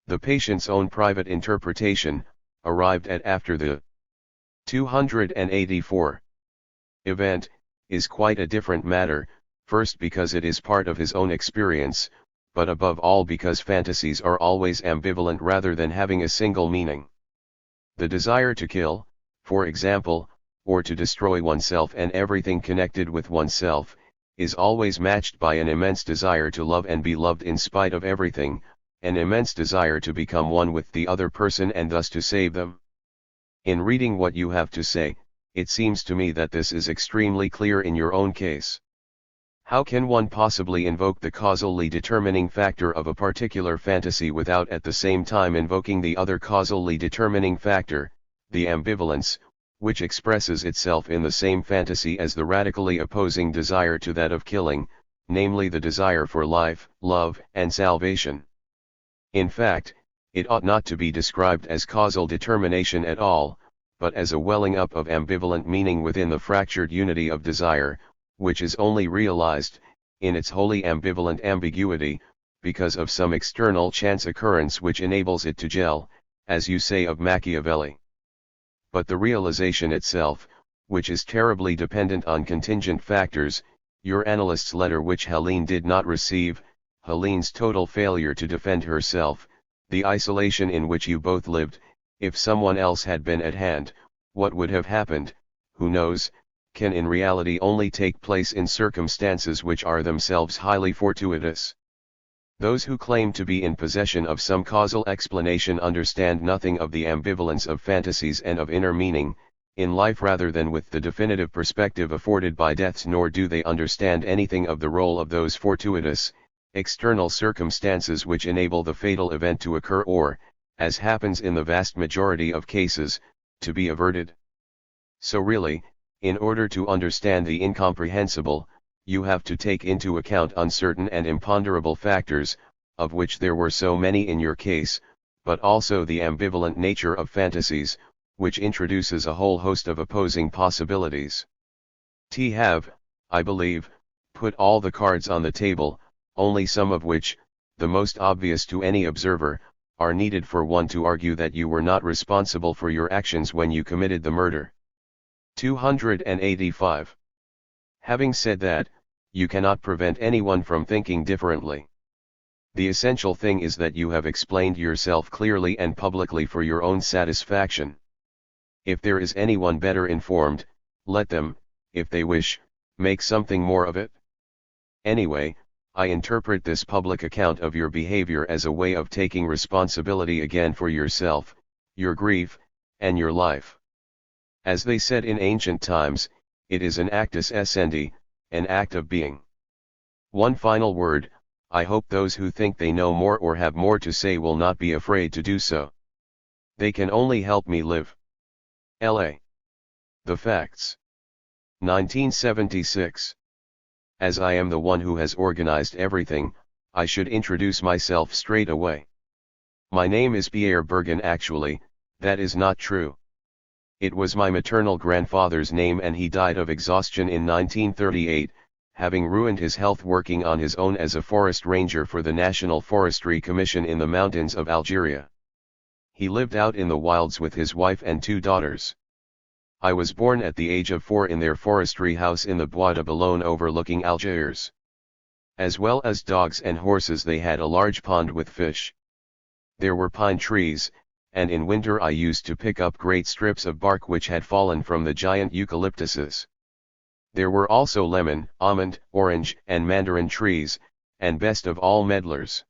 The patient's own private interpretation, arrived at after the 284 event, is quite a different matter, First because it is part of his own experience, but above all because fantasies are always ambivalent rather than having a single meaning. The desire to kill, for example, or to destroy oneself and everything connected with oneself, is always matched by an immense desire to love and be loved in spite of everything, an immense desire to become one with the other person and thus to save them. In reading what you have to say, it seems to me that this is extremely clear in your own case. How can one possibly invoke the causally determining factor of a particular fantasy without at the same time invoking the other causally determining factor, the ambivalence, which expresses itself in the same fantasy as the radically opposing desire to that of killing, namely the desire for life, love, and salvation? In fact, it ought not to be described as causal determination at all, but as a welling up of ambivalent meaning within the fractured unity of desire, which is only realized, in its wholly ambivalent ambiguity, because of some external chance occurrence which enables it to gel, as you say of Machiavelli. But the realization itself, which is terribly dependent on contingent factors, your analyst's letter which Helene did not receive, Helene's total failure to defend herself, the isolation in which you both lived, if someone else had been at hand, what would have happened, who knows, can in reality only take place in circumstances which are themselves highly fortuitous. Those who claim to be in possession of some causal explanation understand nothing of the ambivalence of fantasies and of inner meaning, in life rather than with the definitive perspective afforded by deaths, nor do they understand anything of the role of those fortuitous, external circumstances which enable the fatal event to occur or, as happens in the vast majority of cases, to be averted. So really, in order to understand the incomprehensible, you have to take into account uncertain and imponderable factors, of which there were so many in your case, but also the ambivalent nature of fantasies, which introduces a whole host of opposing possibilities. Have, I believe, put all the cards on the table, only some of which, the most obvious to any observer, are needed for one to argue that you were not responsible for your actions when you committed the murder. 285. Having said that, you cannot prevent anyone from thinking differently. The essential thing is that you have explained yourself clearly and publicly for your own satisfaction. If there is anyone better informed, let them, if they wish, make something more of it. Anyway, I interpret this public account of your behavior as a way of taking responsibility again for yourself, your grief, and your life. As they said in ancient times, it is an actus essendi, an act of being. One final word, I hope those who think they know more or have more to say will not be afraid to do so. They can only help me live. L.A. The Facts. 1976. As I am the one who has organized everything, I should introduce myself straight away. My name is Pierre Bergen. Actually, that is not true. It was my maternal grandfather's name and he died of exhaustion in 1938, having ruined his health working on his own as a forest ranger for the National Forestry Commission in the mountains of Algeria. He lived out in the wilds with his wife and 2 daughters. I was born at the age of 4 in their forestry house in the Bois de Boulogne overlooking Algiers. As well as dogs and horses, they had a large pond with fish. There were pine trees, and in winter I used to pick up great strips of bark which had fallen from the giant eucalyptuses. There were also lemon, almond, orange, and mandarin trees, and best of all medlars.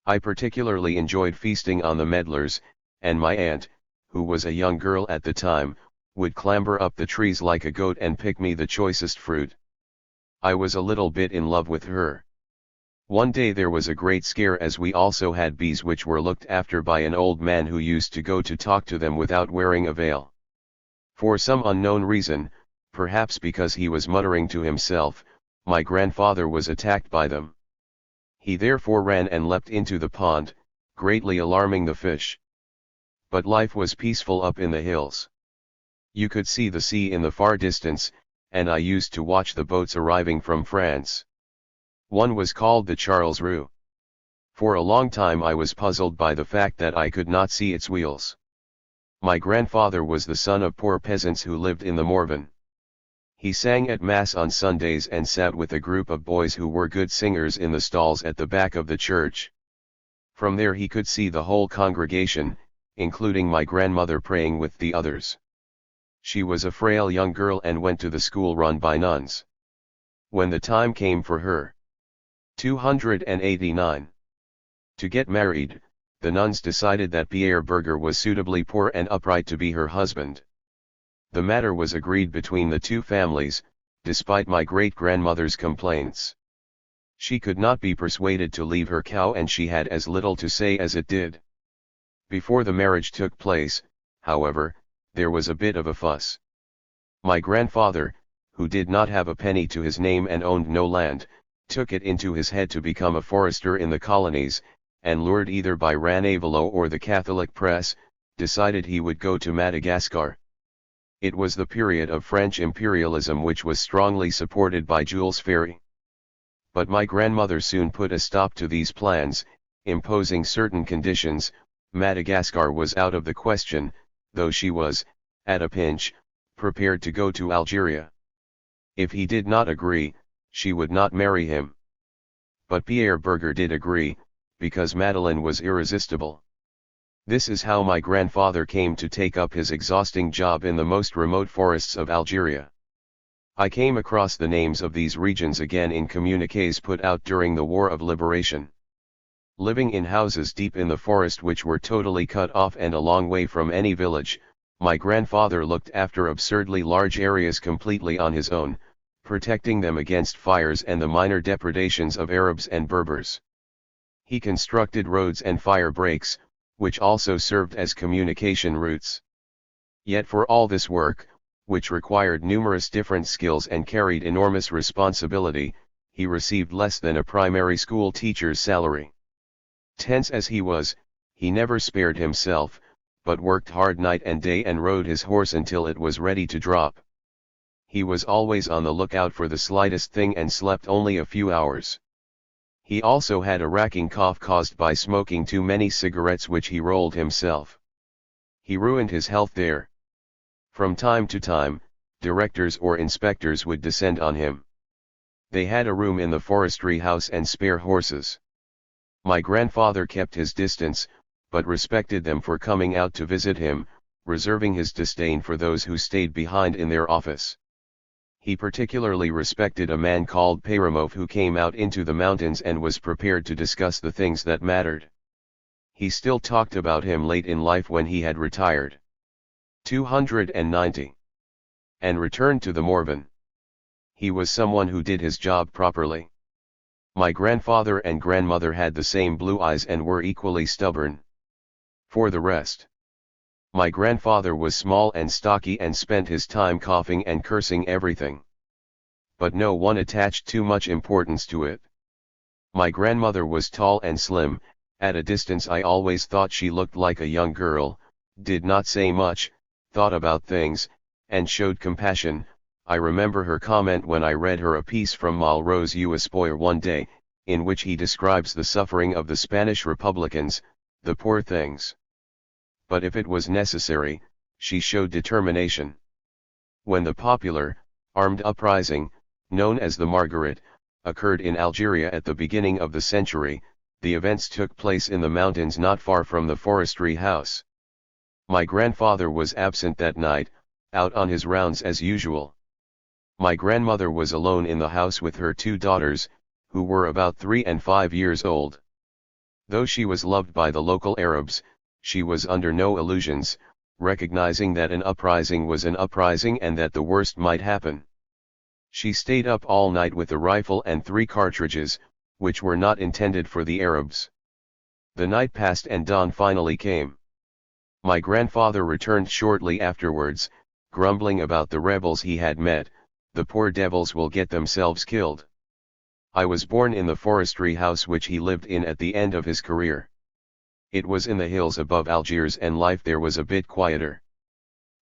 I particularly enjoyed feasting on the medlars, and my aunt, who was a young girl at the time, would clamber up the trees like a goat and pick me the choicest fruit. I was a little bit in love with her. One day there was a great scare as we also had bees which were looked after by an old man who used to go to talk to them without wearing a veil. For some unknown reason, perhaps because he was muttering to himself, my grandfather was attacked by them. He therefore ran and leapt into the pond, greatly alarming the fish. But life was peaceful up in the hills. You could see the sea in the far distance, and I used to watch the boats arriving from France. One was called the Charles Roux. For a long time I was puzzled by the fact that I could not see its wheels. My grandfather was the son of poor peasants who lived in the Morvan. He sang at Mass on Sundays and sat with a group of boys who were good singers in the stalls at the back of the church. From there he could see the whole congregation, including my grandmother praying with the others. She was a frail young girl and went to the school run by nuns. When the time came for her 289 to get married, the nuns decided that Pierre Berger was suitably poor and upright to be her husband. The matter was agreed between the two families, despite my great-grandmother's complaints. She could not be persuaded to leave her cow and she had as little to say as it did. Before the marriage took place, however, there was a bit of a fuss. My grandfather, who did not have a penny to his name and owned no land, took it into his head to become a forester in the colonies, and lured either by Ranavelo or the Catholic press, decided he would go to Madagascar. It was the period of French imperialism which was strongly supported by Jules Ferry. But my grandmother soon put a stop to these plans, imposing certain conditions. Madagascar was out of the question, though she was, at a pinch, prepared to go to Algeria. If he did not agree, she would not marry him. But Pierre Berger did agree, because Madeleine was irresistible. This is how my grandfather came to take up his exhausting job in the most remote forests of Algeria. I came across the names of these regions again in communiques put out during the War of Liberation. Living in houses deep in the forest which were totally cut off and a long way from any village, my grandfather looked after absurdly large areas completely on his own, protecting them against fires and the minor depredations of Arabs and Berbers. He constructed roads and fire breaks, which also served as communication routes. Yet for all this work, which required numerous different skills and carried enormous responsibility, he received less than a primary school teacher's salary. Tense as he was, he never spared himself, but worked hard night and day and rode his horse until it was ready to drop. He was always on the lookout for the slightest thing and slept only a few hours. He also had a racking cough caused by smoking too many cigarettes which he rolled himself. He ruined his health there. From time to time, directors or inspectors would descend on him. They had a room in the forestry house and spare horses. My grandfather kept his distance, but respected them for coming out to visit him, reserving his disdain for those who stayed behind in their office. He particularly respected a man called Peyremov who came out into the mountains and was prepared to discuss the things that mattered. He still talked about him late in life when he had retired. 290. And returned to the Morvan. He was someone who did his job properly. My grandfather and grandmother had the same blue eyes and were equally stubborn. For the rest, my grandfather was small and stocky and spent his time coughing and cursing everything. But no one attached too much importance to it. My grandmother was tall and slim, at a distance I always thought she looked like a young girl, did not say much, thought about things, and showed compassion. I remember her comment when I read her a piece from Malraux u Espoir one day, in which he describes the suffering of the Spanish Republicans, the poor things. But if it was necessary, she showed determination. When the popular, armed uprising, known as the Margaret, occurred in Algeria at the beginning of the century, the events took place in the mountains not far from the forestry house. My grandfather was absent that night, out on his rounds as usual. My grandmother was alone in the house with her two daughters, who were about 3 and 5 years old. Though she was loved by the local Arabs, she was under no illusions, recognizing that an uprising was an uprising and that the worst might happen. She stayed up all night with a rifle and 3 cartridges, which were not intended for the Arabs. The night passed and dawn finally came. My grandfather returned shortly afterwards, grumbling about the rebels he had met. The poor devils will get themselves killed. I was born in the forestry house which he lived in at the end of his career. It was in the hills above Algiers and life there was a bit quieter.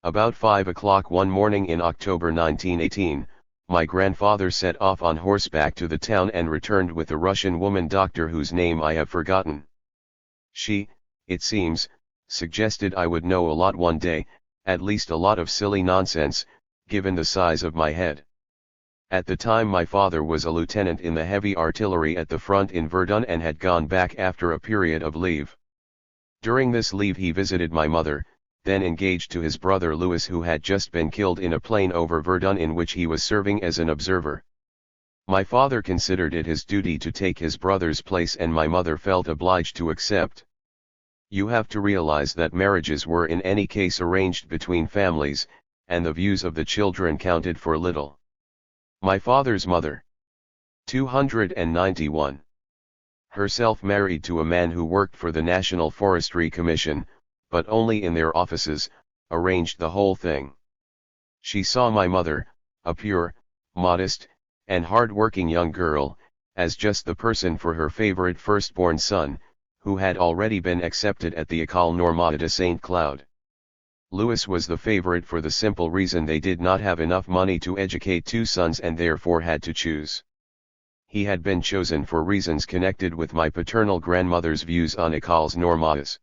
About 5 o'clock one morning in October 1918, my grandfather set off on horseback to the town and returned with a Russian woman doctor whose name I have forgotten. She, it seems, suggested I would know a lot one day, at least a lot of silly nonsense, given the size of my head. At the time my father was a lieutenant in the heavy artillery at the front in Verdun and had gone back after a period of leave. During this leave he visited my mother, then engaged to his brother Louis, who had just been killed in a plane over Verdun in which he was serving as an observer. My father considered it his duty to take his brother's place and my mother felt obliged to accept. You have to realize that marriages were in any case arranged between families, and the views of the children counted for little. My father's mother, 291. Herself married to a man who worked for the National Forestry Commission, but only in their offices, arranged the whole thing. She saw my mother, a pure, modest, and hard-working young girl, as just the person for her favorite firstborn son, who had already been accepted at the École Normale de Saint Cloud. Louis was the favorite for the simple reason they did not have enough money to educate two sons and therefore had to choose. He had been chosen for reasons connected with my paternal grandmother's views on écoles normales.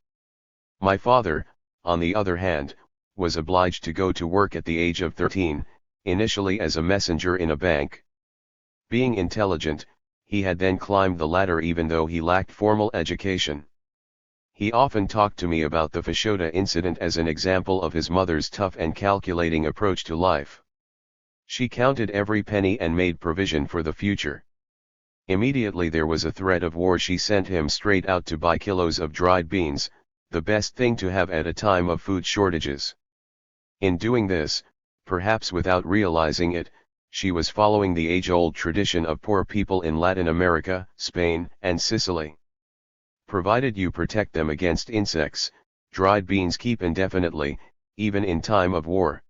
My father, on the other hand, was obliged to go to work at the age of 13, initially as a messenger in a bank. Being intelligent, he had then climbed the ladder even though he lacked formal education. He often talked to me about the Fashoda incident as an example of his mother's tough and calculating approach to life. She counted every penny and made provision for the future. Immediately there was a threat of war, she sent him straight out to buy kilos of dried beans, the best thing to have at a time of food shortages. In doing this, perhaps without realizing it, she was following the age-old tradition of poor people in Latin America, Spain, and Sicily. Provided you protect them against insects, dried beans keep indefinitely, even in time of war.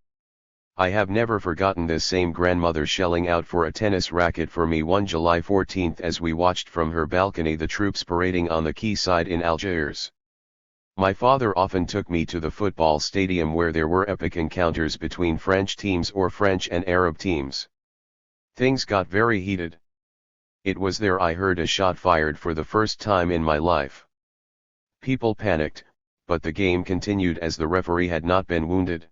I have never forgotten this same grandmother shelling out for a tennis racket for me one July 14 as we watched from her balcony the troops parading on the quayside in Algiers. My father often took me to the football stadium where there were epic encounters between French teams or French and Arab teams. Things got very heated. It was there I heard a shot fired for the first time in my life. People panicked, but the game continued as the referee had not been wounded.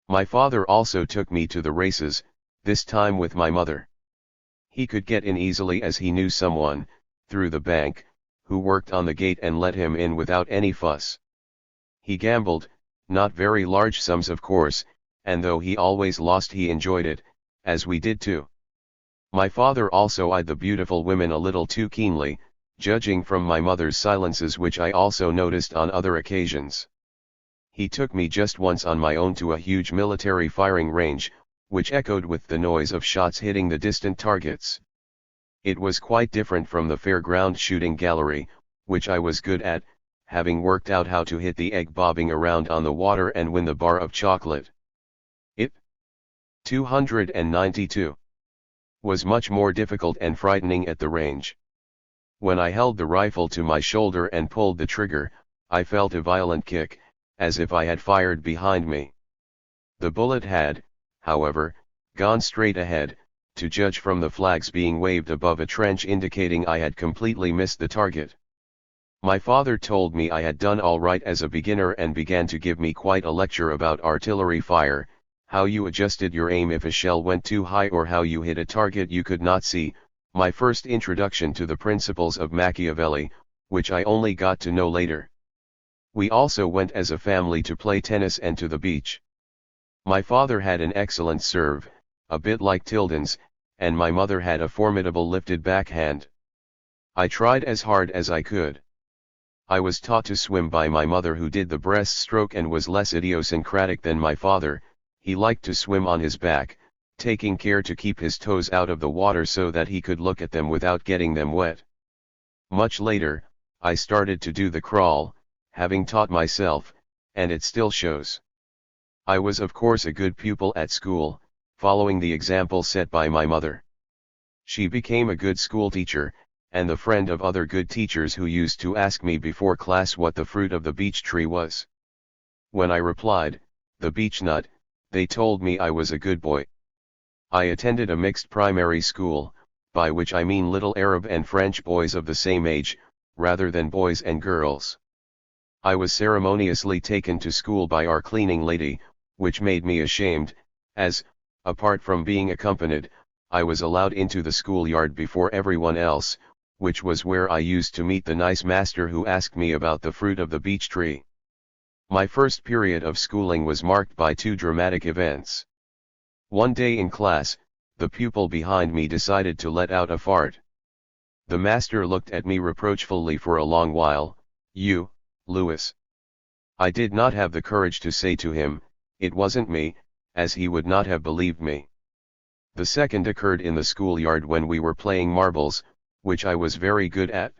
My father also took me to the races, this time with my mother. He could get in easily as he knew someone, through the bank, who worked on the gate and let him in without any fuss. He gambled, not very large sums of course, and though he always lost he enjoyed it, as we did too. My father also eyed the beautiful women a little too keenly, judging from my mother's silences, which I also noticed on other occasions. He took me just once on my own to a huge military firing range, which echoed with the noise of shots hitting the distant targets. It was quite different from the fairground shooting gallery, which I was good at, having worked out how to hit the egg bobbing around on the water and win the bar of chocolate. It 292 was much more difficult and frightening at the range. When I held the rifle to my shoulder and pulled the trigger, I felt a violent kick, as if I had fired behind me. The bullet had, however, gone straight ahead, to judge from the flags being waved above a trench indicating I had completely missed the target. My father told me I had done all right as a beginner and began to give me quite a lecture about artillery fire, how you adjusted your aim if a shell went too high or how you hit a target you could not see, my first introduction to the principles of Machiavelli, which I only got to know later. We also went as a family to play tennis and to the beach. My father had an excellent serve, a bit like Tilden's, and my mother had a formidable lifted backhand. I tried as hard as I could. I was taught to swim by my mother, who did the breaststroke and was less idiosyncratic than my father. He liked to swim on his back, taking care to keep his toes out of the water so that he could look at them without getting them wet. Much later, I started to do the crawl, having taught myself, and it still shows. I was of course a good pupil at school, following the example set by my mother. She became a good schoolteacher, and the friend of other good teachers who used to ask me before class what the fruit of the beech tree was. When I replied, the beech nut, they told me I was a good boy. I attended a mixed primary school, by which I mean little Arab and French boys of the same age, rather than boys and girls. I was ceremoniously taken to school by our cleaning lady, which made me ashamed, as, apart from being accompanied, I was allowed into the schoolyard before everyone else, which was where I used to meet the nice master who asked me about the fruit of the beech tree. My first period of schooling was marked by two dramatic events. One day in class, the pupil behind me decided to let out a fart. The master looked at me reproachfully for a long while. "You, Louis." I did not have the courage to say to him, "It wasn't me," as he would not have believed me. The second occurred in the schoolyard when we were playing marbles, which I was very good at.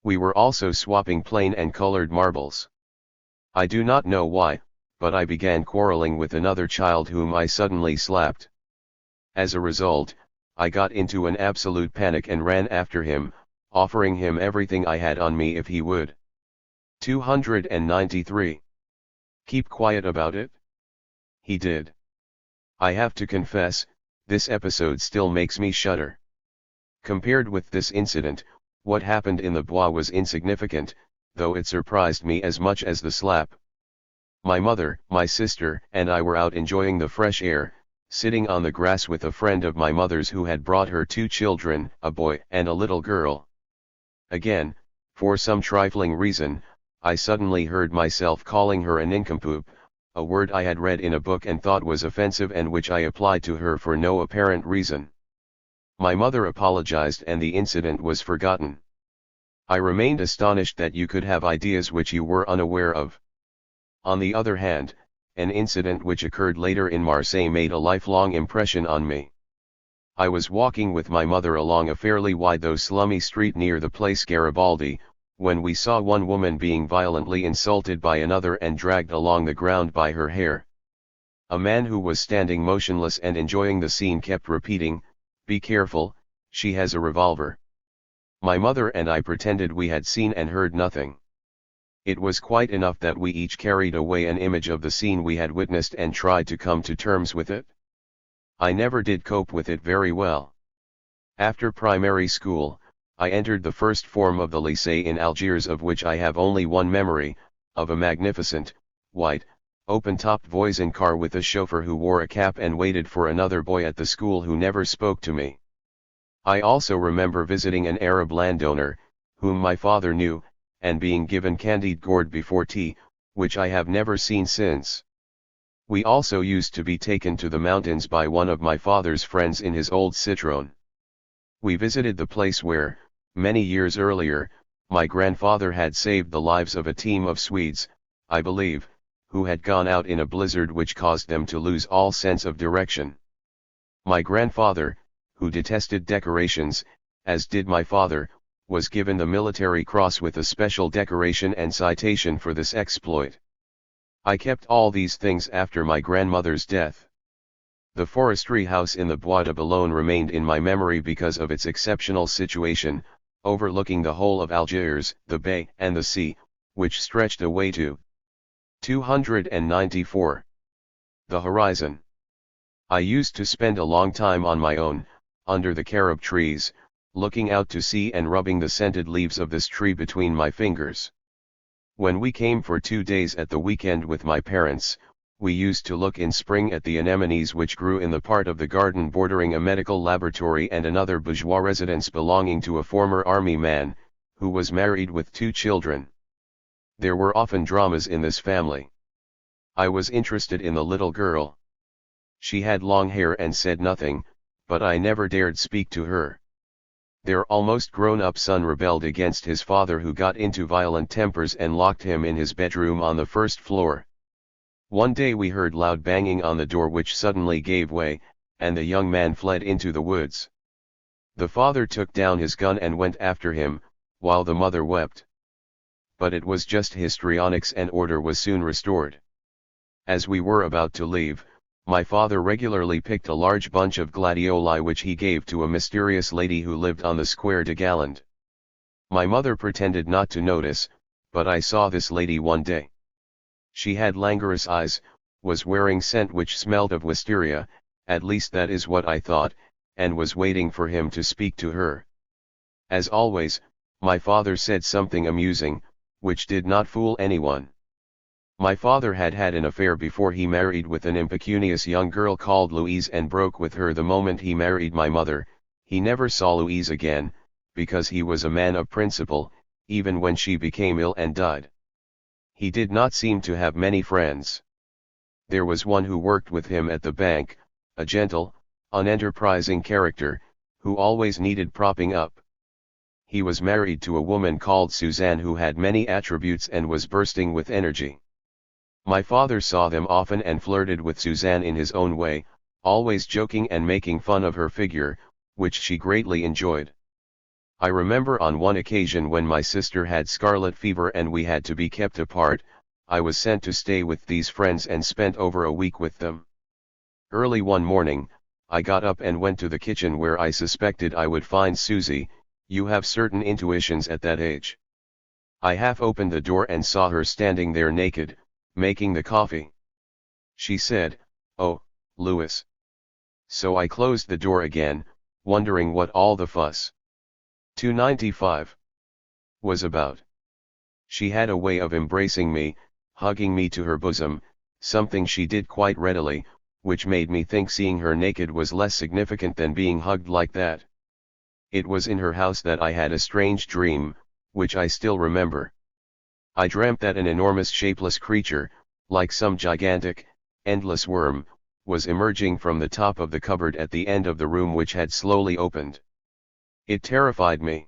We were also swapping plain and colored marbles. I do not know why, but I began quarreling with another child whom I suddenly slapped. As a result, I got into an absolute panic and ran after him, offering him everything I had on me if he would. 293. Keep quiet about it? He did. I have to confess, this episode still makes me shudder. Compared with this incident, what happened in the bois was insignificant, though it surprised me as much as the slap. My mother, my sister, and I were out enjoying the fresh air, sitting on the grass with a friend of my mother's who had brought her two children, a boy and a little girl. Again, for some trifling reason, I suddenly heard myself calling her a nincompoop, a word I had read in a book and thought was offensive and which I applied to her for no apparent reason. My mother apologized and the incident was forgotten. I remained astonished that you could have ideas which you were unaware of. On the other hand, an incident which occurred later in Marseille made a lifelong impression on me. I was walking with my mother along a fairly wide though slummy street near the Place Garibaldi, when we saw one woman being violently insulted by another and dragged along the ground by her hair. A man who was standing motionless and enjoying the scene kept repeating, "Be careful, she has a revolver." My mother and I pretended we had seen and heard nothing. It was quite enough that we each carried away an image of the scene we had witnessed and tried to come to terms with it. I never did cope with it very well. After primary school, I entered the first form of the lycée in Algiers, of which I have only one memory, of a magnificent, white, open-topped voisin car with a chauffeur who wore a cap and waited for another boy at the school who never spoke to me. I also remember visiting an Arab landowner, whom my father knew, and being given candied gourd before tea, which I have never seen since. We also used to be taken to the mountains by one of my father's friends in his old Citroën. We visited the place where, many years earlier, my grandfather had saved the lives of a team of Swedes, I believe, who had gone out in a blizzard which caused them to lose all sense of direction. My grandfather, who detested decorations, as did my father, was given the Military Cross with a special decoration and citation for this exploit. I kept all these things after my grandmother's death. The forestry house in the Bois de Boulogne remained in my memory because of its exceptional situation, overlooking the whole of Algiers, the bay and the sea, which stretched away to 294. The horizon. I used to spend a long time on my own, under the carob trees, looking out to sea and rubbing the scented leaves of this tree between my fingers. When we came for 2 days at the weekend with my parents, we used to look in spring at the anemones which grew in the part of the garden bordering a medical laboratory and another bourgeois residence belonging to a former army man, who was married with 2 children. There were often dramas in this family. I was interested in the little girl. She had long hair and said nothing, but I never dared speak to her. Their almost grown-up son rebelled against his father, who got into violent tempers and locked him in his bedroom on the first floor. One day we heard loud banging on the door which suddenly gave way, and the young man fled into the woods. The father took down his gun and went after him, while the mother wept. But it was just histrionics and order was soon restored. As we were about to leave, my father regularly picked a large bunch of gladioli which he gave to a mysterious lady who lived on the Square de Galland. My mother pretended not to notice, but I saw this lady one day. She had languorous eyes, was wearing scent which smelled of wisteria, at least that is what I thought, and was waiting for him to speak to her. As always, my father said something amusing, which did not fool anyone. My father had had an affair before he married with an impecunious young girl called Louise and broke with her the moment he married my mother. He never saw Louise again, because he was a man of principle, even when she became ill and died. He did not seem to have many friends. There was one who worked with him at the bank, a gentle, unenterprising character, who always needed propping up. He was married to a woman called Suzanne who had many attributes and was bursting with energy. My father saw them often and flirted with Suzanne in his own way, always joking and making fun of her figure, which she greatly enjoyed. I remember on one occasion when my sister had scarlet fever and we had to be kept apart, I was sent to stay with these friends and spent over a week with them. Early one morning, I got up and went to the kitchen where I suspected I would find Susie. You have certain intuitions at that age. I half opened the door and saw her standing there naked, making the coffee. She said, "Oh, Louis." So I closed the door again, wondering what all the fuss 295 was about. She had a way of embracing me, hugging me to her bosom, something she did quite readily, which made me think seeing her naked was less significant than being hugged like that. It was in her house that I had a strange dream, which I still remember. I dreamt that an enormous shapeless creature, like some gigantic, endless worm, was emerging from the top of the cupboard at the end of the room which had slowly opened. It terrified me.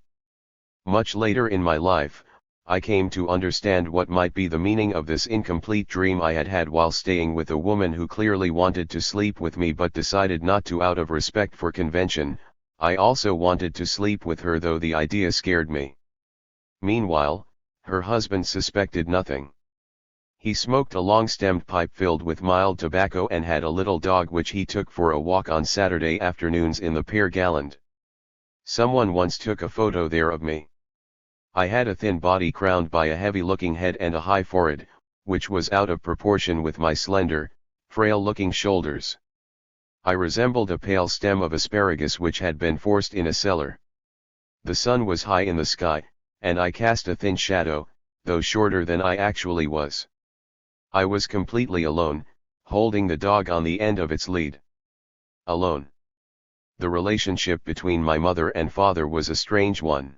Much later in my life, I came to understand what might be the meaning of this incomplete dream I had had while staying with a woman who clearly wanted to sleep with me but decided not to out of respect for convention. I also wanted to sleep with her though the idea scared me. Meanwhile, her husband suspected nothing. He smoked a long-stemmed pipe filled with mild tobacco and had a little dog which he took for a walk on Saturday afternoons in the Père Galland. Someone once took a photo there of me. I had a thin body crowned by a heavy-looking head and a high forehead, which was out of proportion with my slender, frail-looking shoulders. I resembled a pale stem of asparagus which had been forced in a cellar. The sun was high in the sky, and I cast a thin shadow, though shorter than I actually was. I was completely alone, holding the dog on the end of its lead. Alone. The relationship between my mother and father was a strange one.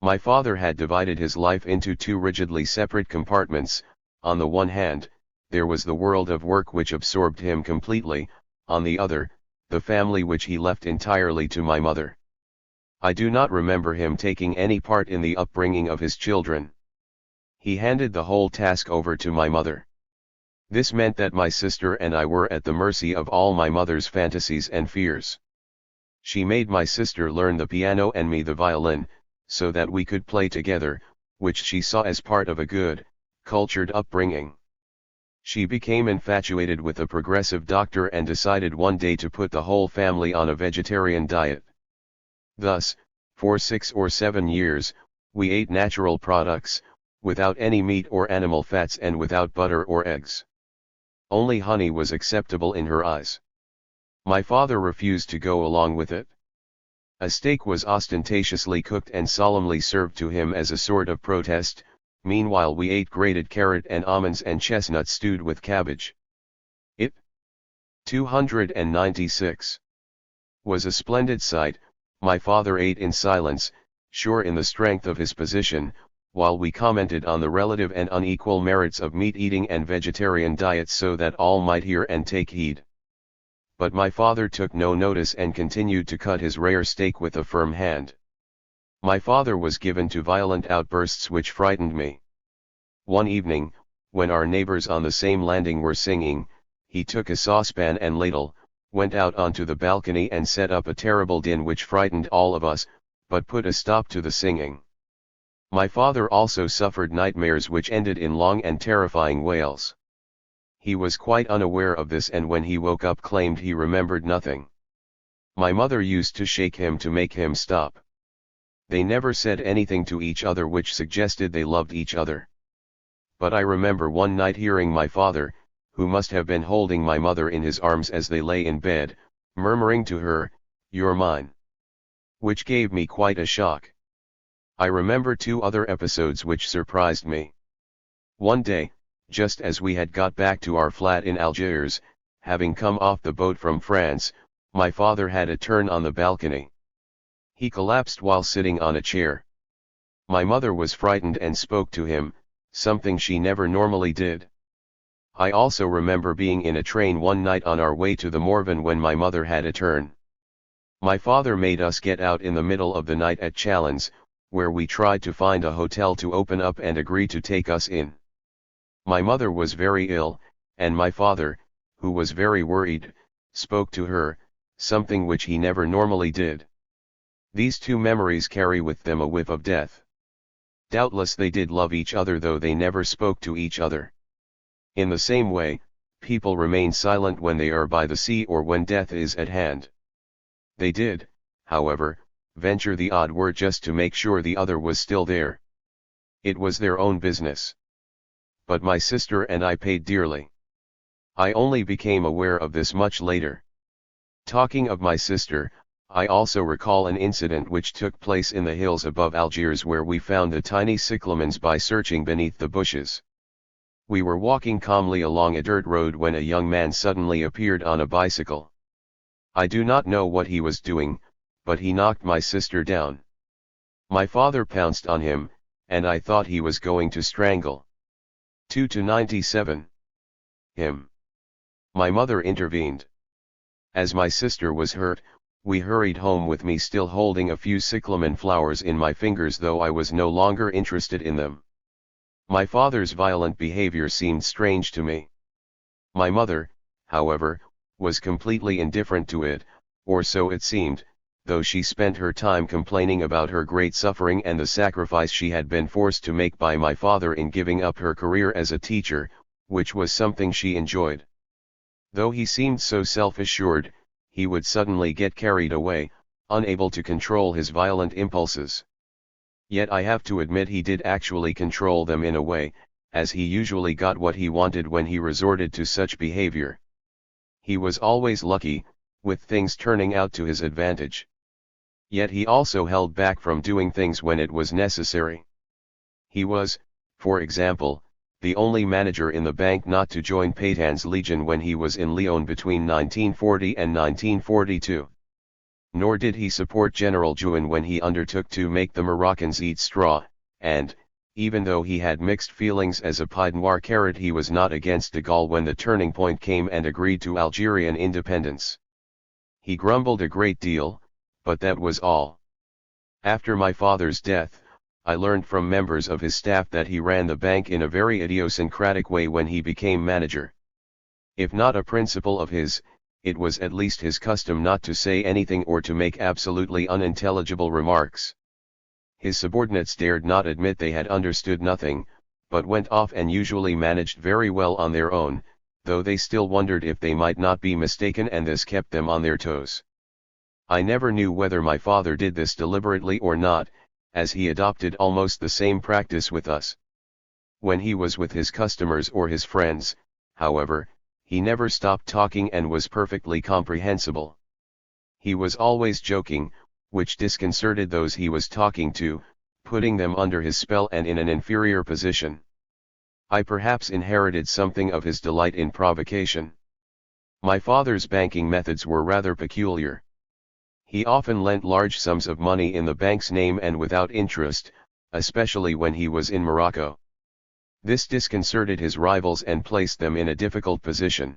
My father had divided his life into two rigidly separate compartments. On the one hand, there was the world of work which absorbed him completely, on the other, the family which he left entirely to my mother. I do not remember him taking any part in the upbringing of his children. He handed the whole task over to my mother. This meant that my sister and I were at the mercy of all my mother's fantasies and fears. She made my sister learn the piano and me the violin, so that we could play together, which she saw as part of a good, cultured upbringing. She became infatuated with a progressive doctor and decided one day to put the whole family on a vegetarian diet. Thus, for 6 or 7 years, we ate natural products, without any meat or animal fats and without butter or eggs. Only honey was acceptable in her eyes. My father refused to go along with it. A steak was ostentatiously cooked and solemnly served to him as a sort of protest. Meanwhile we ate grated carrot and almonds and chestnuts stewed with cabbage. It 296 was a splendid sight. My father ate in silence, sure in the strength of his position, while we commented on the relative and unequal merits of meat-eating and vegetarian diets so that all might hear and take heed. But my father took no notice and continued to cut his rare steak with a firm hand. My father was given to violent outbursts which frightened me. One evening, when our neighbors on the same landing were singing, he took a saucepan and ladle, went out onto the balcony and set up a terrible din which frightened all of us, but put a stop to the singing. My father also suffered nightmares which ended in long and terrifying wails. He was quite unaware of this and when he woke up claimed he remembered nothing. My mother used to shake him to make him stop. They never said anything to each other which suggested they loved each other. But I remember one night hearing my father, who must have been holding my mother in his arms as they lay in bed, murmuring to her, "You're mine," which gave me quite a shock. I remember 2 other episodes which surprised me. One day, Just as we had got back to our flat in Algiers, having come off the boat from France, my father had a turn on the balcony. He collapsed while sitting on a chair. My mother was frightened and spoke to him, something she never normally did. I also remember being in a train one night on our way to the Morvan when my mother had a turn. My father made us get out in the middle of the night at Chalons, where we tried to find a hotel to open up and agree to take us in. My mother was very ill, and my father, who was very worried, spoke to her, something which he never normally did. These two memories carry with them a whiff of death. Doubtless they did love each other, though they never spoke to each other. In the same way, people remain silent when they are by the sea or when death is at hand. They did, however, venture the odd word just to make sure the other was still there. It was their own business. But my sister and I paid dearly. I only became aware of this much later. Talking of my sister, I also recall an incident which took place in the hills above Algiers, where we found the tiny cyclamens by searching beneath the bushes. We were walking calmly along a dirt road when a young man suddenly appeared on a bicycle. I do not know what he was doing, but he knocked my sister down. My father pounced on him, and I thought he was going to strangle. 2-97. Him. My mother intervened. As my sister was hurt, we hurried home with me still holding a few cyclamen flowers in my fingers, though I was no longer interested in them. My father's violent behavior seemed strange to me. My mother, however, was completely indifferent to it, or so it seemed, though she spent her time complaining about her great suffering and the sacrifice she had been forced to make by my father in giving up her career as a teacher, which was something she enjoyed. Though he seemed so self-assured, he would suddenly get carried away, unable to control his violent impulses. Yet I have to admit he did actually control them in a way, as he usually got what he wanted when he resorted to such behavior. He was always lucky, with things turning out to his advantage. Yet he also held back from doing things when it was necessary. He was, for example, the only manager in the bank not to join Pétain's Legion when he was in Lyon between 1940 and 1942. Nor did he support General Juin when he undertook to make the Moroccans eat straw, and, even though he had mixed feelings as a Pied Noir carrot, he was not against de Gaulle when the turning point came and agreed to Algerian independence. He grumbled a great deal, but that was all. After my father's death, I learned from members of his staff that he ran the bank in a very idiosyncratic way when he became manager. If not a principle of his, it was at least his custom not to say anything or to make absolutely unintelligible remarks. His subordinates dared not admit they had understood nothing, but went off and usually managed very well on their own, though they still wondered if they might not be mistaken, and this kept them on their toes. I never knew whether my father did this deliberately or not, as he adopted almost the same practice with us. When he was with his customers or his friends, however, he never stopped talking and was perfectly comprehensible. He was always joking, which disconcerted those he was talking to, putting them under his spell and in an inferior position. I perhaps inherited something of his delight in provocation. My father's banking methods were rather peculiar. He often lent large sums of money in the bank's name and without interest, especially when he was in Morocco. This disconcerted his rivals and placed them in a difficult position.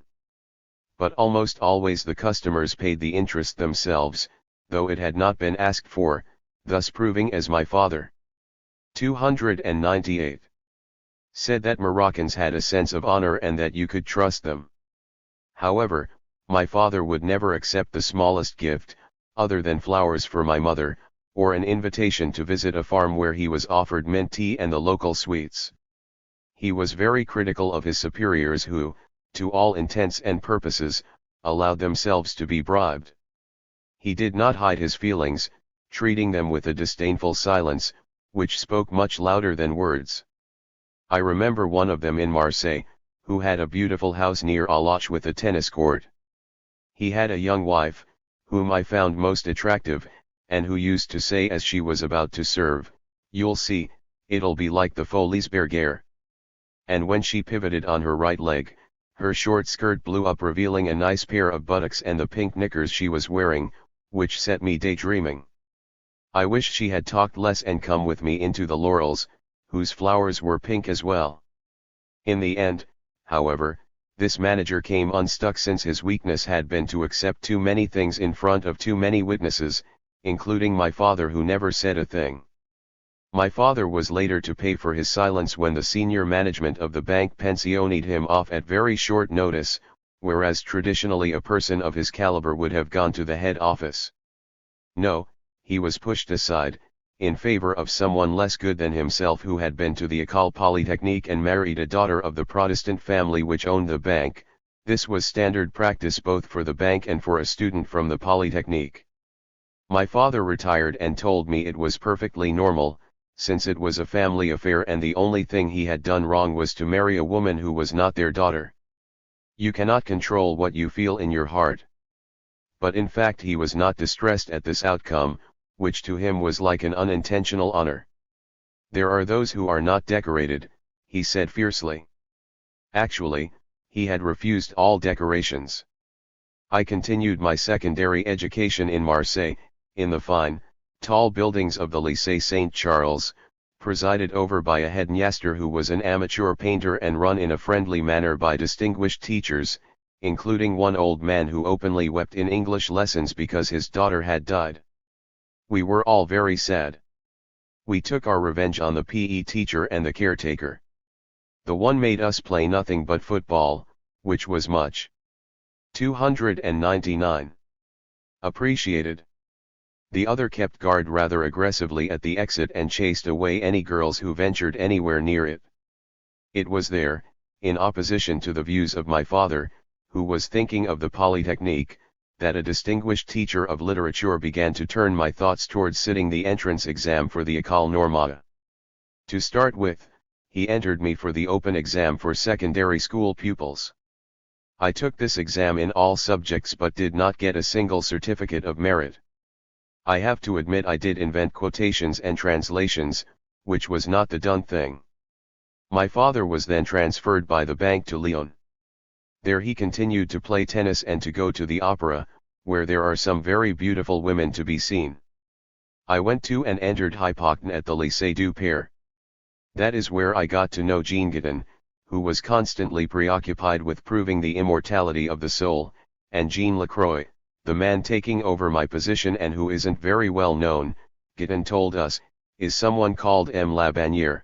But almost always the customers paid the interest themselves, though it had not been asked for, thus proving, as my father 298 said, that Moroccans had a sense of honor and that you could trust them. However, my father would never accept the smallest gift, other than flowers for my mother, or an invitation to visit a farm where he was offered mint tea and the local sweets. He was very critical of his superiors who, to all intents and purposes, allowed themselves to be bribed. He did not hide his feelings, treating them with a disdainful silence, which spoke much louder than words. I remember one of them in Marseille, who had a beautiful house near Allach with a tennis court. He had a young wife, whom I found most attractive, and who used to say as she was about to serve, "You'll see, it'll be like the Folies Bergère." and when she pivoted on her right leg, her short skirt blew up revealing a nice pair of buttocks and the pink knickers she was wearing, which set me daydreaming. I wish she had talked less and come with me into the laurels, whose flowers were pink as well. In the end, however, this manager came unstuck since his weakness had been to accept too many things in front of too many witnesses, including my father who never said a thing. My father was later to pay for his silence when the senior management of the bank pensioned him off at very short notice, whereas traditionally a person of his caliber would have gone to the head office. No, he was pushed aside, in favor of someone less good than himself who had been to the École Polytechnique and married a daughter of the Protestant family which owned the bank. This was standard practice both for the bank and for a student from the Polytechnique. My father retired and told me it was perfectly normal, since it was a family affair and the only thing he had done wrong was to marry a woman who was not their daughter. You cannot control what you feel in your heart. But in fact he was not distressed at this outcome, which to him was like an unintentional honor. There are those who are not decorated, he said fiercely. Actually, he had refused all decorations. I continued my secondary education in Marseille, in the fine, tall buildings of the Lycée Saint-Charles, presided over by a headmaster who was an amateur painter and run in a friendly manner by distinguished teachers, including one old man who openly wept in English lessons because his daughter had died. We were all very sad. We took our revenge on the PE teacher and the caretaker. The one made us play nothing but football, which was much. 299. Appreciated. The other kept guard rather aggressively at the exit and chased away any girls who ventured anywhere near it. It was there, in opposition to the views of my father, who was thinking of the Polytechnique, that a distinguished teacher of literature began to turn my thoughts towards sitting the entrance exam for the École Normale. To start with, he entered me for the open exam for secondary school pupils. I took this exam in all subjects but did not get a single certificate of merit. I have to admit I did invent quotations and translations, which was not the done thing. My father was then transferred by the bank to Lyon. There he continued to play tennis and to go to the opera, where there are some very beautiful women to be seen. I went to and entered Hypochon at the Lycée du Père. That is where I got to know Jean Guiton, who was constantly preoccupied with proving the immortality of the soul, and Jean Lacroix, the man taking over my position and who isn't very well known, Guiton told us, is someone called M. Labanière.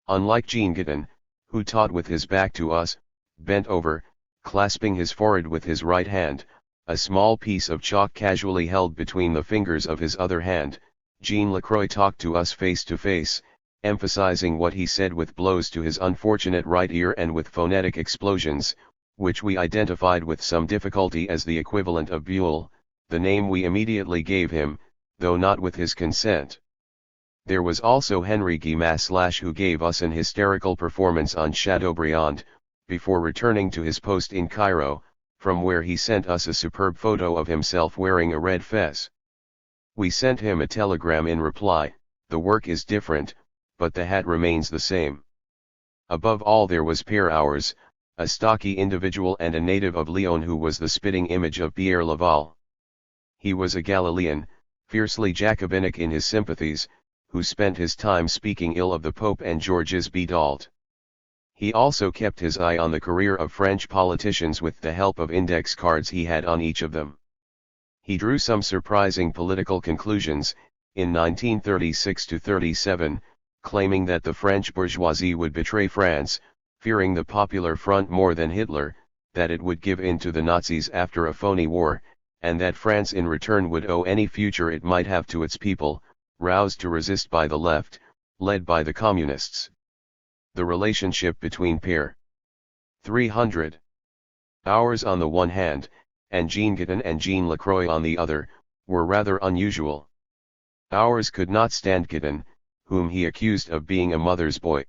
Unlike Jean Guiton, who taught with his back to us, bent over, clasping his forehead with his right hand, a small piece of chalk casually held between the fingers of his other hand, Jean Lacroix talked to us face to face, emphasizing what he said with blows to his unfortunate right ear and with phonetic explosions, which we identified with some difficulty as the equivalent of Buell, the name we immediately gave him, though not with his consent. There was also Henri Guimas who gave us an hysterical performance on Chateaubriand, before returning to his post in Cairo, from where he sent us a superb photo of himself wearing a red fez. We sent him a telegram in reply, the work is different, but the hat remains the same. Above all there was Père Ours, a stocky individual and a native of Lyon who was the spitting image of Pierre Laval. He was a Galilean, fiercely Jacobinic in his sympathies, who spent his time speaking ill of the Pope and Georges Bedault. He also kept his eye on the career of French politicians with the help of index cards he had on each of them. He drew some surprising political conclusions, in 1936–37, claiming that the French bourgeoisie would betray France, fearing the Popular Front more than Hitler, that it would give in to the Nazis after a phony war, and that France in return would owe any future it might have to its people, roused to resist by the left, led by the communists. The relationship between Père 300 Ours on the one hand, and Jean Guiton and Jean Lacroix on the other, were rather unusual. Ours could not stand Guiton, whom he accused of being a mother's boy.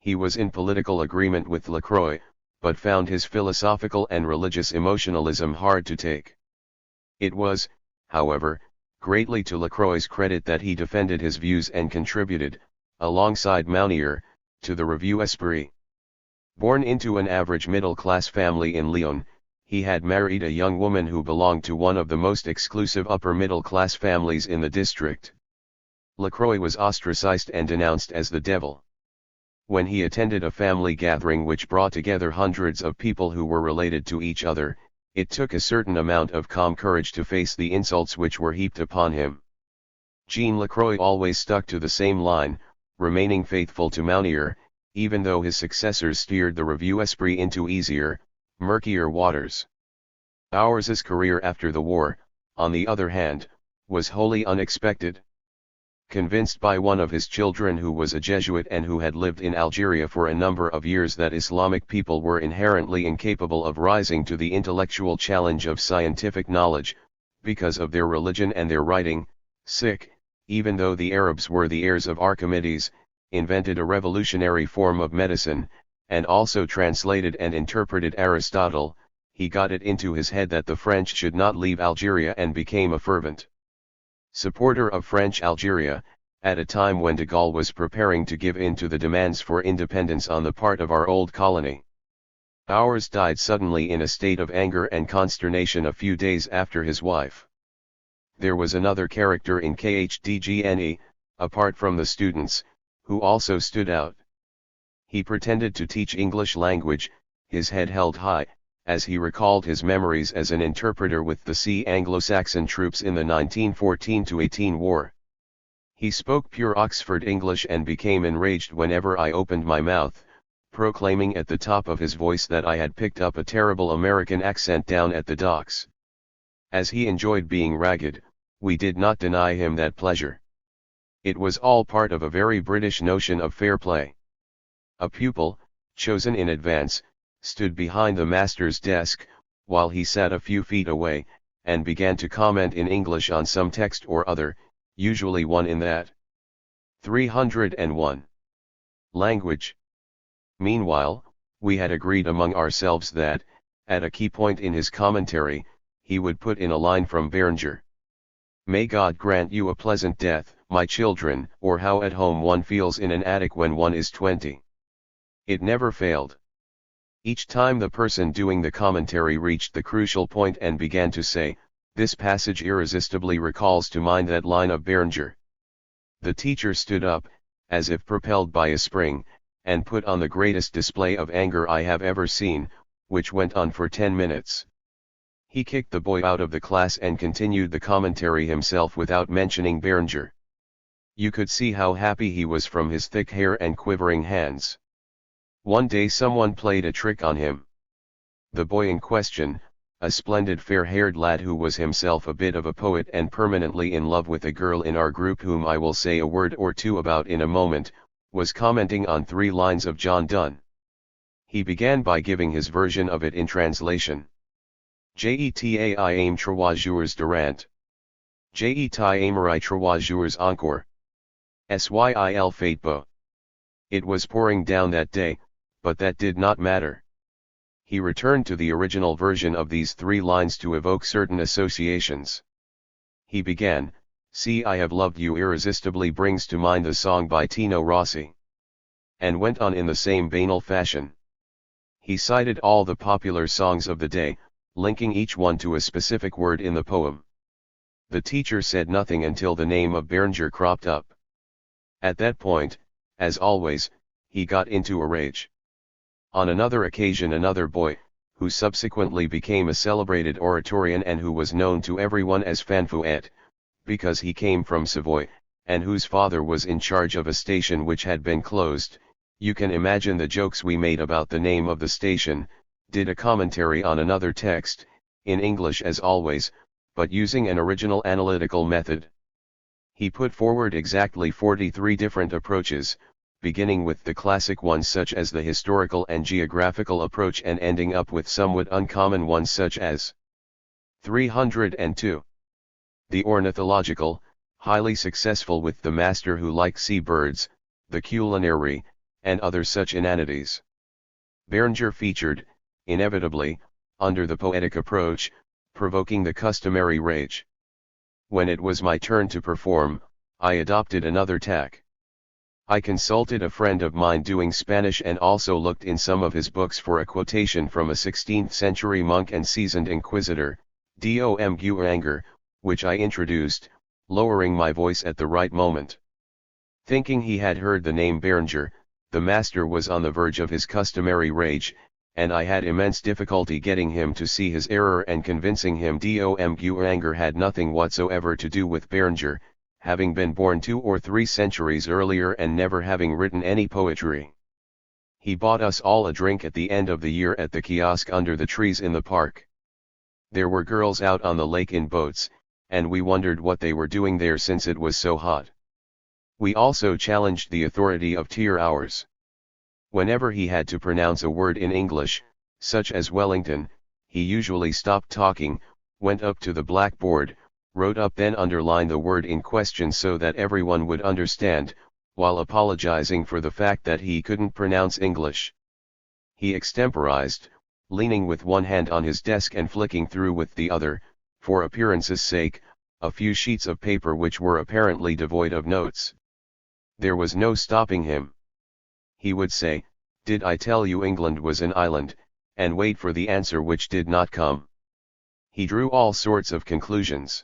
He was in political agreement with Lacroix, but found his philosophical and religious emotionalism hard to take. It was, however, greatly to Lacroix's credit that he defended his views and contributed, alongside Mounier, to the Revue Esprit. Born into an average middle-class family in Lyon, he had married a young woman who belonged to one of the most exclusive upper-middle-class families in the district. Lacroix was ostracized and denounced as the devil. When he attended a family gathering which brought together hundreds of people who were related to each other, it took a certain amount of calm courage to face the insults which were heaped upon him. Jean Lacroix always stuck to the same line, remaining faithful to Mounier, even though his successors steered the Revue Esprit into easier, murkier waters. Auers's career after the war, on the other hand, was wholly unexpected. Convinced by one of his children who was a Jesuit and who had lived in Algeria for a number of years that Islamic people were inherently incapable of rising to the intellectual challenge of scientific knowledge, because of their religion and their writing, even though the Arabs were the heirs of Archimedes, invented a revolutionary form of medicine, and also translated and interpreted Aristotle, he got it into his head that the French should not leave Algeria and became a fervent supporter of French Algeria, at a time when de Gaulle was preparing to give in to the demands for independence on the part of our old colony. Auers died suddenly in a state of anger and consternation a few days after his wife. There was another character in KHDGNE, apart from the students, who also stood out. He pretended to teach English language, his head held high, as he recalled his memories as an interpreter with the Sea Anglo-Saxon troops in the 1914-18 war. He spoke pure Oxford English and became enraged whenever I opened my mouth, proclaiming at the top of his voice that I had picked up a terrible American accent down at the docks. As he enjoyed being ragged, we did not deny him that pleasure. It was all part of a very British notion of fair play. A pupil, chosen in advance, stood behind the master's desk, while he sat a few feet away, and began to comment in English on some text or other, usually one in that 301 language. Meanwhile, we had agreed among ourselves that, at a key point in his commentary, he would put in a line from Béranger. May God grant you a pleasant death, my children, or how at home one feels in an attic when one is 20. It never failed. Each time the person doing the commentary reached the crucial point and began to say, "This passage irresistibly recalls to mind that line of Béranger." The teacher stood up, as if propelled by a spring, and put on the greatest display of anger I have ever seen, which went on for 10 minutes. He kicked the boy out of the class and continued the commentary himself without mentioning Béranger. You could see how happy he was from his thick hair and quivering hands. One day someone played a trick on him. The boy in question, a splendid fair-haired lad who was himself a bit of a poet and permanently in love with a girl in our group whom I will say a word or two about in a moment, was commenting on 3 lines of John Donne. He began by giving his version of it in translation. J'étais aime 3 jours durant. J'étais aimerai 3 jours encore. Syl fait beau. It was pouring down that day, but that did not matter. He returned to the original version of these 3 lines to evoke certain associations. He began, "See, I Have Loved You irresistibly brings to mind the song by Tino Rossi," and went on in the same banal fashion. He cited all the popular songs of the day, linking each one to a specific word in the poem. The teacher said nothing until the name of Béranger cropped up. At that point, as always, he got into a rage. On another occasion another boy, who subsequently became a celebrated oratorian and who was known to everyone as Fanfouet, because he came from Savoy, and whose father was in charge of a station which had been closed, you can imagine the jokes we made about the name of the station, did a commentary on another text, in English as always, but using an original analytical method. He put forward exactly 43 different approaches, beginning with the classic ones such as the historical and geographical approach and ending up with somewhat uncommon ones such as 302. The ornithological, highly successful with the master who liked sea birds, the culinary, and other such inanities. Béranger featured, inevitably, under the poetic approach, provoking the customary rage. When it was my turn to perform, I adopted another tack. I consulted a friend of mine doing Spanish and also looked in some of his books for a quotation from a 16th century monk and seasoned inquisitor, Dom Guanger, which I introduced, lowering my voice at the right moment. Thinking he had heard the name Berenger, the master was on the verge of his customary rage, and I had immense difficulty getting him to see his error and convincing him Dom Guanger had nothing whatsoever to do with Berenger, having been born 2 or 3 centuries earlier and never having written any poetry. He bought us all a drink at the end of the year at the kiosk under the trees in the park. There were girls out on the lake in boats, and we wondered what they were doing there since it was so hot. We also challenged the authority of tier hours. Whenever he had to pronounce a word in English, such as Wellington, he usually stopped talking, went up to the blackboard, wrote up then underlined the word in question so that everyone would understand, while apologizing for the fact that he couldn't pronounce English. He extemporized, leaning with one hand on his desk and flicking through with the other, for appearance's sake, a few sheets of paper which were apparently devoid of notes. There was no stopping him. He would say, "Did I tell you England was an island?" and wait for the answer which did not come. He drew all sorts of conclusions.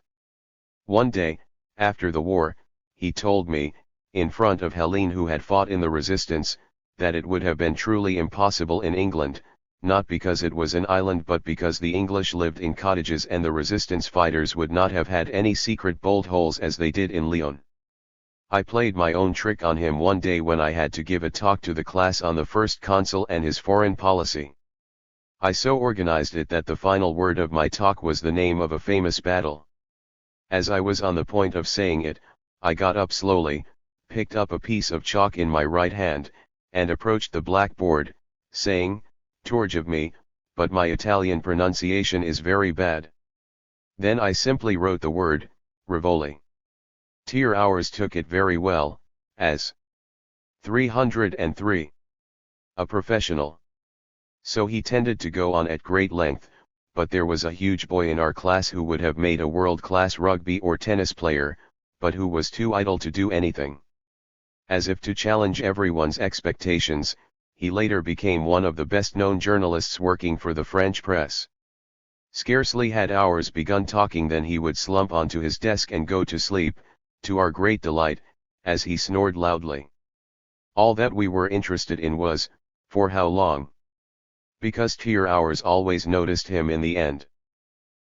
One day, after the war, he told me, in front of Helene who had fought in the resistance, that it would have been truly impossible in England, not because it was an island but because the English lived in cottages and the resistance fighters would not have had any secret bolt holes as they did in Lyon. I played my own trick on him one day when I had to give a talk to the class on the first consul and his foreign policy. I so organized it that the final word of my talk was the name of a famous battle. As I was on the point of saying it, I got up slowly, picked up a piece of chalk in my right hand, and approached the blackboard, saying, "Torge of me, but my Italian pronunciation is very bad." Then I simply wrote the word, Rivoli. Tier hours took it very well, as 303. A professional. So he tended to go on at great length, but there was a huge boy in our class who would have made a world-class rugby or tennis player, but who was too idle to do anything. As if to challenge everyone's expectations, he later became one of the best-known journalists working for the French press. Scarcely had ours begun talking than he would slump onto his desk and go to sleep, to our great delight, as he snored loudly. All that we were interested in was, for how long? Because tier hours always noticed him in the end.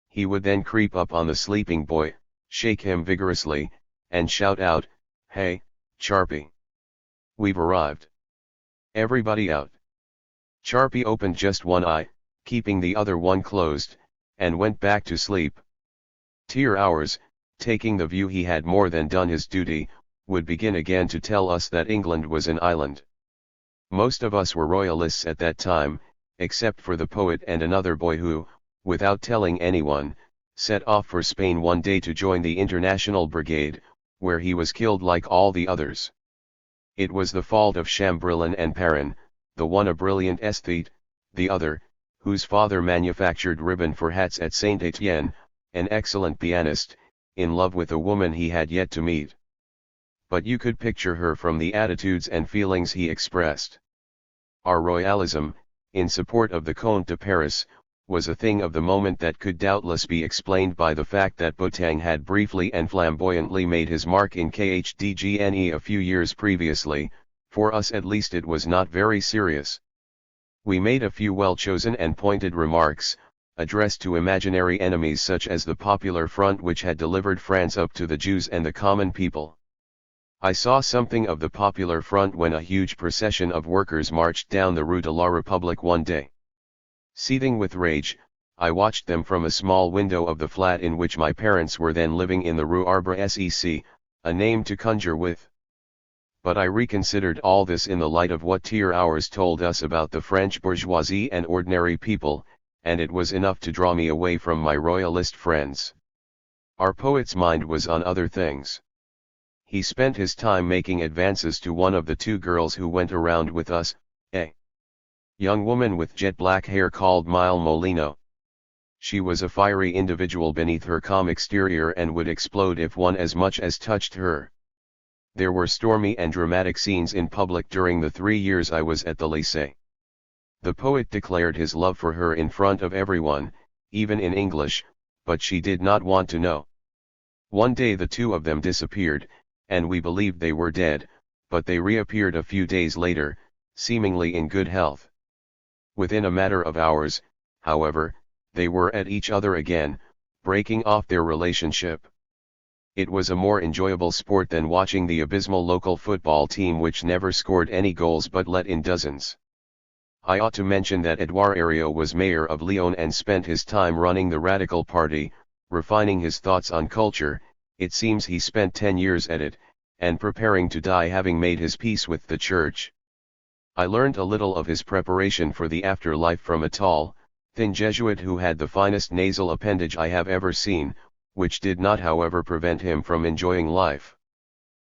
He would then creep up on the sleeping boy, shake him vigorously, and shout out, "Hey, Charpy! We've arrived. Everybody out." Charpy opened just one eye, keeping the other one closed, and went back to sleep. Tier hours, taking the view he had more than done his duty, would begin again to tell us that England was an island. Most of us were royalists at that time, except for the poet and another boy who, without telling anyone, set off for Spain one day to join the International Brigade, where he was killed like all the others. It was the fault of Chamberlain and Perrin, the one a brilliant aesthete, the other, whose father manufactured ribbon for hats at Saint Etienne, an excellent pianist, in love with a woman he had yet to meet. But you could picture her from the attitudes and feelings he expressed. Our royalism, in support of the Comte de Paris, was a thing of the moment that could doubtless be explained by the fact that Boutang had briefly and flamboyantly made his mark in Khdgne a few years previously. For us at least it was not very serious. We made a few well-chosen and pointed remarks, addressed to imaginary enemies such as the Popular Front which had delivered France up to the Jews and the common people. I saw something of the Popular Front when a huge procession of workers marched down the Rue de la République one day. Seething with rage, I watched them from a small window of the flat in which my parents were then living in the Rue Arbre Sec, a name to conjure with. But I reconsidered all this in the light of what tier hours told us about the French bourgeoisie and ordinary people, and it was enough to draw me away from my royalist friends. Our poet's mind was on other things. He spent his time making advances to one of the two girls who went around with us, a young woman with jet black hair called Mile Molino. She was a fiery individual beneath her calm exterior and would explode if one as much as touched her. There were stormy and dramatic scenes in public during the 3 years I was at the lycée. The poet declared his love for her in front of everyone, even in English, but she did not want to know. One day the two of them disappeared, and we believed they were dead, but they reappeared a few days later, seemingly in good health. Within a matter of hours, however, they were at each other again, breaking off their relationship. It was a more enjoyable sport than watching the abysmal local football team which never scored any goals but let in dozens. I ought to mention that Edouard Herriot was mayor of Lyon and spent his time running the Radical Party, refining his thoughts on culture. It seems he spent 10 years at it, and preparing to die having made his peace with the church. I learned a little of his preparation for the afterlife from a tall, thin Jesuit who had the finest nasal appendage I have ever seen, which did not however prevent him from enjoying life.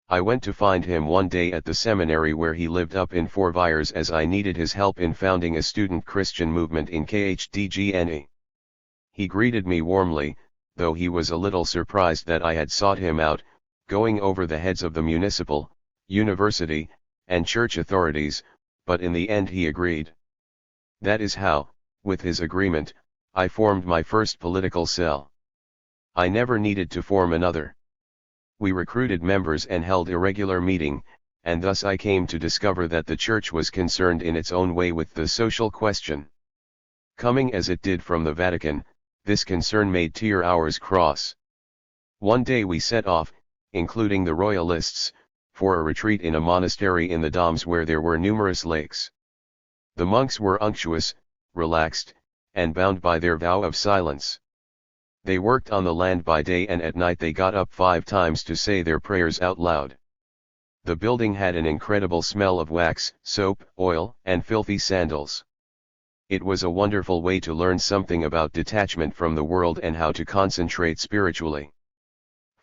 I went to find him one day at the seminary where he lived up in Fourvières as I needed his help in founding a student Christian movement in Khdgne. He greeted me warmly, though he was a little surprised that I had sought him out, going over the heads of the municipal, university, and church authorities, but in the end he agreed. That is how, with his agreement, I formed my first political cell. I never needed to form another. We recruited members and held a regular meeting, and thus I came to discover that the church was concerned in its own way with the social question. Coming as it did from the Vatican, this concern made tear ours cross. One day we set off, including the royalists, for a retreat in a monastery in the Doms where there were numerous lakes. The monks were unctuous, relaxed, and bound by their vow of silence. They worked on the land by day and at night they got up 5 times to say their prayers out loud. The building had an incredible smell of wax, soap, oil, and filthy sandals. It was a wonderful way to learn something about detachment from the world and how to concentrate spiritually.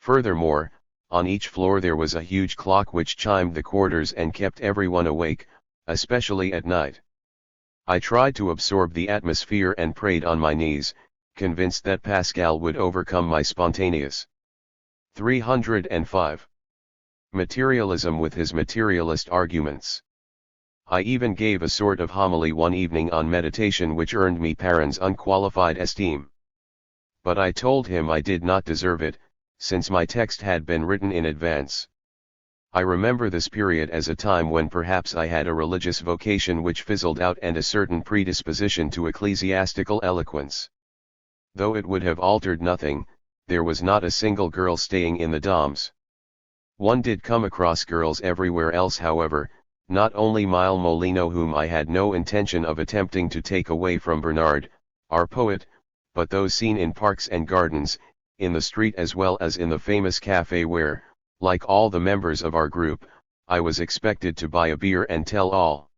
Furthermore, on each floor there was a huge clock which chimed the quarters and kept everyone awake, especially at night. I tried to absorb the atmosphere and prayed on my knees, convinced that Pascal would overcome my spontaneous. 305. Materialism with his materialist arguments. I even gave a sort of homily one evening on meditation which earned me Perrin's unqualified esteem. But I told him I did not deserve it, since my text had been written in advance. I remember this period as a time when perhaps I had a religious vocation which fizzled out and a certain predisposition to ecclesiastical eloquence. Though it would have altered nothing, there was not a single girl staying in the Doms. One did come across girls everywhere else however, not only Mile Molino whom I had no intention of attempting to take away from Bernard, our poet, but those seen in parks and gardens, in the street as well as in the famous café where, like all the members of our group, I was expected to buy a beer and tell all.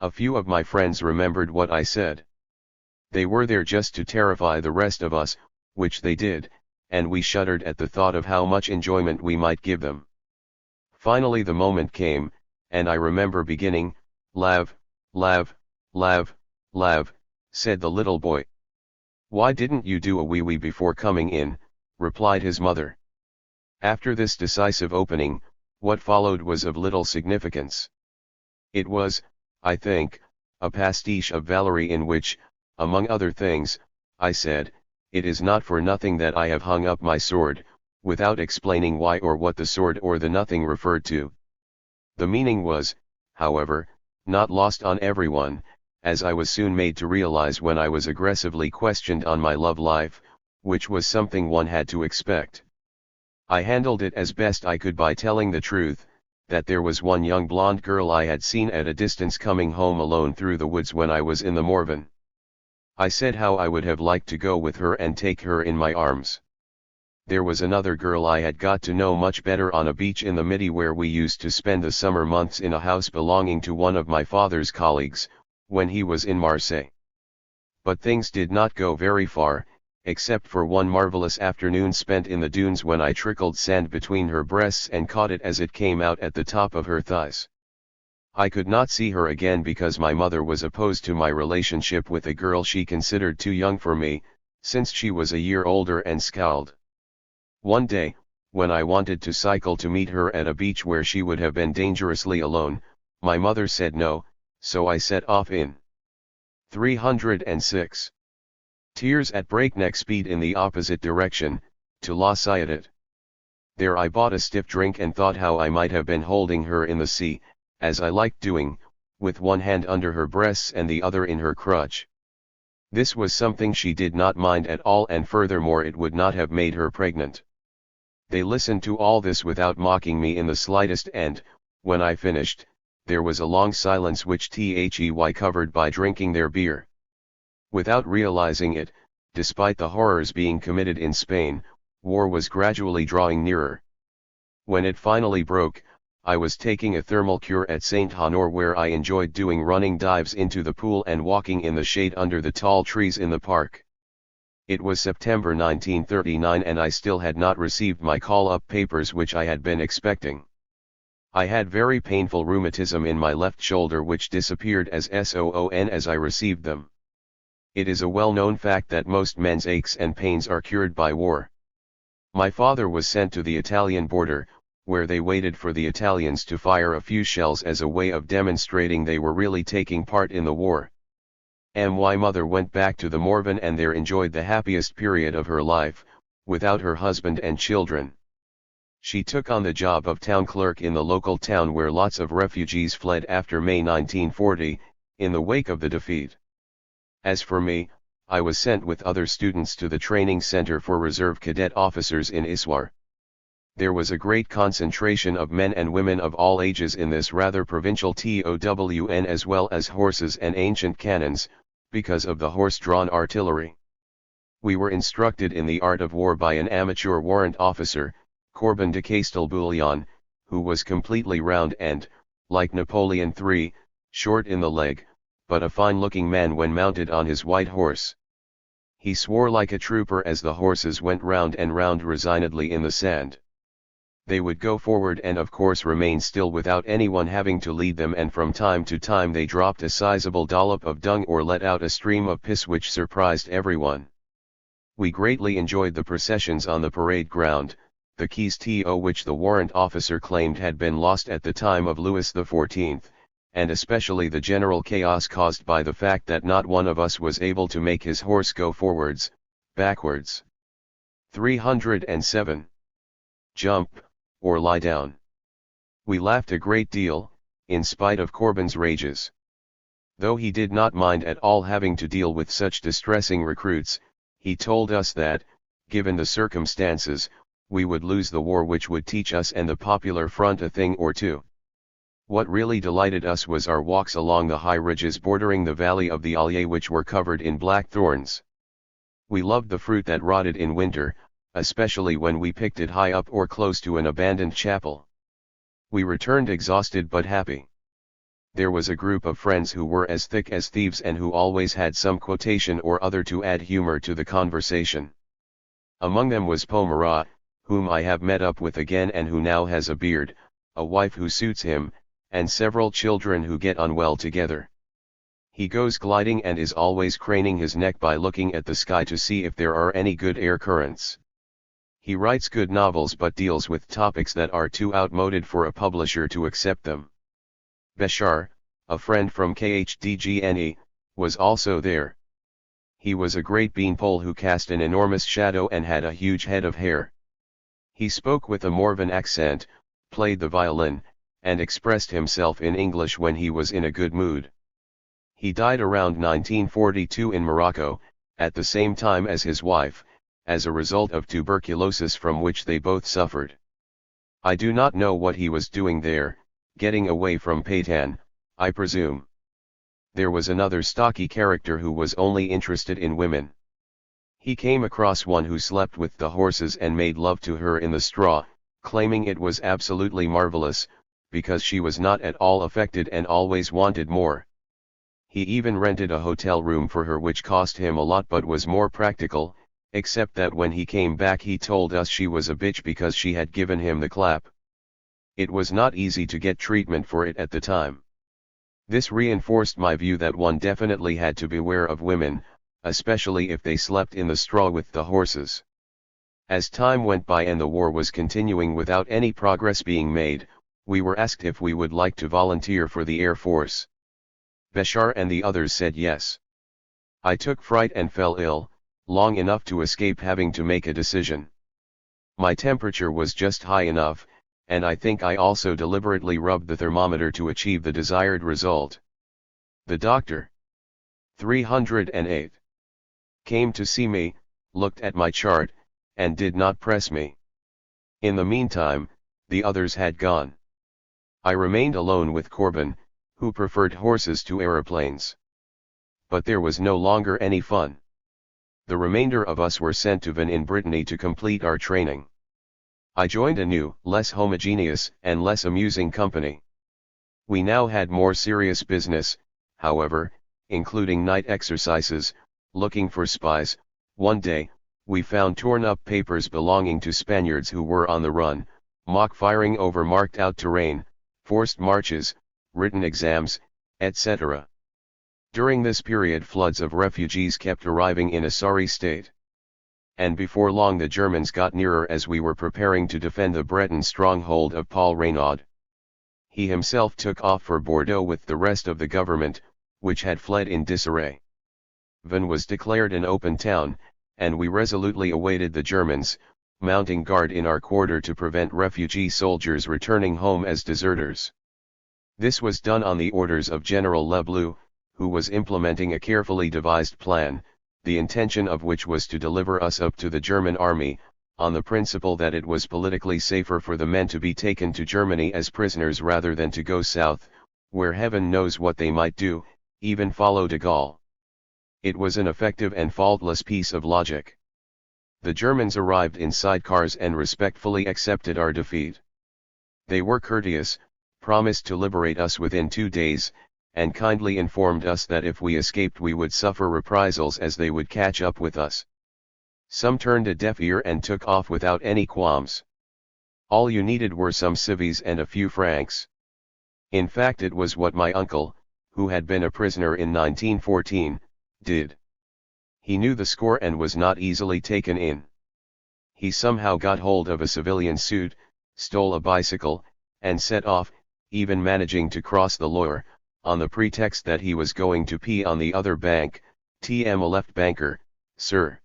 A few of my friends remembered what I said. They were there just to terrify the rest of us, which they did, and we shuddered at the thought of how much enjoyment we might give them. Finally the moment came, and I remember beginning, "Lav, lav, lav, lav," said the little boy. "Why didn't you do a wee-wee before coming in?" replied his mother. After this decisive opening, what followed was of little significance. It was, I think, a pastiche of Valerie in which, among other things, I said, "It is not for nothing that I have hung up my sword," without explaining why or what the sword or the nothing referred to. The meaning was, however, not lost on everyone, as I was soon made to realize when I was aggressively questioned on my love life, which was something one had to expect. I handled it as best I could by telling the truth, that there was one young blonde girl I had seen at a distance coming home alone through the woods when I was in the Morvan. I said how I would have liked to go with her and take her in my arms. There was another girl I had got to know much better on a beach in the Midi where we used to spend the summer months in a house belonging to one of my father's colleagues, when he was in Marseille. But things did not go very far, except for one marvelous afternoon spent in the dunes when I trickled sand between her breasts and caught it as it came out at the top of her thighs. I could not see her again because my mother was opposed to my relationship with a girl she considered too young for me, since she was a year older, and scowled. One day, When I wanted to cycle to meet her at a beach where she would have been dangerously alone, my mother said no, so I set off in 306 tears at breakneck speed in the opposite direction, to La Ciotat. There I bought a stiff drink and thought how I might have been holding her in the sea, as I liked doing, with one hand under her breasts and the other in her crutch. This was something she did not mind at all, and furthermore it would not have made her pregnant. They listened to all this without mocking me in the slightest, and, when I finished, there was a long silence which They covered by drinking their beer. Without realizing it, despite the horrors being committed in Spain, war was gradually drawing nearer. When it finally broke, I was taking a thermal cure at Saint Honor, where I enjoyed doing running dives into the pool and walking in the shade under the tall trees in the park. It was September 1939 and I still had not received my call-up papers which I had been expecting. I had very painful rheumatism in my left shoulder which disappeared as soon as I received them. It is a well-known fact that most men's aches and pains are cured by war. My father was sent to the Italian border, where they waited for the Italians to fire a few shells as a way of demonstrating they were really taking part in the war. My mother went back to the Morvan and there enjoyed the happiest period of her life, without her husband and children. She took on the job of town clerk in the local town where lots of refugees fled after May 1940, in the wake of the defeat. As for me, I was sent with other students to the training center for reserve cadet officers in Iswar. There was a great concentration of men and women of all ages in this rather provincial town, as well as horses and ancient cannons, because of the horse-drawn artillery. We were instructed in the art of war by an amateur warrant officer, Corbin de Castelbouillon, who was completely round and, like Napoleon III, short in the leg, but a fine-looking man when mounted on his white horse. He swore like a trooper as the horses went round and round resignedly in the sand. They would go forward and of course remain still without anyone having to lead them, and from time to time they dropped a sizable dollop of dung or let out a stream of piss which surprised everyone. We greatly enjoyed the processions on the parade ground, the keys to which the warrant officer claimed had been lost at the time of Louis XIV, and especially the general chaos caused by the fact that not one of us was able to make his horse go forwards, backwards. 307. Jump, or lie down. We laughed a great deal, in spite of Corbin's rages. Though he did not mind at all having to deal with such distressing recruits, he told us that, given the circumstances, we would lose the war which would teach us and the Popular Front a thing or two. What really delighted us was our walks along the high ridges bordering the valley of the Allier, which were covered in black thorns. We loved the fruit that rotted in winter, especially when we picked it high up or close to an abandoned chapel. We returned exhausted but happy. There was a group of friends who were as thick as thieves and who always had some quotation or other to add humor to the conversation. Among them was Pomeroy, whom I have met up with again and who now has a beard, a wife who suits him, and several children who get on well together. He goes gliding and is always craning his neck by looking at the sky to see if there are any good air currents. He writes good novels but deals with topics that are too outmoded for a publisher to accept them. Beshar, a friend from KHDGNE, was also there. He was a great beanpole who cast an enormous shadow and had a huge head of hair. He spoke with a Morvan accent, played the violin, and expressed himself in English when he was in a good mood. He died around 1942 in Morocco, at the same time as his wife, as a result of tuberculosis from which they both suffered. I do not know what he was doing there, getting away from Pétain, I presume. There was another stocky character who was only interested in women. He came across one who slept with the horses and made love to her in the straw, claiming it was absolutely marvelous, because she was not at all affected and always wanted more. He even rented a hotel room for her, which cost him a lot but was more practical, except that when he came back he told us she was a bitch because she had given him the clap. It was not easy to get treatment for it at the time. This reinforced my view that one definitely had to beware of women, especially if they slept in the straw with the horses. As time went by and the war was continuing without any progress being made, we were asked if we would like to volunteer for the Air Force. Bashar and the others said yes. I took fright and fell ill, long enough to escape having to make a decision. My temperature was just high enough, and I think I also deliberately rubbed the thermometer to achieve the desired result. The doctor, 308, came to see me, looked at my chart, and did not press me. In the meantime, the others had gone. I remained alone with Corbin, who preferred horses to aeroplanes. But there was no longer any fun. The remainder of us were sent to Vannes in Brittany to complete our training. I joined a new, less homogeneous, and less amusing company. We now had more serious business, however, including night exercises, looking for spies. One day, we found torn-up papers belonging to Spaniards who were on the run, mock firing over marked-out terrain, forced marches, written exams, etc. During this period floods of refugees kept arriving in a sorry state. And before long the Germans got nearer as we were preparing to defend the Breton stronghold of Paul Reynaud. He himself took off for Bordeaux with the rest of the government, which had fled in disarray. Vannes was declared an open town, and we resolutely awaited the Germans, mounting guard in our quarter to prevent refugee soldiers returning home as deserters. This was done on the orders of General Leblou, who was implementing a carefully devised plan, the intention of which was to deliver us up to the German army, on the principle that it was politically safer for the men to be taken to Germany as prisoners rather than to go south, where heaven knows what they might do, even follow de Gaulle. It was an effective and faultless piece of logic. The Germans arrived in sidecars and respectfully accepted our defeat. They were courteous, promised to liberate us within 2 days, and kindly informed us that if we escaped we would suffer reprisals as they would catch up with us. Some turned a deaf ear and took off without any qualms. All you needed were some civvies and a few francs. In fact, it was what my uncle, who had been a prisoner in 1914, did. He knew the score and was not easily taken in. He somehow got hold of a civilian suit, stole a bicycle, and set off, even managing to cross the Loire, on the pretext that he was going to pee on the other bank. A left banker, sir.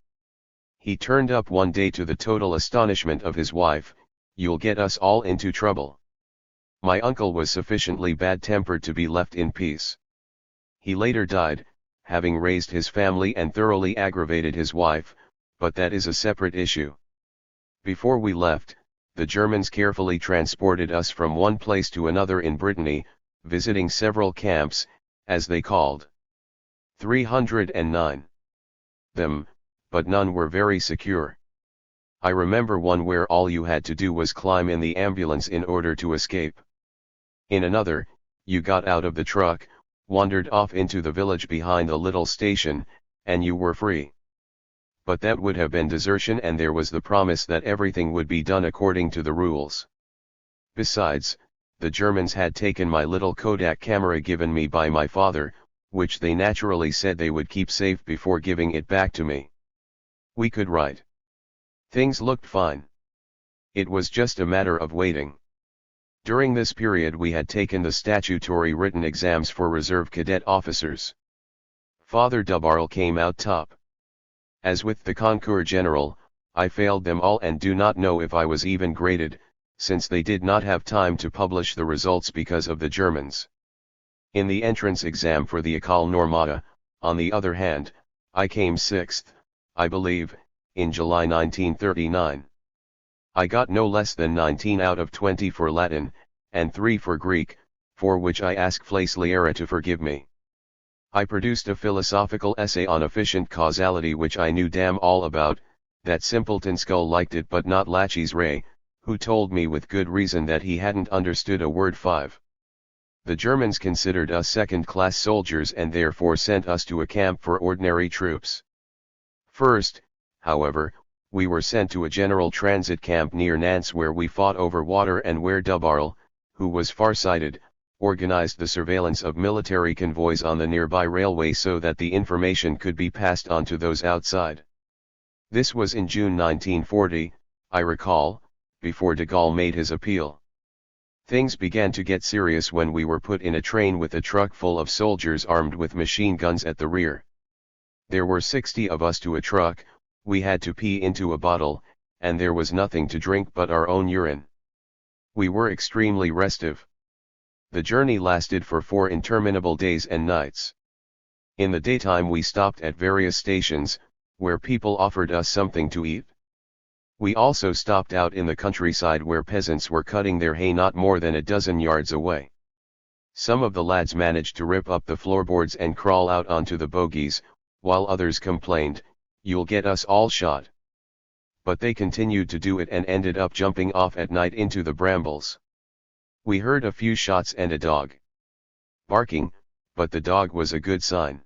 He turned up one day to the total astonishment of his wife. You'll get us all into trouble. My uncle was sufficiently bad-tempered to be left in peace. He later died, having raised his family and thoroughly aggravated his wife, but that is a separate issue. Before we left, the Germans carefully transported us from one place to another in Brittany, visiting several camps, as they called 309 them, but none were very secure. I remember one where all you had to do was climb in the ambulance in order to escape. In another, you got out of the truck, wandered off into the village behind the little station, and you were free. But that would have been desertion, and there was the promise that everything would be done according to the rules. Besides, the Germans had taken my little Kodak camera given me by my father, which they naturally said they would keep safe before giving it back to me. We could write. Things looked fine. It was just a matter of waiting. During this period we had taken the statutory written exams for reserve cadet officers. Father Dubarl came out top. As with the concours general, I failed them all and do not know if I was even graded, since they did not have time to publish the results because of the Germans. In the entrance exam for the École Normale, on the other hand, I came 6th, I believe, in July 1939. I got no less than 19 out of 20 for Latin, and 3 for Greek, for which I ask Flaciera to forgive me. I produced a philosophical essay on efficient causality which I knew damn all about. That simpleton Skull liked it but not Laches Ray, who told me with good reason that he hadn't understood a word 5. The Germans considered us second-class soldiers and therefore sent us to a camp for ordinary troops. First, however, we were sent to a general transit camp near Nantes where we fought over water and where Dubarl, who was far-sighted, organized the surveillance of military convoys on the nearby railway so that the information could be passed on to those outside. This was in June 1940, I recall, before de Gaulle made his appeal. Things began to get serious when we were put in a train with a truck full of soldiers armed with machine guns at the rear. There were 60 of us to a truck, we had to pee into a bottle, and there was nothing to drink but our own urine. We were extremely restive. The journey lasted for 4 interminable days and nights. In the daytime we stopped at various stations, where people offered us something to eat. We also stopped out in the countryside where peasants were cutting their hay not more than a dozen yards away. Some of the lads managed to rip up the floorboards and crawl out onto the bogies, while others complained, "You'll get us all shot." But they continued to do it and ended up jumping off at night into the brambles. We heard a few shots and a dog barking, but the dog was a good sign.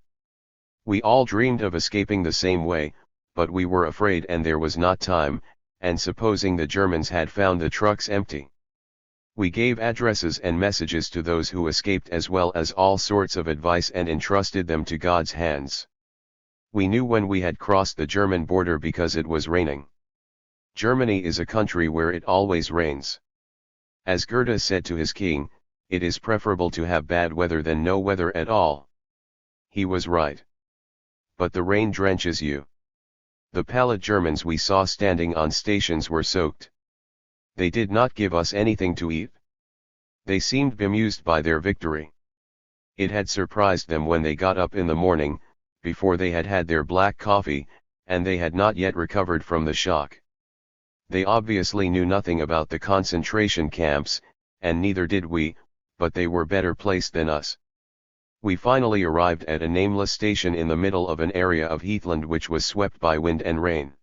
We all dreamed of escaping the same way, but we were afraid and there was not time, and supposing the Germans had found the trucks empty. We gave addresses and messages to those who escaped as well as all sorts of advice and entrusted them to God's hands. We knew when we had crossed the German border because it was raining. Germany is a country where it always rains. As Goethe said to his king, it is preferable to have bad weather than no weather at all. He was right. But the rain drenches you. The pallid Germans we saw standing on stations were soaked. They did not give us anything to eat. They seemed bemused by their victory. It had surprised them when they got up in the morning, before they had had their black coffee, and they had not yet recovered from the shock. They obviously knew nothing about the concentration camps, and neither did we, but they were better placed than us. We finally arrived at a nameless station in the middle of an area of heathland which was swept by wind and rain.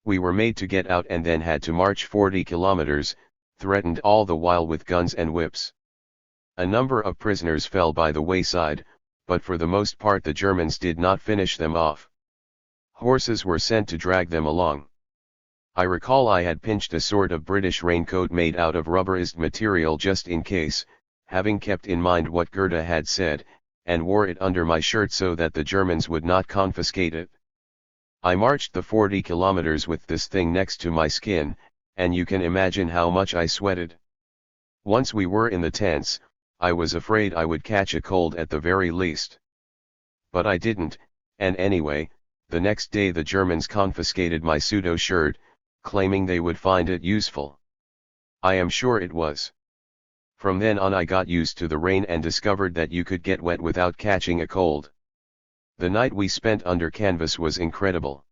We were made to get out and then had to march 40 kilometers, threatened all the while with guns and whips. A number of prisoners fell by the wayside, but for the most part the Germans did not finish them off. Horses were sent to drag them along. I recall I had pinched a sort of British raincoat made out of rubberized material just in case, having kept in mind what Goethe had said, and wore it under my shirt so that the Germans would not confiscate it. I marched the 40 kilometers with this thing next to my skin, and you can imagine how much I sweated. Once we were in the tents, I was afraid I would catch a cold at the very least. But I didn't, and anyway, the next day the Germans confiscated my pseudo-shirt, claiming they would find it useful. I am sure it was. From then on I got used to the rain and discovered that you could get wet without catching a cold. The night we spent under canvas was incredible.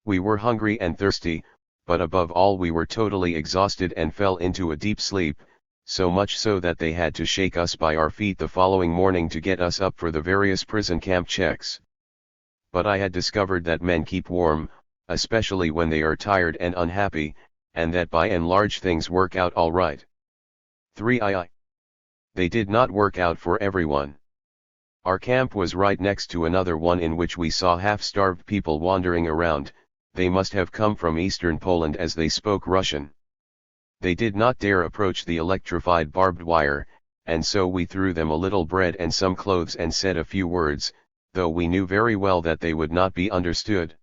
We were hungry and thirsty, but above all we were totally exhausted and fell into a deep sleep, so much so that they had to shake us by our feet the following morning to get us up for the various prison camp checks. But I had discovered that men keep warm, especially when they are tired and unhappy, and that by and large things work out all right. 3. They did not work out for everyone. Our camp was right next to another one in which we saw half-starved people wandering around. They must have come from eastern Poland as they spoke Russian. They did not dare approach the electrified barbed wire, and so we threw them a little bread and some clothes and said a few words, though we knew very well that they would not be understood.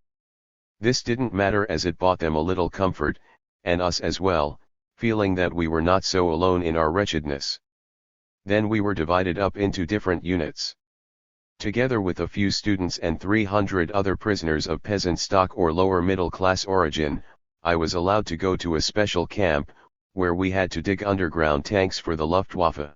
This didn't matter as it bought them a little comfort, and us as well, feeling that we were not so alone in our wretchedness. Then we were divided up into different units. Together with a few students and 300 other prisoners of peasant stock or lower middle class origin, I was allowed to go to a special camp, where we had to dig underground tanks for the Luftwaffe.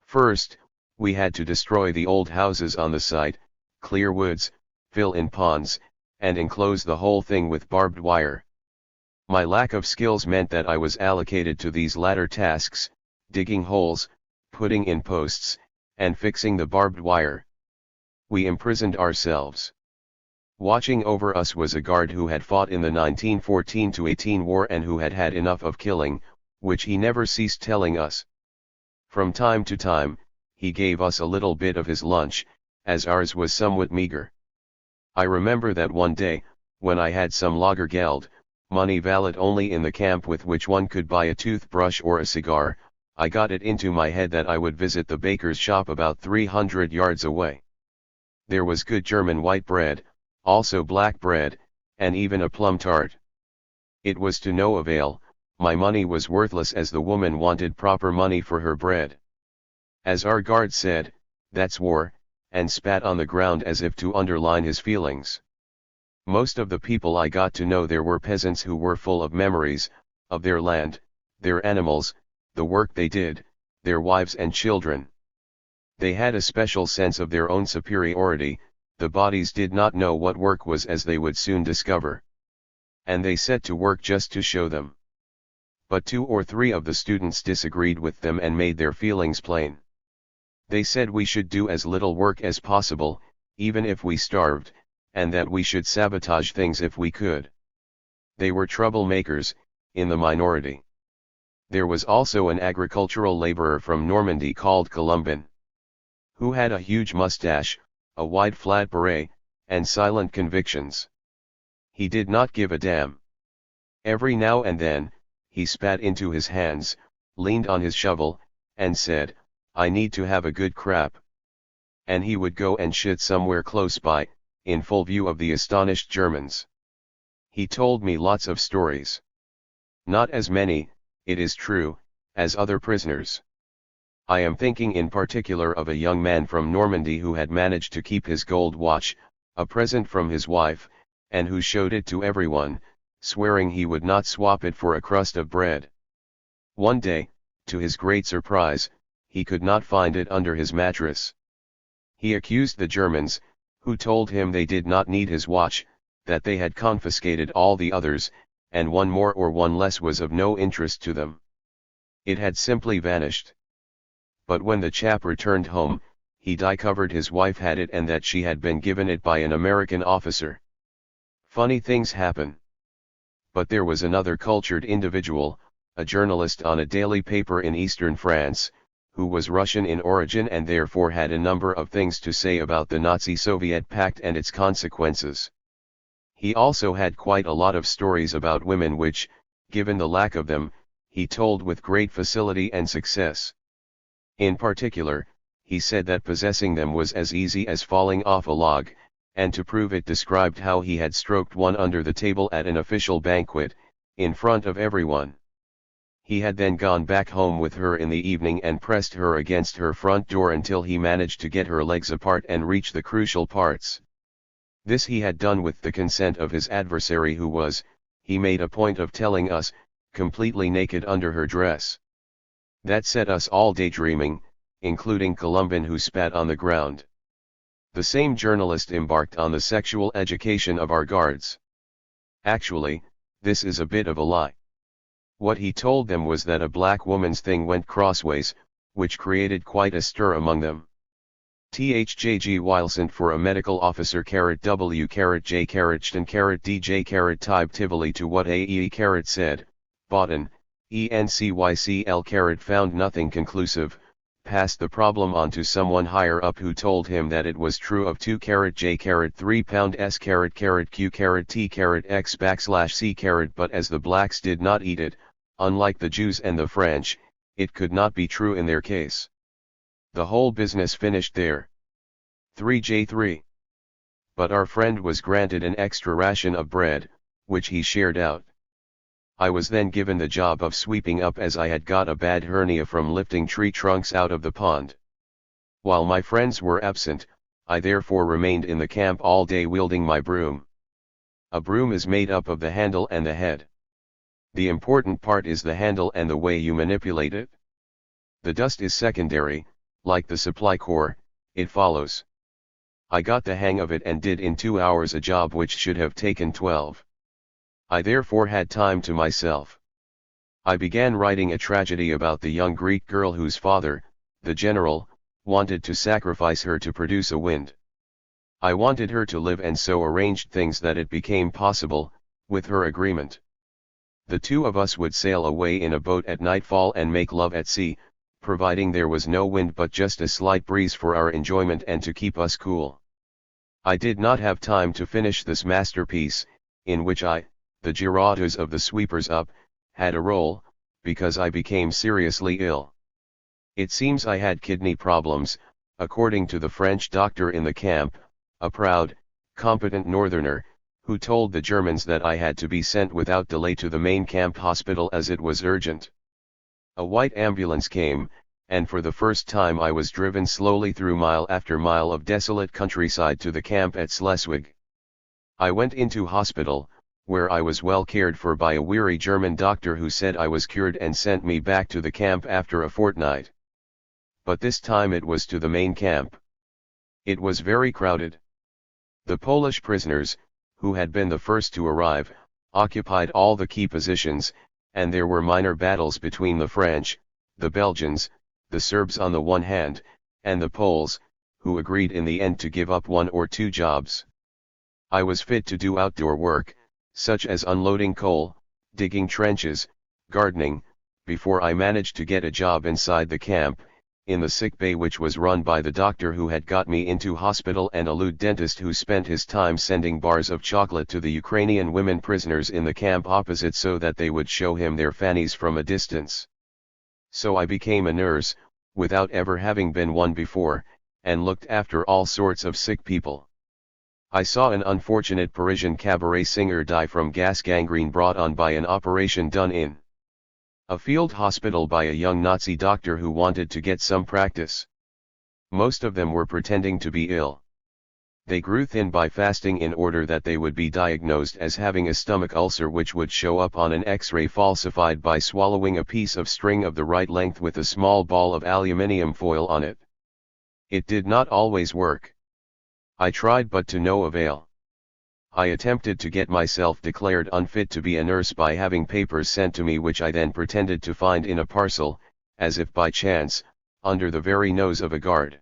First, we had to destroy the old houses on the site, clear woods, fill in ponds, and enclose the whole thing with barbed wire. My lack of skills meant that I was allocated to these latter tasks, digging holes, putting in posts, and fixing the barbed wire. We imprisoned ourselves. Watching over us was a guard who had fought in the 1914-18 war and who had had enough of killing, which he never ceased telling us. From time to time, he gave us a little bit of his lunch, as ours was somewhat meager. I remember that one day, when I had some lagergeld, money valid only in the camp with which one could buy a toothbrush or a cigar, I got it into my head that I would visit the baker's shop about 300 yards away. There was good German white bread, also black bread, and even a plum tart. It was to no avail, my money was worthless as the woman wanted proper money for her bread. As our guard said, "That's war," and spat on the ground as if to underline his feelings. Most of the people I got to know there were peasants who were full of memories, of their land, their animals, the work they did, their wives and children. They had a special sense of their own superiority, the bodies did not know what work was, as they would soon discover. And they set to work just to show them. But 2 or 3 of the students disagreed with them and made their feelings plain. They said we should do as little work as possible, even if we starved, and that we should sabotage things if we could. They were troublemakers, in the minority. There was also an agricultural laborer from Normandy called Colomban, who had a huge mustache, a wide flat beret, and silent convictions. He did not give a damn. Every now and then, he spat into his hands, leaned on his shovel, and said, "I need to have a good crap." And he would go and shit somewhere close by, in full view of the astonished Germans. He told me lots of stories. Not as many, it is true, as other prisoners. I am thinking in particular of a young man from Normandy who had managed to keep his gold watch, a present from his wife, and who showed it to everyone, swearing he would not swap it for a crust of bread. One day, to his great surprise, he could not find it under his mattress. He accused the Germans, who told him they did not need his watch, that they had confiscated all the others, and one more or one less was of no interest to them. It had simply vanished. But when the chap returned home, he discovered his wife had it and that she had been given it by an American officer. Funny things happen. But there was another cultured individual, a journalist on a daily paper in eastern France, who was Russian in origin and therefore had a number of things to say about the Nazi-Soviet pact and its consequences. He also had quite a lot of stories about women which, given the lack of them, he told with great facility and success. In particular, he said that possessing them was as easy as falling off a log, and to prove it described how he had stroked one under the table at an official banquet, in front of everyone. He had then gone back home with her in the evening and pressed her against her front door until he managed to get her legs apart and reach the crucial parts. This he had done with the consent of his adversary, who was, he made a point of telling us, completely naked under her dress. That set us all daydreaming, including Colomban, who spat on the ground. The same journalist embarked on the sexual education of our guards. Actually, this is a bit of a lie. What he told them was that a black woman's thing went crossways, which created quite a stir among them. THJG Wilson for a medical officer W J Sten DJ type Tivoli to what AE said, Botan, ENCYCL found nothing conclusive, passed the problem on to someone higher up who told him that it was true of 2 J 3 pound S Q T X/C but as the blacks did not eat it, unlike the Jews and the French, it could not be true in their case. The whole business finished there. 3J3. But our friend was granted an extra ration of bread, which he shared out. I was then given the job of sweeping up as I had got a bad hernia from lifting tree trunks out of the pond. While my friends were absent, I therefore remained in the camp all day wielding my broom. A broom is made up of the handle and the head. The important part is the handle and the way you manipulate it. The dust is secondary, like the supply corps, it follows. I got the hang of it and did in 2 hours a job which should have taken 12. I therefore had time to myself. I began writing a tragedy about the young Greek girl whose father, the general, wanted to sacrifice her to produce a wind. I wanted her to live and so arranged things that it became possible, with her agreement. The 2 of us would sail away in a boat at nightfall and make love at sea, providing there was no wind but just a slight breeze for our enjoyment and to keep us cool. I did not have time to finish this masterpiece, in which I, the Giraudoux of the sweepers up, had a role, because I became seriously ill. It seems I had kidney problems, according to the French doctor in the camp, a proud, competent northerner, who told the Germans that I had to be sent without delay to the main camp hospital as it was urgent. A white ambulance came, and for the first time I was driven slowly through mile after mile of desolate countryside to the camp at Schleswig. I went into hospital, where I was well cared for by a weary German doctor who said I was cured and sent me back to the camp after a fortnight. But this time it was to the main camp. It was very crowded. The Polish prisoners, who had been the first to arrive, occupied all the key positions, and there were minor battles between the French, the Belgians, the Serbs on the one hand, and the Poles, who agreed in the end to give up one or two jobs. I was fit to do outdoor work, such as unloading coal, digging trenches, gardening, before I managed to get a job inside the camp, in the sick bay which was run by the doctor who had got me into hospital and a lewd dentist who spent his time sending bars of chocolate to the Ukrainian women prisoners in the camp opposite so that they would show him their fannies from a distance. So I became a nurse, without ever having been one before, and looked after all sorts of sick people. I saw an unfortunate Parisian cabaret singer die from gas gangrene brought on by an operation done in a field hospital by a young Nazi doctor who wanted to get some practice. Most of them were pretending to be ill. They grew thin by fasting in order that they would be diagnosed as having a stomach ulcer which would show up on an X-ray falsified by swallowing a piece of string of the right length with a small ball of aluminium foil on it. It did not always work. I tried but to no avail. I attempted to get myself declared unfit to be a nurse by having papers sent to me which I then pretended to find in a parcel, as if by chance, under the very nose of a guard.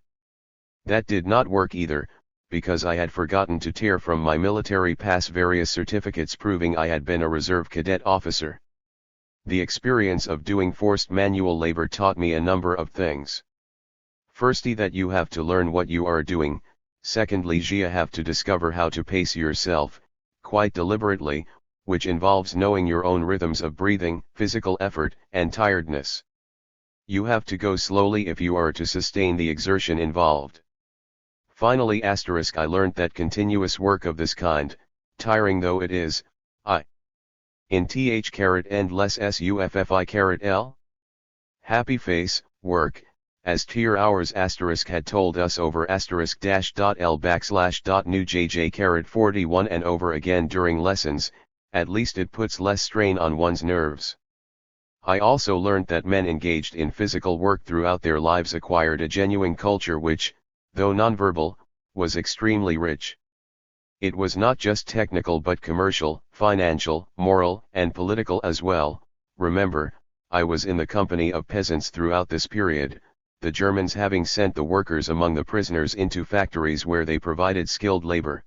That did not work either, because I had forgotten to tear from my military pass various certificates proving I had been a reserve cadet officer. The experience of doing forced manual labor taught me a number of things. Firstly, that you have to learn what you are doing. Secondly, you have to discover how to pace yourself, quite deliberately, which involves knowing your own rhythms of breathing, physical effort, and tiredness. You have to go slowly if you are to sustain the exertion involved. Finally, I learned that continuous work of this kind, tiring though it is, in th:(end-less suffi:(l). Happy face, work, as tier hours had told us over *l/.new jj:41 and over again during lessons, at least it puts less strain on one's nerves. I also learned that men engaged in physical work throughout their lives acquired a genuine culture which, though nonverbal, was extremely rich. It was not just technical but commercial, financial, moral, and political as well. Remember, I was in the company of peasants throughout this period, the Germans having sent the workers among the prisoners into factories where they provided skilled labor.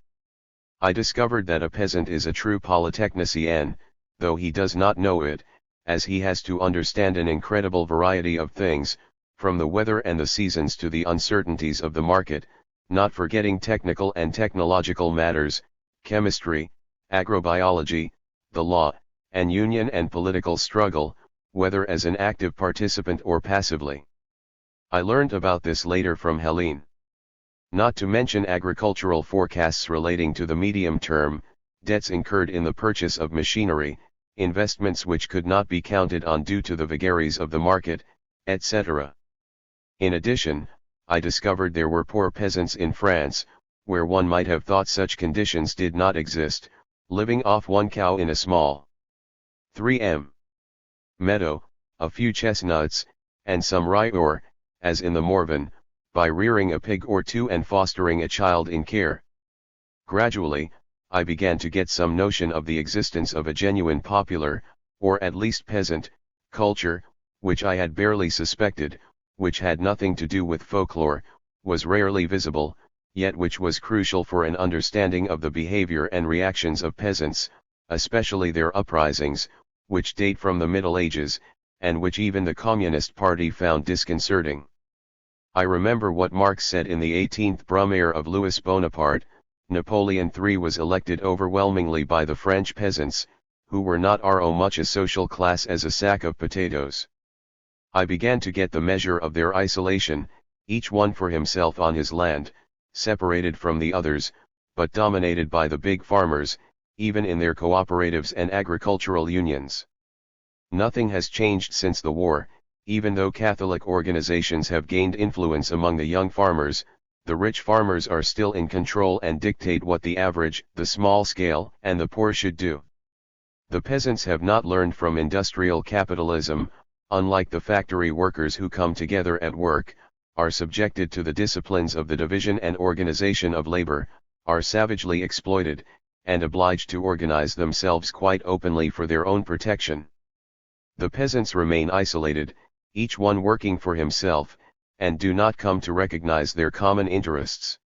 I discovered that a peasant is a true polytechnician, though he does not know it, as he has to understand an incredible variety of things, from the weather and the seasons to the uncertainties of the market, not forgetting technical and technological matters, chemistry, agrobiology, the law, and union and political struggle, whether as an active participant or passively. I learned about this later from Helene. Not to mention agricultural forecasts relating to the medium term, debts incurred in the purchase of machinery, investments which could not be counted on due to the vagaries of the market, etc. In addition, I discovered there were poor peasants in France, where one might have thought such conditions did not exist, living off one cow in a small 3m meadow, a few chestnuts, and some rye or, as in the Morvan, by rearing a pig or two and fostering a child in care. Gradually, I began to get some notion of the existence of a genuine popular, or at least peasant, culture, which I had barely suspected, which had nothing to do with folklore, was rarely visible, yet which was crucial for an understanding of the behavior and reactions of peasants, especially their uprisings, which date from the Middle Ages, and which even the Communist Party found disconcerting. I remember what Marx said in the 18th Brumaire of Louis Bonaparte: Napoleon III was elected overwhelmingly by the French peasants, who were not so much a social class as a sack of potatoes. I began to get the measure of their isolation, each one for himself on his land, separated from the others, but dominated by the big farmers, even in their cooperatives and agricultural unions. Nothing has changed since the war, even though Catholic organizations have gained influence among the young farmers. The rich farmers are still in control and dictate what the average, the small scale, and the poor should do. The peasants have not learned from industrial capitalism, unlike the factory workers who come together at work, are subjected to the disciplines of the division and organization of labor, are savagely exploited, and obliged to organize themselves quite openly for their own protection. The peasants remain isolated, each one working for himself, and do not come to recognize their common interests.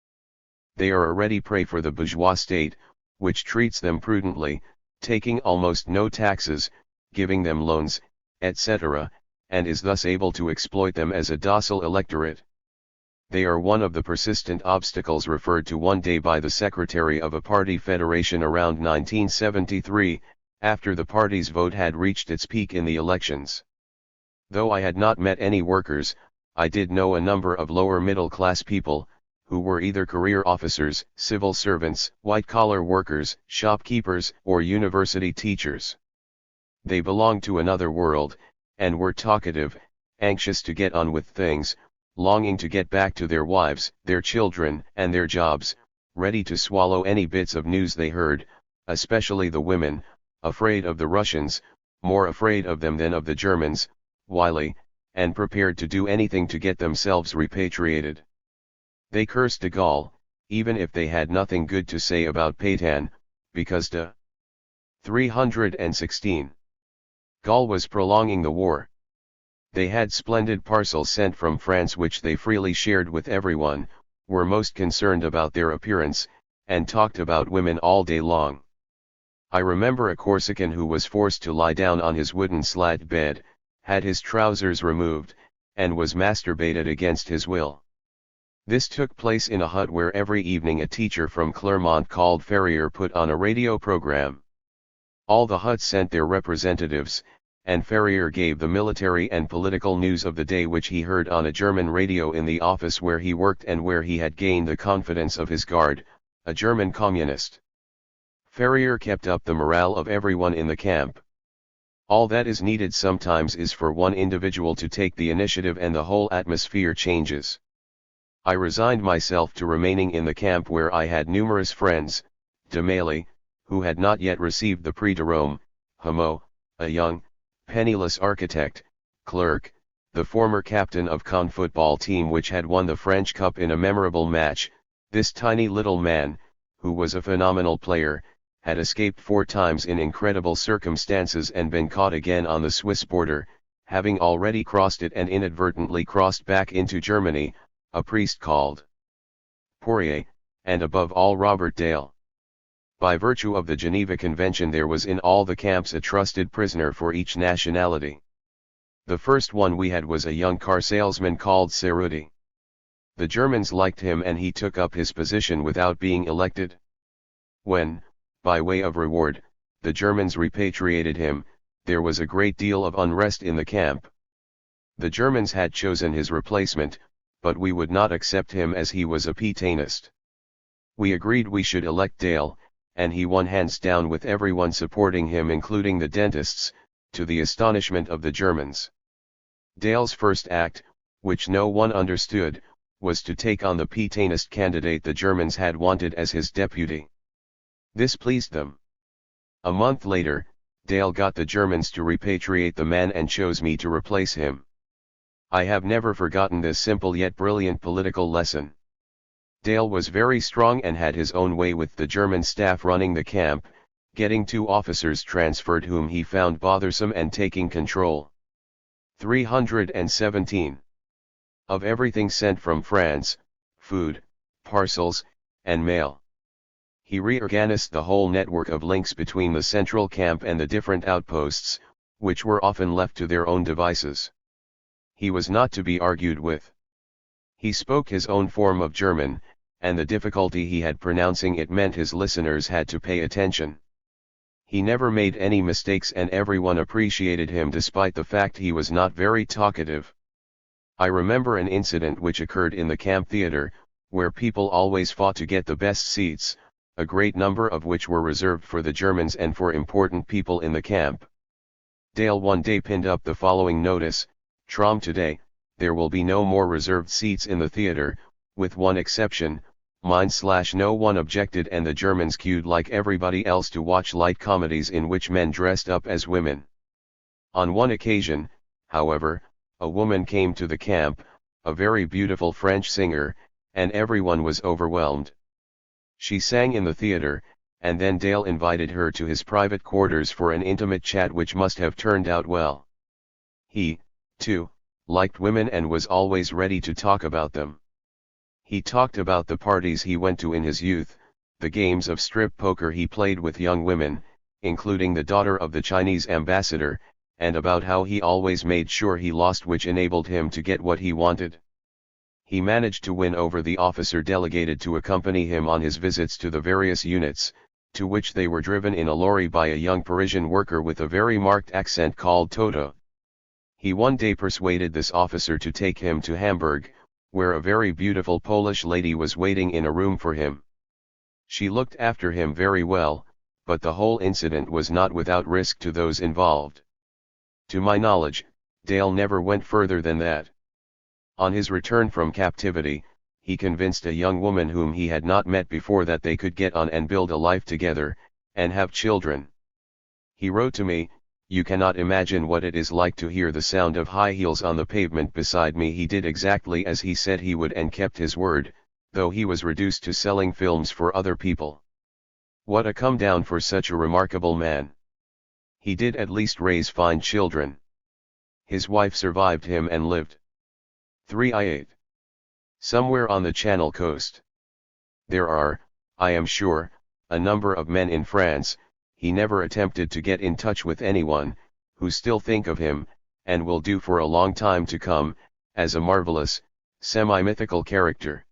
They are a ready prey for the bourgeois state, which treats them prudently, taking almost no taxes, giving them loans, etc., and is thus able to exploit them as a docile electorate. They are one of the persistent obstacles referred to one day by the secretary of a party federation around 1973, after the party's vote had reached its peak in the elections. Though I had not met any workers, I did know a number of lower middle-class people, who were either career officers, civil servants, white-collar workers, shopkeepers, or university teachers. They belonged to another world, and were talkative, anxious to get on with things, longing to get back to their wives, their children, and their jobs, ready to swallow any bits of news they heard, especially the women, afraid of the Russians, more afraid of them than of the Germans, wily, and prepared to do anything to get themselves repatriated. They cursed de Gaulle, even if they had nothing good to say about Pétain, because de 316. Gaulle was prolonging the war. They had splendid parcels sent from France which they freely shared with everyone, were most concerned about their appearance, and talked about women all day long. I remember a Corsican who was forced to lie down on his wooden slat bed, had his trousers removed, and was masturbated against his will. This took place in a hut where every evening a teacher from Clermont called Ferrier put on a radio program. All the huts sent their representatives, and Ferrier gave the military and political news of the day which he heard on a German radio in the office where he worked and where he had gained the confidence of his guard, a German communist. Ferrier kept up the morale of everyone in the camp. All that is needed sometimes is for one individual to take the initiative and the whole atmosphere changes. I resigned myself to remaining in the camp where I had numerous friends, de Mailly, who had not yet received the Prix de Rome, Hameau, a young, penniless architect, clerk, the former captain of Caen football team which had won the French Cup in a memorable match. This tiny little man, who was a phenomenal player, had escaped 4 times in incredible circumstances and been caught again on the Swiss border, having already crossed it and inadvertently crossed back into Germany, a priest called Poirier, and above all Robert Dale. By virtue of the Geneva Convention there was in all the camps a trusted prisoner for each nationality. The first one we had was a young car salesman called Cerruti. The Germans liked him and he took up his position without being elected. When, by way of reward, the Germans repatriated him, there was a great deal of unrest in the camp. The Germans had chosen his replacement, but we would not accept him as he was a Pétainist. We agreed we should elect Dale, and he won hands down with everyone supporting him including the dentists, to the astonishment of the Germans. Dale's first act, which no one understood, was to take on the Pétainist candidate the Germans had wanted as his deputy. This pleased them. A month later, Dale got the Germans to repatriate the man and chose me to replace him. I have never forgotten this simple yet brilliant political lesson. Dale was very strong and had his own way with the German staff running the camp, getting 2 officers transferred whom he found bothersome and taking control. 317. Of everything sent from France, food, parcels, and mail. He reorganized the whole network of links between the central camp and the different outposts, which were often left to their own devices. He was not to be argued with. He spoke his own form of German, and the difficulty he had pronouncing it meant his listeners had to pay attention. He never made any mistakes and everyone appreciated him despite the fact he was not very talkative. I remember an incident which occurred in the camp theater, where people always fought to get the best seats. a great number of which were reserved for the Germans and for important people in the camp. Dale one day pinned up the following notice: "From today, there will be no more reserved seats in the theater, with one exception, mine." No one objected, and the Germans queued like everybody else to watch light comedies in which men dressed up as women. On one occasion, however, a woman came to the camp, a very beautiful French singer, and everyone was overwhelmed. She sang in the theater, and then Dale invited her to his private quarters for an intimate chat which must have turned out well. He, too, liked women and was always ready to talk about them. He talked about the parties he went to in his youth, the games of strip poker he played with young women, including the daughter of the Chinese ambassador, and about how he always made sure he lost, which enabled him to get what he wanted. He managed to win over the officer delegated to accompany him on his visits to the various units, to which they were driven in a lorry by a young Parisian worker with a very marked accent called Toto. He one day persuaded this officer to take him to Hamburg, where a very beautiful Polish lady was waiting in a room for him. She looked after him very well, but the whole incident was not without risk to those involved. To my knowledge, Dale never went further than that. On his return from captivity, he convinced a young woman whom he had not met before that they could get on and build a life together, and have children. He wrote to me, "You cannot imagine what it is like to hear the sound of high heels on the pavement beside me." He did exactly as he said he would and kept his word, though he was reduced to selling films for other people. What a come down for such a remarkable man! He did at least raise fine children. His wife survived him and lived 3 somewhere on the Channel coast. There are, I am sure, a number of men in France, he never attempted to get in touch with anyone, who still think of him, and will do for a long time to come, as a marvelous, semi-mythical character.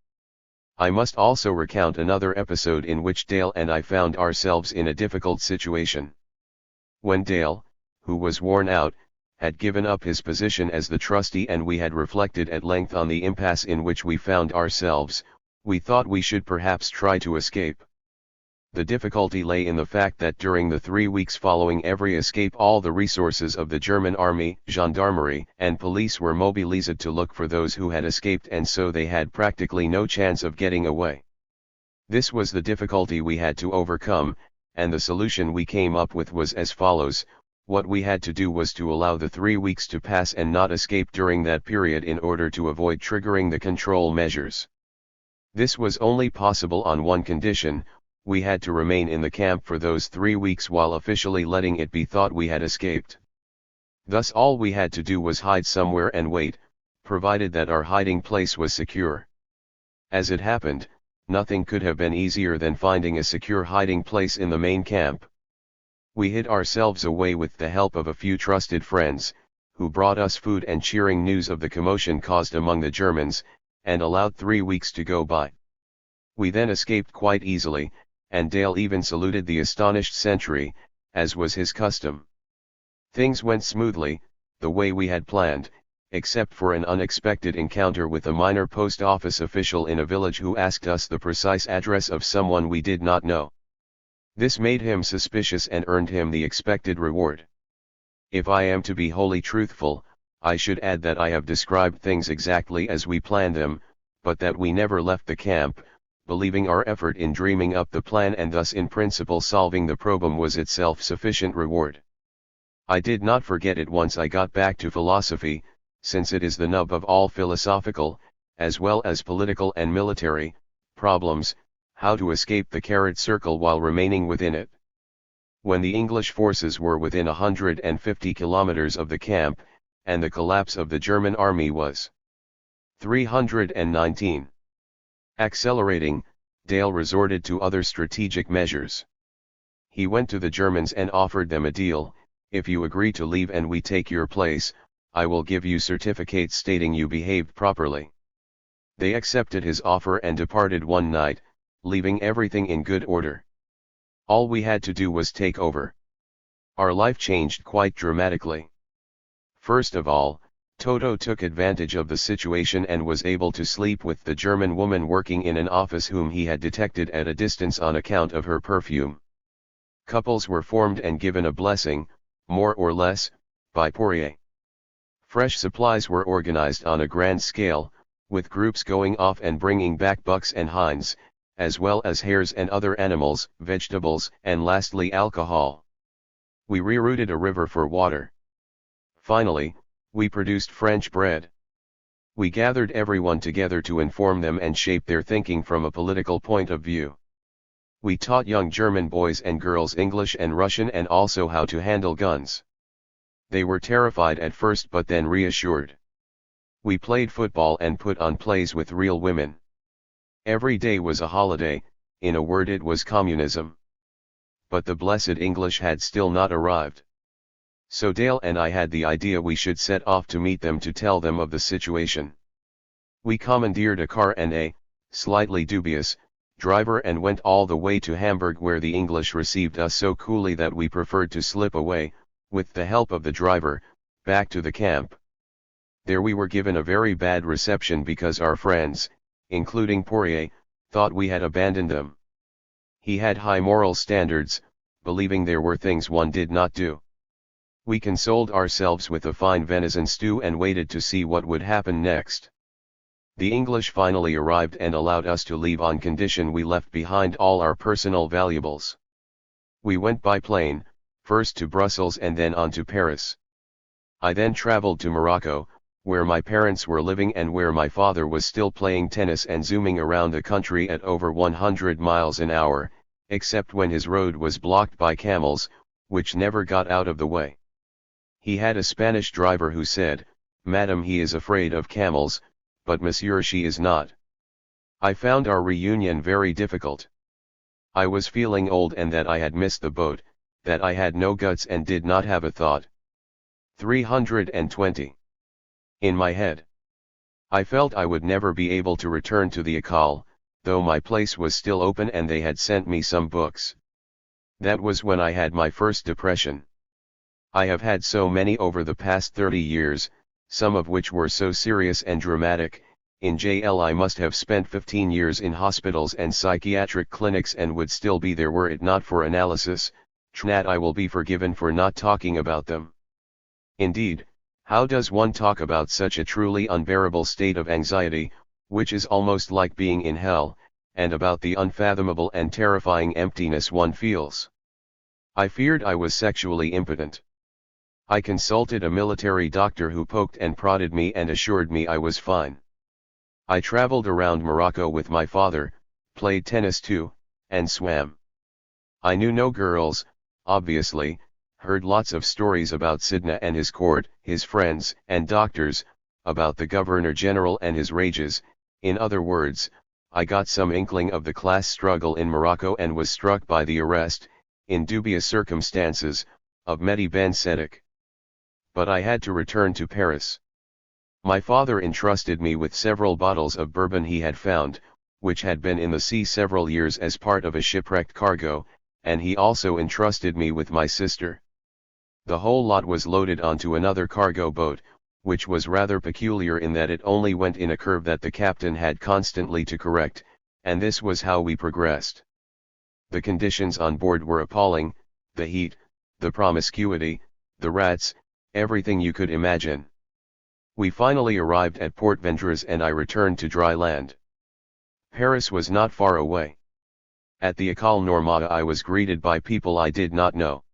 I must also recount another episode in which Dale and I found ourselves in a difficult situation. When Dale, who was worn out, had given up his position as the trustee and we had reflected at length on the impasse in which we found ourselves, we thought we should perhaps try to escape. The difficulty lay in the fact that during the 3 weeks following every escape all the resources of the German army, gendarmerie, and police were mobilized to look for those who had escaped, and so they had practically no chance of getting away. This was the difficulty we had to overcome, and the solution we came up with was as follows: what we had to do was to allow the 3 weeks to pass and not escape during that period in order to avoid triggering the control measures. This was only possible on one condition: we had to remain in the camp for those 3 weeks while officially letting it be thought we had escaped. Thus all we had to do was hide somewhere and wait, provided that our hiding place was secure. As it happened, nothing could have been easier than finding a secure hiding place in the main camp. We hid ourselves away with the help of a few trusted friends, who brought us food and cheering news of the commotion caused among the Germans, and allowed 3 weeks to go by. We then escaped quite easily, and Dale even saluted the astonished sentry, as was his custom. Things went smoothly, the way we had planned, except for an unexpected encounter with a minor post office official in a village who asked us the precise address of someone we did not know. This made him suspicious and earned him the expected reward. If I am to be wholly truthful, I should add that I have described things exactly as we planned them, but that we never left the camp, believing our effort in dreaming up the plan and thus in principle solving the problem was itself sufficient reward. I did not forget it once I got back to philosophy, since it is the nub of all philosophical, as well as political and military, problems, how to escape the carrot circle while remaining within it. When the English forces were within 150 kilometers of the camp, and the collapse of the German army was 319. Accelerating, Dale resorted to other strategic measures. He went to the Germans and offered them a deal: if you agree to leave and we take your place, I will give you certificates stating you behaved properly. They accepted his offer and departed one night, leaving everything in good order. All we had to do was take over. Our life changed quite dramatically. First of all, Toto took advantage of the situation and was able to sleep with the German woman working in an office whom he had detected at a distance on account of her perfume. Couples were formed and given a blessing, more or less, by Poirier. Fresh supplies were organized on a grand scale, with groups going off and bringing back bucks and hinds, as well as hares and other animals, vegetables, and lastly alcohol. We rerouted a river for water. Finally, we produced French bread. We gathered everyone together to inform them and shape their thinking from a political point of view. We taught young German boys and girls English and Russian and also how to handle guns. They were terrified at first but then reassured. We played football and put on plays with real women. Every day was a holiday, in a word it was communism. But the blessed English had still not arrived. So Dale and I had the idea we should set off to meet them to tell them of the situation. We commandeered a car and a, slightly dubious, driver and went all the way to Hamburg where the English received us so coolly that we preferred to slip away, with the help of the driver, back to the camp. There we were given a very bad reception because our friends, including Poirier, thought we had abandoned them. He had high moral standards, believing there were things one did not do. We consoled ourselves with a fine venison stew and waited to see what would happen next. The English finally arrived and allowed us to leave on condition we left behind all our personal valuables. We went by plane, first to Brussels and then on to Paris. I then traveled to Morocco, where my parents were living and where my father was still playing tennis and zooming around the country at over 100 miles an hour, except when his road was blocked by camels, which never got out of the way. He had a Spanish driver who said, "Madam, he is afraid of camels, but monsieur, she is not." I found our reunion very difficult. I was feeling old and that I had missed the boat, that I had no guts and did not have a thought. 320. In my head. I felt I would never be able to return to the École, though my place was still open and they had sent me some books. That was when I had my first depression. I have had so many over the past 30 years, some of which were so serious and dramatic. In jail I must have spent 15 years in hospitals and psychiatric clinics and would still be there were it not for analysis. Tnat, I will be forgiven for not talking about them. Indeed, how does one talk about such a truly unbearable state of anxiety, which is almost like being in hell, and about the unfathomable and terrifying emptiness one feels? I feared I was sexually impotent. I consulted a military doctor who poked and prodded me and assured me I was fine. I traveled around Morocco with my father, played tennis too, and swam. I knew no girls, obviously, heard lots of stories about Sidna and his court, his friends and doctors, about the Governor-General and his rages. In other words, I got some inkling of the class struggle in Morocco and was struck by the arrest, in dubious circumstances, of Mehdi Ben Sedek. But I had to return to Paris. My father entrusted me with several bottles of bourbon he had found, which had been in the sea several years as part of a shipwrecked cargo, and he also entrusted me with my sister. The whole lot was loaded onto another cargo boat, which was rather peculiar in that it only went in a curve that the captain had constantly to correct, and this was how we progressed. The conditions on board were appalling, the heat, the promiscuity, the rats, everything you could imagine. We finally arrived at Port Vendres and I returned to dry land. Paris was not far away. At the École Normale I was greeted by people I did not know.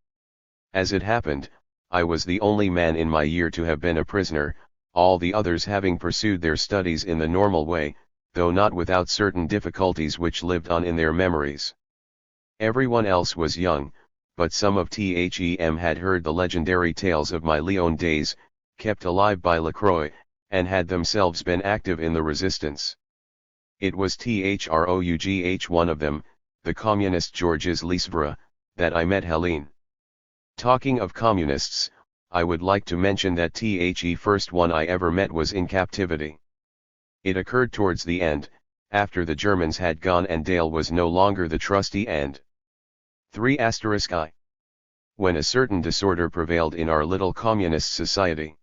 As it happened, I was the only man in my year to have been a prisoner, all the others having pursued their studies in the normal way, though not without certain difficulties which lived on in their memories. Everyone else was young, but some of them had heard the legendary tales of my Lyon days, kept alive by Lacroix, and had themselves been active in the resistance. It was Trough one of them, the communist Georges Lisvre, that I met Helene. Talking of communists, I would like to mention that the first one I ever met was in captivity. It occurred towards the end, after the Germans had gone and Dale was no longer the trusty and 3*I. When a certain disorder prevailed in our little communist society.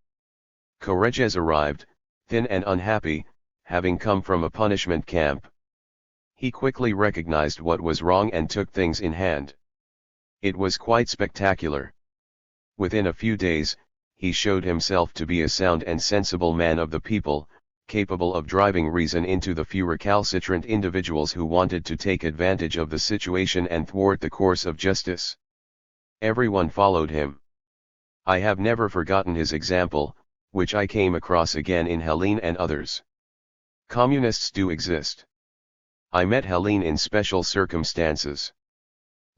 Correges arrived, thin and unhappy, having come from a punishment camp. He quickly recognized what was wrong and took things in hand. It was quite spectacular. Within a few days, he showed himself to be a sound and sensible man of the people, capable of driving reason into the few recalcitrant individuals who wanted to take advantage of the situation and thwart the course of justice. Everyone followed him. I have never forgotten his example, which I came across again in Helene and others. Communists do exist. I met Helene in special circumstances.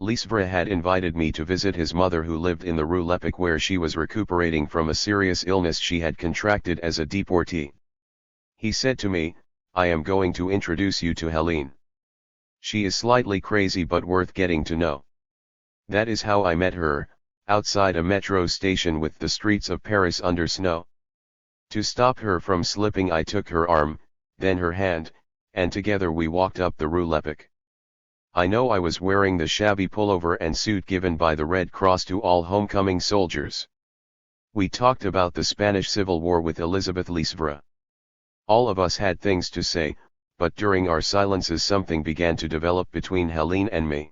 Lisvra had invited me to visit his mother who lived in the Rue Lepic where she was recuperating from a serious illness she had contracted as a deportee. He said to me, "I am going to introduce you to Helene. She is slightly crazy but worth getting to know." That is how I met her, outside a metro station with the streets of Paris under snow. To stop her from slipping I took her arm, then her hand, and together we walked up the Rue Lepic. I know I was wearing the shabby pullover and suit given by the Red Cross to all homecoming soldiers. We talked about the Spanish Civil War with Elizabeth Lisvra. All of us had things to say, but during our silences something began to develop between Helene and me.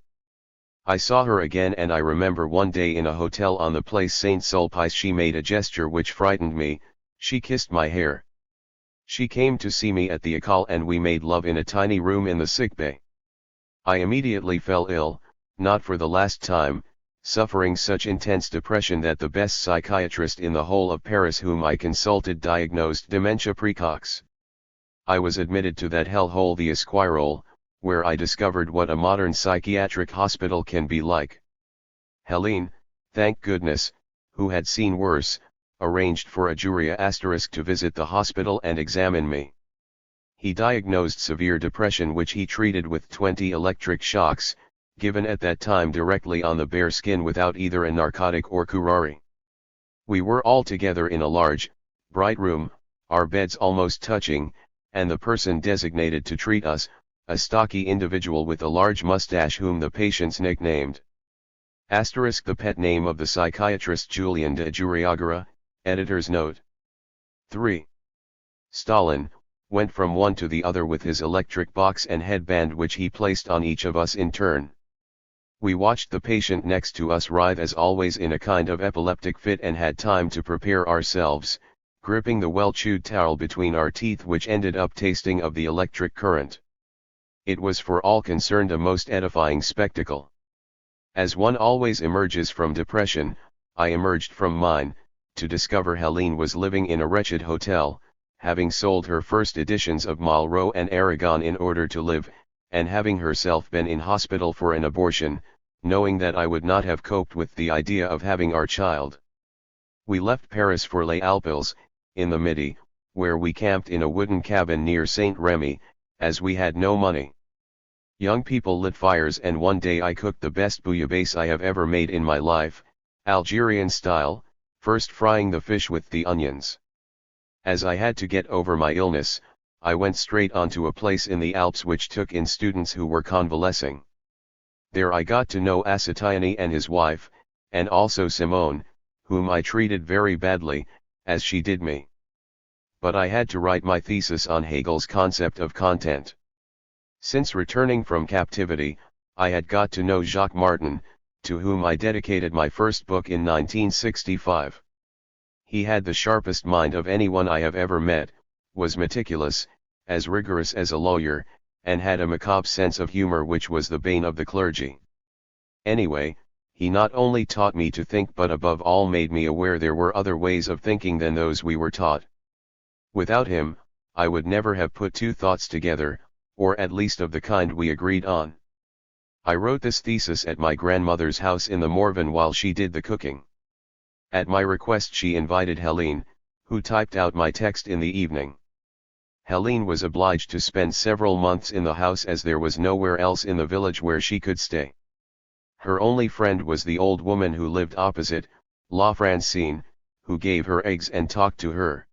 I saw her again and I remember one day in a hotel on the Place Saint-Sulpice she made a gesture which frightened me. She kissed my hair. She came to see me at the École and we made love in a tiny room in the sickbay. I immediately fell ill, not for the last time, suffering such intense depression that the best psychiatrist in the whole of Paris whom I consulted diagnosed dementia praecox. I was admitted to that hellhole the Esquirol, where I discovered what a modern psychiatric hospital can be like. Helene, thank goodness, who had seen worse, arranged for a jury * to visit the hospital and examine me. He diagnosed severe depression which he treated with 20 electric shocks, given at that time directly on the bare skin without either a narcotic or curare. We were all together in a large, bright room, our beds almost touching, and the person designated to treat us, a stocky individual with a large mustache whom the patients nicknamed * the pet name of the psychiatrist Julien de Juriagara, editor's note. 3. Stalin went from one to the other with his electric box and headband which he placed on each of us in turn. We watched the patient next to us writhe as always in a kind of epileptic fit and had time to prepare ourselves, gripping the well-chewed towel between our teeth which ended up tasting of the electric current. It was for all concerned a most edifying spectacle. As one always emerges from depression, I emerged from mine, to discover Helene was living in a wretched hotel, having sold her first editions of Malraux and Aragon in order to live, and having herself been in hospital for an abortion, knowing that I would not have coped with the idea of having our child. We left Paris for Les Alpes, in the Midi, where we camped in a wooden cabin near Saint Remy, as we had no money. Young people lit fires and one day I cooked the best bouillabaisse I have ever made in my life, Algerian style, first frying the fish with the onions. As I had to get over my illness, I went straight on to a place in the Alps which took in students who were convalescing. There I got to know Asatiani and his wife, and also Simone, whom I treated very badly, as she did me. But I had to write my thesis on Hegel's concept of content. Since returning from captivity, I had got to know Jacques Martin, to whom I dedicated my first book in 1965. He had the sharpest mind of anyone I have ever met, was meticulous, as rigorous as a lawyer, and had a macabre sense of humor which was the bane of the clergy. Anyway, he not only taught me to think but above all made me aware there were other ways of thinking than those we were taught. Without him, I would never have put two thoughts together, or at least of the kind we agreed on. I wrote this thesis at my grandmother's house in the Morvan while she did the cooking. At my request she invited Helene, who typed out my text in the evening. Helene was obliged to spend several months in the house as there was nowhere else in the village where she could stay. Her only friend was the old woman who lived opposite, La Francine, who gave her eggs and talked to her.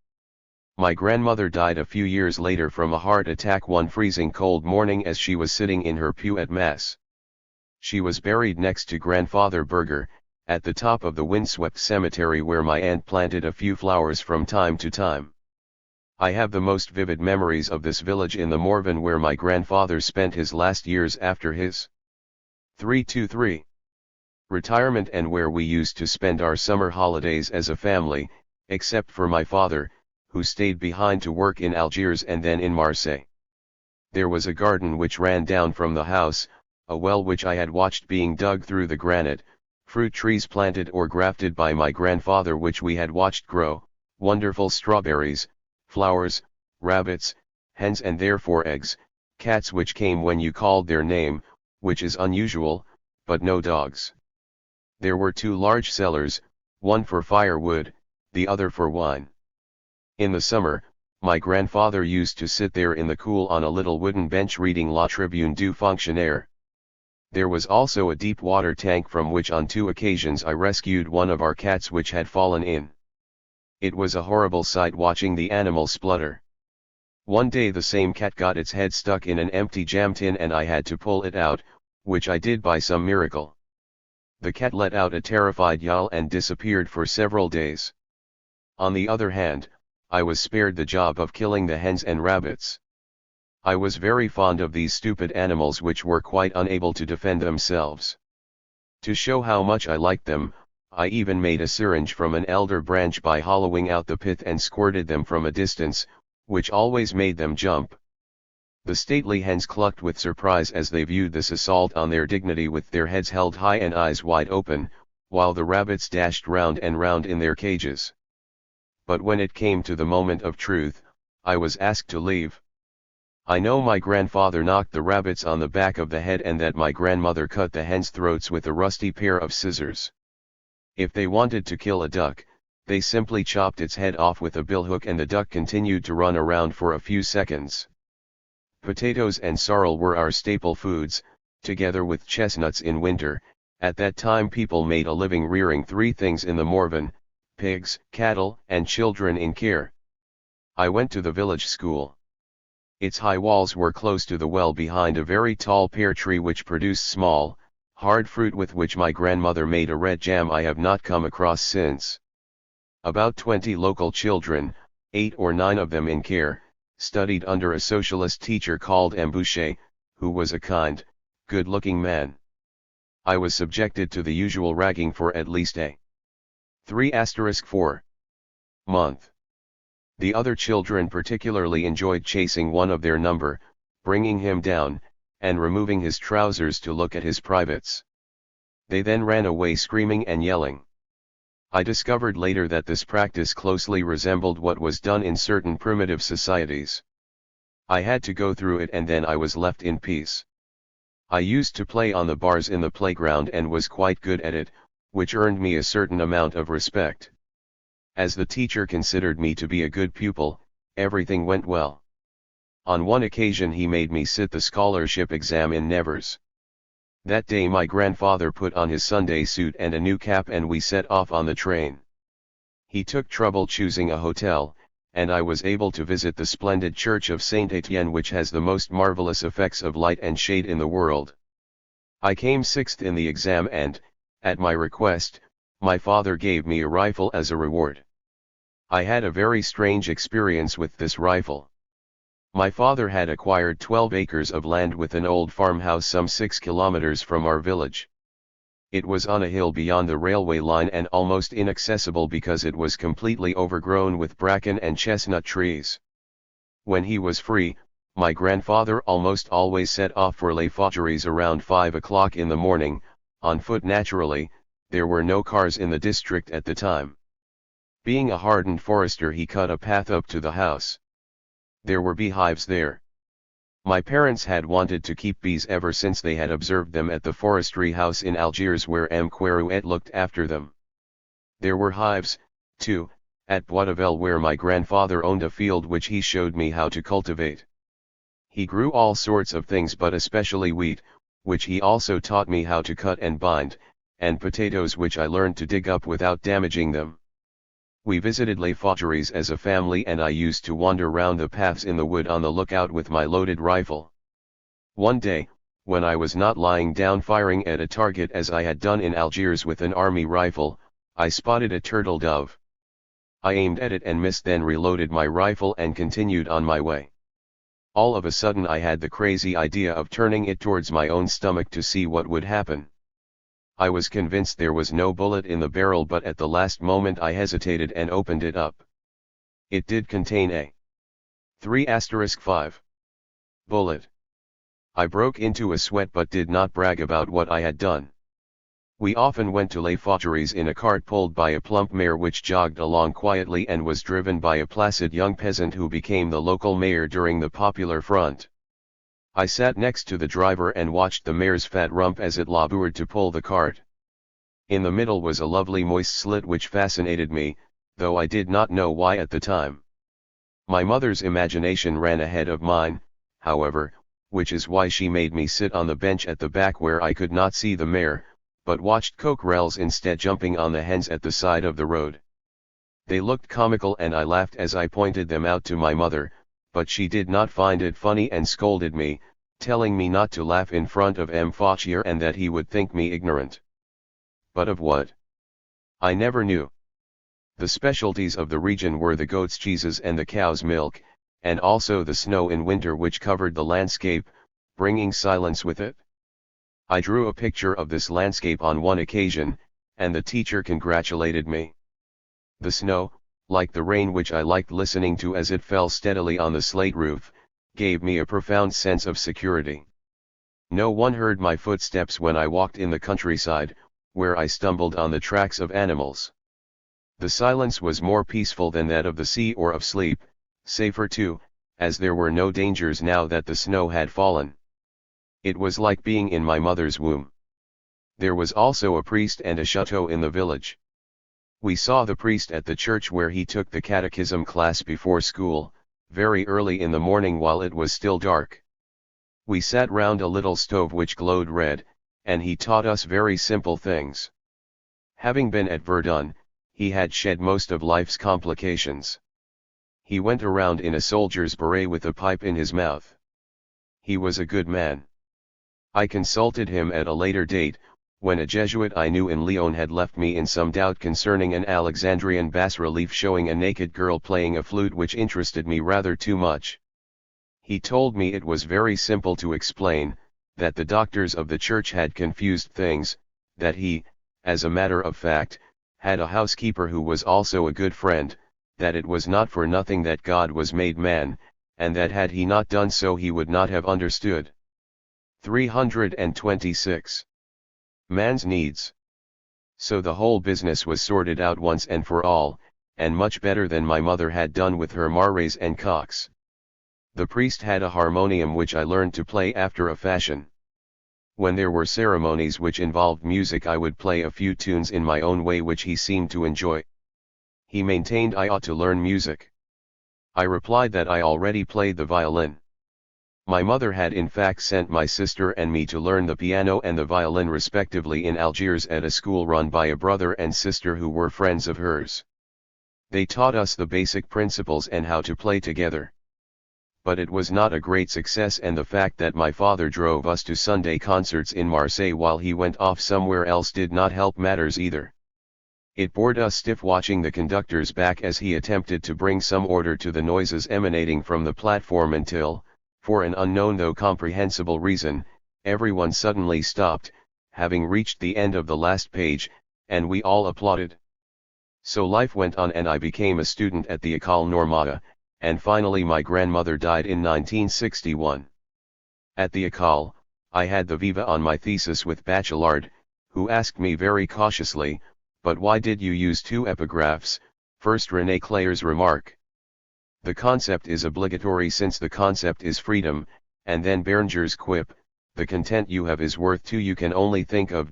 My grandmother died a few years later from a heart attack one freezing cold morning as she was sitting in her pew at Mass. She was buried next to Grandfather Berger, at the top of the windswept cemetery where my aunt planted a few flowers from time to time. I have the most vivid memories of this village in the Morvan where my grandfather spent his last years after his 323 retirement, and where we used to spend our summer holidays as a family, except for my father, who stayed behind to work in Algiers and then in Marseille. There was a garden which ran down from the house, a well which I had watched being dug through the granite, fruit trees planted or grafted by my grandfather which we had watched grow, wonderful strawberries, flowers, rabbits, hens and therefore eggs, cats which came when you called their name, which is unusual, but no dogs. There were 2 large cellars, one for firewood, the other for wine. In the summer, my grandfather used to sit there in the cool on a little wooden bench reading La Tribune du Fonctionnaire. There was also a deep water tank from which on 2 occasions I rescued one of our cats which had fallen in. It was a horrible sight watching the animal splutter. One day the same cat got its head stuck in an empty jam tin and I had to pull it out, which I did by some miracle. The cat let out a terrified yowl and disappeared for several days. On the other hand, I was spared the job of killing the hens and rabbits. I was very fond of these stupid animals which were quite unable to defend themselves. To show how much I liked them, I even made a syringe from an elder branch by hollowing out the pith and squirted them from a distance, which always made them jump. The stately hens clucked with surprise as they viewed this assault on their dignity with their heads held high and eyes wide open, while the rabbits dashed round and round in their cages. But when it came to the moment of truth, I was asked to leave. I know my grandfather knocked the rabbits on the back of the head and that my grandmother cut the hens' throats with a rusty pair of scissors. If they wanted to kill a duck, they simply chopped its head off with a billhook and the duck continued to run around for a few seconds. Potatoes and sorrel were our staple foods, together with chestnuts in winter. At that time people made a living rearing 3 things in the Morvan: pigs, cattle, and children in care. I went to the village school. Its high walls were close to the well behind a very tall pear tree which produced small, hard fruit with which my grandmother made a red jam I have not come across since. About 20 local children, 8 or 9 of them in care, studied under a socialist teacher called Embouche, who was a kind, good-looking man. I was subjected to the usual ragging for at least a 3*4 month. The other children particularly enjoyed chasing one of their number, bringing him down, and removing his trousers to look at his privates. They then ran away screaming and yelling. I discovered later that this practice closely resembled what was done in certain primitive societies. I had to go through it and then I was left in peace. I used to play on the bars in the playground and was quite good at it, which earned me a certain amount of respect. As the teacher considered me to be a good pupil, everything went well. On one occasion he made me sit the scholarship exam in Nevers. That day my grandfather put on his Sunday suit and a new cap and we set off on the train. He took trouble choosing a hotel, and I was able to visit the splendid church of Saint Etienne which has the most marvelous effects of light and shade in the world. I came 6th in the exam and, at my request, my father gave me a rifle as a reward. I had a very strange experience with this rifle. My father had acquired 12 acres of land with an old farmhouse some 6 kilometers from our village. It was on a hill beyond the railway line and almost inaccessible because it was completely overgrown with bracken and chestnut trees. When he was free, my grandfather almost always set off for Les Faucheries around 5 o'clock in the morning, on foot naturally. There were no cars in the district at the time. Being a hardened forester he cut a path up to the house. There were beehives there. My parents had wanted to keep bees ever since they had observed them at the forestry house in Algiers where M. Querouet looked after them. There were hives, too, at Boisdevel where my grandfather owned a field which he showed me how to cultivate. He grew all sorts of things but especially wheat, which he also taught me how to cut and bind, and potatoes which I learned to dig up without damaging them. We visited Les Faucheries as a family and I used to wander round the paths in the wood on the lookout with my loaded rifle. One day, when I was not lying down firing at a target as I had done in Algiers with an army rifle, I spotted a turtle dove. I aimed at it and missed, then reloaded my rifle and continued on my way. All of a sudden I had the crazy idea of turning it towards my own stomach to see what would happen. I was convinced there was no bullet in the barrel, but at the last moment I hesitated and opened it up. It did contain a 3*5 bullet. I broke into a sweat but did not brag about what I had done. We often went to Les Faucheries in a cart pulled by a plump mare which jogged along quietly and was driven by a placid young peasant who became the local mayor during the Popular Front. I sat next to the driver and watched the mare's fat rump as it labored to pull the cart. In the middle was a lovely moist slit which fascinated me, though I did not know why at the time. My mother's imagination ran ahead of mine, however, which is why she made me sit on the bench at the back where I could not see the mare, but watched cockerels instead jumping on the hens at the side of the road. They looked comical and I laughed as I pointed them out to my mother, but she did not find it funny and scolded me, telling me not to laugh in front of M. Fauchier and that he would think me ignorant. But of what? I never knew. The specialties of the region were the goat's cheeses and the cow's milk, and also the snow in winter which covered the landscape, bringing silence with it. I drew a picture of this landscape on one occasion, and the teacher congratulated me. The snow, like the rain which I liked listening to as it fell steadily on the slate roof, gave me a profound sense of security. No one heard my footsteps when I walked in the countryside, where I stumbled on the tracks of animals. The silence was more peaceful than that of the sea or of sleep, safer too, as there were no dangers now that the snow had fallen. It was like being in my mother's womb. There was also a priest and a chateau in the village. We saw the priest at the church where he took the catechism class before school, very early in the morning while it was still dark. We sat round a little stove which glowed red, and he taught us very simple things. Having been at Verdun, he had shed most of life's complications. He went around in a soldier's beret with a pipe in his mouth. He was a good man. I consulted him at a later date, when a Jesuit I knew in Lyon had left me in some doubt concerning an Alexandrian bas-relief showing a naked girl playing a flute which interested me rather too much. He told me it was very simple to explain, that the doctors of the church had confused things, that he, as a matter of fact, had a housekeeper who was also a good friend, that it was not for nothing that God was made man, and that had he not done so he would not have understood. 326. Man's needs. So the whole business was sorted out once and for all, and much better than my mother had done with her mares and cocks. The priest had a harmonium which I learned to play after a fashion. When there were ceremonies which involved music I would play a few tunes in my own way which he seemed to enjoy. He maintained I ought to learn music. I replied that I already played the violin. My mother had in fact sent my sister and me to learn the piano and the violin respectively in Algiers at a school run by a brother and sister who were friends of hers. They taught us the basic principles and how to play together. But it was not a great success, and the fact that my father drove us to Sunday concerts in Marseille while he went off somewhere else did not help matters either. It bored us stiff watching the conductor's back as he attempted to bring some order to the noises emanating from the platform until, for an unknown though comprehensible reason, everyone suddenly stopped, having reached the end of the last page, and we all applauded. So life went on and I became a student at the École Normale, and finally my grandmother died in 1961. At the École, I had the viva on my thesis with Bachelard, who asked me very cautiously, "But why did you use two epigraphs?" First René Clair's remark. "The concept is obligatory since the concept is freedom," and then Beringer's quip, "The content you have is worth two you can only think of."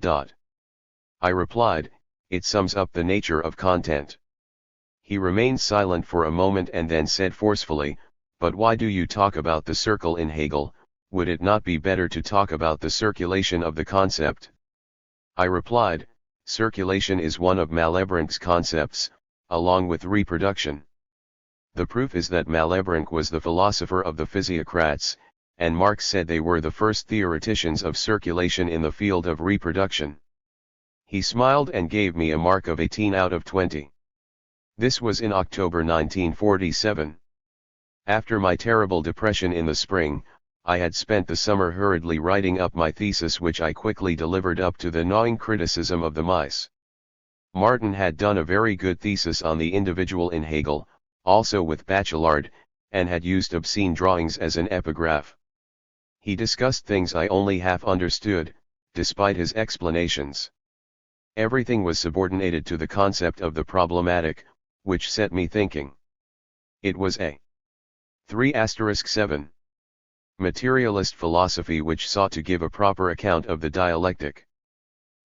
I replied, "It sums up the nature of content." He remained silent for a moment and then said forcefully, "But why do you talk about the circle in Hegel? Would it not be better to talk about the circulation of the concept?" I replied, "Circulation is one of Malebranche's concepts, along with reproduction. The proof is that Malebranche was the philosopher of the Physiocrats, and Marx said they were the first theoreticians of circulation in the field of reproduction. He smiled and gave me a mark of 18 out of 20. This was in October 1947. After my terrible depression in the spring, I had spent the summer hurriedly writing up my thesis, which I quickly delivered up to the gnawing criticism of the mice. Martin had done a very good thesis on the individual in Hegel, also with Bachelard, and had used obscene drawings as an epigraph. He discussed things I only half understood, despite his explanations. Everything was subordinated to the concept of the problematic, which set me thinking. It was a 3*7 materialist philosophy which sought to give a proper account of the dialectic.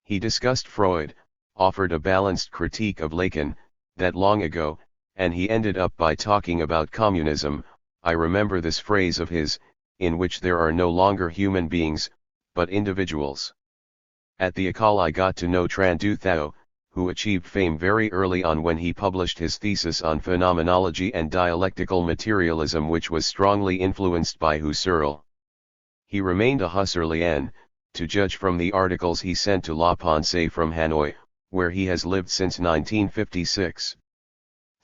He discussed Freud, offered a balanced critique of Lacan, that long ago, and he ended up by talking about communism. I remember this phrase of his, in which there are no longer human beings, but individuals. At the École I got to know Tran Du Thao, who achieved fame very early on when he published his thesis on phenomenology and dialectical materialism, which was strongly influenced by Husserl. He remained a Husserlian, to judge from the articles he sent to La Pensée from Hanoi, where he has lived since 1956.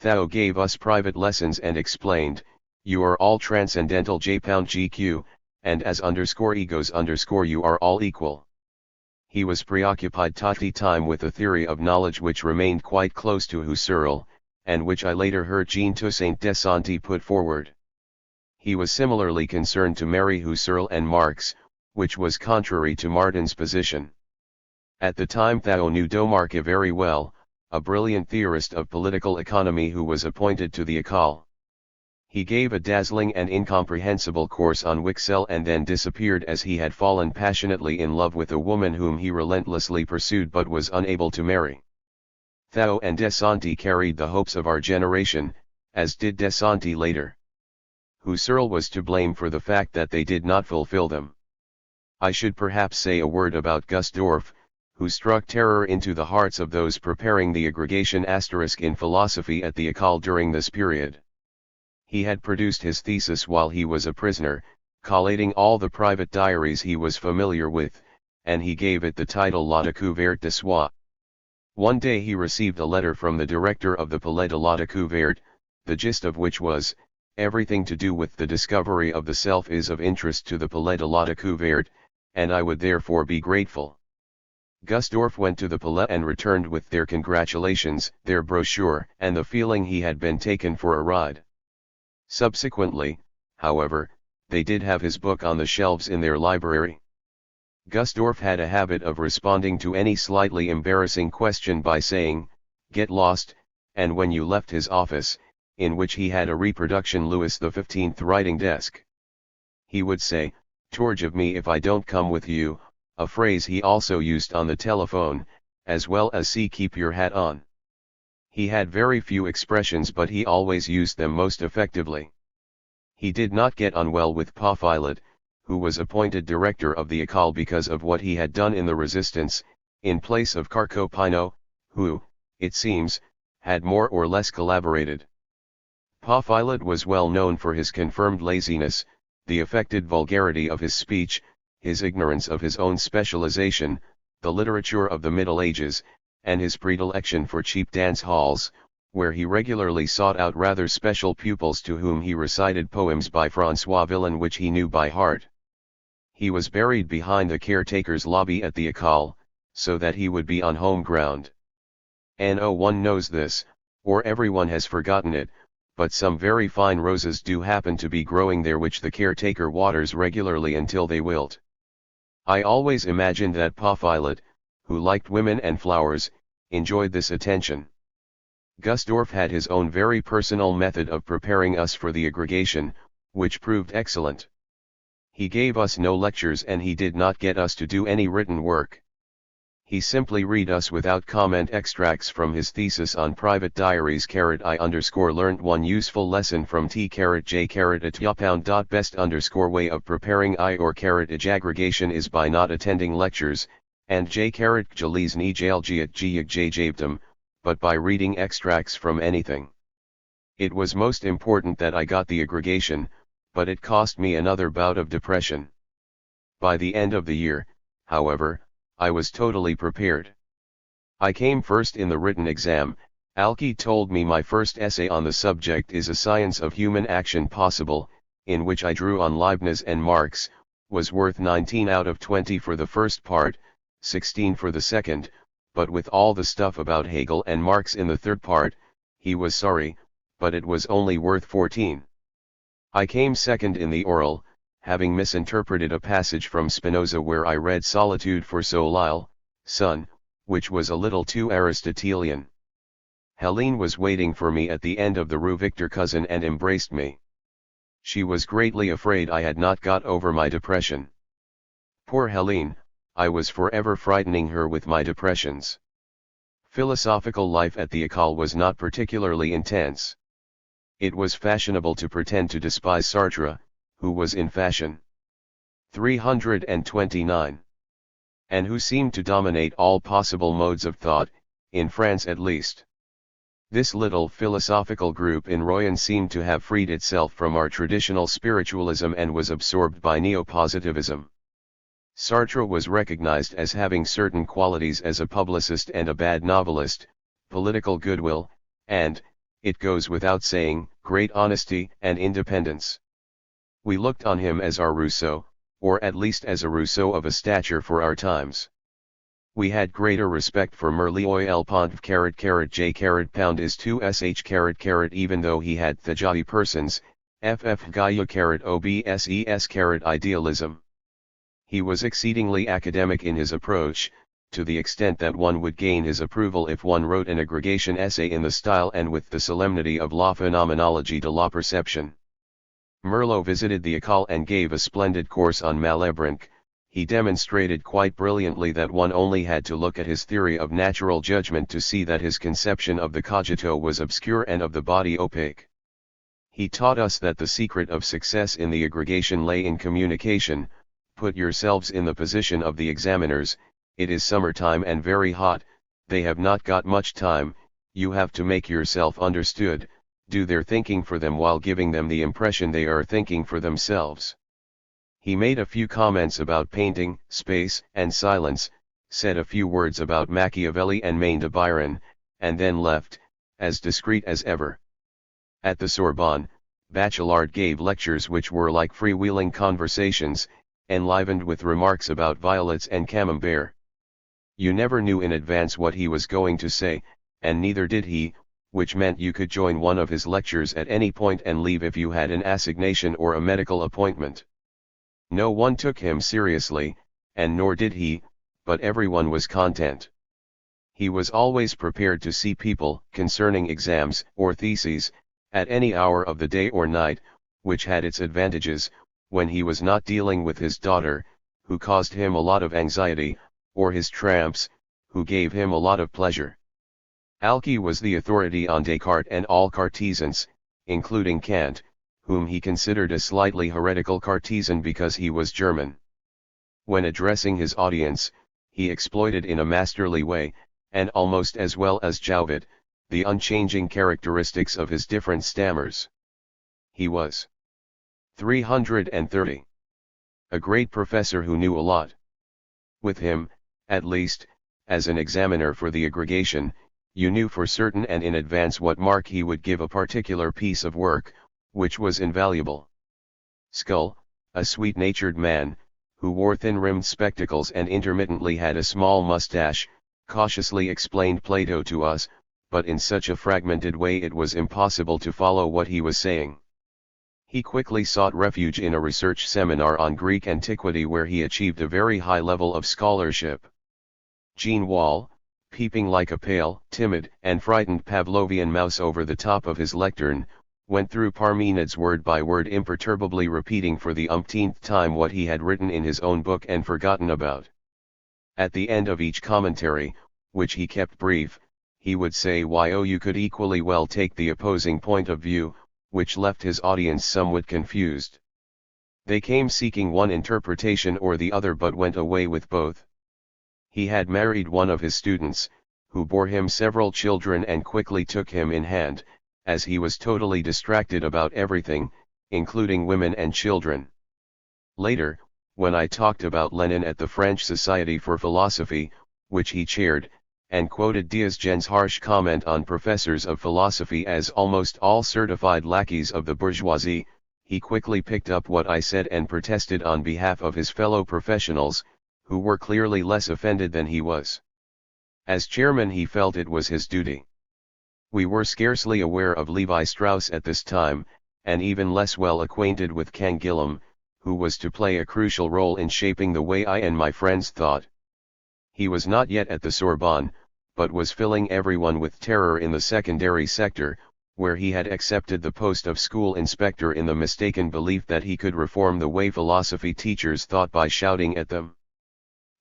Thao gave us private lessons and explained, "You are all transcendental J_GQ, and as _egos you are all equal." He was preoccupied totally time with a theory of knowledge which remained quite close to Husserl, and which I later heard Jean Toussaint Desanti put forward. He was similarly concerned to marry Husserl and Marx, which was contrary to Martin's position. At the time Thao knew Domarque very well, a brilliant theorist of political economy who was appointed to the École. He gave a dazzling and incomprehensible course on Wicksell and then disappeared, as he had fallen passionately in love with a woman whom he relentlessly pursued but was unable to marry. Thao and Desanti carried the hopes of our generation, as did Desanti later. Husserl was to blame for the fact that they did not fulfill them. I should perhaps say a word about Gustdorf, who struck terror into the hearts of those preparing the aggregation asterisk in philosophy at the École during this period. He had produced his thesis while he was a prisoner, collating all the private diaries he was familiar with, and he gave it the title La Découverte de Soi. One day he received a letter from the director of the Palais de la Découverte, the gist of which was, "Everything to do with the discovery of the self is of interest to the Palais de la Découverte, and I would therefore be grateful." Gustdorf went to the Palais and returned with their congratulations, their brochure, and the feeling he had been taken for a ride. Subsequently, however, they did have his book on the shelves in their library. Gustdorf had a habit of responding to any slightly embarrassing question by saying, "Get lost," and when you left his office, in which he had a reproduction Louis XV writing desk, he would say, "Torge of me if I don't come with you," a phrase he also used on the telephone, as well as "See, keep your hat on." He had very few expressions, but he always used them most effectively. He did not get on well with Paufilot, who was appointed director of the École because of what he had done in the resistance, in place of Carcopino, who, it seems, had more or less collaborated. Paufilot was well known for his confirmed laziness, the affected vulgarity of his speech, his ignorance of his own specialization, the literature of the Middle Ages, and his predilection for cheap dance halls, where he regularly sought out rather special pupils to whom he recited poems by François Villon which he knew by heart. He was buried behind the caretaker's lobby at the École, so that he would be on home ground. No one knows this, or everyone has forgotten it, but some very fine roses do happen to be growing there which the caretaker waters regularly until they wilt. I always imagined that Paufilot, who liked women and flowers, enjoyed this attention. Gustdorf had his own very personal method of preparing us for the aggregation, which proved excellent. He gave us no lectures and he did not get us to do any written work. He simply read us without comment extracts from his thesis on private diaries. I_ learnt one useful lesson from T_J_ at best_way of preparing I_ij aggregation is by not attending lectures, and J_Jalise Jalgi but by reading extracts from anything. It was most important that I got the aggregation, but it cost me another bout of depression. By the end of the year, however, I was totally prepared. I came first in the written exam. Alki told me my first essay on the subject is A Science of Human Action Possible, in which I drew on Leibniz and Marx, was worth 19 out of 20 for the first part, 16 for the second, but with all the stuff about Hegel and Marx in the third part, he was sorry, but it was only worth 14. I came second in the oral, having misinterpreted a passage from Spinoza where I read Solitude for Soleil, son, which was a little too Aristotelian. Helene was waiting for me at the end of the Rue Victor Cousin and embraced me. She was greatly afraid I had not got over my depression. Poor Helene, I was forever frightening her with my depressions. Philosophical life at the École was not particularly intense. It was fashionable to pretend to despise Sartre, who was in fashion. 329. And who seemed to dominate all possible modes of thought, in France at least. This little philosophical group in Royan seemed to have freed itself from our traditional spiritualism and was absorbed by neo-positivism. Sartre was recognized as having certain qualities as a publicist and a bad novelist, political goodwill, and, it goes without saying, great honesty and independence. We looked on him as our Rousseau, or at least as a Rousseau of a stature for our times. We had greater respect for Merleau-Ponty j pound is 2sh even though he had Thajai persons, Gaia obses idealism. He was exceedingly academic in his approach, to the extent that one would gain his approval if one wrote an aggregation essay in the style and with the solemnity of La Phenomenologie de la Perception. Merleau visited the École and gave a splendid course on Malebranche. He demonstrated quite brilliantly that one only had to look at his theory of natural judgment to see that his conception of the cogito was obscure and of the body opaque. He taught us that the secret of success in the aggregation lay in communication. Put yourselves in the position of the examiners, it is summertime and very hot, they have not got much time, you have to make yourself understood, do their thinking for them while giving them the impression they are thinking for themselves. He made a few comments about painting, space, and silence, said a few words about Machiavelli and Maine de Byron, and then left, as discreet as ever. At the Sorbonne, Bachelard gave lectures which were like freewheeling conversations, enlivened with remarks about violets and camembert. You never knew in advance what he was going to say, and neither did he, which meant you could join one of his lectures at any point and leave if you had an assignation or a medical appointment. No one took him seriously, and nor did he, but everyone was content. He was always prepared to see people, concerning exams or theses, at any hour of the day or night, which had its advantages, when he was not dealing with his daughter, who caused him a lot of anxiety, or his tramps, who gave him a lot of pleasure. Alki was the authority on Descartes and all Cartesians, including Kant, whom he considered a slightly heretical Cartesian because he was German. When addressing his audience, he exploited in a masterly way, and almost as well as Jouvet, the unchanging characteristics of his different stammers. He was 330. A great professor who knew a lot. With him, at least, as an examiner for the aggregation, you knew for certain and in advance what mark he would give a particular piece of work, which was invaluable. Skull, a sweet-natured man, who wore thin-rimmed spectacles and intermittently had a small mustache, cautiously explained Plato to us, but in such a fragmented way it was impossible to follow what he was saying. He quickly sought refuge in a research seminar on Greek antiquity where he achieved a very high level of scholarship. Jean Wall, peeping like a pale, timid, and frightened Pavlovian mouse over the top of his lectern, went through Parmenides word by word, imperturbably repeating for the umpteenth time what he had written in his own book and forgotten about. At the end of each commentary, which he kept brief, he would say, "Why, oh, you could equally well take the opposing point of view," which left his audience somewhat confused. They came seeking one interpretation or the other but went away with both. He had married one of his students, who bore him several children and quickly took him in hand, as he was totally distracted about everything, including women and children. Later, when I talked about Lenin at the French Society for Philosophy, which he chaired, and quoted Diogenes' harsh comment on professors of philosophy as almost all certified lackeys of the bourgeoisie, he quickly picked up what I said and protested on behalf of his fellow professionals, who were clearly less offended than he was. As chairman, he felt it was his duty. We were scarcely aware of Levi Strauss at this time, and even less well acquainted with Canguilhem, who was to play a crucial role in shaping the way I and my friends thought. He was not yet at the Sorbonne, but was filling everyone with terror in the secondary sector, where he had accepted the post of school inspector in the mistaken belief that he could reform the way philosophy teachers thought by shouting at them.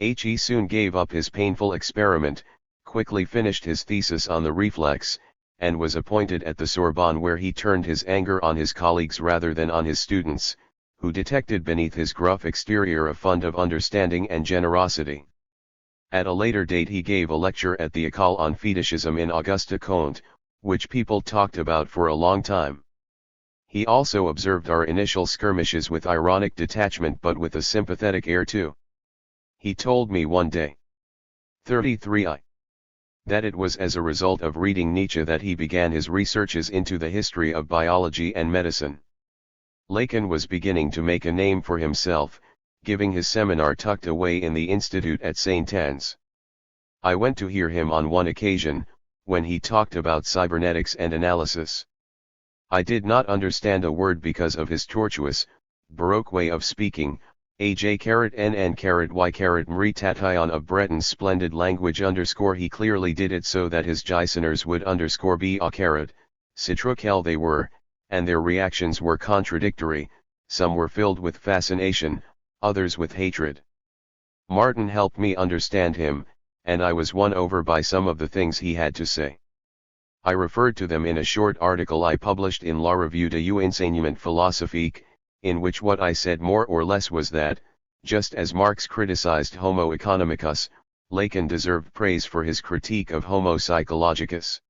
He soon gave up his painful experiment, quickly finished his thesis on the reflex, and was appointed at the Sorbonne, where he turned his anger on his colleagues rather than on his students, who detected beneath his gruff exterior a fund of understanding and generosity. At a later date he gave a lecture at the École on fetishism in Auguste Comte, which people talked about for a long time. He also observed our initial skirmishes with ironic detachment, but with a sympathetic air too. He told me one day, 33I, that it was as a result of reading Nietzsche that he began his researches into the history of biology and medicine. Lacan was beginning to make a name for himself, giving his seminar tucked away in the institute at St. Anne's. I went to hear him on one occasion, when he talked about cybernetics and analysis. I did not understand a word because of his tortuous, Baroque way of speaking, AJ*NN*Y*Mritatyon of Breton's splendid language. He clearly did it so that his gisoners would be a citruquel they were, and their reactions were contradictory. Some were filled with fascination, others with hatred. Martin helped me understand him, and I was won over by some of the things he had to say. I referred to them in a short article I published in La Revue de l'Enseignement Philosophique, in which what I said more or less was that, just as Marx criticized Homo economicus, Lacan deserved praise for his critique of Homo psychologicus.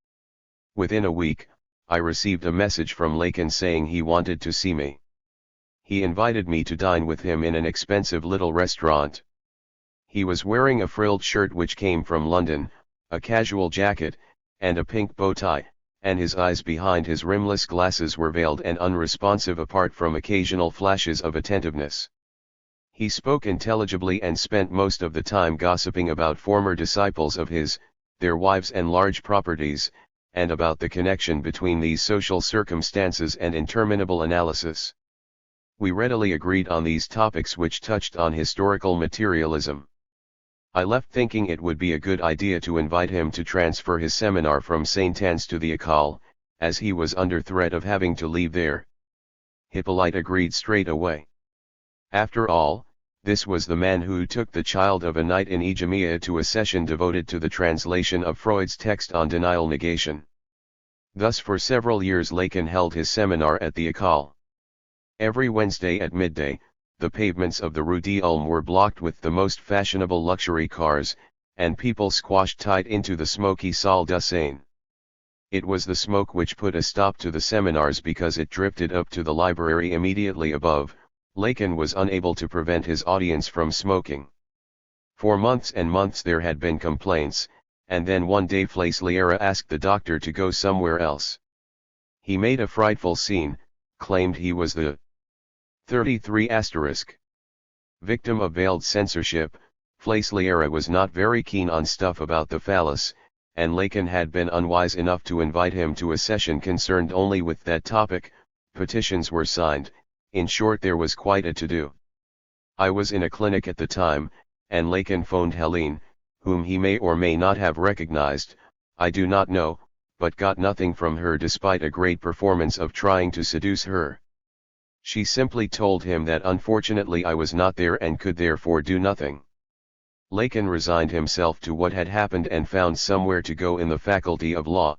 Within a week, I received a message from Lacan saying he wanted to see me. He invited me to dine with him in an expensive little restaurant. He was wearing a frilled shirt which came from London, a casual jacket, and a pink bow tie, and his eyes behind his rimless glasses were veiled and unresponsive apart from occasional flashes of attentiveness. He spoke intelligibly and spent most of the time gossiping about former disciples of his, their wives and large properties, and about the connection between these social circumstances and interminable analysis. We readily agreed on these topics which touched on historical materialism. I left thinking it would be a good idea to invite him to transfer his seminar from St. Anne's to the École, as he was under threat of having to leave there. Hippolyte agreed straight away. After all, this was the man who took the child of a night in Igemia to a session devoted to the translation of Freud's text on denial negation. Thus for several years Lacan held his seminar at the École. Every Wednesday at midday, the pavements of the Rue d'Ulm were blocked with the most fashionable luxury cars, and people squashed tight into the smoky Salle de Seine. It was the smoke which put a stop to the seminars because it drifted up to the library immediately above. Lacan was unable to prevent his audience from smoking. For months and months there had been complaints, and then one day Fleisliera asked the doctor to go somewhere else. He made a frightful scene, claimed he was the 33 victim of veiled censorship. Fleisliera was not very keen on stuff about the phallus, and Lacan had been unwise enough to invite him to a session concerned only with that topic. Petitions were signed, in short there was quite a to-do. I was in a clinic at the time, and Lacan phoned Helene, whom he may or may not have recognized, I do not know, but got nothing from her despite a great performance of trying to seduce her. She simply told him that unfortunately I was not there and could therefore do nothing. Lacan resigned himself to what had happened and found somewhere to go in the Faculty of Law.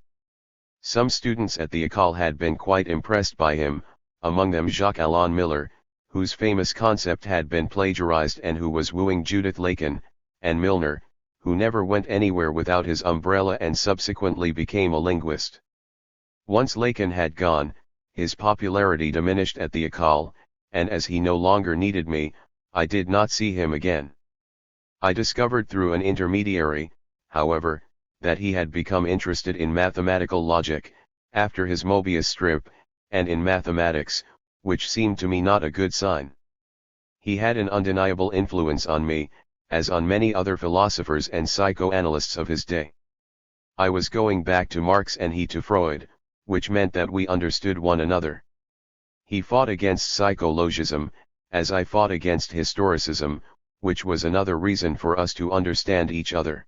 Some students at the École had been quite impressed by him, among them Jacques-Alain Miller, whose famous concept had been plagiarized and who was wooing Judith Lacan, and Milner, who never went anywhere without his umbrella and subsequently became a linguist. Once Lacan had gone, his popularity diminished at the École, and as he no longer needed me, I did not see him again. I discovered through an intermediary, however, that he had become interested in mathematical logic, after his Mobius strip, and in mathematics, which seemed to me not a good sign. He had an undeniable influence on me, as on many other philosophers and psychoanalysts of his day. I was going back to Marx and he to Freud, which meant that we understood one another. He fought against psychologism, as I fought against historicism, which was another reason for us to understand each other.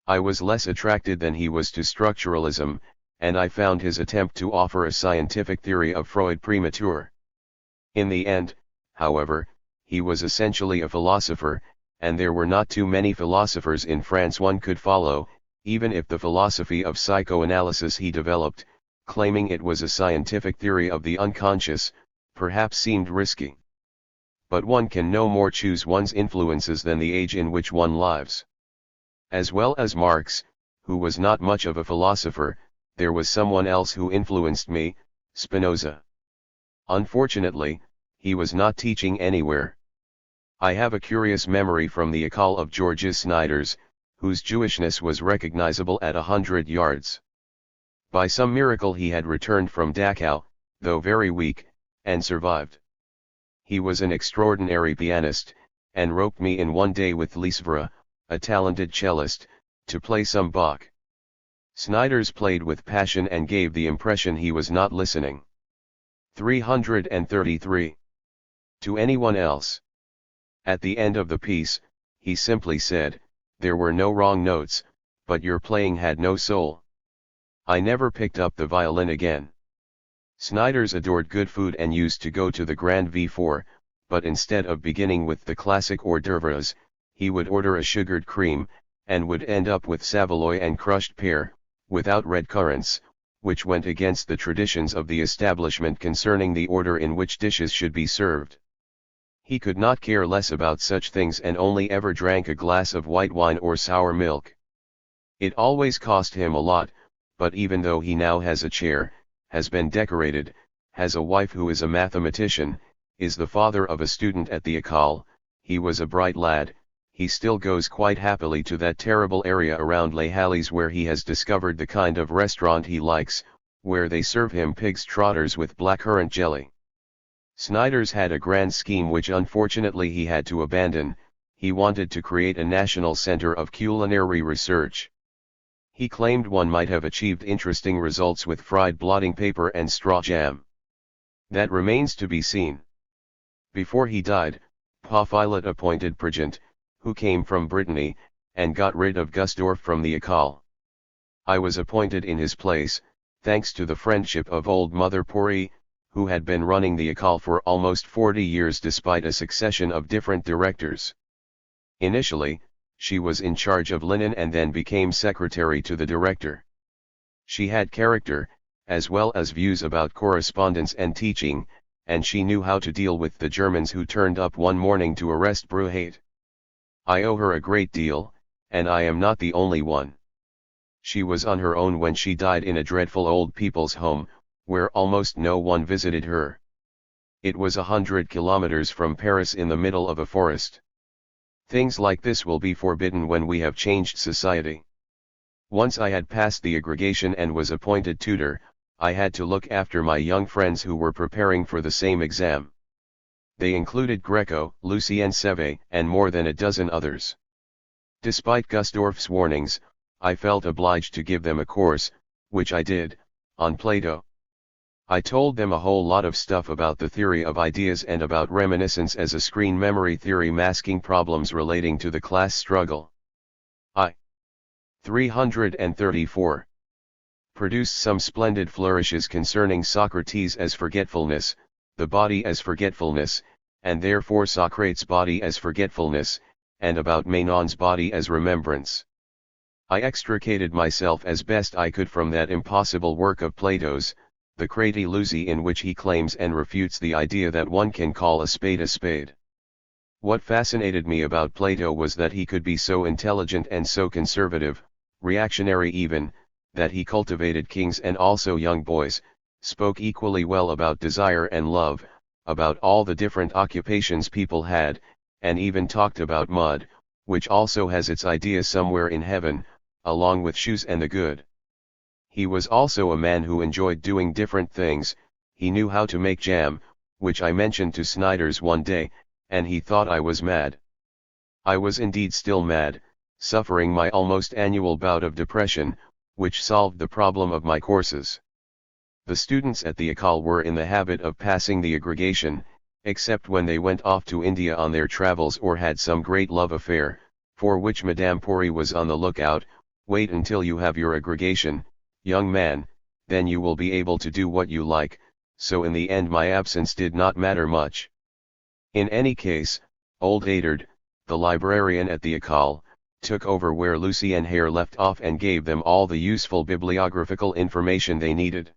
I was less attracted than he was to structuralism, and I found his attempt to offer a scientific theory of Freud premature. In the end, however, he was essentially a philosopher, and there were not too many philosophers in France one could follow, even if the philosophy of psychoanalysis he developed, claiming it was a scientific theory of the unconscious, perhaps seemed risky. But one can no more choose one's influences than the age in which one lives. As well as Marx, who was not much of a philosopher, there was someone else who influenced me, Spinoza. Unfortunately, he was not teaching anywhere. I have a curious memory from the École of Georges Snyders, whose Jewishness was recognizable at 100 yards. By some miracle he had returned from Dachau, though very weak, and survived. He was an extraordinary pianist, and roped me in one day with Lisvera, a talented cellist, to play some Bach. Snyders played with passion and gave the impression he was not listening. 333. To anyone else. At the end of the piece, he simply said, "There were no wrong notes, but your playing had no soul." I never picked up the violin again. Snyders adored good food and used to go to the Grand V4, but instead of beginning with the classic hors d'oeuvres, he would order a sugared cream, and would end up with Savoy and crushed pear, without red currants, which went against the traditions of the establishment concerning the order in which dishes should be served. He could not care less about such things and only ever drank a glass of white wine or sour milk. It always cost him a lot, but even though he now has a chair, has been decorated, has a wife who is a mathematician, is the father of a student at the École, he was a bright lad, he still goes quite happily to that terrible area around Les Halles where he has discovered the kind of restaurant he likes, where they serve him pig's trotters with blackcurrant jelly. Snyders had a grand scheme which unfortunately he had to abandon. He wanted to create a national center of culinary research. He claimed one might have achieved interesting results with fried blotting paper and straw jam. That remains to be seen. Before he died, Paufilot appointed Prigent, who came from Brittany, and got rid of Gusdorf from the École. I was appointed in his place, thanks to the friendship of old Mother Pourri, who had been running the École for almost 40 years despite a succession of different directors. Initially, she was in charge of linen and then became secretary to the director. She had character, as well as views about correspondence and teaching, and she knew how to deal with the Germans who turned up one morning to arrest Bruhate. I owe her a great deal, and I am not the only one. She was on her own when she died in a dreadful old people's home, where almost no one visited her. It was 100 kilometers from Paris in the middle of a forest. Things like this will be forbidden when we have changed society. Once I had passed the aggregation and was appointed tutor, I had to look after my young friends who were preparing for the same exam. They included Greco, Lucien Seve, and more than a dozen others. Despite Gusdorf's warnings, I felt obliged to give them a course, which I did, on Plato. I told them a whole lot of stuff about the theory of ideas and about reminiscence as a screen memory theory masking problems relating to the class struggle. 334. Produced some splendid flourishes concerning Socrates as forgetfulness, the body as forgetfulness, and therefore Socrates' body as forgetfulness, and about Menon's body as remembrance. I extricated myself as best I could from that impossible work of Plato's, the Crati Luzi, in which he claims and refutes the idea that one can call a spade a spade. What fascinated me about Plato was that he could be so intelligent and so conservative, reactionary even, that he cultivated kings and also young boys, spoke equally well about desire and love, about all the different occupations people had, and even talked about mud, which also has its idea somewhere in heaven, along with shoes and the good. He was also a man who enjoyed doing different things. He knew how to make jam, which I mentioned to Snyders one day, and he thought I was mad. I was indeed still mad, suffering my almost annual bout of depression, which solved the problem of my courses. The students at the École were in the habit of passing the aggregation, except when they went off to India on their travels or had some great love affair, for which Madame Pori was on the lookout. Wait until you have your aggregation, young man, then you will be able to do what you like. So in the end my absence did not matter much. In any case, old Adard, the librarian at the École, took over where Lucy and Hare left off and gave them all the useful bibliographical information they needed.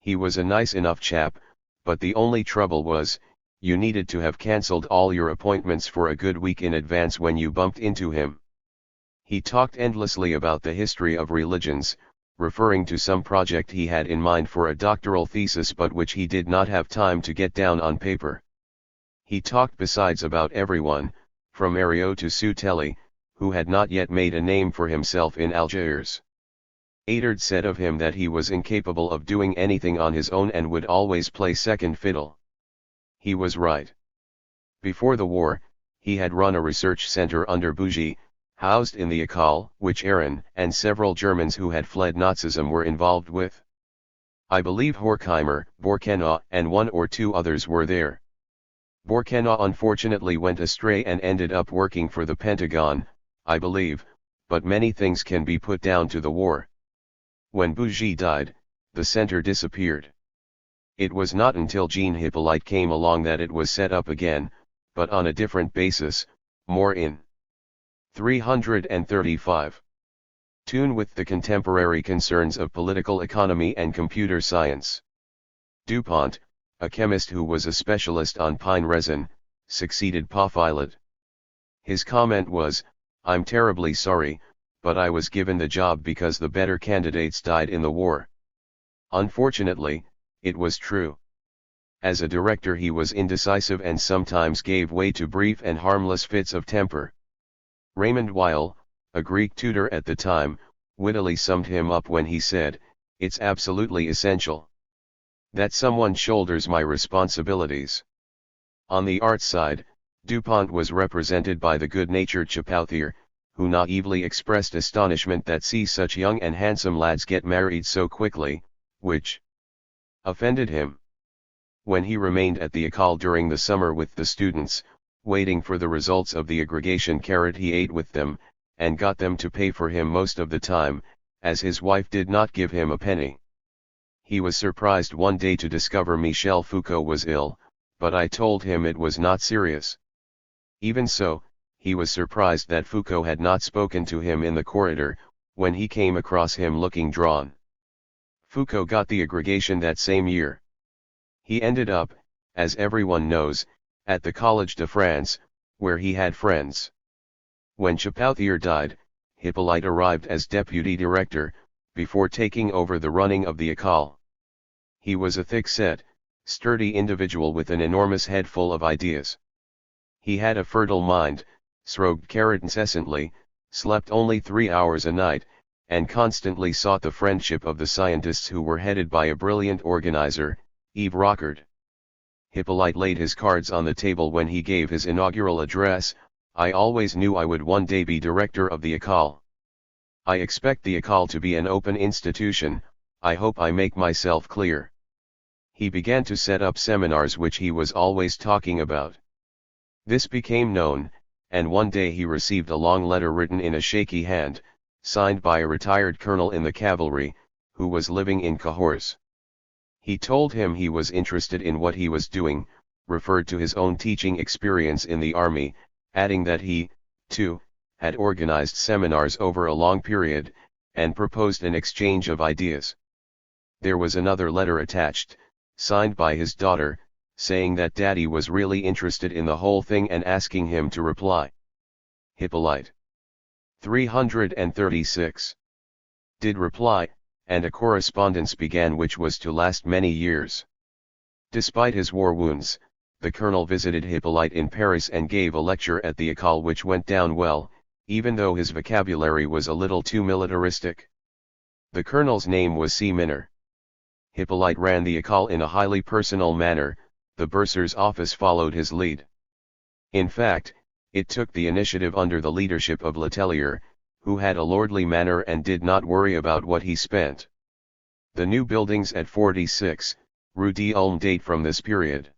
He was a nice enough chap, but the only trouble was, you needed to have cancelled all your appointments for a good week in advance when you bumped into him. He talked endlessly about the history of religions, referring to some project he had in mind for a doctoral thesis but which he did not have time to get down on paper. He talked besides about everyone, from Ariot to Sutelli, who had not yet made a name for himself in Algiers. Adard said of him that he was incapable of doing anything on his own and would always play second fiddle. He was right. Before the war, he had run a research center under Bougie, housed in the École, which Aaron and several Germans who had fled Nazism were involved with. I believe Horkheimer, Borkenau and one or two others were there. Borkenau unfortunately went astray and ended up working for the Pentagon, I believe, but many things can be put down to the war. When Bougie died, the center disappeared. It was not until Jean Hippolyte came along that it was set up again, but on a different basis, more in 335. Tune with the contemporary concerns of political economy and computer science. DuPont, a chemist who was a specialist on pine resin, succeeded Pofilot. His comment was, "I'm terribly sorry, but I was given the job because the better candidates died in the war." Unfortunately, it was true. As a director he was indecisive and sometimes gave way to brief and harmless fits of temper. Raymond Weil, a Greek tutor at the time, wittily summed him up when he said, "It's absolutely essential that someone shoulders my responsibilities." On the art side, DuPont was represented by the good-natured Chapouthier, who naively expressed astonishment that see such young and handsome lads get married so quickly, which offended him. When he remained at the École during the summer with the students, waiting for the results of the aggregation, he ate with them, and got them to pay for him most of the time, as his wife did not give him a penny. He was surprised one day to discover Michel Foucault was ill, but I told him it was not serious. Even so, he was surprised that Foucault had not spoken to him in the corridor, when he came across him looking drawn. Foucault got the aggregation that same year. He ended up, as everyone knows, at the Collège de France, where he had friends. When Chapouthier died, Hippolyte arrived as deputy director, before taking over the running of the École. He was a thick-set, sturdy individual with an enormous head full of ideas. He had a fertile mind, smoked incessantly, slept only 3 hours a night, and constantly sought the friendship of the scientists who were headed by a brilliant organizer, Yves Rockard. Hippolyte laid his cards on the table when he gave his inaugural address. "I always knew I would one day be director of the École. I expect the École to be an open institution. I hope I make myself clear." He began to set up seminars which he was always talking about. This became known, and one day he received a long letter written in a shaky hand, signed by a retired colonel in the cavalry, who was living in Cahors. He told him he was interested in what he was doing, referred to his own teaching experience in the army, adding that he, too, had organized seminars over a long period, and proposed an exchange of ideas. There was another letter attached, signed by his daughter, saying that Daddy was really interested in the whole thing and asking him to reply. Hippolyte 336 did reply, and a correspondence began which was to last many years. Despite his war wounds, the colonel visited Hippolyte in Paris and gave a lecture at the École which went down well, even though his vocabulary was a little too militaristic. The colonel's name was C. Minner. Hippolyte ran the École in a highly personal manner, the bursar's office followed his lead. In fact, it took the initiative under the leadership of Letellier, who had a lordly manner and did not worry about what he spent. The new buildings at 46, Rue d'Ulm date from this period.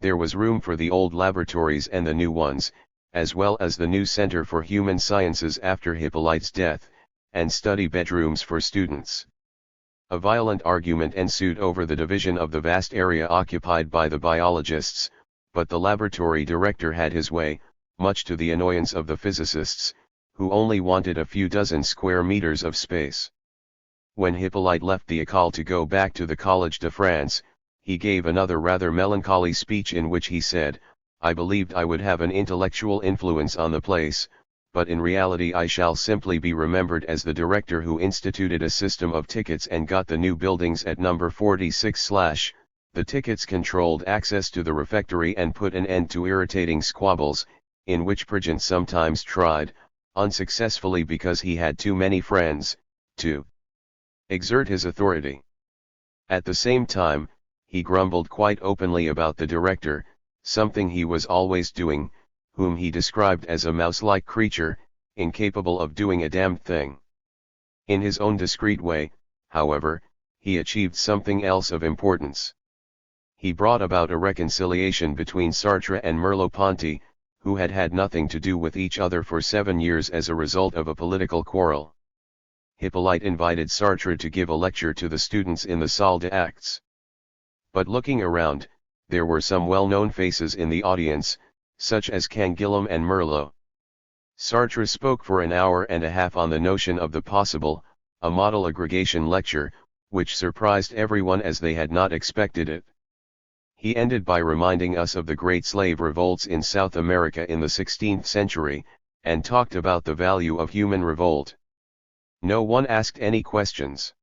There was room for the old laboratories and the new ones, as well as the new Center for Human Sciences after Hippolyte's death, and study bedrooms for students. A violent argument ensued over the division of the vast area occupied by the biologists, but the laboratory director had his way, much to the annoyance of the physicists, who only wanted a few dozen square meters of space. When Hippolyte left the École to go back to the Collège de France, he gave another rather melancholy speech in which he said, "I believed I would have an intellectual influence on the place, but in reality I shall simply be remembered as the director who instituted a system of tickets and got the new buildings at number 46 / the tickets controlled access to the refectory and put an end to irritating squabbles, in which Prigent sometimes tried, unsuccessfully because he had too many friends, to exert his authority. At the same time, he grumbled quite openly about the director, something he was always doing, whom he described as a mouse-like creature, incapable of doing a damned thing. In his own discreet way, however, he achieved something else of importance. He brought about a reconciliation between Sartre and Merleau-Ponty, who had had nothing to do with each other for 7 years as a result of a political quarrel. Hippolyte invited Sartre to give a lecture to the students in the Salle d'Actes. But looking around, there were some well-known faces in the audience, such as Canguilhem and Merleau. Sartre spoke for an hour and a half on the notion of the possible, a model aggregation lecture, which surprised everyone as they had not expected it. He ended by reminding us of the great slave revolts in South America in the 16th century, and talked about the value of human revolt. No one asked any questions.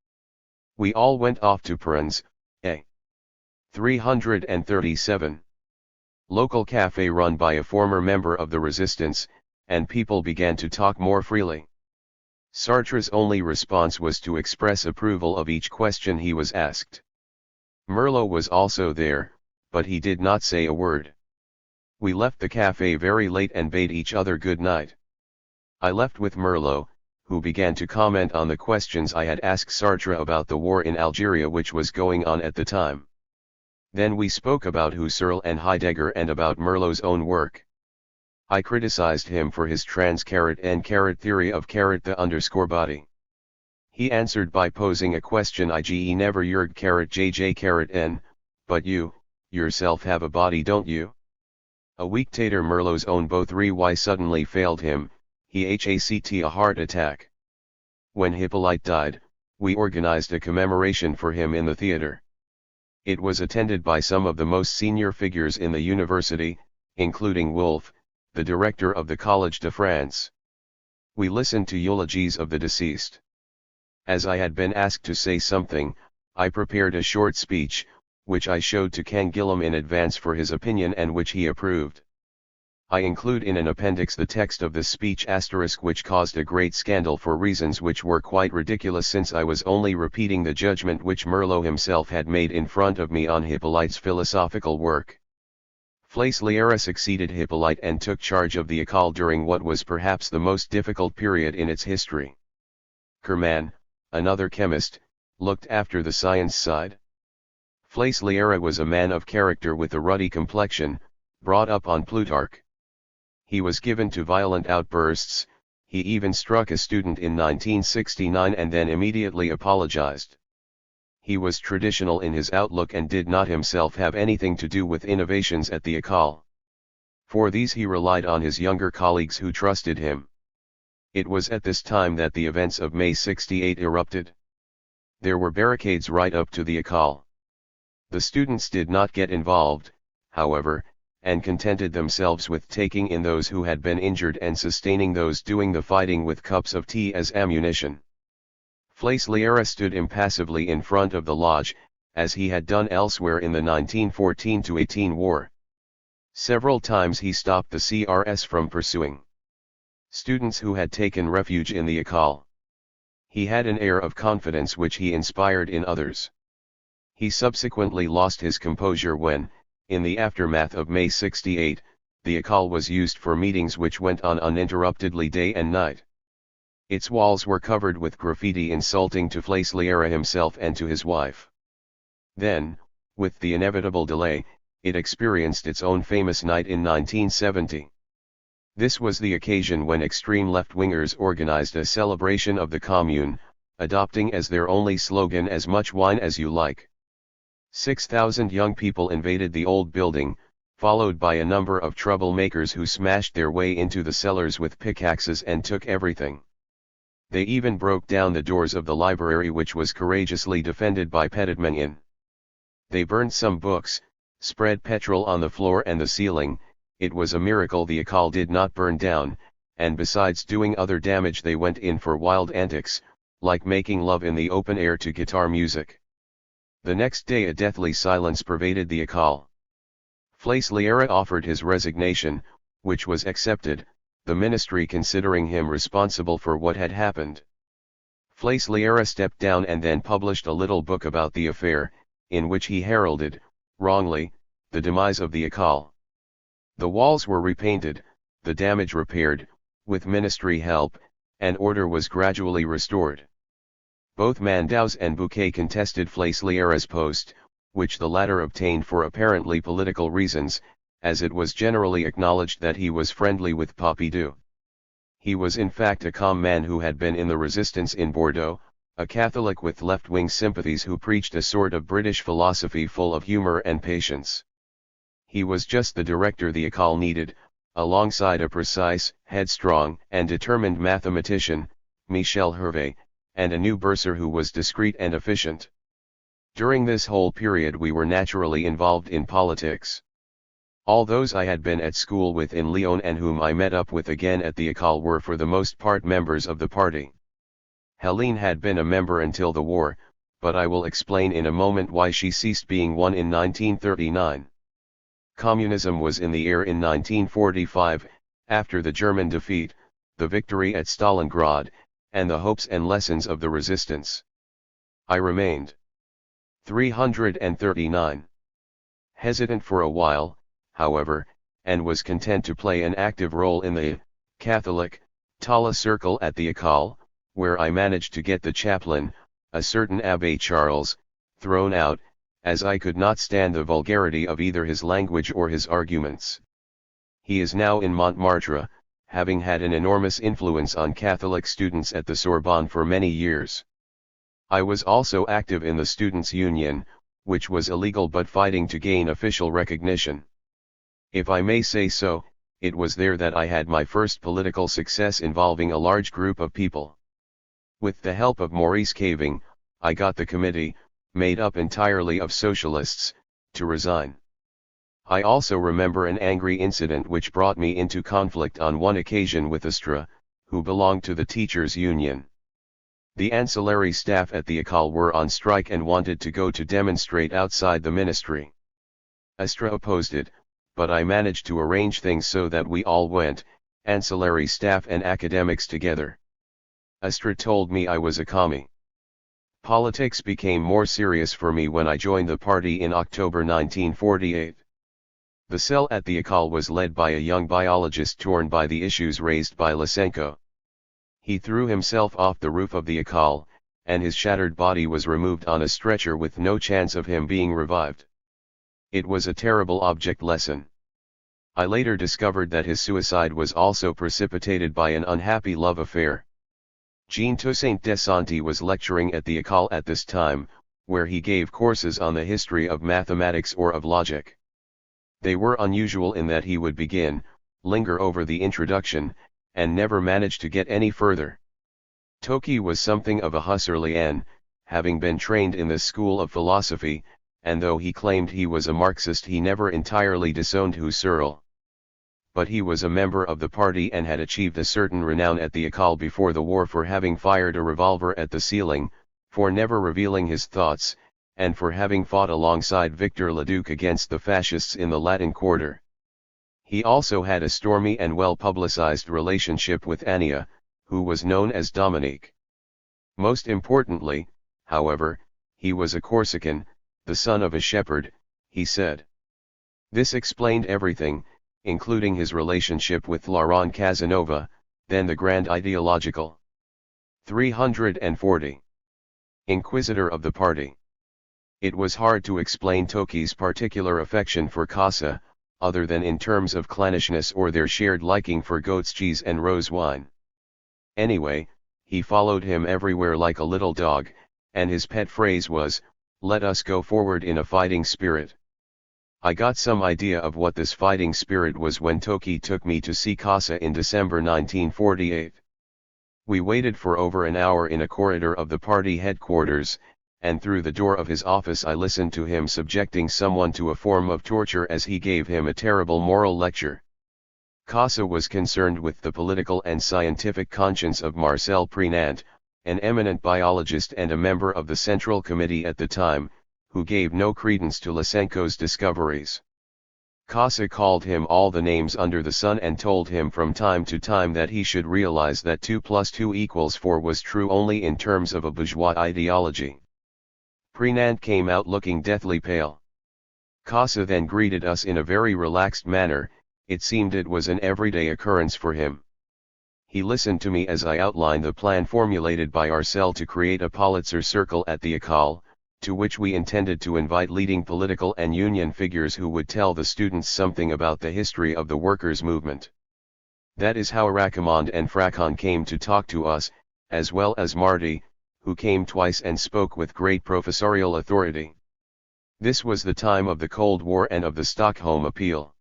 We all went off to Perrins, a 337. Local cafe run by a former member of the resistance, and people began to talk more freely. Sartre's only response was to express approval of each question he was asked. Merleau was also there, but he did not say a word. We left the cafe very late and bade each other good night. I left with Merleau, who began to comment on the questions I had asked Sartre about the war in Algeria which was going on at the time. Then we spoke about Husserl and Heidegger and about Merleau's own work. I criticized him for his trans-N theory of the body. He answered by posing a question, i.e. never JJ but you, yourself have a body, don't you? A week later Merleau's own both why suddenly failed him, he had a heart attack. When Hippolyte died, we organized a commemoration for him in the theater. It was attended by some of the most senior figures in the university, including Wolff, the director of the Collège de France. We listened to eulogies of the deceased. As I had been asked to say something, I prepared a short speech, which I showed to Canguilhem in advance for his opinion and which he approved. I include in an appendix the text of this speech *, which caused a great scandal for reasons which were quite ridiculous, since I was only repeating the judgment which Merleau himself had made in front of me on Hippolyte's philosophical work. Fleissliere succeeded Hippolyte and took charge of the École during what was perhaps the most difficult period in its history. Kerman, another chemist, looked after the science side. Fleissliere was a man of character with a ruddy complexion, brought up on Plutarch. He was given to violent outbursts, he even struck a student in 1969 and then immediately apologized. He was traditional in his outlook and did not himself have anything to do with innovations at the École. For these he relied on his younger colleagues who trusted him. It was at this time that the events of May 68 erupted. There were barricades right up to the École. The students did not get involved, however, and contented themselves with taking in those who had been injured and sustaining those doing the fighting with cups of tea as ammunition. Fleisliere stood impassively in front of the lodge, as he had done elsewhere in the 1914-18 war. Several times he stopped the CRS from pursuing students who had taken refuge in the école. He had an air of confidence which he inspired in others. He subsequently lost his composure when, in the aftermath of May 68, the école was used for meetings which went on uninterruptedly day and night. Its walls were covered with graffiti insulting to Fleisliere himself and to his wife. Then, with the inevitable delay, it experienced its own famous night in 1970. This was the occasion when extreme left-wingers organized a celebration of the Commune, adopting as their only slogan "as much wine as you like." 6,000 young people invaded the old building, followed by a number of troublemakers who smashed their way into the cellars with pickaxes and took everything. They even broke down the doors of the library, which was courageously defended by Petitmengen. They burned some books, spread petrol on the floor and the ceiling. It was a miracle the école did not burn down, and besides doing other damage they went in for wild antics, like making love in the open air to guitar music. The next day a deathly silence pervaded the école. Fleisliere offered his resignation, which was accepted, the ministry considering him responsible for what had happened. Fleisliere stepped down and then published a little book about the affair, in which he heralded, wrongly, the demise of the école. The walls were repainted, the damage repaired, with ministry help, and order was gradually restored. Both Mandaus and Bouquet contested Fleisliere's post, which the latter obtained for apparently political reasons, as it was generally acknowledged that he was friendly with Pompidou. He was in fact a calm man who had been in the resistance in Bordeaux, a Catholic with left-wing sympathies who preached a sort of British philosophy full of humor and patience. He was just the director the école needed, alongside a precise, headstrong, and determined mathematician, Michel Hervé, and a new bursar who was discreet and efficient. During this whole period we were naturally involved in politics. All those I had been at school with in Lyon and whom I met up with again at the école were for the most part members of the party. Helene had been a member until the war, but I will explain in a moment why she ceased being one in 1939. Communism was in the air in 1945, after the German defeat, the victory at Stalingrad, and the hopes and lessons of the resistance. I remained 339. Hesitant for a while, however, and was content to play an active role in the Catholic Tala circle at the école, where I managed to get the chaplain, a certain Abbé Charles, thrown out, as I could not stand the vulgarity of either his language or his arguments. He is now in Montmartre, having had an enormous influence on Catholic students at the Sorbonne for many years. I was also active in the Students' Union, which was illegal but fighting to gain official recognition. If I may say so, it was there that I had my first political success involving a large group of people. With the help of Maurice Caving, I got the committee, made up entirely of socialists, to resign. I also remember an angry incident which brought me into conflict on one occasion with Astra, who belonged to the teachers' union. The ancillary staff at the école were on strike and wanted to go to demonstrate outside the ministry. Astra opposed it, but I managed to arrange things so that we all went, ancillary staff and academics together. Astra told me I was a commie. Politics became more serious for me when I joined the party in October 1948. The cell at the école was led by a young biologist torn by the issues raised by Lysenko. He threw himself off the roof of the école, and his shattered body was removed on a stretcher with no chance of him being revived. It was a terrible object lesson. I later discovered that his suicide was also precipitated by an unhappy love affair. Jean Toussaint Desanti was lecturing at the école at this time, where he gave courses on the history of mathematics or of logic. They were unusual in that he would begin, linger over the introduction, and never manage to get any further. Toki was something of a Husserlian, having been trained in the school of philosophy, and though he claimed he was a Marxist he never entirely disowned Husserl. but he was a member of the party and had achieved a certain renown at the École before the war for having fired a revolver at the ceiling, for never revealing his thoughts, and for having fought alongside Victor Leduc against the fascists in the Latin Quarter. He also had a stormy and well-publicized relationship with Ania, who was known as Dominique. Most importantly, however, he was a Corsican, the son of a shepherd, he said. This explained everything, including his relationship with Laurent Casanova, then the Grand Ideological. 340. Inquisitor of the party. It was hard to explain Toki's particular affection for Casa, other than in terms of clannishness or their shared liking for goat's cheese and rose wine. Anyway, he followed him everywhere like a little dog, and his pet phrase was, "Let us go forward in a fighting spirit." I got some idea of what this fighting spirit was when Toki took me to see Casa in December 1948. We waited for over an hour in a corridor of the party headquarters, and through the door of his office I listened to him subjecting someone to a form of torture as he gave him a terrible moral lecture. Casa was concerned with the political and scientific conscience of Marcel Prenant, an eminent biologist and a member of the Central Committee at the time, who gave no credence to Lysenko's discoveries. Casa called him all the names under the sun and told him from time to time that he should realize that 2 + 2 = 4 was true only in terms of a bourgeois ideology. Prenant came out looking deathly pale. Casa then greeted us in a very relaxed manner. It seemed it was an everyday occurrence for him. He listened to me as I outlined the plan formulated by Arcel to create a Pulitzer Circle at the École, to which we intended to invite leading political and union figures who would tell the students something about the history of the workers' movement. That is how Racamond and Fracon came to talk to us, as well as Marty, who came twice and spoke with great professorial authority. This was the time of the Cold War and of the Stockholm Appeal.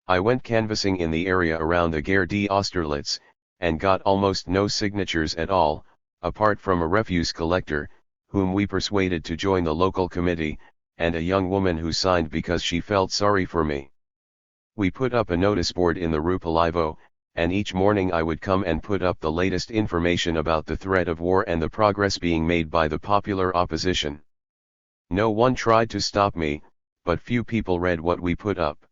I went canvassing in the area around the Gare d'Austerlitz, and got almost no signatures at all, apart from a refuse collector, whom we persuaded to join the local committee, and a young woman who signed because she felt sorry for me. We put up a notice board in the Rue Polivo, and each morning I would come and put up the latest information about the threat of war and the progress being made by the popular opposition. No one tried to stop me, but few people read what we put up.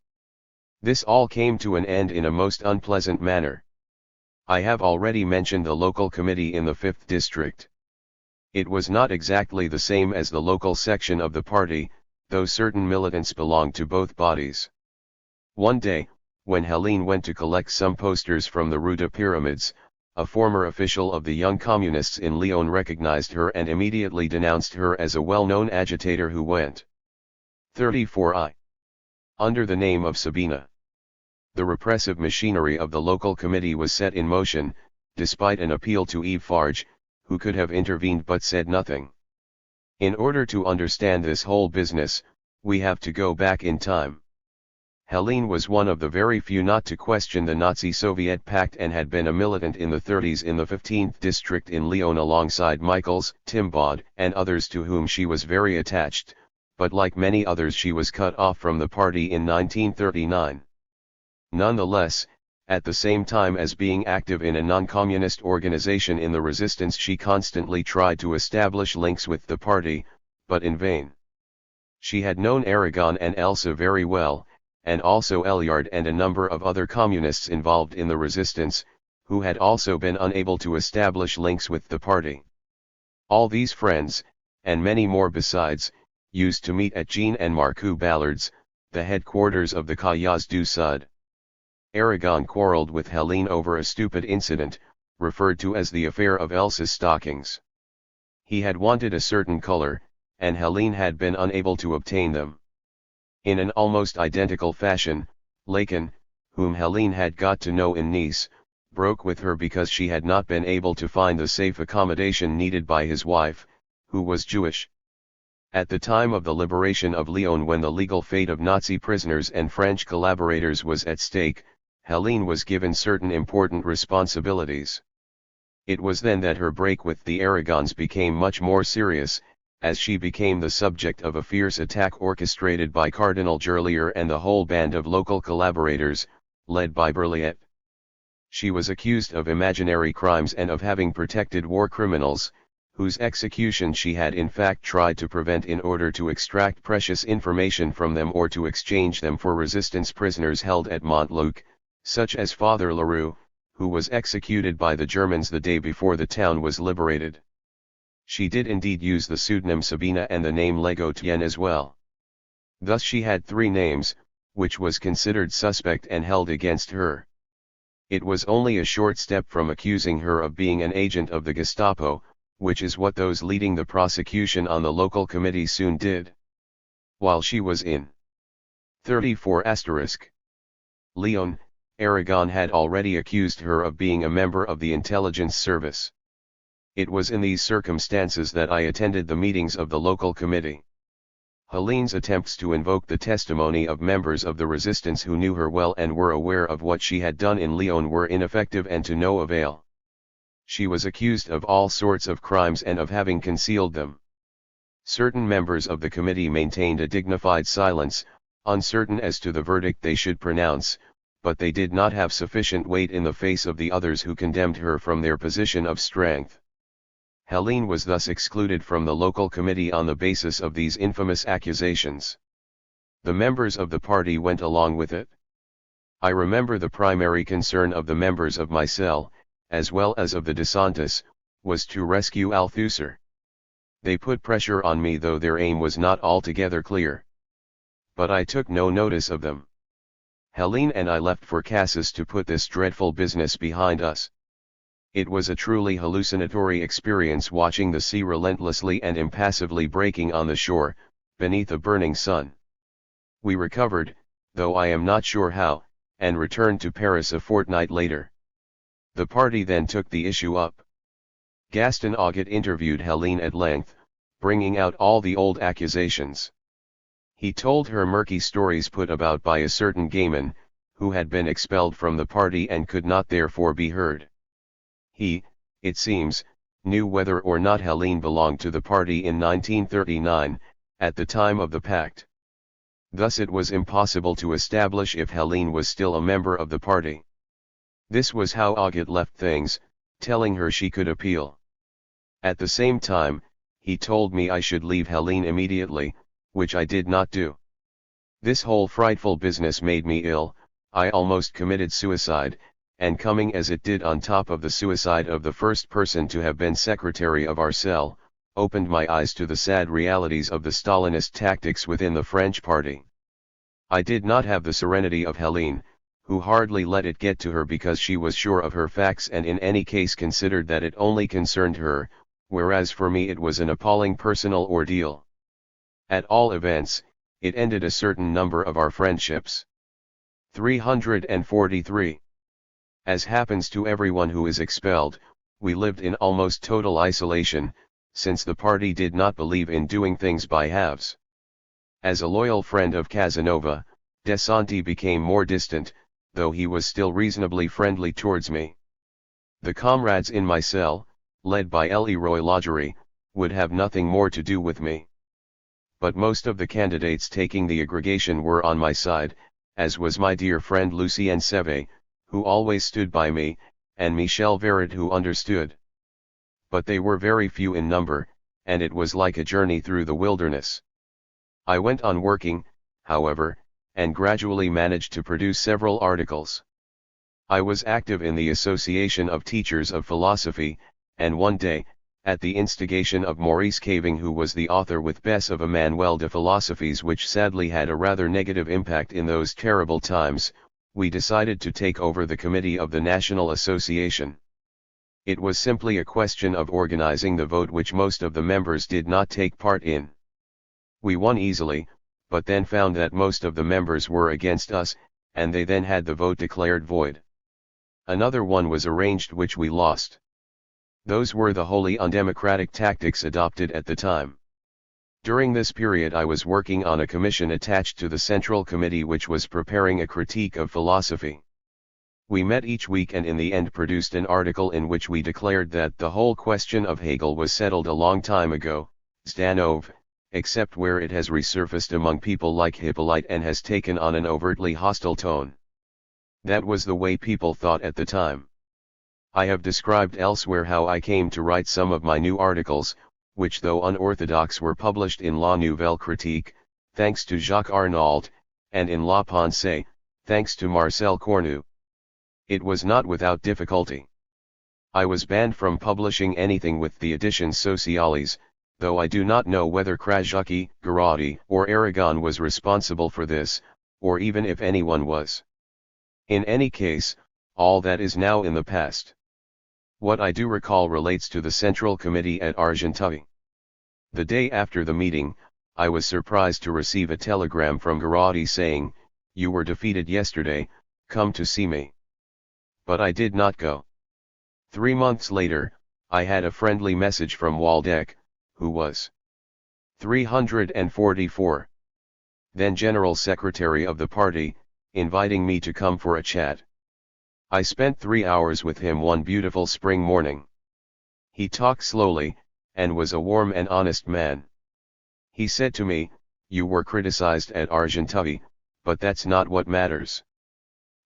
This all came to an end in a most unpleasant manner. I have already mentioned the local committee in the 5th district. It was not exactly the same as the local section of the party, though certain militants belonged to both bodies. One day, when Helene went to collect some posters from the Rue des Pyramids, a former official of the Young Communists in Lyon recognized her and immediately denounced her as a well-known agitator who went 34i under the name of Sabina. The repressive machinery of the local committee was set in motion, despite an appeal to Yves Farge, who could have intervened but said nothing. In order to understand this whole business, we have to go back in time. Helene was one of the very few not to question the Nazi-Soviet pact and had been a militant in the 30s in the 15th district in Lyon alongside Michaels, Timbaud, and others to whom she was very attached, but like many others she was cut off from the party in 1939. Nonetheless, at the same time as being active in a non-communist organization in the resistance, she constantly tried to establish links with the party, but in vain. She had known Aragon and Elsa very well, and also Elliard and a number of other communists involved in the resistance, who had also been unable to establish links with the party. All these friends, and many more besides, used to meet at Jean and Marcoux Ballard's, the headquarters of the Cahiers du Sud. Aragon quarreled with Helene over a stupid incident, referred to as the affair of Elsa's stockings. He had wanted a certain color, and Helene had been unable to obtain them. In an almost identical fashion, Lacan, whom Helene had got to know in Nice, broke with her because she had not been able to find the safe accommodation needed by his wife, who was Jewish. At the time of the liberation of Lyon, when the legal fate of Nazi prisoners and French collaborators was at stake, Helene was given certain important responsibilities. It was then that her break with the Aragons became much more serious, as she became the subject of a fierce attack orchestrated by Cardinal Gerlier and the whole band of local collaborators, led by Berliet. She was accused of imaginary crimes and of having protected war criminals, whose execution she had in fact tried to prevent in order to extract precious information from them or to exchange them for resistance prisoners held at Montluc, such as Father Leroux, who was executed by the Germans the day before the town was liberated. She did indeed use the pseudonym Sabina and the name Legotienne as well. Thus she had 3 names, which was considered suspect and held against her. It was only a short step from accusing her of being an agent of the Gestapo, which is what those leading the prosecution on the local committee soon did. While she was in 34 Lyon, Aragon had already accused her of being a member of the intelligence service. It was in these circumstances that I attended the meetings of the local committee. Helene's attempts to invoke the testimony of members of the resistance who knew her well and were aware of what she had done in Lyon were ineffective and to no avail. She was accused of all sorts of crimes and of having concealed them. Certain members of the committee maintained a dignified silence, uncertain as to the verdict they should pronounce, but they did not have sufficient weight in the face of the others who condemned her from their position of strength. Helene was thus excluded from the local committee on the basis of these infamous accusations. The members of the party went along with it. I remember the primary concern of the members of my cell, as well as of the descendants, was to rescue Althusser. They put pressure on me though their aim was not altogether clear. But I took no notice of them. Helene and I left for Cassis to put this dreadful business behind us. It was a truly hallucinatory experience watching the sea relentlessly and impassively breaking on the shore, beneath a burning sun. We recovered, though I am not sure how, and returned to Paris a fortnight later. The party then took the issue up. Gaston Auget interviewed Helene at length, bringing out all the old accusations. He told her murky stories put about by a certain Gaiman, who had been expelled from the party and could not therefore be heard. He, it seems, knew whether or not Helene belonged to the party in 1939, at the time of the pact. Thus it was impossible to establish if Helene was still a member of the party. This was how Auget left things, telling her she could appeal. At the same time, he told me I should leave Helene immediately, which I did not do. This whole frightful business made me ill, I almost committed suicide, and coming as it did on top of the suicide of the first person to have been secretary of our cell, opened my eyes to the sad realities of the Stalinist tactics within the French party. I did not have the serenity of Helene, who hardly let it get to her because she was sure of her facts and in any case considered that it only concerned her, whereas for me it was an appalling personal ordeal. At all events, it ended a certain number of our friendships. 343. As happens to everyone who is expelled, we lived in almost total isolation, since the party did not believe in doing things by halves. As a loyal friend of Casanova, Desanti became more distant, though he was still reasonably friendly towards me. The comrades in my cell, led by Leroy Laugerie, would have nothing more to do with me. But most of the candidates taking the aggregation were on my side, as was my dear friend Lucien Seve, who always stood by me, and Michel Verret who understood. But they were very few in number, and it was like a journey through the wilderness. I went on working, however, and gradually managed to produce several articles. I was active in the Association of Teachers of Philosophy, and one day, at the instigation of Maurice Caving who was the author with Bess of a Manuel de Philosophies which sadly had a rather negative impact in those terrible times, we decided to take over the committee of the National Association. It was simply a question of organizing the vote which most of the members did not take part in. We won easily, but then found that most of the members were against us, and they then had the vote declared void. Another one was arranged which we lost. Those were the wholly undemocratic tactics adopted at the time. During this period I was working on a commission attached to the Central Committee which was preparing a critique of philosophy. We met each week and in the end produced an article in which we declared that the whole question of Hegel was settled a long time ago, Zdanov, except where it has resurfaced among people like Hippolyte and has taken on an overtly hostile tone. That was the way people thought at the time. I have described elsewhere how I came to write some of my new articles, which though unorthodox were published in La Nouvelle Critique, thanks to Jacques Arnauld, and in La Pensée, thanks to Marcel Cornu. It was not without difficulty. I was banned from publishing anything with the Editions Sociales, though I do not know whether Krajewski, Garotti, or Aragon was responsible for this, or even if anyone was. In any case, all that is now in the past. What I do recall relates to the Central Committee at Argenteuil. The day after the meeting, I was surprised to receive a telegram from Garotti saying, "You were defeated yesterday, come to see me." But I did not go. 3 months later, I had a friendly message from Waldeck, who was 344. Then General Secretary of the party, inviting me to come for a chat. I spent 3 hours with him one beautiful spring morning. He talked slowly, and was a warm and honest man. He said to me, "You were criticized at Argenteuil, but that's not what matters.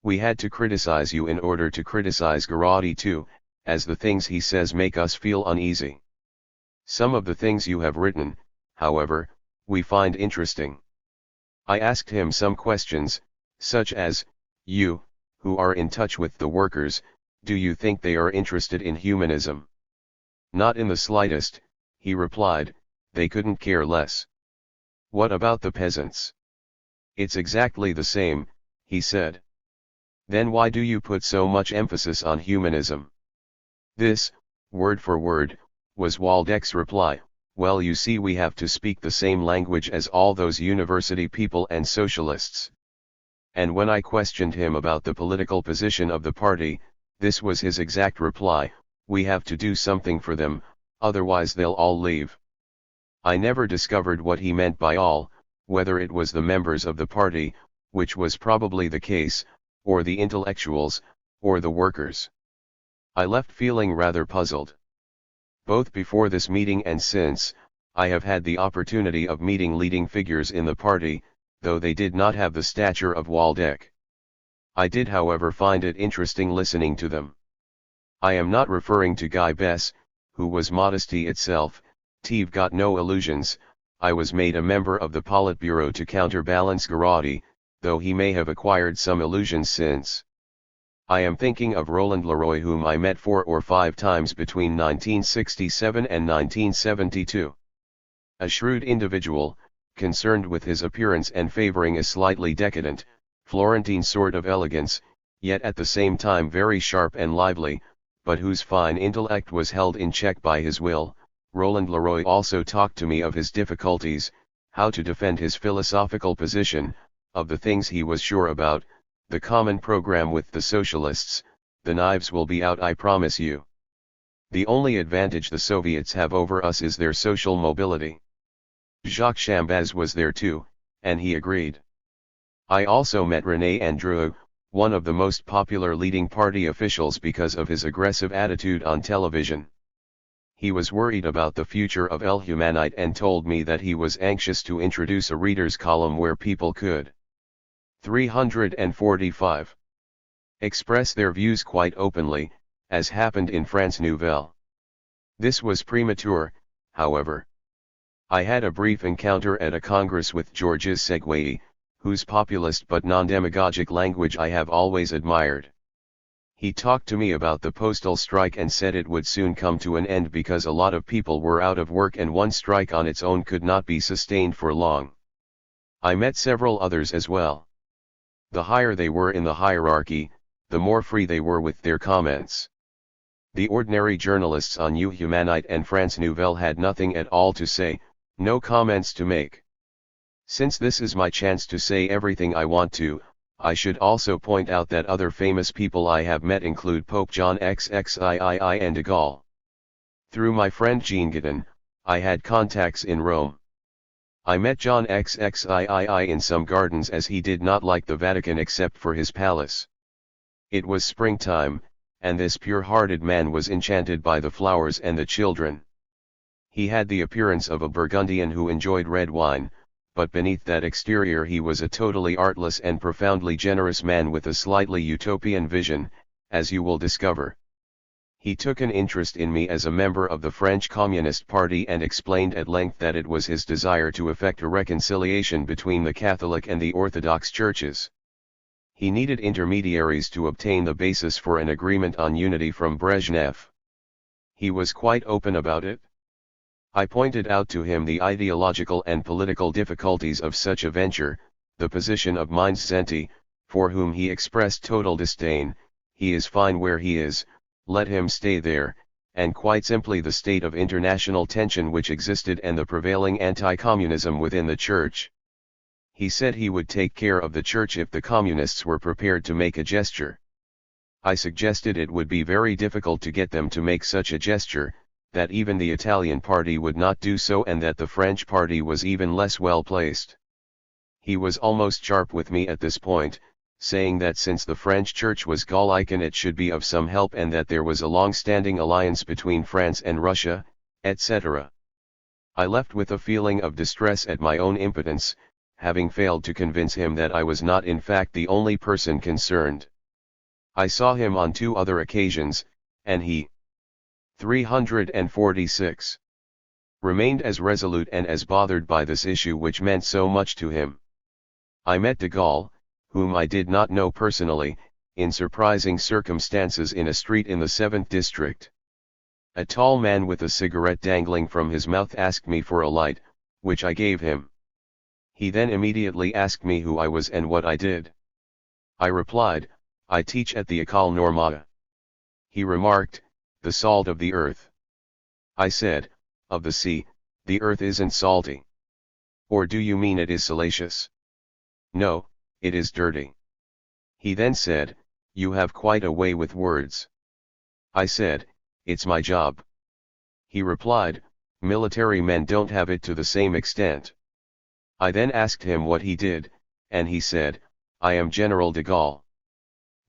We had to criticize you in order to criticize Garotti too, as the things he says make us feel uneasy. Some of the things you have written, however, we find interesting." I asked him some questions, such as, "You, who are in touch with the workers, do you think they are interested in humanism?" "Not in the slightest," he replied, "they couldn't care less." "What about the peasants?" "It's exactly the same," he said. "Then why do you put so much emphasis on humanism?" This, word for word, was Waldeck's reply. "Well, you see, we have to speak the same language as all those university people and socialists." And when I questioned him about the political position of the party, this was his exact reply: "We have to do something for them, otherwise they'll all leave." I never discovered what he meant by all, whether it was the members of the party, which was probably the case, or the intellectuals, or the workers. I left feeling rather puzzled. Both before this meeting and since, I have had the opportunity of meeting leading figures in the party, though they did not have the stature of Waldeck. I did, however, find it interesting listening to them. I am not referring to Guy Bess, who was modesty itself. T've got no illusions. I was made a member of the Politburo to counterbalance Garotti, though he may have acquired some illusions since. I am thinking of Roland Leroy, whom I met 4 or 5 times between 1967 and 1972. A shrewd individual, concerned with his appearance and favoring a slightly decadent, Florentine sort of elegance, yet at the same time very sharp and lively, but whose fine intellect was held in check by his will. Roland Leroy also talked to me of his difficulties, how to defend his philosophical position, of the things he was sure about, the common program with the socialists. "The knives will be out, I promise you. The only advantage the Soviets have over us is their social mobility." Jacques Chambaz was there too, and he agreed. I also met René Andreu, one of the most popular leading party officials because of his aggressive attitude on television. He was worried about the future of El Humanite and told me that he was anxious to introduce a reader's column where people could 345. Express their views quite openly, as happened in France Nouvelle. This was premature, however. I had a brief encounter at a congress with Georges Seguier, whose populist but non-demagogic language I have always admired. He talked to me about the postal strike and said it would soon come to an end because a lot of people were out of work and one strike on its own could not be sustained for long. I met several others as well. The higher they were in the hierarchy, the more free they were with their comments. The ordinary journalists on U Humanite and France Nouvelle had nothing at all to say, no comments to make. Since this is my chance to say everything I want to, I should also point out that other famous people I have met include Pope John XXIII and de Gaulle. Through my friend Jean Guiton, I had contacts in Rome. I met John XXIII in some gardens as he did not like the Vatican except for his palace. It was springtime, and this pure-hearted man was enchanted by the flowers and the children. He had the appearance of a Burgundian who enjoyed red wine, but beneath that exterior he was a totally artless and profoundly generous man with a slightly utopian vision, as you will discover. He took an interest in me as a member of the French Communist Party and explained at length that it was his desire to effect a reconciliation between the Catholic and the Orthodox churches. He needed intermediaries to obtain the basis for an agreement on unity from Brezhnev. He was quite open about it. I pointed out to him the ideological and political difficulties of such a venture, the position of Mindszenty, for whom he expressed total disdain. He is fine where he is, let him stay there, and quite simply the state of international tension which existed and the prevailing anti-communism within the church. He said he would take care of the church if the communists were prepared to make a gesture. I suggested it would be very difficult to get them to make such a gesture, that even the Italian party would not do so and that the French party was even less well placed. He was almost sharp with me at this point, saying that since the French church was Gallican it should be of some help and that there was a long-standing alliance between France and Russia, etc. I left with a feeling of distress at my own impotence, having failed to convince him that I was not in fact the only person concerned. I saw him on 2 other occasions, and he 346 remained as resolute and as bothered by this issue which meant so much to him. I met de Gaulle, whom I did not know personally, in surprising circumstances in a street in the 7th district. A tall man with a cigarette dangling from his mouth asked me for a light, which I gave him. He then immediately asked me who I was and what I did. I replied, I teach at the École Normale. He remarked, the salt of the earth. I said, of the sea, the earth isn't salty. Or do you mean it is salacious? No, it is dirty. He then said, you have quite a way with words. I said, it's my job. He replied, military men don't have it to the same extent. I then asked him what he did, and he said, I am General de Gaulle.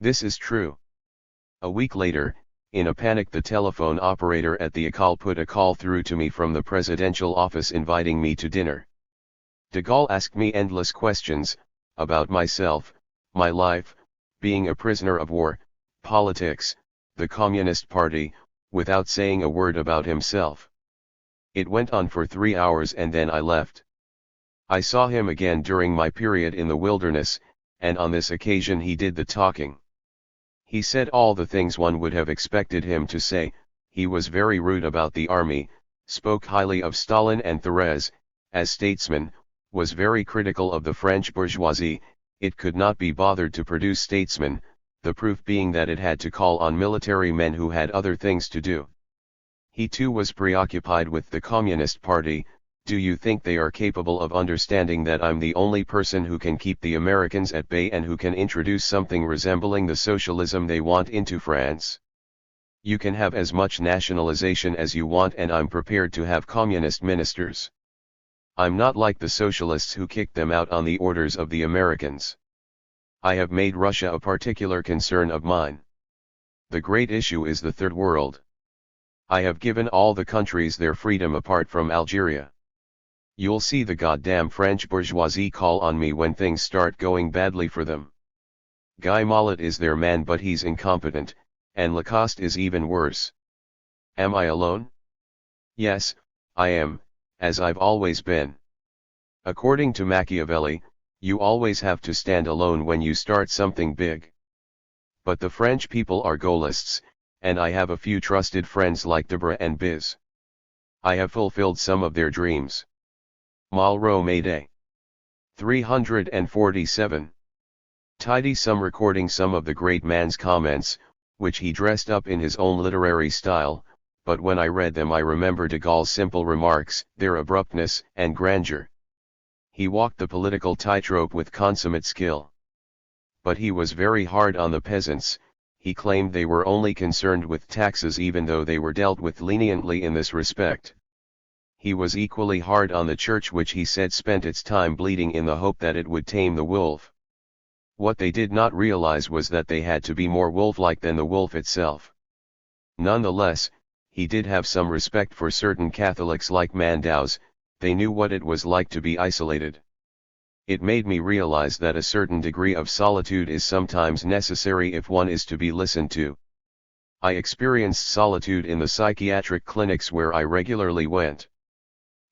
This is true. A week later, in a panic the telephone operator at the École put a call through to me from the presidential office inviting me to dinner. De Gaulle asked me endless questions, about myself, my life, being a prisoner of war, politics, the Communist Party, without saying a word about himself. It went on for 3 hours and then I left. I saw him again during my period in the wilderness, and on this occasion he did the talking. He said all the things one would have expected him to say. He was very rude about the army, spoke highly of Stalin and Thérèse, as statesmen, was very critical of the French bourgeoisie. It could not be bothered to produce statesmen, the proof being that it had to call on military men who had other things to do. He too was preoccupied with the Communist Party. Do you think they are capable of understanding that I'm the only person who can keep the Americans at bay and who can introduce something resembling the socialism they want into France? You can have as much nationalization as you want and I'm prepared to have communist ministers. I'm not like the socialists who kicked them out on the orders of the Americans. I have made Russia a particular concern of mine. The great issue is the Third World. I have given all the countries their freedom apart from Algeria. You'll see the goddamn French bourgeoisie call on me when things start going badly for them. Guy Mollet is their man but he's incompetent, and Lacoste is even worse. Am I alone? Yes, I am, as I've always been. According to Machiavelli, you always have to stand alone when you start something big. But the French people are Gaullists, and I have a few trusted friends like Deborah and Biz. I have fulfilled some of their dreams. Malraux Mayday. 347. Tidy some recording some of the great man's comments, which he dressed up in his own literary style, but when I read them I remember de Gaulle's simple remarks, their abruptness and grandeur. He walked the political tightrope with consummate skill. But he was very hard on the peasants. He claimed they were only concerned with taxes even though they were dealt with leniently in this respect. He was equally hard on the church which he said spent its time bleeding in the hope that it would tame the wolf. What they did not realize was that they had to be more wolf-like than the wolf itself. Nonetheless, he did have some respect for certain Catholics like Mandaus. They knew what it was like to be isolated. It made me realize that a certain degree of solitude is sometimes necessary if one is to be listened to. I experienced solitude in the psychiatric clinics where I regularly went.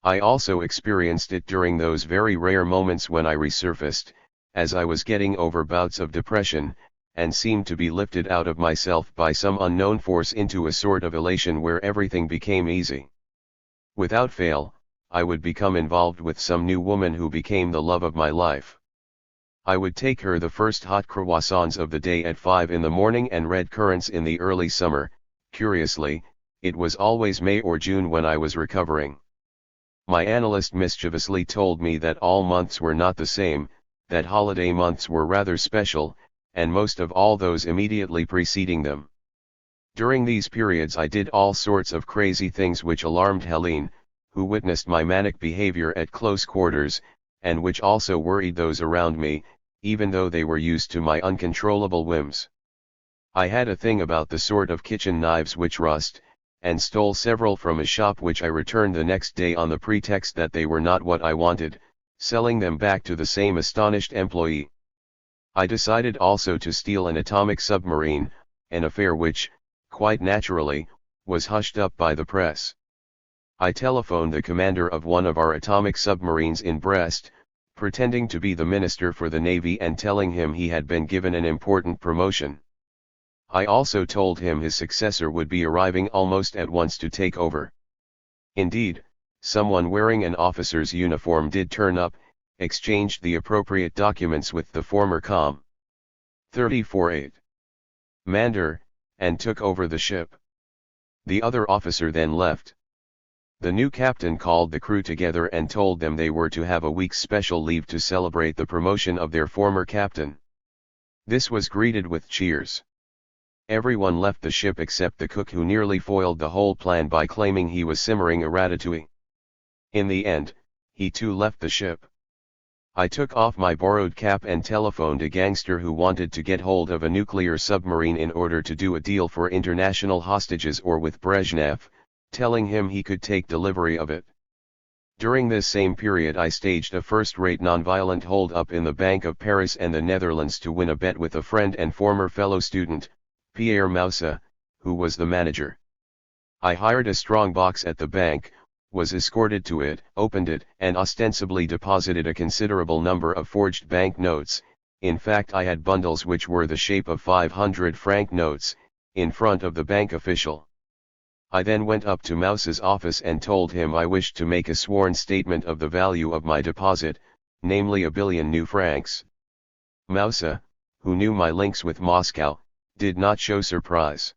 I also experienced it during those very rare moments when I resurfaced, as I was getting over bouts of depression, and seemed to be lifted out of myself by some unknown force into a sort of elation where everything became easy. Without fail, I would become involved with some new woman who became the love of my life. I would take her the first hot croissants of the day at 5 in the morning and red currants in the early summer. Curiously, it was always May or June when I was recovering. My analyst mischievously told me that all months were not the same, that holiday months were rather special, and most of all those immediately preceding them. During these periods I did all sorts of crazy things which alarmed Helene, who witnessed my manic behavior at close quarters, and which also worried those around me, even though they were used to my uncontrollable whims. I had a thing about the sort of kitchen knives which rust, and stole several from a shop which I returned the next day on the pretext that they were not what I wanted, selling them back to the same astonished employee. I decided also to steal an atomic submarine, an affair which, quite naturally, was hushed up by the press. I telephoned the commander of one of our atomic submarines in Brest, pretending to be the Minister for the Navy and telling him he had been given an important promotion. I also told him his successor would be arriving almost at once to take over. Indeed, someone wearing an officer's uniform did turn up, exchanged the appropriate documents with the former Com. 34-8 Mander, and took over the ship. The other officer then left. The new captain called the crew together and told them they were to have a week's special leave to celebrate the promotion of their former captain. This was greeted with cheers. Everyone left the ship except the cook, who nearly foiled the whole plan by claiming he was simmering a ratatouille. In the end, he too left the ship. I took off my borrowed cap and telephoned a gangster who wanted to get hold of a nuclear submarine in order to do a deal for international hostages or with Brezhnev, telling him he could take delivery of it. During this same period I staged a first-rate nonviolent hold-up in the Bank of Paris and the Netherlands to win a bet with a friend and former fellow student, Pierre Moussa, who was the manager. I hired a strong box at the bank, was escorted to it, opened it, and ostensibly deposited a considerable number of forged bank notes. In fact, I had bundles which were the shape of 500-franc notes, in front of the bank official. I then went up to Moussa's office and told him I wished to make a sworn statement of the value of my deposit, namely 1 billion new francs. Moussa, who knew my links with Moscow, did not show surprise.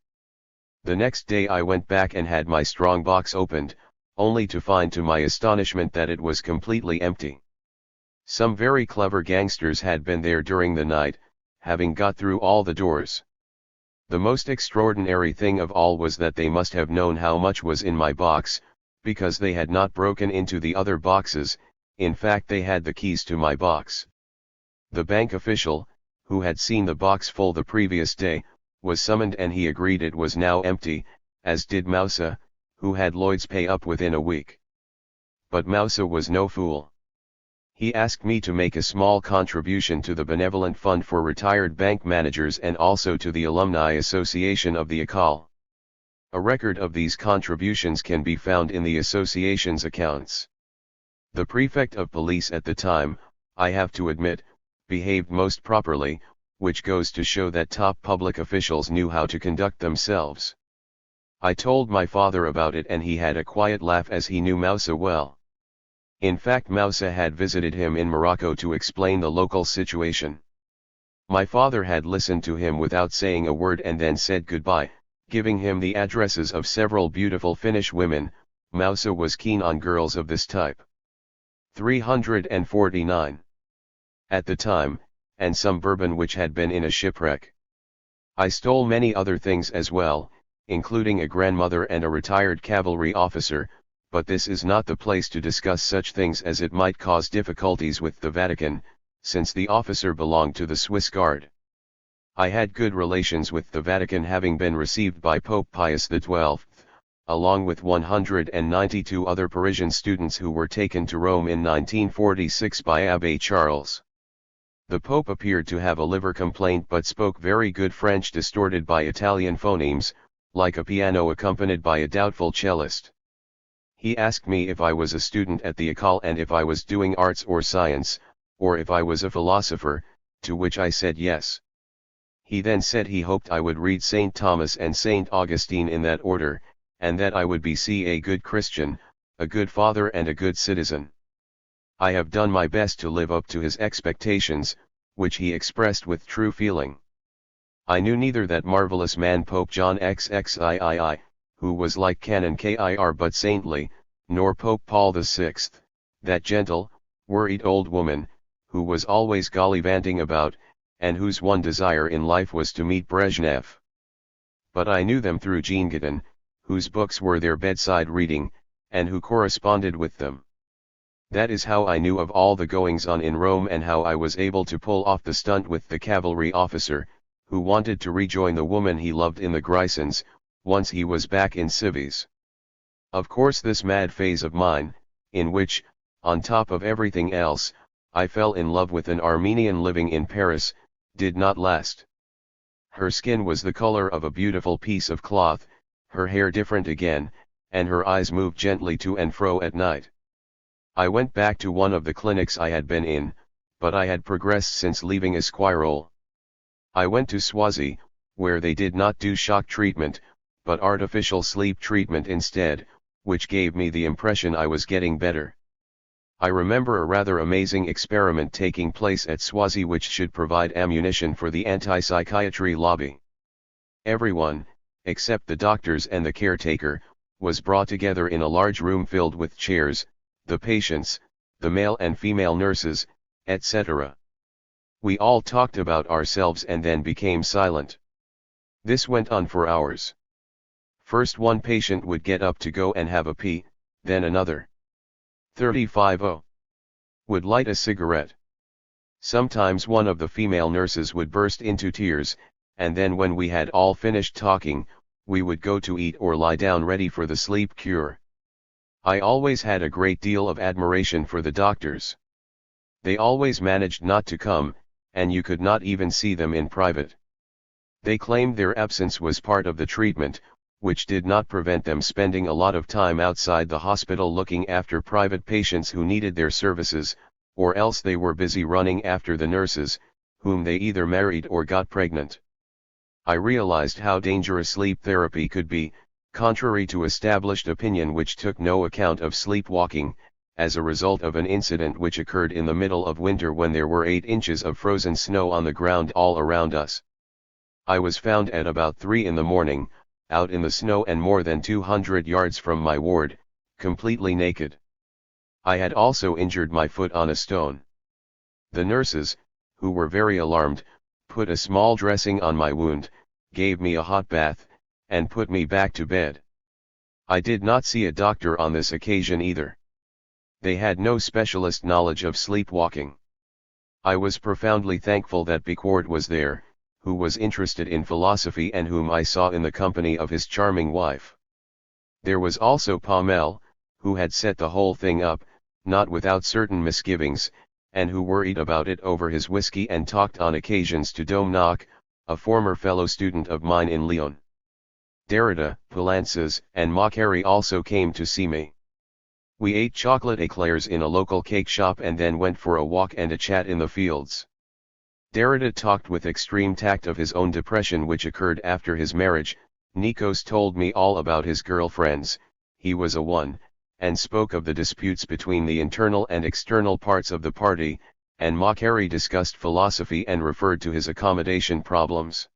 The next day I went back and had my strong box opened, only to find to my astonishment that it was completely empty. Some very clever gangsters had been there during the night, having got through all the doors. The most extraordinary thing of all was that they must have known how much was in my box, because they had not broken into the other boxes. In fact, they had the keys to my box. The bank official, who had seen the box full the previous day, was summoned and he agreed it was now empty, as did Moussa, who had Lloyd's pay up within a week. But Moussa was no fool. He asked me to make a small contribution to the Benevolent Fund for Retired Bank Managers and also to the Alumni Association of the École. A record of these contributions can be found in the association's accounts. The prefect of police at the time, I have to admit, behaved most properly, which goes to show that top public officials knew how to conduct themselves. I told my father about it and he had a quiet laugh as he knew Moussa well. In fact, Moussa had visited him in Morocco to explain the local situation. My father had listened to him without saying a word and then said goodbye, giving him the addresses of several beautiful Finnish women. Moussa was keen on girls of this type. 349. At the time, and some bourbon which had been in a shipwreck. I stole many other things as well, including a grandmother and a retired cavalry officer, but this is not the place to discuss such things as it might cause difficulties with the Vatican, since the officer belonged to the Swiss Guard. I had good relations with the Vatican, having been received by Pope Pius XII, along with 192 other Parisian students who were taken to Rome in 1946 by Abbé Charles. The Pope appeared to have a liver complaint but spoke very good French distorted by Italian phonemes, like a piano accompanied by a doubtful cellist. He asked me if I was a student at the École and if I was doing arts or science, or if I was a philosopher, to which I said yes. He then said he hoped I would read St. Thomas and St. Augustine in that order, and that I would be a good Christian, a good father and a good citizen. I have done my best to live up to his expectations, which he expressed with true feeling. I knew neither that marvelous man Pope John XXIII, who was like Canon Kir but saintly, nor Pope Paul VI, that gentle, worried old woman, who was always gallivanting about, and whose one desire in life was to meet Brezhnev. But I knew them through Jean Guiton, whose books were their bedside reading, and who corresponded with them. That is how I knew of all the goings-on in Rome and how I was able to pull off the stunt with the cavalry officer, who wanted to rejoin the woman he loved in the Grisons, once he was back in Civis. Of course this mad phase of mine, in which, on top of everything else, I fell in love with an Armenian living in Paris, did not last. Her skin was the color of a beautiful piece of cloth, her hair different again, and her eyes moved gently to and fro at night. I went back to one of the clinics I had been in, but I had progressed since leaving Esquirol. I went to Swazi, where they did not do shock treatment, but artificial sleep treatment instead, which gave me the impression I was getting better. I remember a rather amazing experiment taking place at Swazi which should provide ammunition for the anti-psychiatry lobby. Everyone, except the doctors and the caretaker, was brought together in a large room filled with chairs, the patients, the male and female nurses, etc. We all talked about ourselves and then became silent. This went on for hours. First one patient would get up to go and have a pee, then another. 35 would light a cigarette. Sometimes one of the female nurses would burst into tears, and then when we had all finished talking, we would go to eat or lie down ready for the sleep cure. I always had a great deal of admiration for the doctors. They always managed not to come, and you could not even see them in private. They claimed their absence was part of the treatment, which did not prevent them spending a lot of time outside the hospital looking after private patients who needed their services, or else they were busy running after the nurses, whom they either married or got pregnant. I realized how dangerous sleep therapy could be, contrary to established opinion which took no account of sleepwalking, as a result of an incident which occurred in the middle of winter when there were 8 inches of frozen snow on the ground all around us. I was found at about 3 in the morning, out in the snow and more than 200 yards from my ward, completely naked. I had also injured my foot on a stone. The nurses, who were very alarmed, put a small dressing on my wound, gave me a hot bath, and put me back to bed. I did not see a doctor on this occasion either. They had no specialist knowledge of sleepwalking. I was profoundly thankful that Bicord was there, who was interested in philosophy and whom I saw in the company of his charming wife. There was also Paumel, who had set the whole thing up, not without certain misgivings, and who worried about it over his whiskey and talked on occasions to Domnac, a former fellow student of mine in Lyon. Derrida, Poulantzas, and Macquarrie also came to see me. We ate chocolate eclairs in a local cake shop and then went for a walk and a chat in the fields. Derrida talked with extreme tact of his own depression which occurred after his marriage. Nikos told me all about his girlfriends, he was a one, and spoke of the disputes between the internal and external parts of the party, and Macquarrie discussed philosophy and referred to his accommodation problems.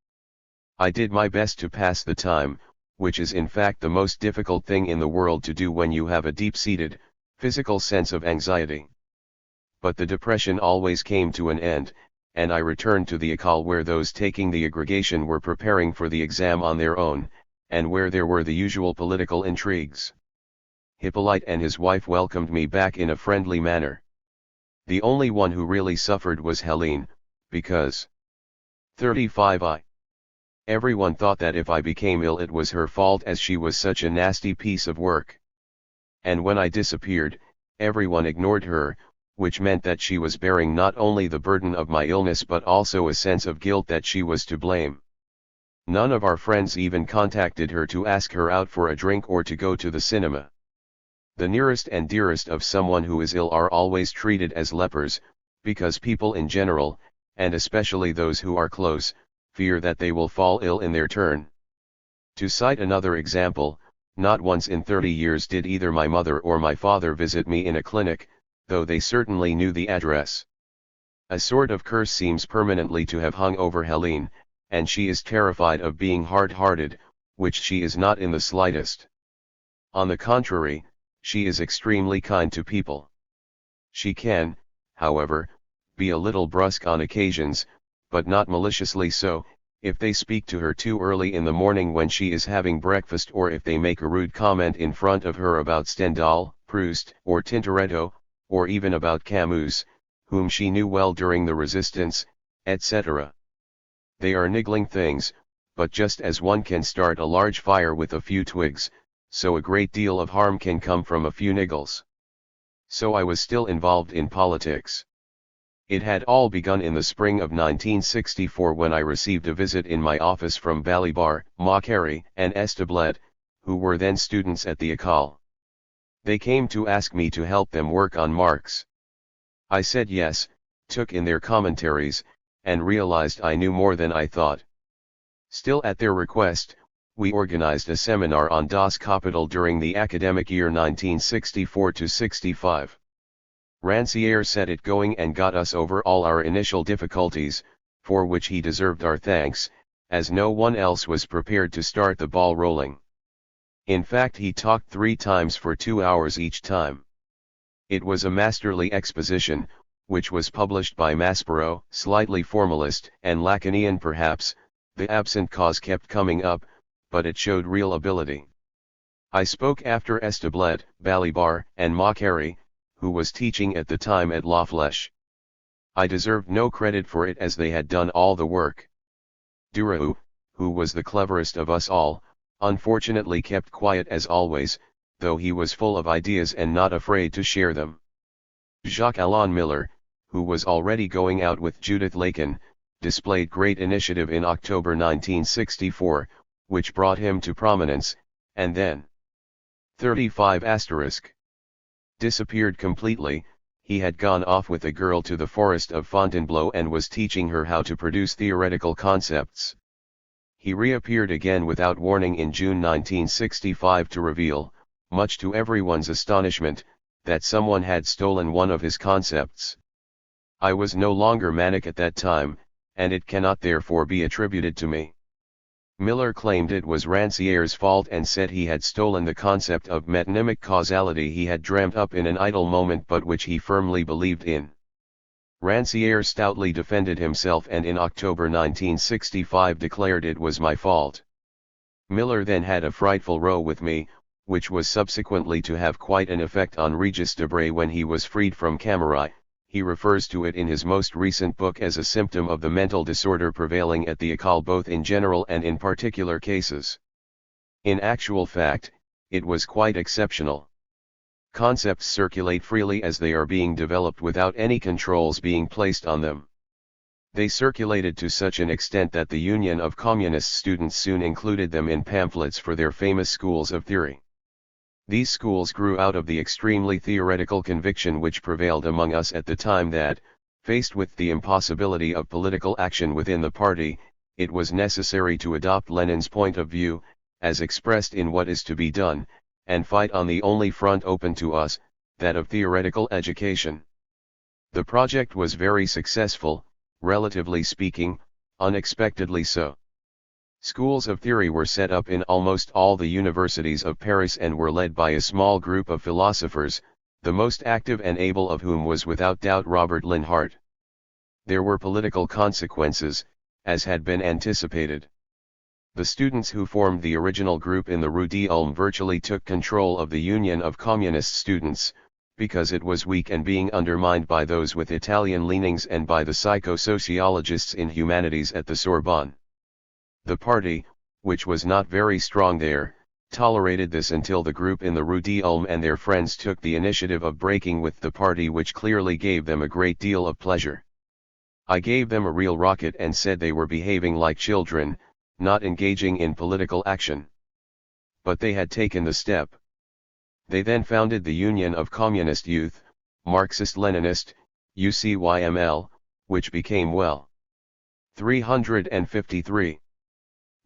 I did my best to pass the time, which is in fact the most difficult thing in the world to do when you have a deep-seated, physical sense of anxiety. But the depression always came to an end, and I returned to the école where those taking the aggregation were preparing for the exam on their own, and where there were the usual political intrigues. Hippolyte and his wife welcomed me back in a friendly manner. The only one who really suffered was Helene, because 35 I Everyone thought that if I became ill it was her fault as she was such a nasty piece of work. And when I disappeared, everyone ignored her, which meant that she was bearing not only the burden of my illness but also a sense of guilt that she was to blame. None of our friends even contacted her to ask her out for a drink or to go to the cinema. The nearest and dearest of someone who is ill are always treated as lepers, because people in general, and especially those who are close, fear that they will fall ill in their turn. To cite another example, not once in 30 years did either my mother or my father visit me in a clinic, though they certainly knew the address. A sort of curse seems permanently to have hung over Helene, and she is terrified of being hard-hearted, which she is not in the slightest. On the contrary, she is extremely kind to people. She can, however, be a little brusque on occasions, but not maliciously so, if they speak to her too early in the morning when she is having breakfast, or if they make a rude comment in front of her about Stendhal, Proust, or Tintoretto, or even about Camus, whom she knew well during the Resistance, etc. They are niggling things, but just as one can start a large fire with a few twigs, so a great deal of harm can come from a few niggles. So I was still involved in politics. It had all begun in the spring of 1964 when I received a visit in my office from Balibar, Macquarie, and Esteblet, who were then students at the École. They came to ask me to help them work on Marx. I said yes, took in their commentaries, and realized I knew more than I thought. Still at their request, we organized a seminar on Das Kapital during the academic year 1964-65. Rancière set it going and got us over all our initial difficulties, for which he deserved our thanks, as no one else was prepared to start the ball rolling. In fact, he talked 3 times for 2 hours each time. It was a masterly exposition, which was published by Maspero, slightly formalist and Lacanian perhaps. The absent cause kept coming up, but it showed real ability. I spoke after Esteblet, Balibar, and Macquarie, who was teaching at the time at La Flèche. I deserved no credit for it as they had done all the work. Duraou, who was the cleverest of us all, unfortunately kept quiet as always, though he was full of ideas and not afraid to share them. Jacques-Alain Miller, who was already going out with Judith Lacan, displayed great initiative in October 1964, which brought him to prominence, and then 35*. Disappeared completely. He had gone off with a girl to the forest of Fontainebleau and was teaching her how to produce theoretical concepts. He reappeared again without warning in June 1965 to reveal, much to everyone's astonishment, that someone had stolen one of his concepts. I was no longer manic at that time, and it cannot therefore be attributed to me. Miller claimed it was Rancière's fault and said he had stolen the concept of metonymic causality he had dreamt up in an idle moment but which he firmly believed in. Rancière stoutly defended himself and in October 1965 declared it was my fault. Miller then had a frightful row with me, which was subsequently to have quite an effect on Regis Debray when he was freed from Cameraille. He refers to it in his most recent book as a symptom of the mental disorder prevailing at the École both in general and in particular cases. In actual fact, it was quite exceptional. Concepts circulate freely as they are being developed without any controls being placed on them. They circulated to such an extent that the Union of Communist Students soon included them in pamphlets for their famous schools of theory. These schools grew out of the extremely theoretical conviction which prevailed among us at the time that, faced with the impossibility of political action within the party, it was necessary to adopt Lenin's point of view, as expressed in What is to be Done, and fight on the only front open to us, that of theoretical education. The project was very successful, relatively speaking, unexpectedly so. Schools of theory were set up in almost all the universities of Paris and were led by a small group of philosophers, the most active and able of whom was without doubt Robert Linhart. There were political consequences, as had been anticipated. The students who formed the original group in the Rue d'Ulm virtually took control of the Union of Communist Students, because it was weak and being undermined by those with Italian leanings and by the psychosociologists in humanities at the Sorbonne. The party, which was not very strong there, tolerated this until the group in the Rue d'Ulm and their friends took the initiative of breaking with the party, which clearly gave them a great deal of pleasure. I gave them a real rocket and said they were behaving like children, not engaging in political action. But they had taken the step. They then founded the Union of Communist Youth, Marxist-Leninist, UCYML, which became well 353.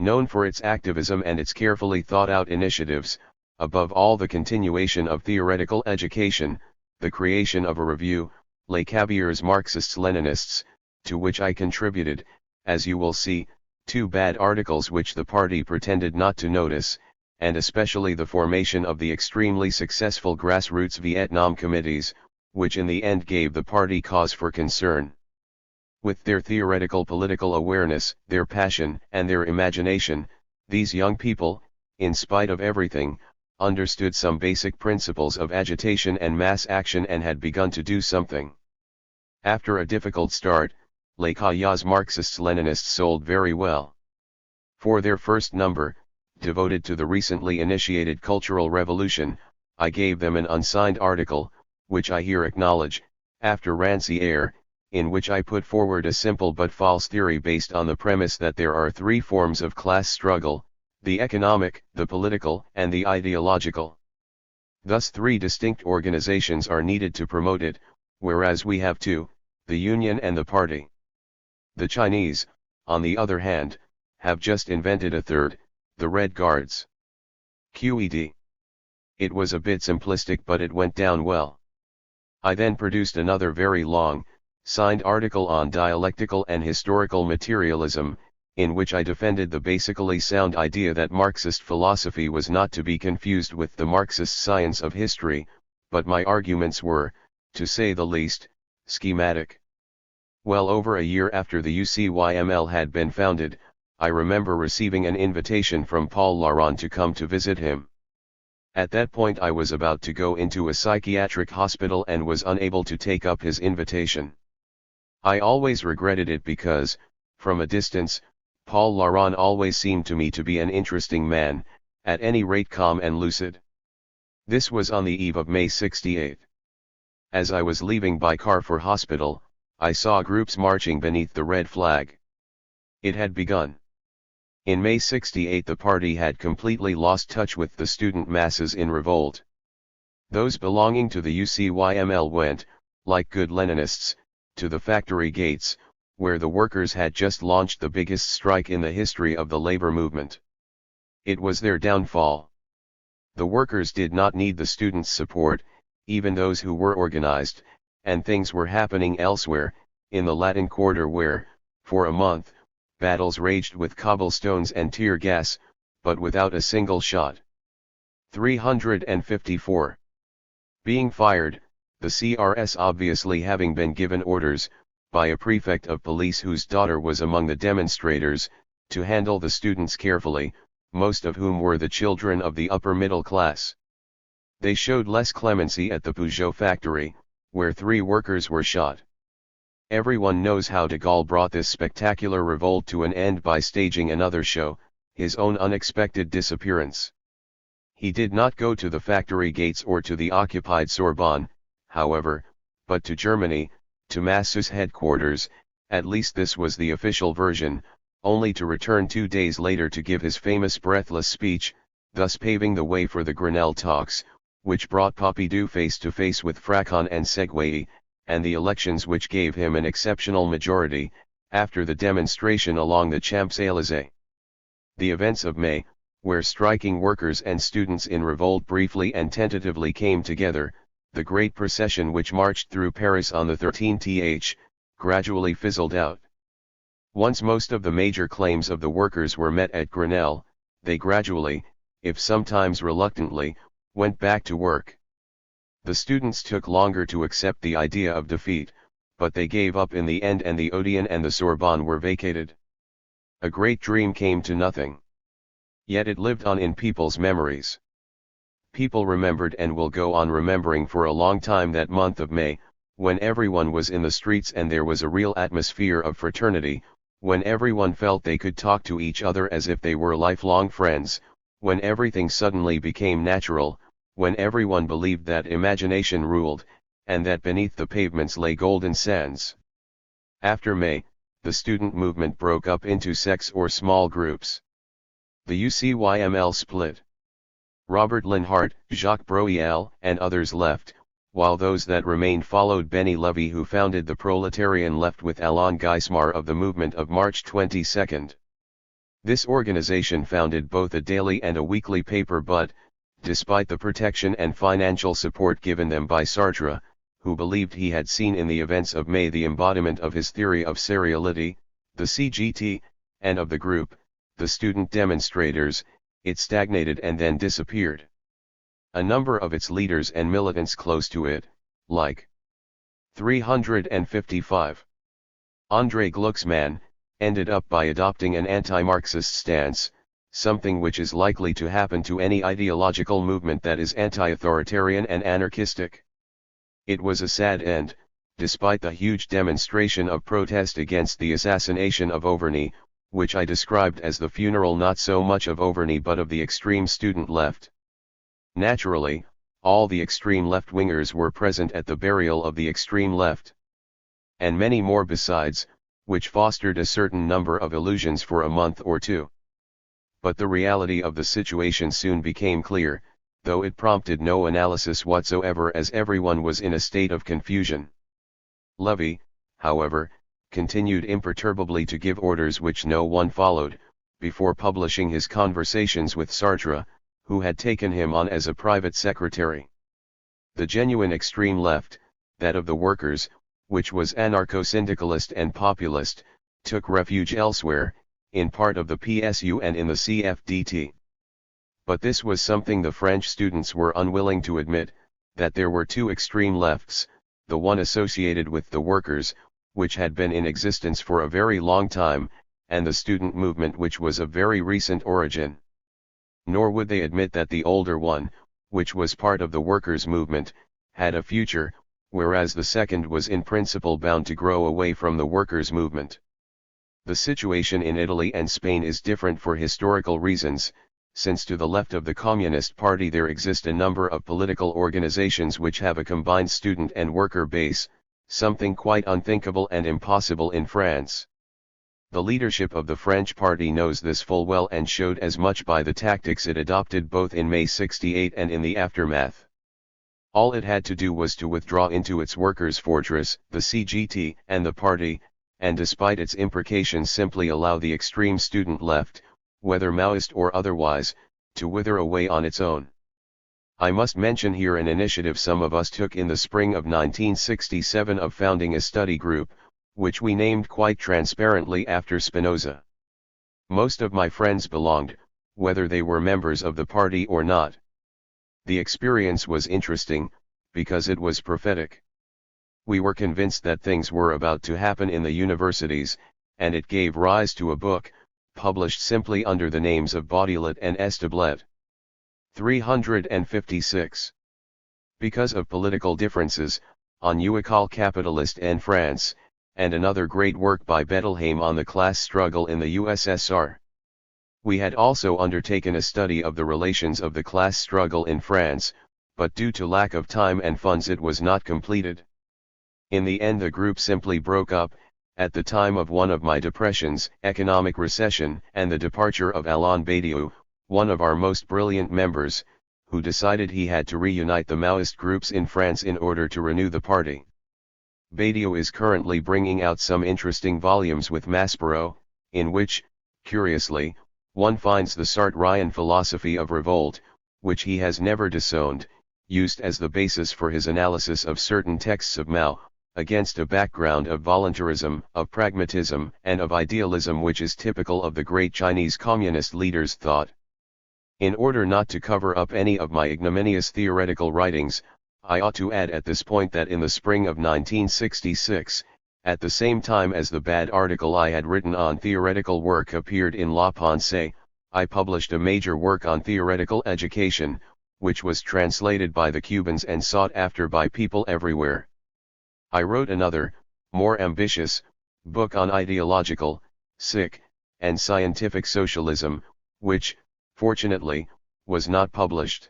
Known for its activism and its carefully thought-out initiatives, above all the continuation of theoretical education, the creation of a review, Les Cabires Marxists-Leninists, to which I contributed, as you will see, 2 bad articles which the party pretended not to notice, and especially the formation of the extremely successful grassroots Vietnam committees, which in the end gave the party cause for concern. With their theoretical political awareness, their passion, and their imagination, these young people, in spite of everything, understood some basic principles of agitation and mass action and had begun to do something. After a difficult start, Les Cahiers Marxists-Leninists sold very well. For their first number, devoted to the recently initiated Cultural Revolution, I gave them an unsigned article, which I here acknowledge, after Rancière, in which I put forward a simple but false theory based on the premise that there are 3 forms of class struggle: the economic, the political, and the ideological. Thus 3 distinct organizations are needed to promote it, whereas we have 2, the Union and the Party. The Chinese, on the other hand, have just invented a third, the Red Guards. QED. It was a bit simplistic, but it went down well. I then produced another very long, signed article on dialectical and historical materialism, in which I defended the basically sound idea that Marxist philosophy was not to be confused with the Marxist science of history, but my arguments were, to say the least, schematic. Well over a year after the UCYML had been founded, I remember receiving an invitation from Paul Laurent to come to visit him. At that point I was about to go into a psychiatric hospital and was unable to take up his invitation. I always regretted it because, from a distance, Paul Laurent always seemed to me to be an interesting man, at any rate calm and lucid. This was on the eve of May 68. As I was leaving by car for hospital, I saw groups marching beneath the red flag. It had begun. In May 68 the party had completely lost touch with the student masses in revolt. Those belonging to the UCYML went, like good Leninists, to the factory gates, where the workers had just launched the biggest strike in the history of the labor movement. It was their downfall. The workers did not need the students' support, even those who were organized, and things were happening elsewhere, in the Latin Quarter where, for a month, battles raged with cobblestones and tear gas, but without a single shot. 354. Being fired, the CRS obviously having been given orders, by a prefect of police whose daughter was among the demonstrators, to handle the students carefully, most of whom were the children of the upper middle class. They showed less clemency at the Peugeot factory, where 3 workers were shot. Everyone knows how de Gaulle brought this spectacular revolt to an end by staging another show, his own unexpected disappearance. He did not go to the factory gates or to the occupied Sorbonne, however, but to Germany, to Massa's headquarters, at least this was the official version, only to return 2 days later to give his famous breathless speech, thus paving the way for the Grenelle talks, which brought Pompidou face to face with Fracon and Seguier, and the elections which gave him an exceptional majority, after the demonstration along the Champs-Élysées. The events of May, where striking workers and students in revolt briefly and tentatively came together, the great procession which marched through Paris on the 13th, gradually fizzled out. Once most of the major claims of the workers were met at Grenelle, they gradually, if sometimes reluctantly, went back to work. The students took longer to accept the idea of defeat, but they gave up in the end and the Odeon and the Sorbonne were vacated. A great dream came to nothing. Yet it lived on in people's memories. People remembered and will go on remembering for a long time that month of May, when everyone was in the streets and there was a real atmosphere of fraternity, when everyone felt they could talk to each other as if they were lifelong friends, when everything suddenly became natural, when everyone believed that imagination ruled, and that beneath the pavements lay golden sands. After May, the student movement broke up into sects or small groups. The UCYML split. Robert Linhart, Jacques Breuil, and others left, while those that remained followed Benny Levy, who founded the Proletarian Left with Alain Geismar of the movement of March 22. This organization founded both a daily and a weekly paper, but, despite the protection and financial support given them by Sartre, who believed he had seen in the events of May the embodiment of his theory of seriality, the CGT, and of the group, the student demonstrators, it stagnated and then disappeared. A number of its leaders and militants close to it, like 355 André Glucksmann, ended up by adopting an anti-Marxist stance, something which is likely to happen to any ideological movement that is anti-authoritarian and anarchistic. It was a sad end, despite the huge demonstration of protest against the assassination of Auvergne, which I described as the funeral not so much of Auvergne but of the extreme student left. Naturally, all the extreme left-wingers were present at the burial of the extreme left. And many more besides, which fostered a certain number of illusions for a month or two. But the reality of the situation soon became clear, though it prompted no analysis whatsoever, as everyone was in a state of confusion. Levy, however, continued imperturbably to give orders which no one followed, before publishing his Conversations with Sartre, who had taken him on as a private secretary. The genuine extreme left, that of the workers, which was anarcho-syndicalist and populist, took refuge elsewhere, in part of the PSU and in the CFDT. But this was something the French students were unwilling to admit, that there were two extreme lefts, the one associated with the workers, which had been in existence for a very long time, and the student movement, which was of very recent origin. Nor would they admit that the older one, which was part of the workers' movement, had a future, whereas the second was in principle bound to grow away from the workers' movement. The situation in Italy and Spain is different for historical reasons, since to the left of the Communist Party there exist a number of political organizations which have a combined student and worker base, something quite unthinkable and impossible in France. The leadership of the French party knows this full well and showed as much by the tactics it adopted both in May '68 and in the aftermath. All it had to do was to withdraw into its workers' fortress, the CGT, and the party, and despite its imprecations simply allow the extreme student left, whether Maoist or otherwise, to wither away on its own. I must mention here an initiative some of us took in the spring of 1967 of founding a study group, which we named quite transparently after Spinoza. Most of my friends belonged, whether they were members of the party or not. The experience was interesting, because it was prophetic. We were convinced that things were about to happen in the universities, and it gave rise to a book, published simply under the names of Baudelet and Establet. 356. Because of political differences, on École capitaliste en France, and another great work by Bettelheim on the class struggle in the USSR. We had also undertaken a study of the relations of the class struggle in France, but due to lack of time and funds it was not completed. In the end the group simply broke up, at the time of one of my depressions, economic recession, and the departure of Alain Badiou, one of our most brilliant members, who decided he had to reunite the Maoist groups in France in order to renew the party. Badiou is currently bringing out some interesting volumes with Maspero, in which, curiously, one finds the Sartrean philosophy of revolt, which he has never disowned, used as the basis for his analysis of certain texts of Mao, against a background of voluntarism, of pragmatism, and of idealism which is typical of the great Chinese communist leaders' thought. In order not to cover up any of my ignominious theoretical writings, I ought to add at this point that in the spring of 1966, at the same time as the bad article I had written on theoretical work appeared in La Pensée, I published a major work on theoretical education, which was translated by the Cubans and sought after by people everywhere. I wrote another, more ambitious, book on ideological, and Scientific Socialism, which, fortunately, was not published.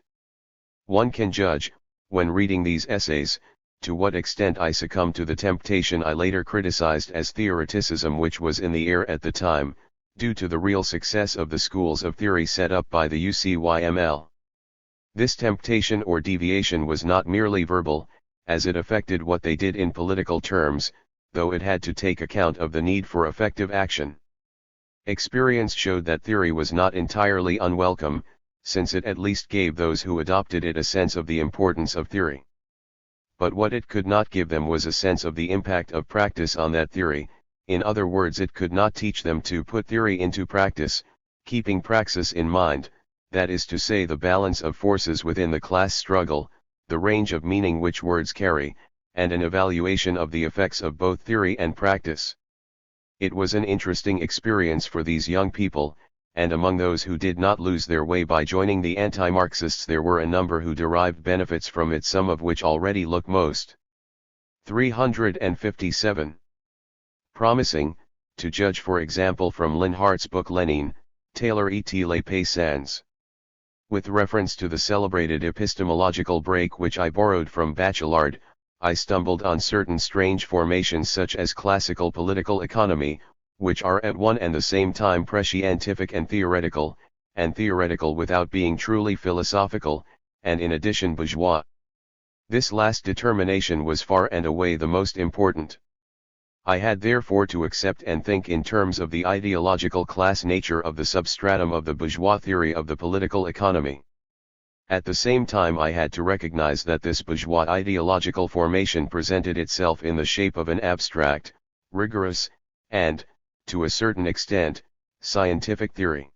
One can judge, when reading these essays, to what extent I succumbed to the temptation I later criticized as theoreticism, which was in the air at the time, due to the real success of the schools of theory set up by the UCYML. This temptation or deviation was not merely verbal, as it affected what they did in political terms, though it had to take account of the need for effective action. Experience showed that theory was not entirely unwelcome, since it at least gave those who adopted it a sense of the importance of theory. But what it could not give them was a sense of the impact of practice on that theory. In other words, it could not teach them to put theory into practice, keeping praxis in mind, that is to say the balance of forces within the class struggle, the range of meaning which words carry, and an evaluation of the effects of both theory and practice. It was an interesting experience for these young people, and among those who did not lose their way by joining the anti-Marxists there were a number who derived benefits from it, some of which already look most 357 promising, to judge for example from Linhart's book Lenin, Taylor et les Paysans. With reference to the celebrated epistemological break which I borrowed from Bachelard, I stumbled on certain strange formations such as classical political economy, which are at one and the same time prescientific and theoretical without being truly philosophical, and in addition bourgeois. This last determination was far and away the most important. I had therefore to accept and think in terms of the ideological class nature of the substratum of the bourgeois theory of the political economy. At the same time I had to recognize that this bourgeois ideological formation presented itself in the shape of an abstract, rigorous, and, to a certain extent, scientific theory.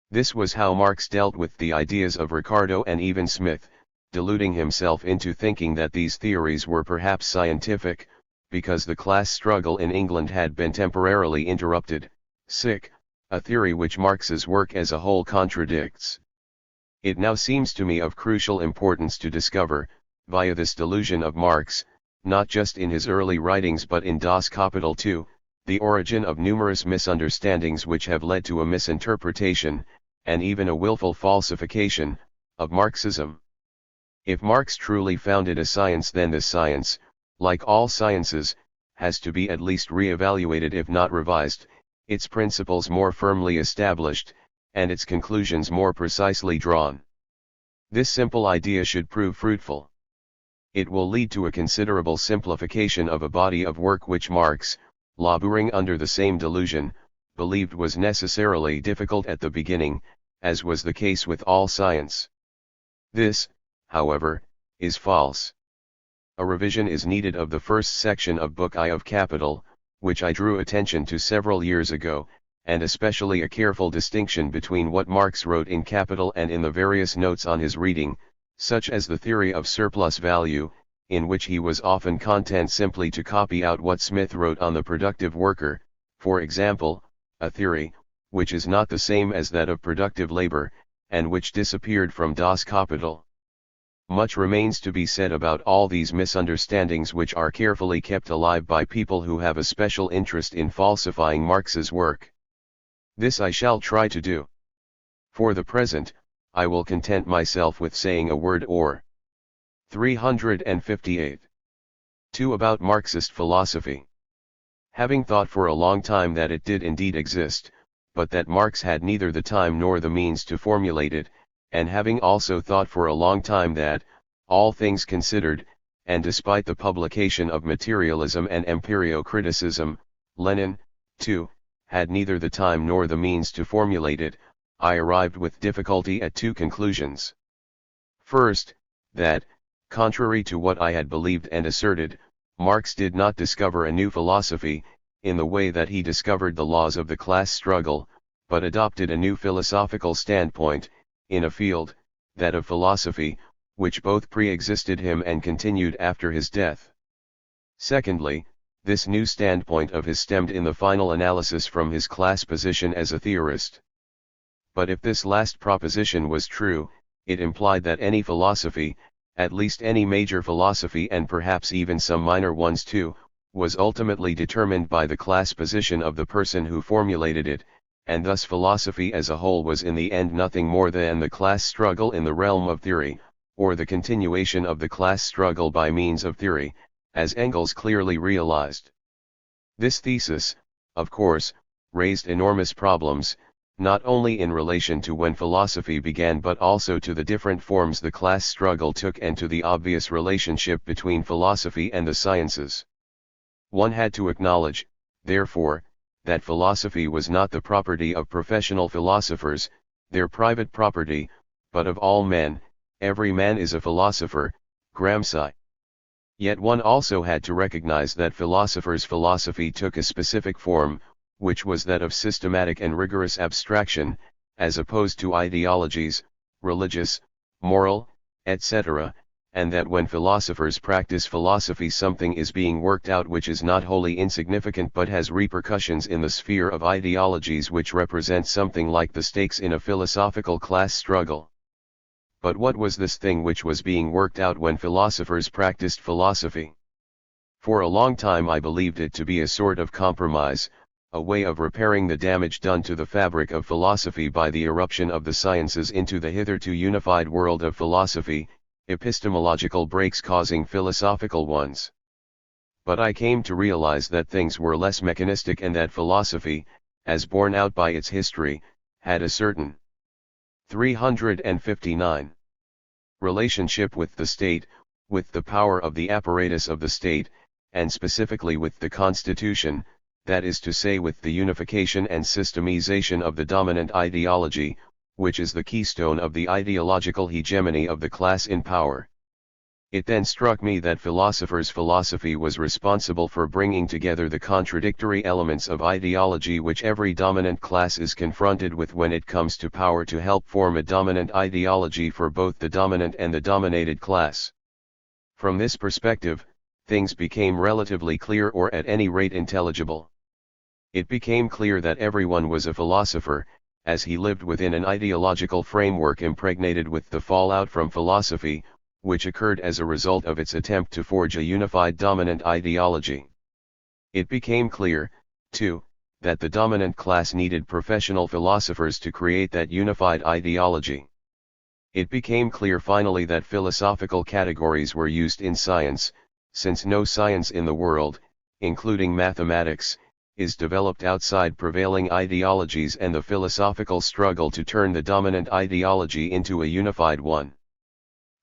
This was how Marx dealt with the ideas of Ricardo and even Smith, deluding himself into thinking that these theories were perhaps scientific, because the class struggle in England had been temporarily interrupted, a theory which Marx's work as a whole contradicts. It now seems to me of crucial importance to discover, via this delusion of Marx, not just in his early writings but in Das Kapital too, the origin of numerous misunderstandings which have led to a misinterpretation, and even a willful falsification, of Marxism. If Marx truly founded a science, then this science, like all sciences, has to be at least re-evaluated if not revised, its principles more firmly established, and its conclusions more precisely drawn. This simple idea should prove fruitful. It will lead to a considerable simplification of a body of work which Marx, laboring under the same delusion, believed was necessarily difficult at the beginning, as was the case with all science. This, however, is false. A revision is needed of the first section of Book I of Capital, which I drew attention to several years ago, and especially a careful distinction between what Marx wrote in Capital and in the various notes on his reading, such as the theory of surplus value, in which he was often content simply to copy out what Smith wrote on the productive worker, for example, a theory, which is not the same as that of productive labor, and which disappeared from Das Kapital. Much remains to be said about all these misunderstandings which are carefully kept alive by people who have a special interest in falsifying Marx's work. This I shall try to do. For the present, I will content myself with saying a word or 358. 2. About Marxist philosophy. Having thought for a long time that it did indeed exist, but that Marx had neither the time nor the means to formulate it, and having also thought for a long time that, all things considered, and despite the publication of materialism and empirio-criticism, Lenin, too, had neither the time nor the means to formulate it, I arrived with difficulty at two conclusions. First, that, contrary to what I had believed and asserted, Marx did not discover a new philosophy, in the way that he discovered the laws of the class struggle, but adopted a new philosophical standpoint, in a field, that of philosophy, which both pre-existed him and continued after his death. Secondly, this new standpoint of his stemmed in the final analysis from his class position as a theorist. But if this last proposition was true, it implied that any philosophy, at least any major philosophy and perhaps even some minor ones too, was ultimately determined by the class position of the person who formulated it, and thus philosophy as a whole was in the end nothing more than the class struggle in the realm of theory, or the continuation of the class struggle by means of theory, as Engels clearly realized. This thesis, of course, raised enormous problems, not only in relation to when philosophy began but also to the different forms the class struggle took and to the obvious relationship between philosophy and the sciences. One had to acknowledge, therefore, that philosophy was not the property of professional philosophers, their private property, but of all men. Every man is a philosopher, Gramsci. Yet one also had to recognize that philosophers' philosophy took a specific form, which was that of systematic and rigorous abstraction, as opposed to ideologies, religious, moral, etc., and that when philosophers practice philosophy something is being worked out which is not wholly insignificant but has repercussions in the sphere of ideologies which represent something like the stakes in a philosophical class struggle. But what was this thing which was being worked out when philosophers practiced philosophy? For a long time I believed it to be a sort of compromise, a way of repairing the damage done to the fabric of philosophy by the irruption of the sciences into the hitherto unified world of philosophy, epistemological breaks causing philosophical ones. But I came to realize that things were less mechanistic and that philosophy, as borne out by its history, had a certain 359 relationship with the state, with the power of the apparatus of the state, and specifically with the constitution, that is to say with the unification and systemization of the dominant ideology, which is the keystone of the ideological hegemony of the class in power. It then struck me that philosophers' philosophy was responsible for bringing together the contradictory elements of ideology which every dominant class is confronted with when it comes to power to help form a dominant ideology for both the dominant and the dominated class. From this perspective, things became relatively clear or at any rate intelligible. It became clear that everyone was a philosopher, as he lived within an ideological framework impregnated with the fallout from philosophy, which occurred as a result of its attempt to forge a unified dominant ideology. It became clear, too, that the dominant class needed professional philosophers to create that unified ideology. It became clear finally that philosophical categories were used in science, since no science in the world, including mathematics, is developed outside prevailing ideologies and the philosophical struggle to turn the dominant ideology into a unified one.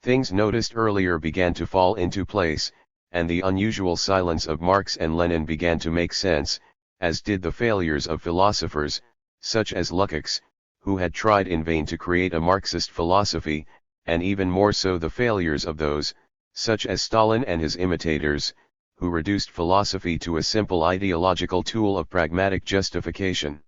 Things noticed earlier began to fall into place, and the unusual silence of Marx and Lenin began to make sense, as did the failures of philosophers, such as Lukács, who had tried in vain to create a Marxist philosophy, and even more so the failures of those, such as Stalin and his imitators, who reduced philosophy to a simple ideological tool of pragmatic justification.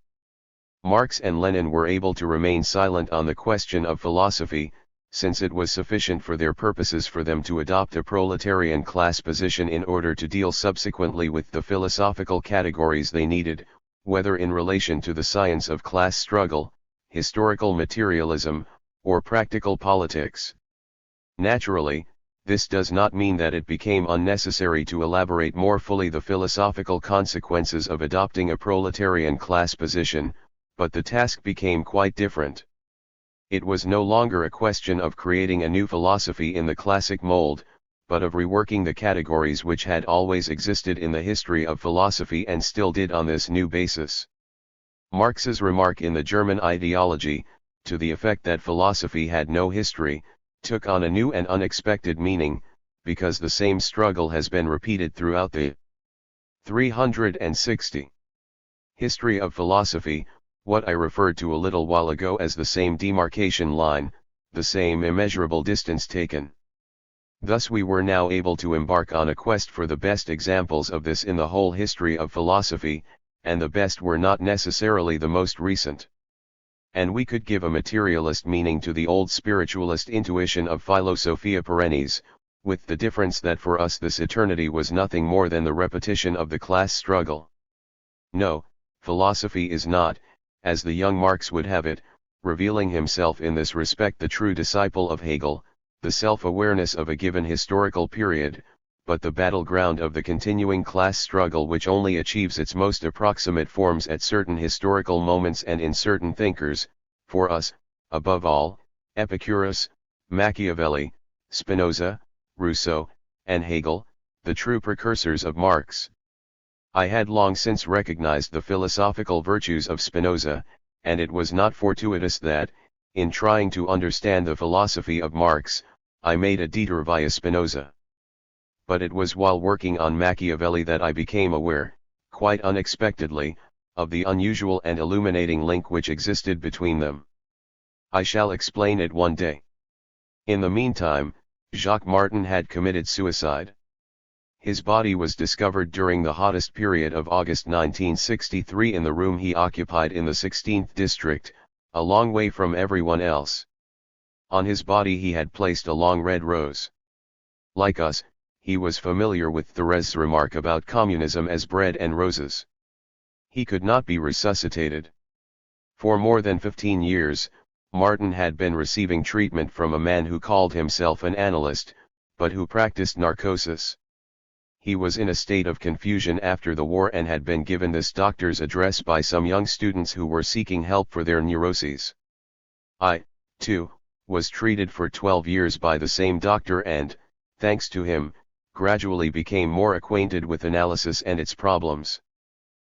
Marx and Lenin were able to remain silent on the question of philosophy, since it was sufficient for their purposes for them to adopt a proletarian class position in order to deal subsequently with the philosophical categories they needed, whether in relation to the science of class struggle, historical materialism, or practical politics. Naturally, this does not mean that it became unnecessary to elaborate more fully the philosophical consequences of adopting a proletarian class position, but the task became quite different. It was no longer a question of creating a new philosophy in the classic mold, but of reworking the categories which had always existed in the history of philosophy and still did on this new basis. Marx's remark in the German Ideology, to the effect that philosophy had no history, took on a new and unexpected meaning, because the same struggle has been repeated throughout the 360 history of philosophy, what I referred to a little while ago as the same demarcation line, the same immeasurable distance taken. Thus we were now able to embark on a quest for the best examples of this in the whole history of philosophy, and the best were not necessarily the most recent. And we could give a materialist meaning to the old spiritualist intuition of Philosophia perennis, with the difference that for us this eternity was nothing more than the repetition of the class struggle. No, philosophy is not, as the young Marx would have it, revealing himself in this respect the true disciple of Hegel, the self-awareness of a given historical period, but the battleground of the continuing class struggle which only achieves its most approximate forms at certain historical moments and in certain thinkers, for us, above all, Epicurus, Machiavelli, Spinoza, Rousseau, and Hegel, the true precursors of Marx. I had long since recognized the philosophical virtues of Spinoza, and it was not fortuitous that, in trying to understand the philosophy of Marx, I made a detour via Spinoza. But it was while working on Machiavelli that I became aware, quite unexpectedly, of the unusual and illuminating link which existed between them. I shall explain it one day. In the meantime, Jacques Martin had committed suicide. His body was discovered during the hottest period of August 1963 in the room he occupied in the 16th district, a long way from everyone else. On his body he had placed a long red rose. Like us, he was familiar with Thoreau's remark about communism as bread and roses. He could not be resuscitated. For more than 15 years, Martin had been receiving treatment from a man who called himself an analyst, but who practiced narcosis. He was in a state of confusion after the war and had been given this doctor's address by some young students who were seeking help for their neuroses. I, too, was treated for 12 years by the same doctor and, thanks to him, gradually became more acquainted with analysis and its problems.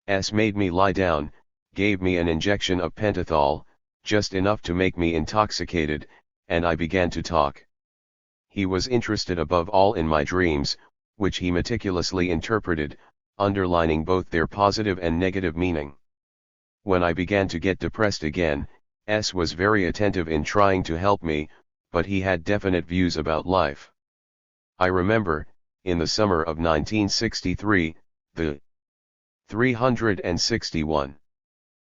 S made me lie down, gave me an injection of pentothal, just enough to make me intoxicated, and I began to talk. He was interested above all in my dreams, which he meticulously interpreted, underlining both their positive and negative meaning. When I began to get depressed again, S was very attentive in trying to help me, but he had definite views about life. I remember, in the summer of 1963, the 361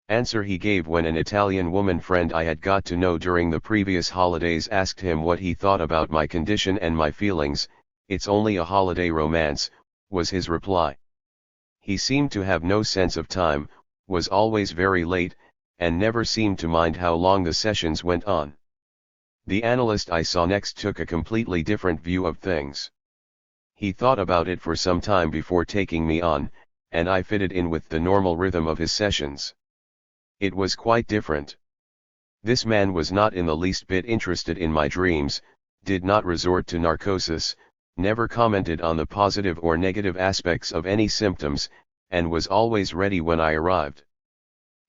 answer he gave when an Italian woman friend I had got to know during the previous holidays asked him what he thought about my condition and my feelings. "It's only a holiday romance," was his reply. He seemed to have no sense of time, was always very late, and never seemed to mind how long the sessions went on. The analyst I saw next took a completely different view of things. He thought about it for some time before taking me on, and I fitted in with the normal rhythm of his sessions. It was quite different. This man was not in the least bit interested in my dreams, did not resort to narcosis, never commented on the positive or negative aspects of any symptoms, and was always ready when I arrived.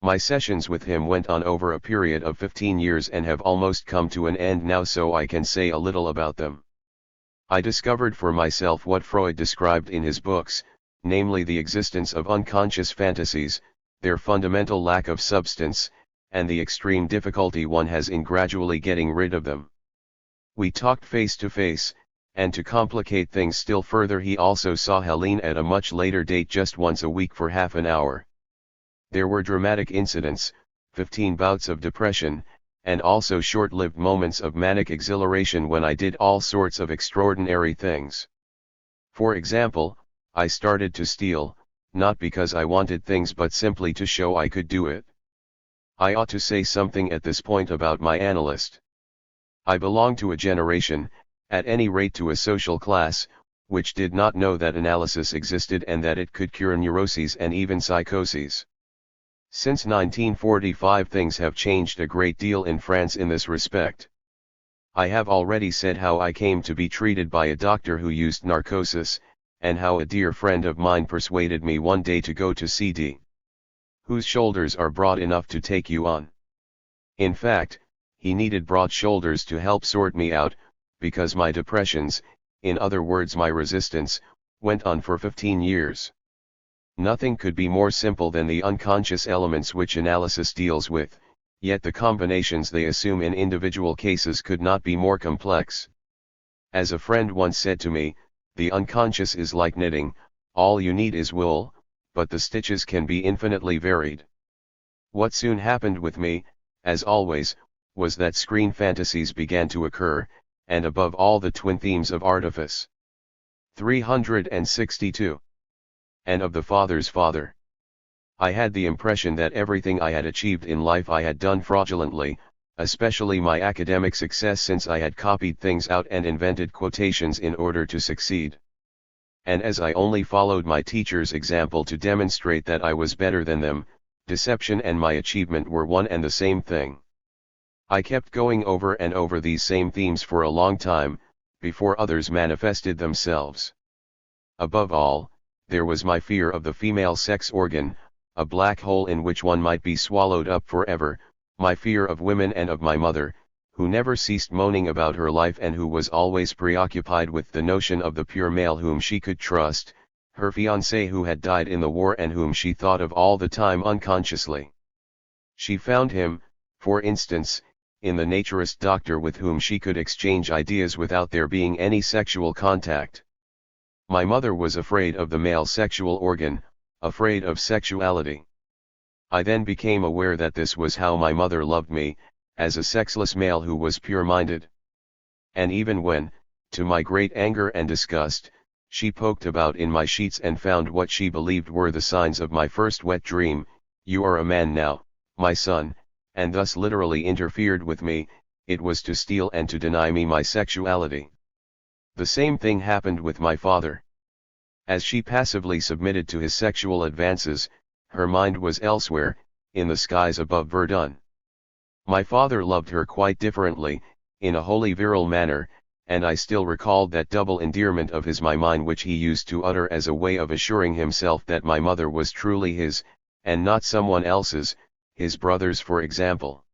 My sessions with him went on over a period of 15 years and have almost come to an end now, so I can say a little about them. I discovered for myself what Freud described in his books, namely the existence of unconscious fantasies, their fundamental lack of substance, and the extreme difficulty one has in gradually getting rid of them. We talked face to face, and to complicate things still further, he also saw Helene at a much later date just once a week for half an hour. There were dramatic incidents, 15 bouts of depression, and also short-lived moments of manic exhilaration when I did all sorts of extraordinary things. For example, I started to steal, not because I wanted things but simply to show I could do it. I ought to say something at this point about my analyst. I belong to a generation, at any rate to a social class, which did not know that analysis existed and that it could cure neuroses and even psychoses. Since 1945 things have changed a great deal in France in this respect. I have already said how I came to be treated by a doctor who used narcosis, and how a dear friend of mine persuaded me one day to go to CD, whose shoulders are broad enough to take you on. In fact, he needed broad shoulders to help sort me out, because my depressions, in other words my resistance, went on for 15 years. Nothing could be more simple than the unconscious elements which analysis deals with, yet the combinations they assume in individual cases could not be more complex. As a friend once said to me, the unconscious is like knitting, all you need is wool, but the stitches can be infinitely varied. What soon happened with me, as always, was that screen fantasies began to occur, and above all the twin themes of artifice. 362. And of the Father's Father. I had the impression that everything I had achieved in life I had done fraudulently, especially my academic success, since I had copied things out and invented quotations in order to succeed. and as I only followed my teacher's example to demonstrate that I was better than them, deception and my achievement were one and the same thing. I kept going over and over these same themes for a long time, before others manifested themselves. Above all, there was my fear of the female sex organ, a black hole in which one might be swallowed up forever, my fear of women and of my mother, who never ceased moaning about her life and who was always preoccupied with the notion of the pure male whom she could trust, her fiancé who had died in the war and whom she thought of all the time unconsciously. She found him, for instance, in the naturist doctor with whom she could exchange ideas without there being any sexual contact. My mother was afraid of the male sexual organ, afraid of sexuality. I then became aware that this was how my mother loved me, as a sexless male who was pure-minded. And even when, to my great anger and disgust, she poked about in my sheets and found what she believed were the signs of my first wet dream, "You are a man now, my son," and thus literally interfered with me, it was to steal and to deny me my sexuality. The same thing happened with my father. As she passively submitted to his sexual advances, her mind was elsewhere, in the skies above Verdun. My father loved her quite differently, in a wholly virile manner, and I still recalled that double endearment of his my mine which he used to utter as a way of assuring himself that my mother was truly his, and not someone else's, his brother's for example.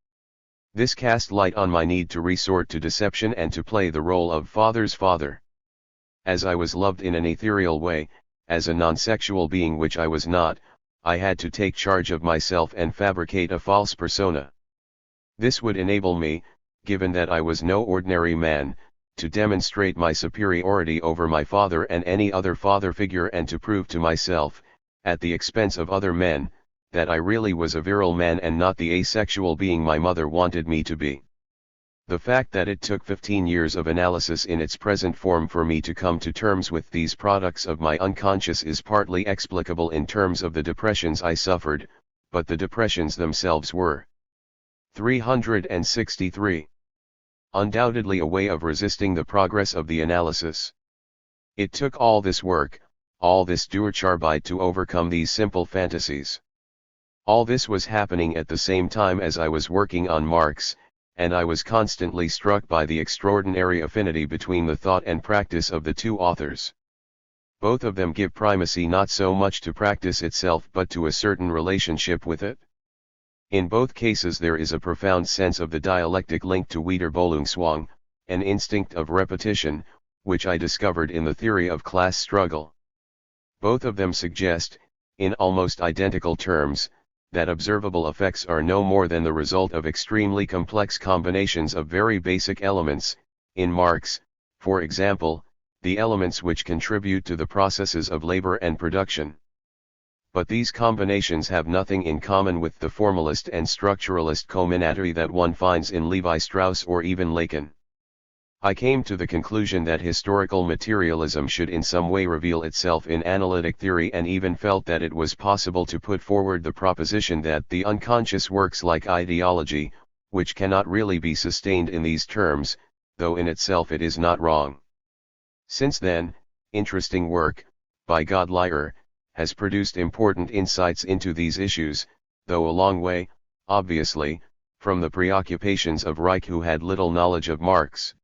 This cast light on my need to resort to deception and to play the role of father's father. As I was loved in an ethereal way, as a non-sexual being which I was not, I had to take charge of myself and fabricate a false persona. This would enable me, given that I was no ordinary man, to demonstrate my superiority over my father and any other father figure and to prove to myself, at the expense of other men, that I really was a virile man and not the asexual being my mother wanted me to be. The fact that it took 15 years of analysis in its present form for me to come to terms with these products of my unconscious is partly explicable in terms of the depressions I suffered, but the depressions themselves were 363. Undoubtedly a way of resisting the progress of the analysis. It took all this work, all this Durcharbeit to overcome these simple fantasies. All this was happening at the same time as I was working on Marx, and I was constantly struck by the extraordinary affinity between the thought and practice of the two authors. Both of them give primacy not so much to practice itself but to a certain relationship with it. In both cases there is a profound sense of the dialectic link to Wiederholungszwang, an instinct of repetition, which I discovered in the theory of class struggle. Both of them suggest, in almost identical terms, that observable effects are no more than the result of extremely complex combinations of very basic elements, in Marx, for example, the elements which contribute to the processes of labor and production. But these combinations have nothing in common with the formalist and structuralist comminatory that one finds in Levi-Strauss or even Lacan. I came to the conclusion that historical materialism should in some way reveal itself in analytic theory and even felt that it was possible to put forward the proposition that the unconscious works like ideology, which cannot really be sustained in these terms, though in itself it is not wrong. Since then, interesting work, by Godlier, has produced important insights into these issues, though a long way, obviously, from the preoccupations of Reich who had little knowledge of Marx.